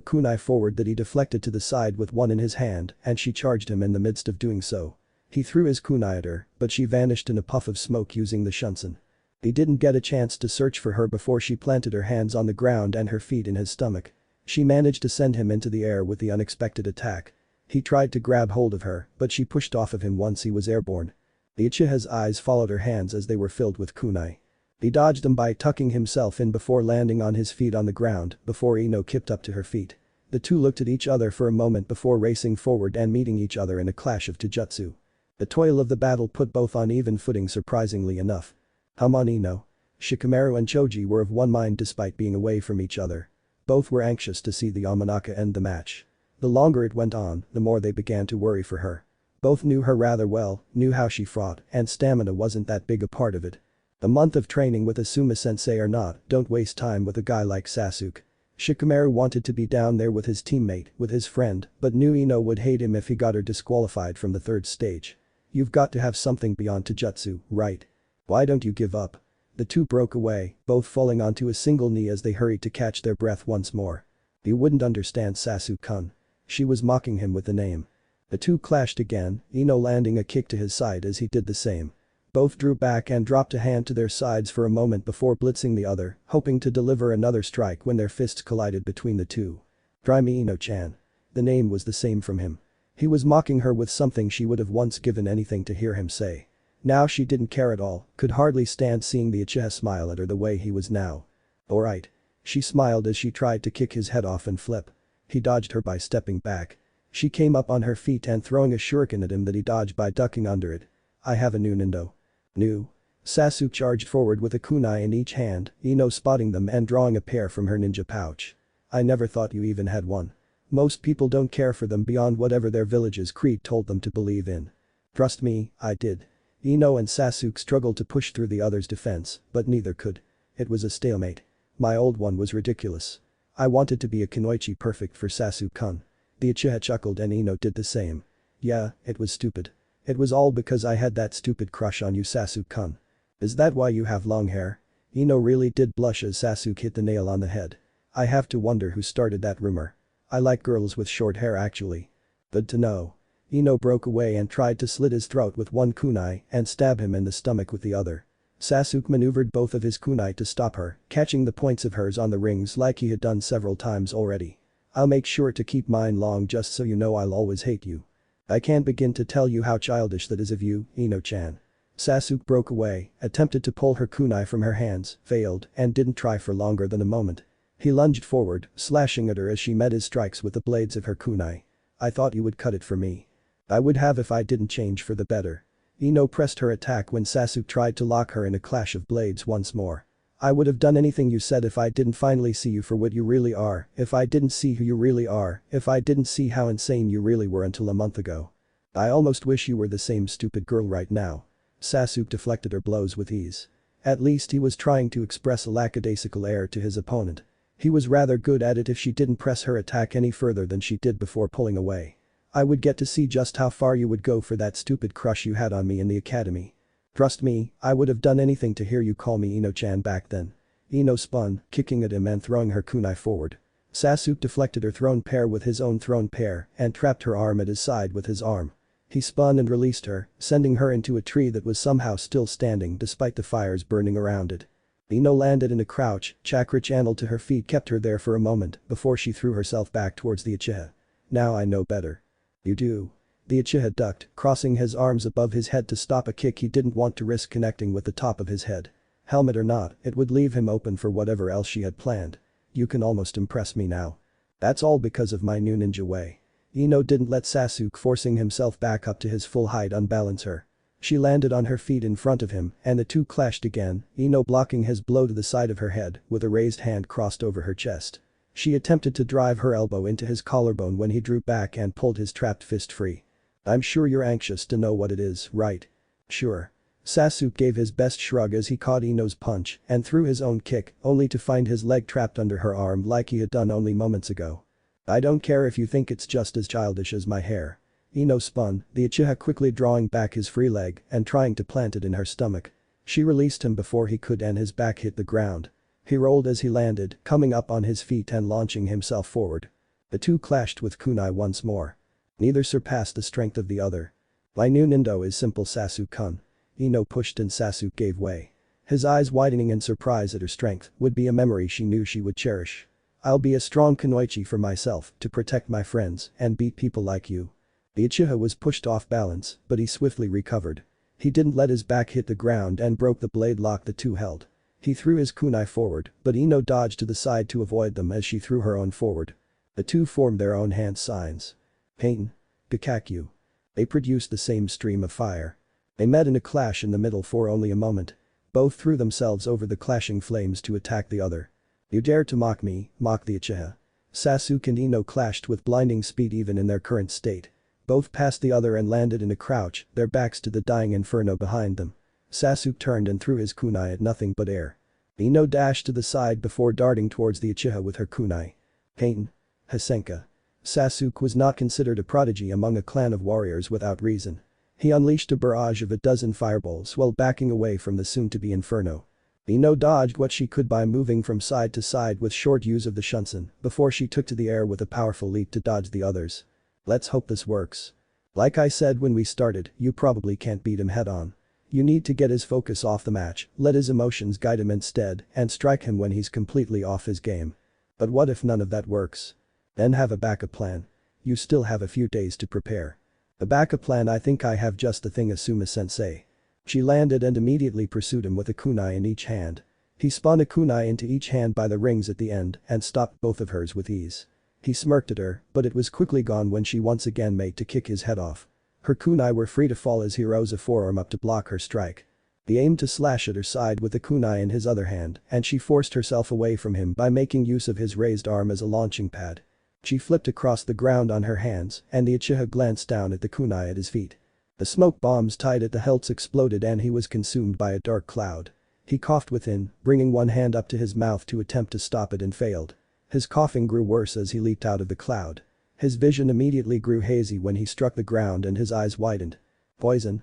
kunai forward that he deflected to the side with one in his hand and she charged him in the midst of doing so. He threw his kunai at her, but she vanished in a puff of smoke using the shunsen. He didn't get a chance to search for her before she planted her hands on the ground and her feet in his stomach. She managed to send him into the air with the unexpected attack. He tried to grab hold of her, but she pushed off of him once he was airborne. The Uchiha's eyes followed her hands as they were filled with kunai. He dodged them by tucking himself in before landing on his feet on the ground before Ino kipped up to her feet. The two looked at each other for a moment before racing forward and meeting each other in a clash of taijutsu. The toil of the battle put both on even footing surprisingly enough. Come on, Ino. Shikamaru and Choji were of one mind despite being away from each other. Both were anxious to see the Yamanaka end the match. The longer it went on, the more they began to worry for her. Both knew her rather well, knew how she fought, and stamina wasn't that big a part of it. A month of training with Asuma-sensei or not, don't waste time with a guy like Sasuke. Shikamaru wanted to be down there with his teammate, with his friend, but knew Ino would hate him if he got her disqualified from the third stage. You've got to have something beyond taijutsu, right? Why don't you give up? The two broke away, both falling onto a single knee as they hurried to catch their breath once more. You wouldn't understand, Sasuke-kun. She was mocking him with the name. The two clashed again, Ino landing a kick to his side as he did the same. Both drew back and dropped a hand to their sides for a moment before blitzing the other, hoping to deliver another strike when their fists collided between the two. Try me, Ino-chan. The name was the same from him. He was mocking her with something she would have once given anything to hear him say. Now she didn't care at all, could hardly stand seeing the Uchiha smile at her the way he was now. Alright. She smiled as she tried to kick his head off and flip. He dodged her by stepping back. She came up on her feet and throwing a shuriken at him that he dodged by ducking under it. I have a new Nindo. New. Sasuke charged forward with a kunai in each hand, Ino spotting them and drawing a pair from her ninja pouch. I never thought you even had one. Most people don't care for them beyond whatever their village's creed told them to believe in. Trust me, I did. Ino and Sasuke struggled to push through the other's defense, but neither could. It was a stalemate. My old one was ridiculous. I wanted to be a kunoichi perfect for Sasuke-kun. The Uchiha chuckled and Ino did the same. Yeah, it was stupid. It was all because I had that stupid crush on you, Sasuke-kun. Is that why you have long hair? Ino really did blush as Sasuke hit the nail on the head. I have to wonder who started that rumor. I like girls with short hair actually. Good to know. Ino broke away and tried to slit his throat with one kunai and stab him in the stomach with the other. Sasuke maneuvered both of his kunai to stop her, catching the points of hers on the rings like he had done several times already. I'll make sure to keep mine long just so you know I'll always hate you. I can't begin to tell you how childish that is of you, Ino-chan. Sasuke broke away, attempted to pull her kunai from her hands, failed, and didn't try for longer than a moment. He lunged forward, slashing at her as she met his strikes with the blades of her kunai. I thought you would cut it for me. I would have if I didn't change for the better. Ino pressed her attack when Sasuke tried to lock her in a clash of blades once more. I would have done anything you said if I didn't finally see you for what you really are, if I didn't see who you really are, if I didn't see how insane you really were until a month ago. I almost wish you were the same stupid girl right now. Sasuke deflected her blows with ease. At least he was trying to express a lackadaisical air to his opponent. He was rather good at it if she didn't press her attack any further than she did before pulling away. I would get to see just how far you would go for that stupid crush you had on me in the academy. Trust me, I would have done anything to hear you call me Ino-chan back then. Ino spun, kicking at him and throwing her kunai forward. Sasuke deflected her thrown pair with his own thrown pair and trapped her arm at his side with his arm. He spun and released her, sending her into a tree that was somehow still standing despite the fires burning around it. Ino landed in a crouch, chakra channeled to her feet kept her there for a moment before she threw herself back towards the Uchiha. Now I know better. You do. The Uchiha ducked, crossing his arms above his head to stop a kick he didn't want to risk connecting with the top of his head. Helmet or not, it would leave him open for whatever else she had planned. You can almost impress me now. That's all because of my new ninja way. Ino didn't let Sasuke forcing himself back up to his full height unbalance her. She landed on her feet in front of him and the two clashed again, Ino blocking his blow to the side of her head with a raised hand crossed over her chest. She attempted to drive her elbow into his collarbone when he drew back and pulled his trapped fist free. I'm sure you're anxious to know what it is, right? Sure. Sasuke gave his best shrug as he caught Ino's punch and threw his own kick, only to find his leg trapped under her arm like he had done only moments ago. I don't care if you think it's just as childish as my hair. Ino spun, the Uchiha quickly drawing back his free leg and trying to plant it in her stomach. She released him before he could and his back hit the ground. He rolled as he landed, coming up on his feet and launching himself forward. The two clashed with kunai once more. Neither surpassed the strength of the other. My new nindo is simple Sasuke-kun. Ino pushed and Sasuke gave way. His eyes widening in surprise at her strength would be a memory she knew she would cherish. I'll be a strong kunoichi for myself to protect my friends and beat people like you. The Uchiha was pushed off balance, but he swiftly recovered. He didn't let his back hit the ground and broke the blade lock the two held. He threw his kunai forward, but Ino dodged to the side to avoid them as she threw her own forward. The two formed their own hand signs. Pain. Gakakyu. They produced the same stream of fire. They met in a clash in the middle for only a moment. Both threw themselves over the clashing flames to attack the other. You dare to mock me, mock the Uchiha. Sasuke and Ino clashed with blinding speed even in their current state. Both passed the other and landed in a crouch, their backs to the dying inferno behind them. Sasuke turned and threw his kunai at nothing but air. Ino dashed to the side before darting towards the Uchiha with her kunai. Pain. Hasenka. Sasuke was not considered a prodigy among a clan of warriors without reason. He unleashed a barrage of a dozen fireballs while backing away from the soon-to-be inferno. Ino dodged what she could by moving from side to side with short use of the shunsen before she took to the air with a powerful leap to dodge the others. Let's hope this works. Like I said when we started, you probably can't beat him head-on. You need to get his focus off the match, let his emotions guide him instead, and strike him when he's completely off his game. But what if none of that works? Then have a backup plan. You still have a few days to prepare. A backup plan I think I have just the thing Asuma-sensei. She landed and immediately pursued him with a kunai in each hand. He spun a kunai into each hand by the rings at the end and stopped both of hers with ease. He smirked at her, but it was quickly gone when she once again made to kick his head off. Her kunai were free to fall as he rose a forearm up to block her strike. He aimed to slash at her side with the kunai in his other hand and she forced herself away from him by making use of his raised arm as a launching pad. She flipped across the ground on her hands and the Uchiha glanced down at the kunai at his feet. The smoke bombs tied at the hilts exploded and he was consumed by a dark cloud. He coughed within, bringing one hand up to his mouth to attempt to stop it and failed. His coughing grew worse as he leaped out of the cloud. His vision immediately grew hazy when he struck the ground and his eyes widened. Poison?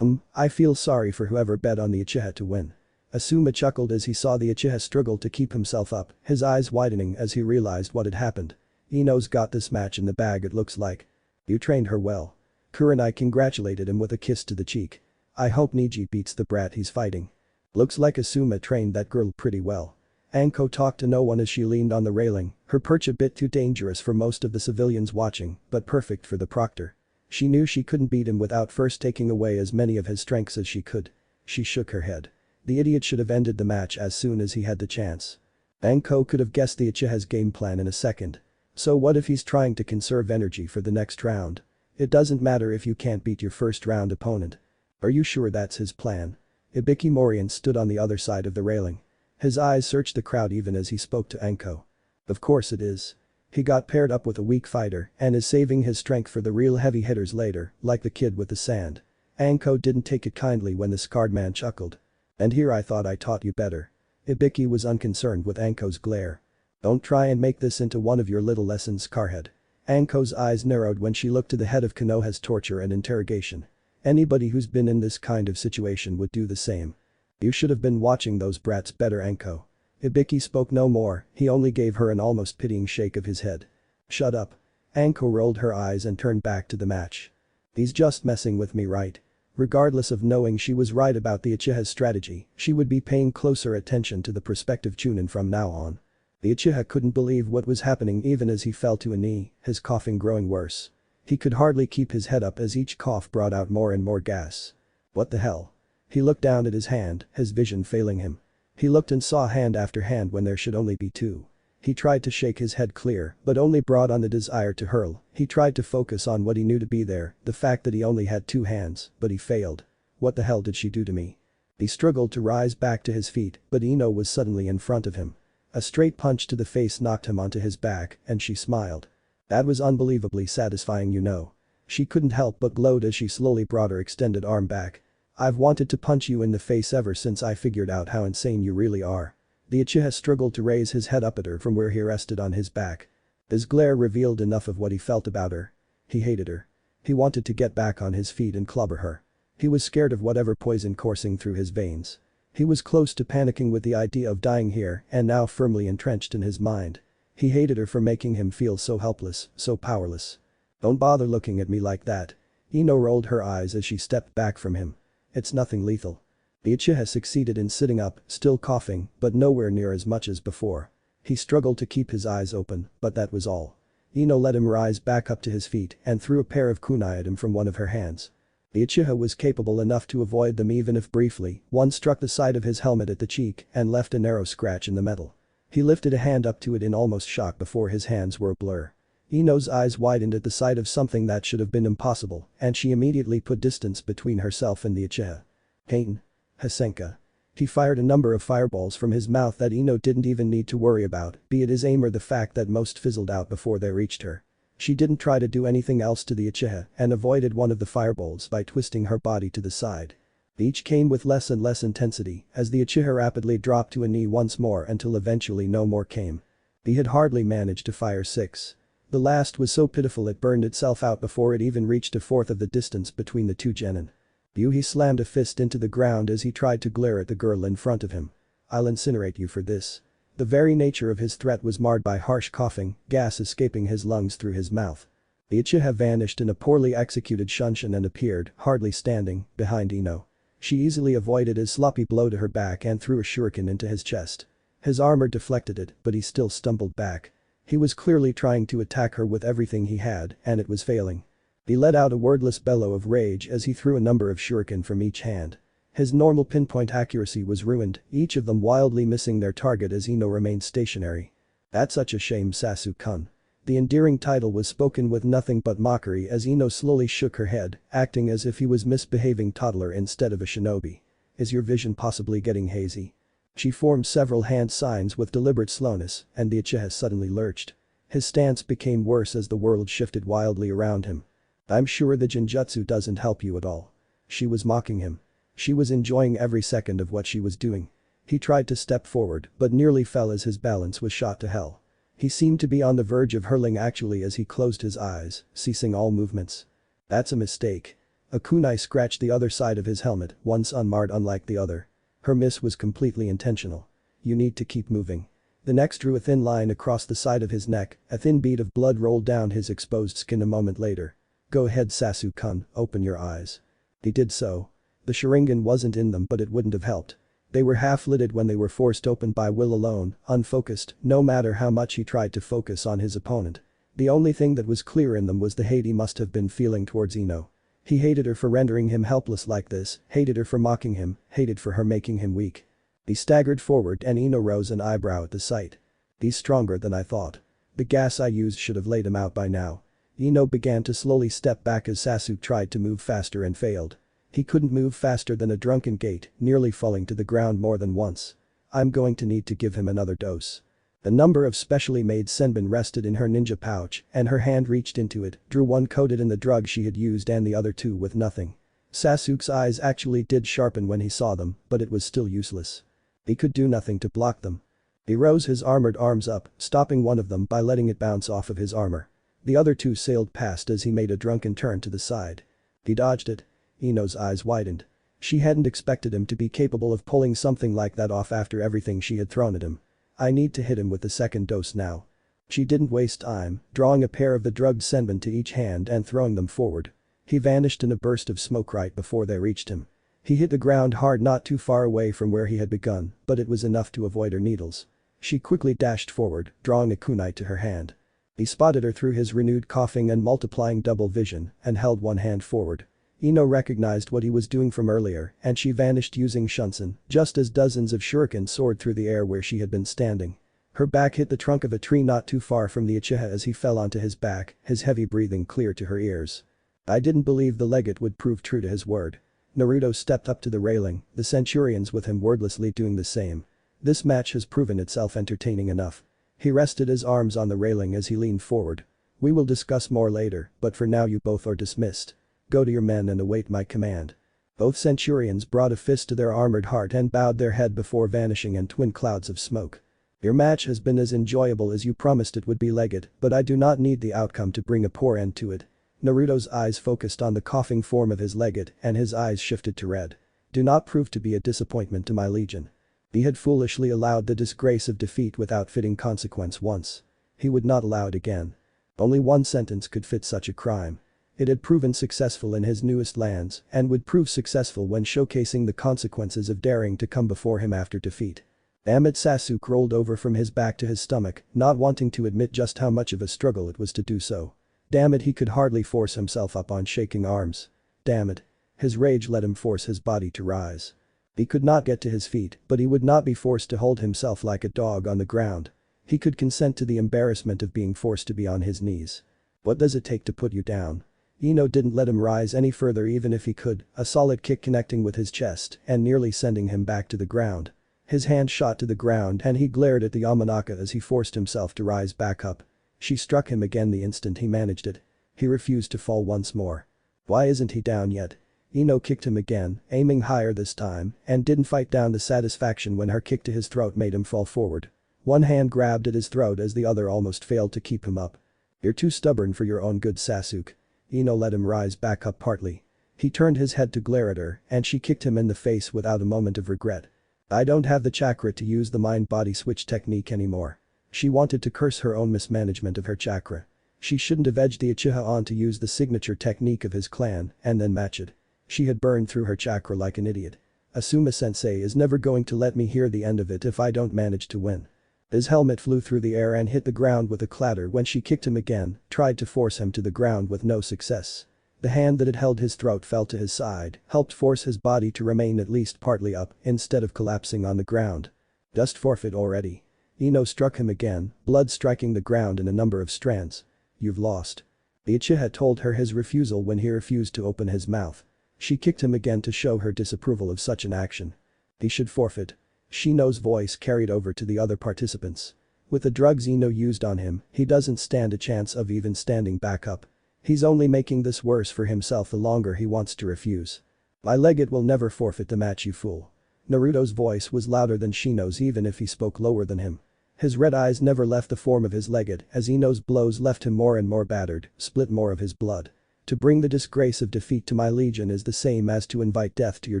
I feel sorry for whoever bet on the Uchiha to win. Asuma chuckled as he saw the Uchiha struggle to keep himself up, his eyes widening as he realized what had happened. Ino's got this match in the bag it looks like. You trained her well. Kurenai congratulated him with a kiss to the cheek. I hope Niji beats the brat he's fighting. Looks like Asuma trained that girl pretty well. Anko talked to no one as she leaned on the railing, her perch a bit too dangerous for most of the civilians watching, but perfect for the proctor. She knew she couldn't beat him without first taking away as many of his strengths as she could. She shook her head. The idiot should have ended the match as soon as he had the chance. Anko could have guessed the Uchiha's game plan in a second. So what if he's trying to conserve energy for the next round? It doesn't matter if you can't beat your first round opponent. Are you sure that's his plan? Ibiki Morian stood on the other side of the railing. His eyes searched the crowd even as he spoke to Anko. Of course it is. He got paired up with a weak fighter and is saving his strength for the real heavy hitters later, like the kid with the sand. Anko didn't take it kindly when the scarred man chuckled. And here I thought I taught you better. Ibiki was unconcerned with Anko's glare. Don't try and make this into one of your little lessons, Carhead. Anko's eyes narrowed when she looked to the head of Konoha's torture and interrogation. Anybody who's been in this kind of situation would do the same. You should have been watching those brats better, Anko. Ibiki spoke no more, he only gave her an almost pitying shake of his head. Shut up. Anko rolled her eyes and turned back to the match. He's just messing with me, right? Regardless of knowing she was right about the Uchiha's strategy, she would be paying closer attention to the prospective Chunin from now on. The Uchiha couldn't believe what was happening even as he fell to a knee, his coughing growing worse. He could hardly keep his head up as each cough brought out more and more gas. What the hell? He looked down at his hand, his vision failing him. He looked and saw hand after hand when there should only be two. He tried to shake his head clear, but only brought on the desire to hurl. He tried to focus on what he knew to be there, the fact that he only had two hands, but he failed. What the hell did she do to me? He struggled to rise back to his feet, but Ino was suddenly in front of him. A straight punch to the face knocked him onto his back, and she smiled. That was unbelievably satisfying, you know. She couldn't help but gloat as she slowly brought her extended arm back. I've wanted to punch you in the face ever since I figured out how insane you really are. The Uchiha struggled to raise his head up at her from where he rested on his back. His glare revealed enough of what he felt about her. He hated her. He wanted to get back on his feet and clobber her. He was scared of whatever poison coursing through his veins. He was close to panicking with the idea of dying here and now firmly entrenched in his mind. He hated her for making him feel so helpless, so powerless. Don't bother looking at me like that. Ino rolled her eyes as she stepped back from him. It's nothing lethal. The Uchiha succeeded in sitting up, still coughing, but nowhere near as much as before. He struggled to keep his eyes open, but that was all. Ino let him rise back up to his feet and threw a pair of kunai at him from one of her hands. The Uchiha was capable enough to avoid them even if briefly, one struck the side of his helmet at the cheek and left a narrow scratch in the metal. He lifted a hand up to it in almost shock before his hands were a blur. Ino's eyes widened at the sight of something that should have been impossible, and she immediately put distance between herself and the Uchiha. Pain. Hasenka. He fired a number of fireballs from his mouth that Ino didn't even need to worry about, be it his aim or the fact that most fizzled out before they reached her. She didn't try to do anything else to the Uchiha and avoided one of the fireballs by twisting her body to the side. Each came with less and less intensity as the Uchiha rapidly dropped to a knee once more until eventually no more came. He had hardly managed to fire 6. The last was so pitiful it burned itself out before it even reached a fourth of the distance between the two genin. He slammed a fist into the ground as he tried to glare at the girl in front of him. I'll incinerate you for this. The very nature of his threat was marred by harsh coughing, gas escaping his lungs through his mouth. The Uchiha vanished in a poorly executed shunshin and appeared, hardly standing, behind Ino. She easily avoided his sloppy blow to her back and threw a shuriken into his chest. His armor deflected it, but he still stumbled back. He was clearly trying to attack her with everything he had, and it was failing. He let out a wordless bellow of rage as he threw a number of shuriken from each hand. His normal pinpoint accuracy was ruined, each of them wildly missing their target as Ino remained stationary. That's such a shame, Sasu-kun. The endearing title was spoken with nothing but mockery as Ino slowly shook her head, acting as if he was misbehaving toddler instead of a shinobi. Is your vision possibly getting hazy? She formed several hand signs with deliberate slowness, and the Uchiha suddenly lurched. His stance became worse as the world shifted wildly around him. I'm sure the genjutsu doesn't help you at all. She was mocking him. She was enjoying every second of what she was doing. He tried to step forward, but nearly fell as his balance was shot to hell. He seemed to be on the verge of hurling actually as he closed his eyes, ceasing all movements. That's a mistake. A kunai scratched the other side of his helmet, once unmarred unlike the other. Her miss was completely intentional. You need to keep moving. The next drew a thin line across the side of his neck, a thin bead of blood rolled down his exposed skin a moment later. "Go ahead Sasuke-kun, open your eyes." He did so. The sharingan wasn't in them but it wouldn't have helped. They were half-lidded when they were forced open by will alone, unfocused, no matter how much he tried to focus on his opponent. The only thing that was clear in them was the hate he must have been feeling towards Ino. He hated her for rendering him helpless like this, hated her for mocking him, hated for her making him weak. He staggered forward and Ino rose an eyebrow at the sight. "He's stronger than I thought. The gas I used should have laid him out by now." Ino began to slowly step back as Sasuke tried to move faster and failed. He couldn't move faster than a drunken gate, nearly falling to the ground more than once. "I'm going to need to give him another dose." A number of specially made senbon rested in her ninja pouch and her hand reached into it, drew one coated in the drug she had used and the other two with nothing. Sasuke's eyes actually did sharpen when he saw them, but it was still useless. He could do nothing to block them. He rose his armored arms up, stopping one of them by letting it bounce off of his armor. The other two sailed past as he made a drunken turn to the side. He dodged it. Ino's eyes widened. She hadn't expected him to be capable of pulling something like that off after everything she had thrown at him. "I need to hit him with the second dose now." She didn't waste time, drawing a pair of the drugged senbon to each hand and throwing them forward. He vanished in a burst of smoke right before they reached him. He hit the ground hard not too far away from where he had begun, but it was enough to avoid her needles. She quickly dashed forward, drawing a kunai to her hand. He spotted her through his renewed coughing and multiplying double vision and held one hand forward. Ino recognized what he was doing from earlier and she vanished using shunsen, just as dozens of shurikens soared through the air where she had been standing. Her back hit the trunk of a tree not too far from the uchiha as he fell onto his back, his heavy breathing clear to her ears. I didn't believe the legate would prove true to his word. Naruto stepped up to the railing, the centurions with him wordlessly doing the same. This match has proven itself entertaining enough. He rested his arms on the railing as he leaned forward. "We will discuss more later, but for now you both are dismissed. Go to your men and await my command." Both centurions brought a fist to their armored heart and bowed their head before vanishing in twin clouds of smoke. "Your match has been as enjoyable as you promised it would be, legate, but I do not need the outcome to bring a poor end to it." Naruto's eyes focused on the coughing form of his legate and his eyes shifted to red. "Do not prove to be a disappointment to my legion." He had foolishly allowed the disgrace of defeat without fitting consequence once. He would not allow it again. Only one sentence could fit such a crime. It had proven successful in his newest lands and would prove successful when showcasing the consequences of daring to come before him after defeat. Sasuke rolled over from his back to his stomach, not wanting to admit just how much of a struggle it was to do so. Damn it, he could hardly force himself up on shaking arms. Damn it. His rage let him force his body to rise. He could not get to his feet, but he would not be forced to hold himself like a dog on the ground. He could consent to the embarrassment of being forced to be on his knees. "What does it take to put you down?" Ino didn't let him rise any further even if he could, a solid kick connecting with his chest and nearly sending him back to the ground. His hand shot to the ground and he glared at the Amanaka as he forced himself to rise back up. She struck him again the instant he managed it. He refused to fall once more. Why isn't he down yet? Ino kicked him again, aiming higher this time, and didn't fight down the satisfaction when her kick to his throat made him fall forward. One hand grabbed at his throat as the other almost failed to keep him up. "You're too stubborn for your own good, Sasuke." Ino let him rise back up partly. He turned his head to glare at her and she kicked him in the face without a moment of regret. "I don't have the chakra to use the mind-body switch technique anymore." She wanted to curse her own mismanagement of her chakra. She shouldn't have edged the Uchiha on to use the signature technique of his clan and then match it. She had burned through her chakra like an idiot. "Asuma-sensei is never going to let me hear the end of it if I don't manage to win." His helmet flew through the air and hit the ground with a clatter when she kicked him again, tried to force him to the ground with no success. The hand that had held his throat fell to his side, helped force his body to remain at least partly up instead of collapsing on the ground. "Just forfeit already." Ino struck him again, blood striking the ground in a number of strands. "You've lost." The Uchiha told her his refusal when he refused to open his mouth. She kicked him again to show her disapproval of such an action. "He should forfeit." Shino's voice carried over to the other participants. "With the drugs Ino used on him, he doesn't stand a chance of even standing back up. He's only making this worse for himself the longer he wants to refuse. My legate will never forfeit the match, you fool." Naruto's voice was louder than Shino's even if he spoke lower than him. His red eyes never left the form of his legate as Ino's blows left him more and more battered, split more of his blood. "To bring the disgrace of defeat to my legion is the same as to invite death to your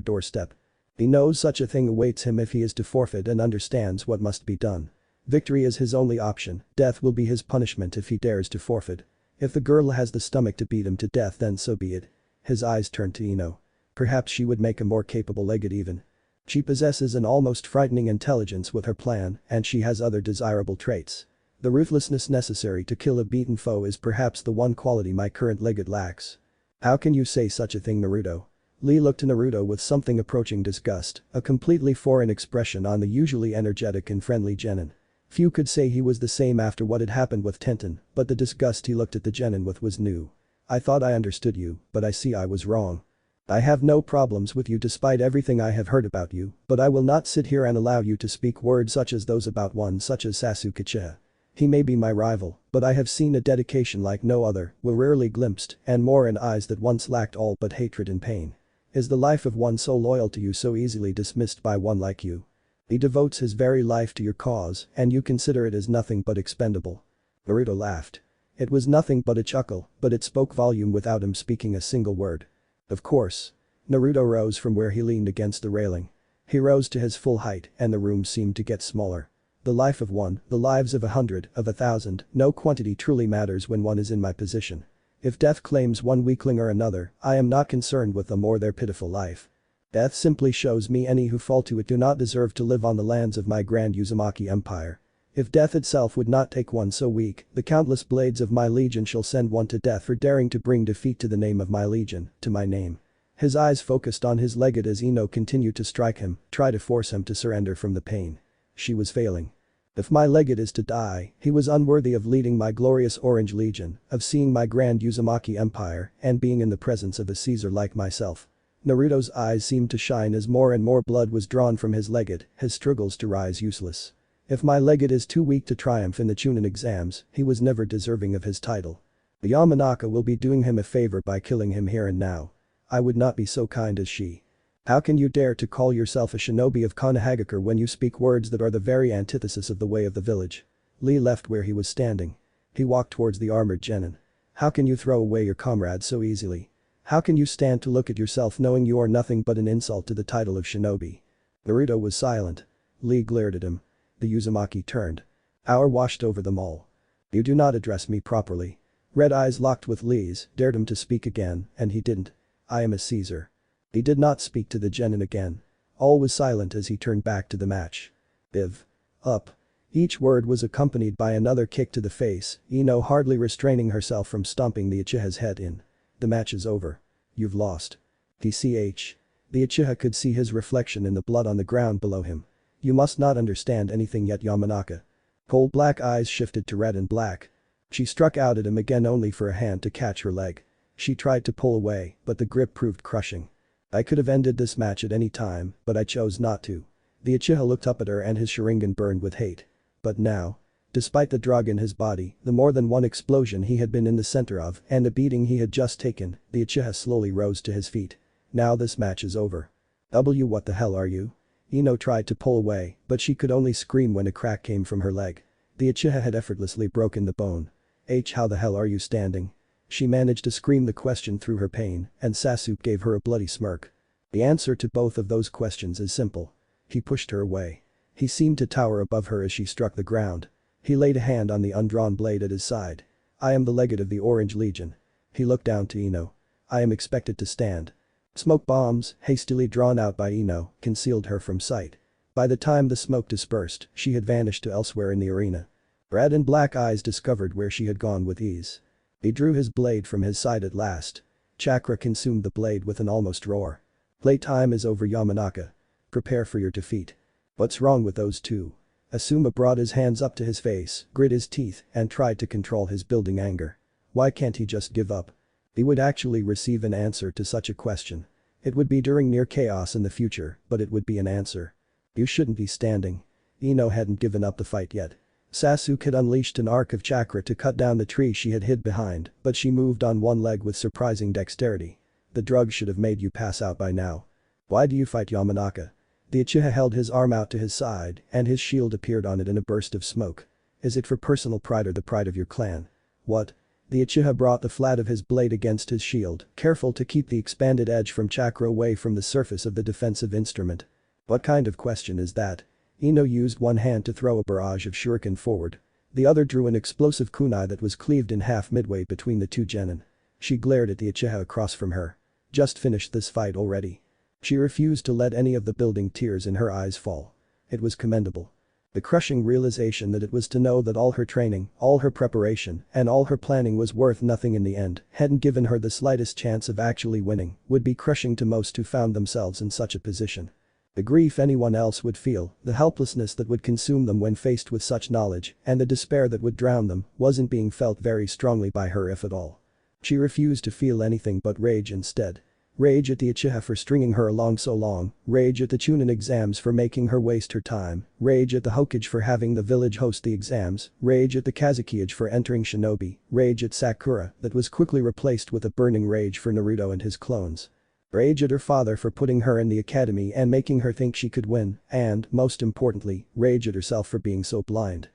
doorstep. He knows such a thing awaits him if he is to forfeit and understands what must be done." Victory is his only option, death will be his punishment if he dares to forfeit. If the girl has the stomach to beat him to death then so be it. His eyes turned to Ino. Perhaps she would make a more capable legate even. She possesses an almost frightening intelligence with her plan and she has other desirable traits. The ruthlessness necessary to kill a beaten foe is perhaps the one quality my current legate lacks. How can you say such a thing, Naruto? Lee looked to Naruto with something approaching disgust, a completely foreign expression on the usually energetic and friendly genin. Few could say he was the same after what had happened with Tenten, but the disgust he looked at the genin with was new. I thought I understood you, but I see I was wrong. I have no problems with you despite everything I have heard about you, but I will not sit here and allow you to speak words such as those about one such as Sasuke Uchiha. He may be my rival, but I have seen a dedication like no other, were rarely glimpsed, and more in eyes that once lacked all but hatred and pain. Is the life of one so loyal to you so easily dismissed by one like you? He devotes his very life to your cause, and you consider it as nothing but expendable. Naruto laughed. It was nothing but a chuckle, but it spoke volume without him speaking a single word. Of course. Naruto rose from where he leaned against the railing. He rose to his full height and the room seemed to get smaller. The life of one, the lives of 100, of 1,000, no quantity truly matters when one is in my position. If death claims one weakling or another, I am not concerned with them or their pitiful life. Death simply shows me any who fall to it do not deserve to live on the lands of my grand Uzumaki empire. If death itself would not take one so weak, the countless blades of my legion shall send one to death for daring to bring defeat to the name of my legion, to my name. His eyes focused on his legate as Ino continued to strike him, try to force him to surrender from the pain. She was failing. If my legate is to die, he was unworthy of leading my glorious Orange Legion, of seeing my grand Uzumaki empire, and being in the presence of a Caesar like myself. Naruto's eyes seemed to shine as more and more blood was drawn from his legate, his struggles to rise useless. If my legate is too weak to triumph in the Chunin exams, he was never deserving of his title. The Yamanaka will be doing him a favor by killing him here and now. I would not be so kind as she. How can you dare to call yourself a shinobi of Konohagakure when you speak words that are the very antithesis of the way of the village? Lee left where he was standing. He walked towards the armored genin. How can you throw away your comrades so easily? How can you stand to look at yourself knowing you are nothing but an insult to the title of shinobi? Naruto was silent. Lee glared at him. The Uzumaki turned. Aura washed over them all. You do not address me properly. Red eyes locked with Lee's, dared him to speak again, and he didn't. I am a Caesar. He did not speak to the genin again. All was silent as he turned back to the match. Biv. Up. Each word was accompanied by another kick to the face, Ino hardly restraining herself from stomping the Uchiha's head in. The match is over. You've lost. DCH. The Uchiha could see his reflection in the blood on the ground below him. You must not understand anything yet, Yamanaka. Cold black eyes shifted to red and black. She struck out at him again only for a hand to catch her leg. She tried to pull away, but the grip proved crushing. I could have ended this match at any time, but I chose not to. The Uchiha looked up at her and his sharingan burned with hate. But now. Despite the drug in his body, the more than one explosion he had been in the center of, and the beating he had just taken, the Uchiha slowly rose to his feet. Now this match is over. What the hell are you? Ino tried to pull away, but she could only scream when a crack came from her leg. The Uchiha had effortlessly broken the bone. How the hell are you standing? She managed to scream the question through her pain, and Sasuke gave her a bloody smirk. The answer to both of those questions is simple. He pushed her away. He seemed to tower above her as she struck the ground. He laid a hand on the undrawn blade at his side. I am the legate of the Orange Legion. He looked down to Ino. I am expected to stand. Smoke bombs, hastily drawn out by Ino, concealed her from sight. By the time the smoke dispersed, she had vanished to elsewhere in the arena. Red and black eyes discovered where she had gone with ease. He drew his blade from his side at last. Chakra consumed the blade with an almost roar. Playtime is over, Yamanaka. Prepare for your defeat. What's wrong with those two? Asuma brought his hands up to his face, grit his teeth, and tried to control his building anger. Why can't he just give up? He would actually receive an answer to such a question. It would be during near chaos in the future, but it would be an answer. You shouldn't be standing. Ino hadn't given up the fight yet. Sasuke had unleashed an arc of chakra to cut down the tree she had hid behind, but she moved on one leg with surprising dexterity. The drug should have made you pass out by now. Why do you fight, Yamanaka? The Uchiha held his arm out to his side, and his shield appeared on it in a burst of smoke. Is it for personal pride or the pride of your clan? What? The Uchiha brought the flat of his blade against his shield, careful to keep the expanded edge from chakra away from the surface of the defensive instrument. What kind of question is that? Ino used one hand to throw a barrage of shuriken forward. The other drew an explosive kunai that was cleaved in half midway between the two genin. She glared at the uchiha across from her. Just finished this fight already. She refused to let any of the building tears in her eyes fall. It was commendable. The crushing realization that it was to know that all her training, all her preparation, and all her planning was worth nothing in the end hadn't given her the slightest chance of actually winning would be crushing to most who found themselves in such a position. The grief anyone else would feel, the helplessness that would consume them when faced with such knowledge, and the despair that would drown them, wasn't being felt very strongly by her if at all. She refused to feel anything but rage instead. Rage at the Uchiha for stringing her along so long, rage at the Chunin exams for making her waste her time, rage at the Hokage for having the village host the exams, rage at the Kazekage for entering Shinobi, rage at Sakura that was quickly replaced with a burning rage for Naruto and his clones. Rage at her father for putting her in the academy and making her think she could win, and, most importantly, rage at herself for being so blind.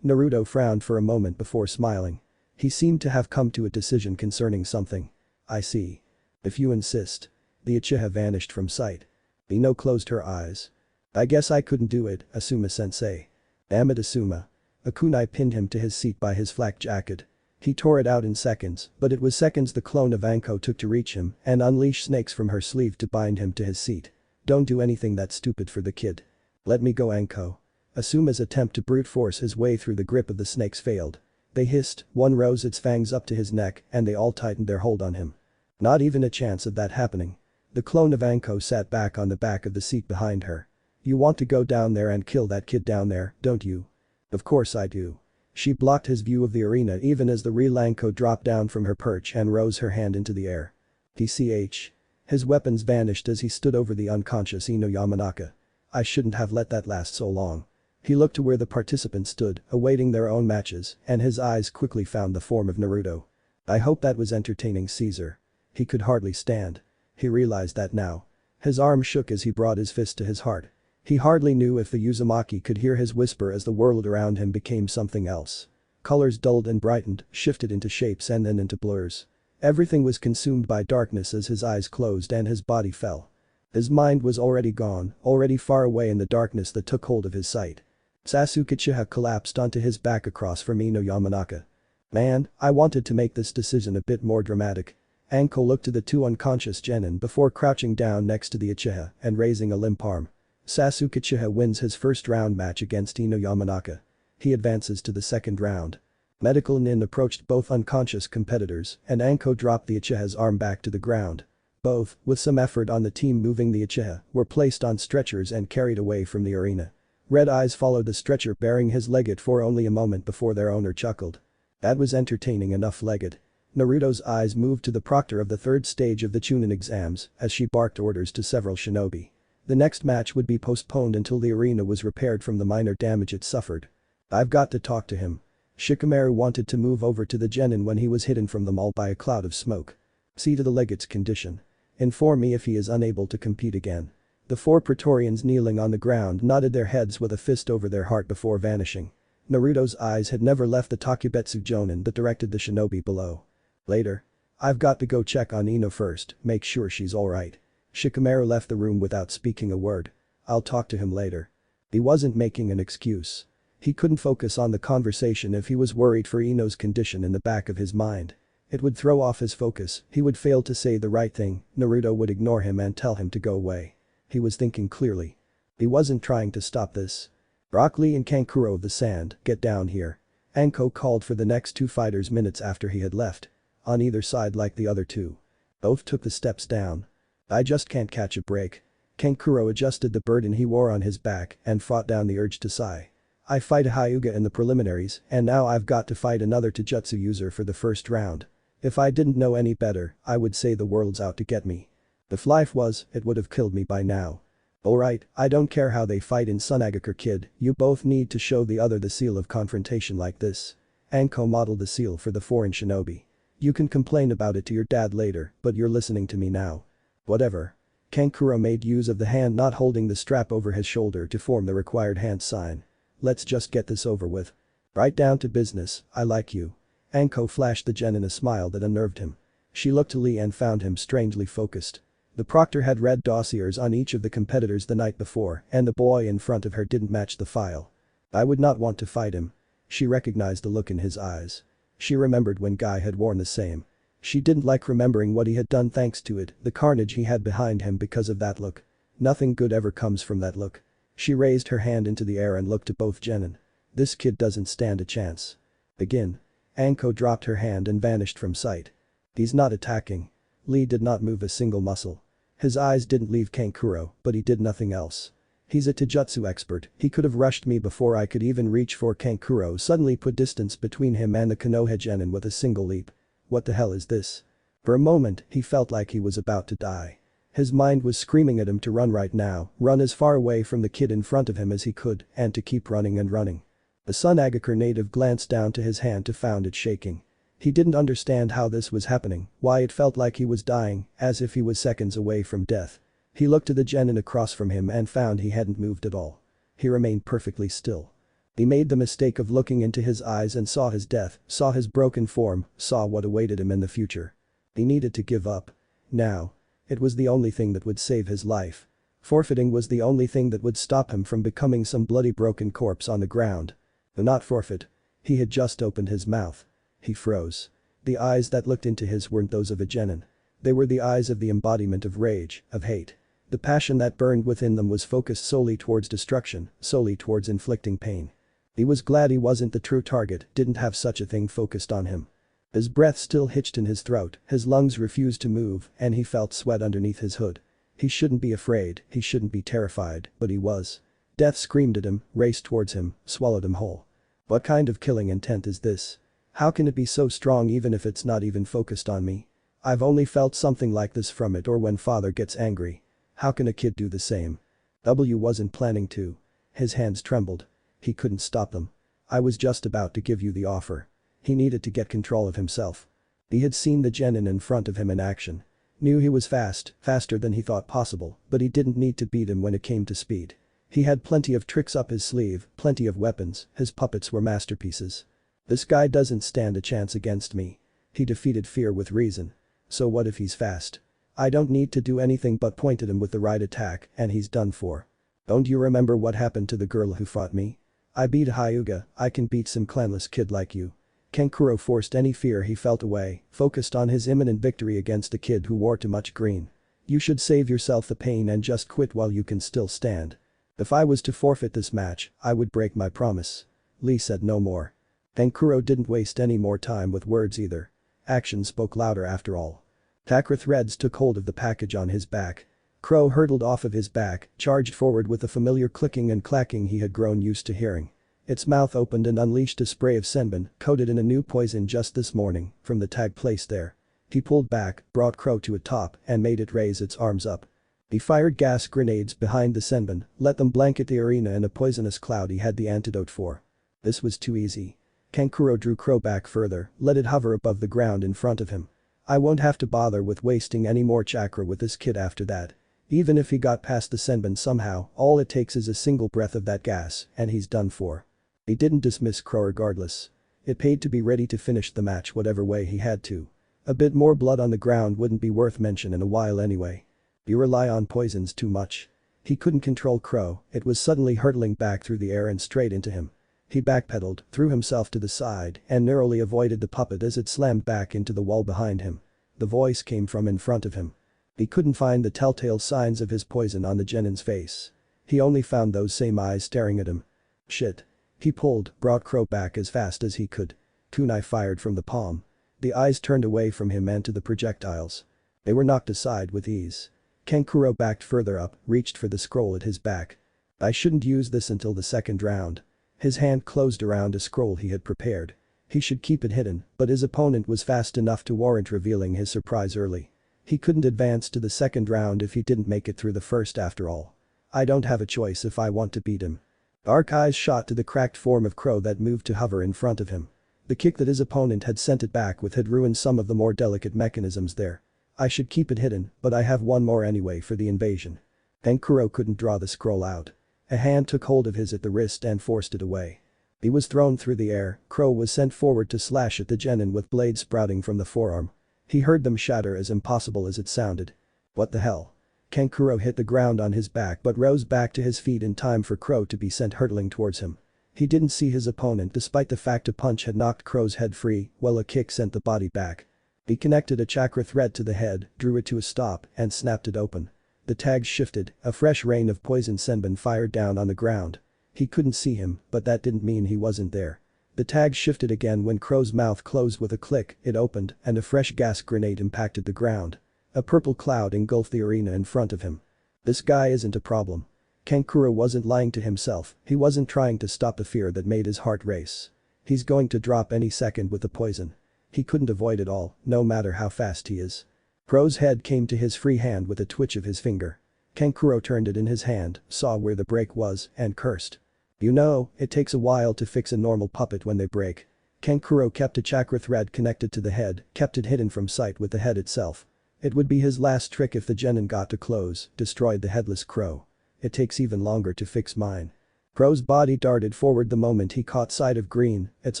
Naruto frowned for a moment before smiling. He seemed to have come to a decision concerning something. I see. If you insist. The Uchiha vanished from sight. Ino closed her eyes. I guess I couldn't do it, Asuma-sensei. Damn it, Asuma. A kunai pinned him to his seat by his flak jacket. He tore it out in seconds, but it was seconds the clone of Anko took to reach him and unleash snakes from her sleeve to bind him to his seat. Don't do anything that stupid for the kid. Let me go, Anko. Asuma's attempt to brute force his way through the grip of the snakes failed. They hissed, one rose its fangs up to his neck and they all tightened their hold on him. Not even a chance of that happening. The clone of Anko sat back on the back of the seat behind her. You want to go down there and kill that kid down there, don't you? Of course I do. She blocked his view of the arena even as the real Anko dropped down from her perch and rose her hand into the air. PCH. His weapons vanished as he stood over the unconscious Ino Yamanaka. I shouldn't have let that last so long. He looked to where the participants stood, awaiting their own matches, and his eyes quickly found the form of Naruto. I hope that was entertaining, Caesar. He could hardly stand. He realized that now. His arm shook as he brought his fist to his heart. He hardly knew if the Uzumaki could hear his whisper as the world around him became something else. Colors dulled and brightened, shifted into shapes and then into blurs. Everything was consumed by darkness as his eyes closed and his body fell. His mind was already gone, already far away in the darkness that took hold of his sight. Sasuke Uchiha collapsed onto his back across from Ino Yamanaka. Man, I wanted to make this decision a bit more dramatic. Anko looked to the two unconscious genin before crouching down next to the Uchiha and raising a limp arm. Sasuke Uchiha wins his first round match against Ino Yamanaka. He advances to the second round. Medical Nin approached both unconscious competitors and Anko dropped the Uchiha's arm back to the ground. Both, with some effort on the team moving the Uchiha, were placed on stretchers and carried away from the arena. Red Eyes followed the stretcher bearing his Legate for only a moment before their owner chuckled. That was entertaining enough, Legate. Naruto's eyes moved to the proctor of the third stage of the Chunin exams as she barked orders to several shinobi. The next match would be postponed until the arena was repaired from the minor damage it suffered. I've got to talk to him. Shikamaru wanted to move over to the genin when he was hidden from them all by a cloud of smoke. See to the legate's condition. Inform me if he is unable to compete again. The four Praetorians kneeling on the ground nodded their heads with a fist over their heart before vanishing. Naruto's eyes had never left the Takubetsu Jonin that directed the shinobi below. Later. I've got to go check on Ino first, make sure she's alright. Shikamaru left the room without speaking a word. I'll talk to him later. He wasn't making an excuse. He couldn't focus on the conversation if he was worried for Ino's condition in the back of his mind. It would throw off his focus, he would fail to say the right thing, Naruto would ignore him and tell him to go away. He was thinking clearly. He wasn't trying to stop this. Rock Lee and Kankuro of the Sand, get down here. Anko called for the next two fighters minutes after he had left. On either side like the other two. Both took the steps down. I just can't catch a break. Kankuro adjusted the burden he wore on his back and fought down the urge to sigh. I fight a Hyuga in the preliminaries and now I've got to fight another Taijutsu user for the first round. If I didn't know any better, I would say the world's out to get me. If life was, it would have killed me by now. Alright, I don't care how they fight in Sunagaker Kid, you both need to show the other the seal of confrontation like this. Anko modeled the seal for the foreign shinobi. You can complain about it to your dad later, but you're listening to me now. Whatever. Kankuro made use of the hand not holding the strap over his shoulder to form the required hand sign. Let's just get this over with. Right down to business, I like you. Anko flashed the genin a smile that unnerved him. She looked to Lee and found him strangely focused. The proctor had read dossiers on each of the competitors the night before and the boy in front of her didn't match the file. I would not want to fight him. She recognized the look in his eyes. She remembered when Guy had worn the same. She didn't like remembering what he had done thanks to it, the carnage he had behind him because of that look. Nothing good ever comes from that look. She raised her hand into the air and looked at both genin. This kid doesn't stand a chance. Begin. Anko dropped her hand and vanished from sight. He's not attacking. Lee did not move a single muscle. His eyes didn't leave Kankuro, but he did nothing else. He's a taijutsu expert, he could have rushed me before I could even reach for Kankuro suddenly put distance between him and the Konoha genin with a single leap. What the hell is this? For a moment, he felt like he was about to die. His mind was screaming at him to run right now, run as far away from the kid in front of him as he could, and to keep running and running. The Sun Agakure native glanced down to his hand to found it shaking. He didn't understand how this was happening, why it felt like he was dying, as if he was seconds away from death. He looked to the genin across from him and found he hadn't moved at all. He remained perfectly still. He made the mistake of looking into his eyes and saw his death, saw his broken form, saw what awaited him in the future. He needed to give up. Now. It was the only thing that would save his life. Forfeiting was the only thing that would stop him from becoming some bloody broken corpse on the ground. But not forfeit. He had just opened his mouth. He froze. The eyes that looked into his weren't those of a genin. They were the eyes of the embodiment of rage, of hate. The passion that burned within them was focused solely towards destruction, solely towards inflicting pain. He was glad he wasn't the true target, didn't have such a thing focused on him. His breath still hitched in his throat, his lungs refused to move, and he felt sweat underneath his hood. He shouldn't be afraid, he shouldn't be terrified, but he was. Death screamed at him, raced towards him, swallowed him whole. What kind of killing intent is this? How can it be so strong even if it's not even focused on me? I've only felt something like this from it or when father gets angry. How can a kid do the same? W wasn't planning to. His hands trembled. He couldn't stop them. I was just about to give you the offer. He needed to get control of himself. He had seen the genin in front of him in action. Knew he was fast, faster than he thought possible, but he didn't need to beat him when it came to speed. He had plenty of tricks up his sleeve, plenty of weapons, his puppets were masterpieces. This guy doesn't stand a chance against me. He defeated fear with reason. So what if he's fast? I don't need to do anything but point at him with the right attack and he's done for. Don't you remember what happened to the girl who fought me? I beat Hyuga, I can beat some clanless kid like you. Kankuro forced any fear he felt away, focused on his imminent victory against a kid who wore too much green. You should save yourself the pain and just quit while you can still stand. If I was to forfeit this match, I would break my promise. Lee said no more. Kankuro didn't waste any more time with words either. Action spoke louder after all. Chakra threads took hold of the package on his back. Crow hurtled off of his back, charged forward with the familiar clicking and clacking he had grown used to hearing. Its mouth opened and unleashed a spray of senbon, coated in a new poison just this morning, from the tag placed there. He pulled back, brought Crow to a top, and made it raise its arms up. He fired gas grenades behind the senbon, let them blanket the arena in a poisonous cloud he had the antidote for. This was too easy. Kankuro drew Crow back further, let it hover above the ground in front of him. I won't have to bother with wasting any more chakra with this kid after that. Even if he got past the senbon somehow, all it takes is a single breath of that gas, and he's done for. He didn't dismiss Crow regardless. It paid to be ready to finish the match whatever way he had to. A bit more blood on the ground wouldn't be worth mention in a while anyway. You rely on poisons too much. He couldn't control Crow, it was suddenly hurtling back through the air and straight into him. He backpedaled, threw himself to the side, and narrowly avoided the puppet as it slammed back into the wall behind him. The voice came from in front of him. He couldn't find the telltale signs of his poison on the genin's face. He only found those same eyes staring at him. Shit. He pulled, brought Crow back as fast as he could. Kunai fired from the palm. The eyes turned away from him and to the projectiles. They were knocked aside with ease. Kankuro backed further up, reached for the scroll at his back. I shouldn't use this until the second round. His hand closed around a scroll he had prepared. He should keep it hidden, but his opponent was fast enough to warrant revealing his surprise early. He couldn't advance to the second round if he didn't make it through the first after all. I don't have a choice if I want to beat him. Dark eyes shot to the cracked form of Crow that moved to hover in front of him. The kick that his opponent had sent it back with had ruined some of the more delicate mechanisms there. I should keep it hidden, but I have one more anyway for the invasion. Kankuro couldn't draw the scroll out. A hand took hold of his at the wrist and forced it away. He was thrown through the air, Crow was sent forward to slash at the genin with blades sprouting from the forearm. He heard them shatter as impossible as it sounded. What the hell? Kankuro hit the ground on his back but rose back to his feet in time for Crow to be sent hurtling towards him. He didn't see his opponent despite the fact a punch had knocked Crow's head free, while a kick sent the body back. He connected a chakra thread to the head, drew it to a stop, and snapped it open. The tags shifted, a fresh rain of poison senbon fired down on the ground. He couldn't see him, but that didn't mean he wasn't there. The tag shifted again when Crow's mouth closed with a click, it opened, and a fresh gas grenade impacted the ground. A purple cloud engulfed the arena in front of him. This guy isn't a problem. Kankuro wasn't lying to himself, he wasn't trying to stop the fear that made his heart race. He's going to drop any second with the poison. He couldn't avoid it all, no matter how fast he is. Crow's head came to his free hand with a twitch of his finger. Kankuro turned it in his hand, saw where the break was, and cursed. You know, it takes a while to fix a normal puppet when they break. Kankuro kept a chakra thread connected to the head, kept it hidden from sight with the head itself. It would be his last trick if the genin got too close, destroyed the headless Crow. It takes even longer to fix mine. Crow's body darted forward the moment he caught sight of green, its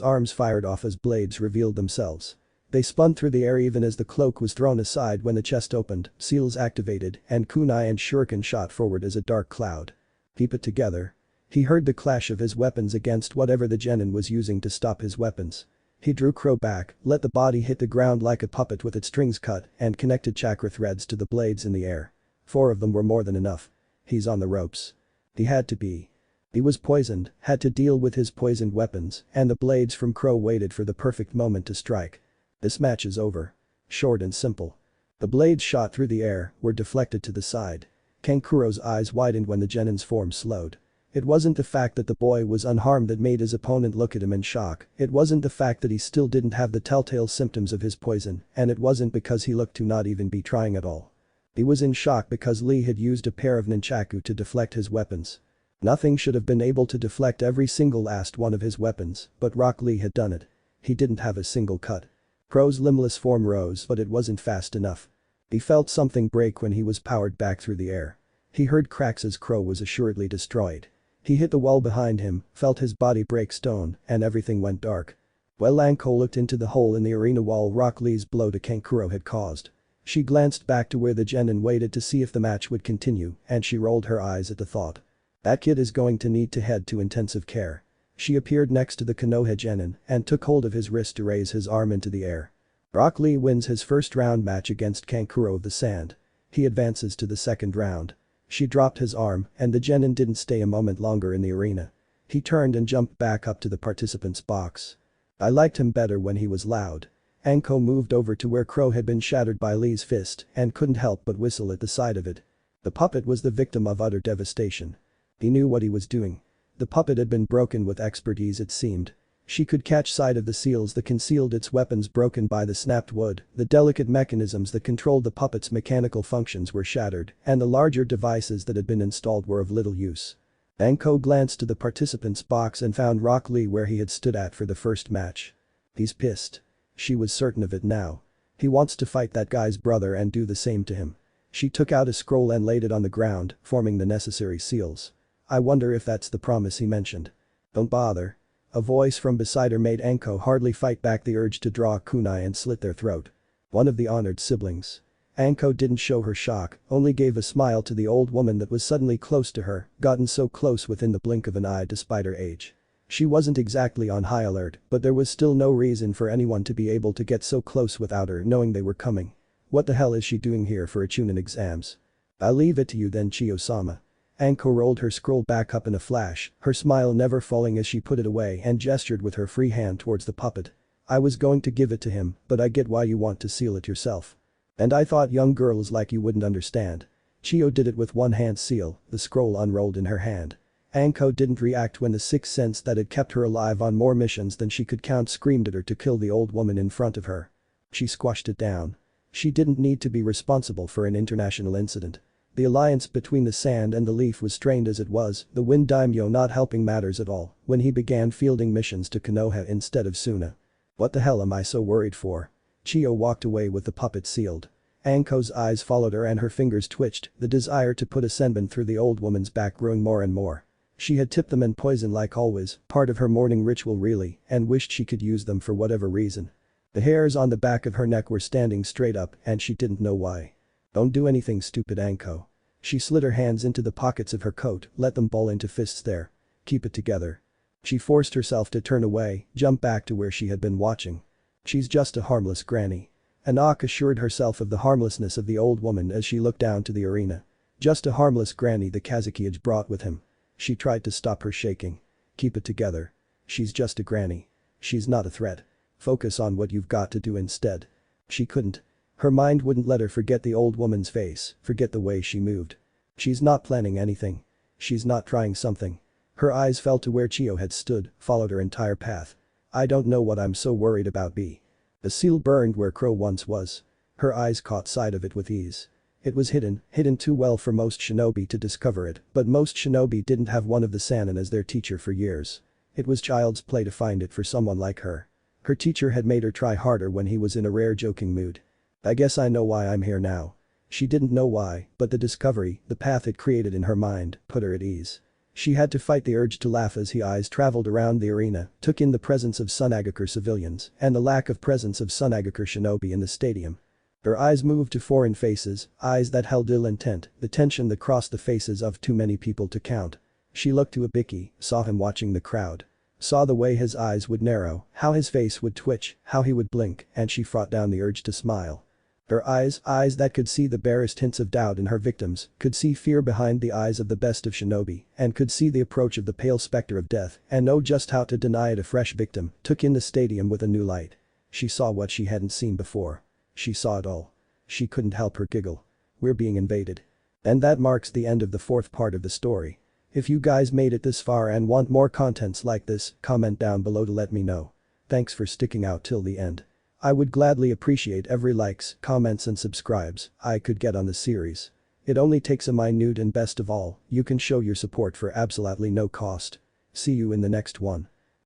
arms fired off as blades revealed themselves. They spun through the air even as the cloak was thrown aside when the chest opened, seals activated, and kunai and shuriken shot forward as a dark cloud. Keep it together. He heard the clash of his weapons against whatever the genin was using to stop his weapons. He drew Crow back, let the body hit the ground like a puppet with its strings cut, and connected chakra threads to the blades in the air. 4 of them were more than enough. He's on the ropes. He had to be. He was poisoned, had to deal with his poisoned weapons, and the blades from Crow waited for the perfect moment to strike. This match is over. Short and simple. The blades shot through the air, were deflected to the side. Kankuro's eyes widened when the genin's form slowed. It wasn't the fact that the boy was unharmed that made his opponent look at him in shock, it wasn't the fact that he still didn't have the telltale symptoms of his poison, and it wasn't because he looked to not even be trying at all. He was in shock because Lee had used a pair of nunchaku to deflect his weapons. Nothing should have been able to deflect every single last one of his weapons, but Rock Lee had done it. He didn't have a single cut. Crow's limbless form rose but it wasn't fast enough. He felt something break when he was powered back through the air. He heard cracks as Crow was assuredly destroyed. He hit the wall behind him, felt his body break stone, and everything went dark. Well, Anko looked into the hole in the arena wall Rock Lee's blow to Kankuro had caused. She glanced back to where the genin waited to see if the match would continue, and she rolled her eyes at the thought. That kid is going to need to head to intensive care. She appeared next to the Konoha genin and took hold of his wrist to raise his arm into the air. Rock Lee wins his first round match against Kankuro of the Sand. He advances to the second round. She dropped his arm and the genin didn't stay a moment longer in the arena. He turned and jumped back up to the participants' box. I liked him better when he was loud. Anko moved over to where Crow had been shattered by Lee's fist and couldn't help but whistle at the sight of it. The puppet was the victim of utter devastation. He knew what he was doing. The puppet had been broken with expertise it seemed. She could catch sight of the seals that concealed its weapons broken by the snapped wood, the delicate mechanisms that controlled the puppet's mechanical functions were shattered, and the larger devices that had been installed were of little use. Anko glanced to the participants' box and found Rock Lee where he had stood at for the first match. He's pissed. She was certain of it now. He wants to fight that guy's brother and do the same to him. She took out a scroll and laid it on the ground, forming the necessary seals. I wonder if that's the promise he mentioned. Don't bother. A voice from beside her made Anko hardly fight back the urge to draw a kunai and slit their throat. One of the honored siblings. Anko didn't show her shock, only gave a smile to the old woman that was suddenly close to her, gotten so close within the blink of an eye despite her age. She wasn't exactly on high alert, but there was still no reason for anyone to be able to get so close without her knowing they were coming. What the hell is she doing here for a chunin exams? I'll leave it to you then, Chiyo-sama. Anko rolled her scroll back up in a flash, her smile never falling as she put it away and gestured with her free hand towards the puppet. I was going to give it to him, but I get why you want to seal it yourself. And I thought young girls like you wouldn't understand. Chiyo did it with one hand seal, the scroll unrolled in her hand. Anko didn't react when the sixth sense that had kept her alive on more missions than she could count screamed at her to kill the old woman in front of her. She squashed it down. She didn't need to be responsible for an international incident. The alliance between the sand and the leaf was strained as it was, the wind daimyo not helping matters at all when he began fielding missions to Konoha instead of Suna. What the hell am I so worried for? Chiyo walked away with the puppet sealed. Anko's eyes followed her and her fingers twitched, the desire to put a senbon through the old woman's back growing more and more. She had tipped them in poison like always, part of her morning ritual really, and wished she could use them for whatever reason. The hairs on the back of her neck were standing straight up and she didn't know why. Don't do anything stupid, Anko. She slid her hands into the pockets of her coat, let them ball into fists there. Keep it together. She forced herself to turn away, jump back to where she had been watching. She's just a harmless granny. Anak assured herself of the harmlessness of the old woman as she looked down to the arena. Just a harmless granny the Kazuki had brought with him. She tried to stop her shaking. Keep it together. She's just a granny. She's not a threat. Focus on what you've got to do instead. She couldn't. Her mind wouldn't let her forget the old woman's face, forget the way she moved. She's not planning anything. She's not trying something. Her eyes fell to where Chio had stood, followed her entire path. I don't know what I'm so worried about. A seal burned where Crow once was. Her eyes caught sight of it with ease. It was hidden too well for most shinobi to discover it, but most shinobi didn't have one of the Sannin as their teacher for years. It was child's play to find it for someone like her. Her teacher had made her try harder when he was in a rare joking mood. I guess I know why I'm here now. She didn't know why, but the discovery, the path it created in her mind, put her at ease. She had to fight the urge to laugh as her eyes traveled around the arena, took in the presence of Sunagakure civilians, and the lack of presence of Sunagakure shinobi in the stadium. Her eyes moved to foreign faces, eyes that held ill intent, the tension that crossed the faces of too many people to count. She looked to Ibiki, saw him watching the crowd. Saw the way his eyes would narrow, how his face would twitch, how he would blink, and she fought down the urge to smile. Her eyes that could see the barest hints of doubt in her victims, could see fear behind the eyes of the best of shinobi, and could see the approach of the pale specter of death and know just how to deny it a fresh victim, took in the stadium with a new light. She saw what she hadn't seen before. She saw it all. She couldn't help her giggle. We're being invaded. And that marks the end of the fourth part of the story. If you guys made it this far and want more contents like this, comment down below to let me know. Thanks for sticking out till the end. I would gladly appreciate every likes, comments and subscribes I could get on the series. It only takes a minute, and best of all, you can show your support for absolutely no cost. See you in the next one.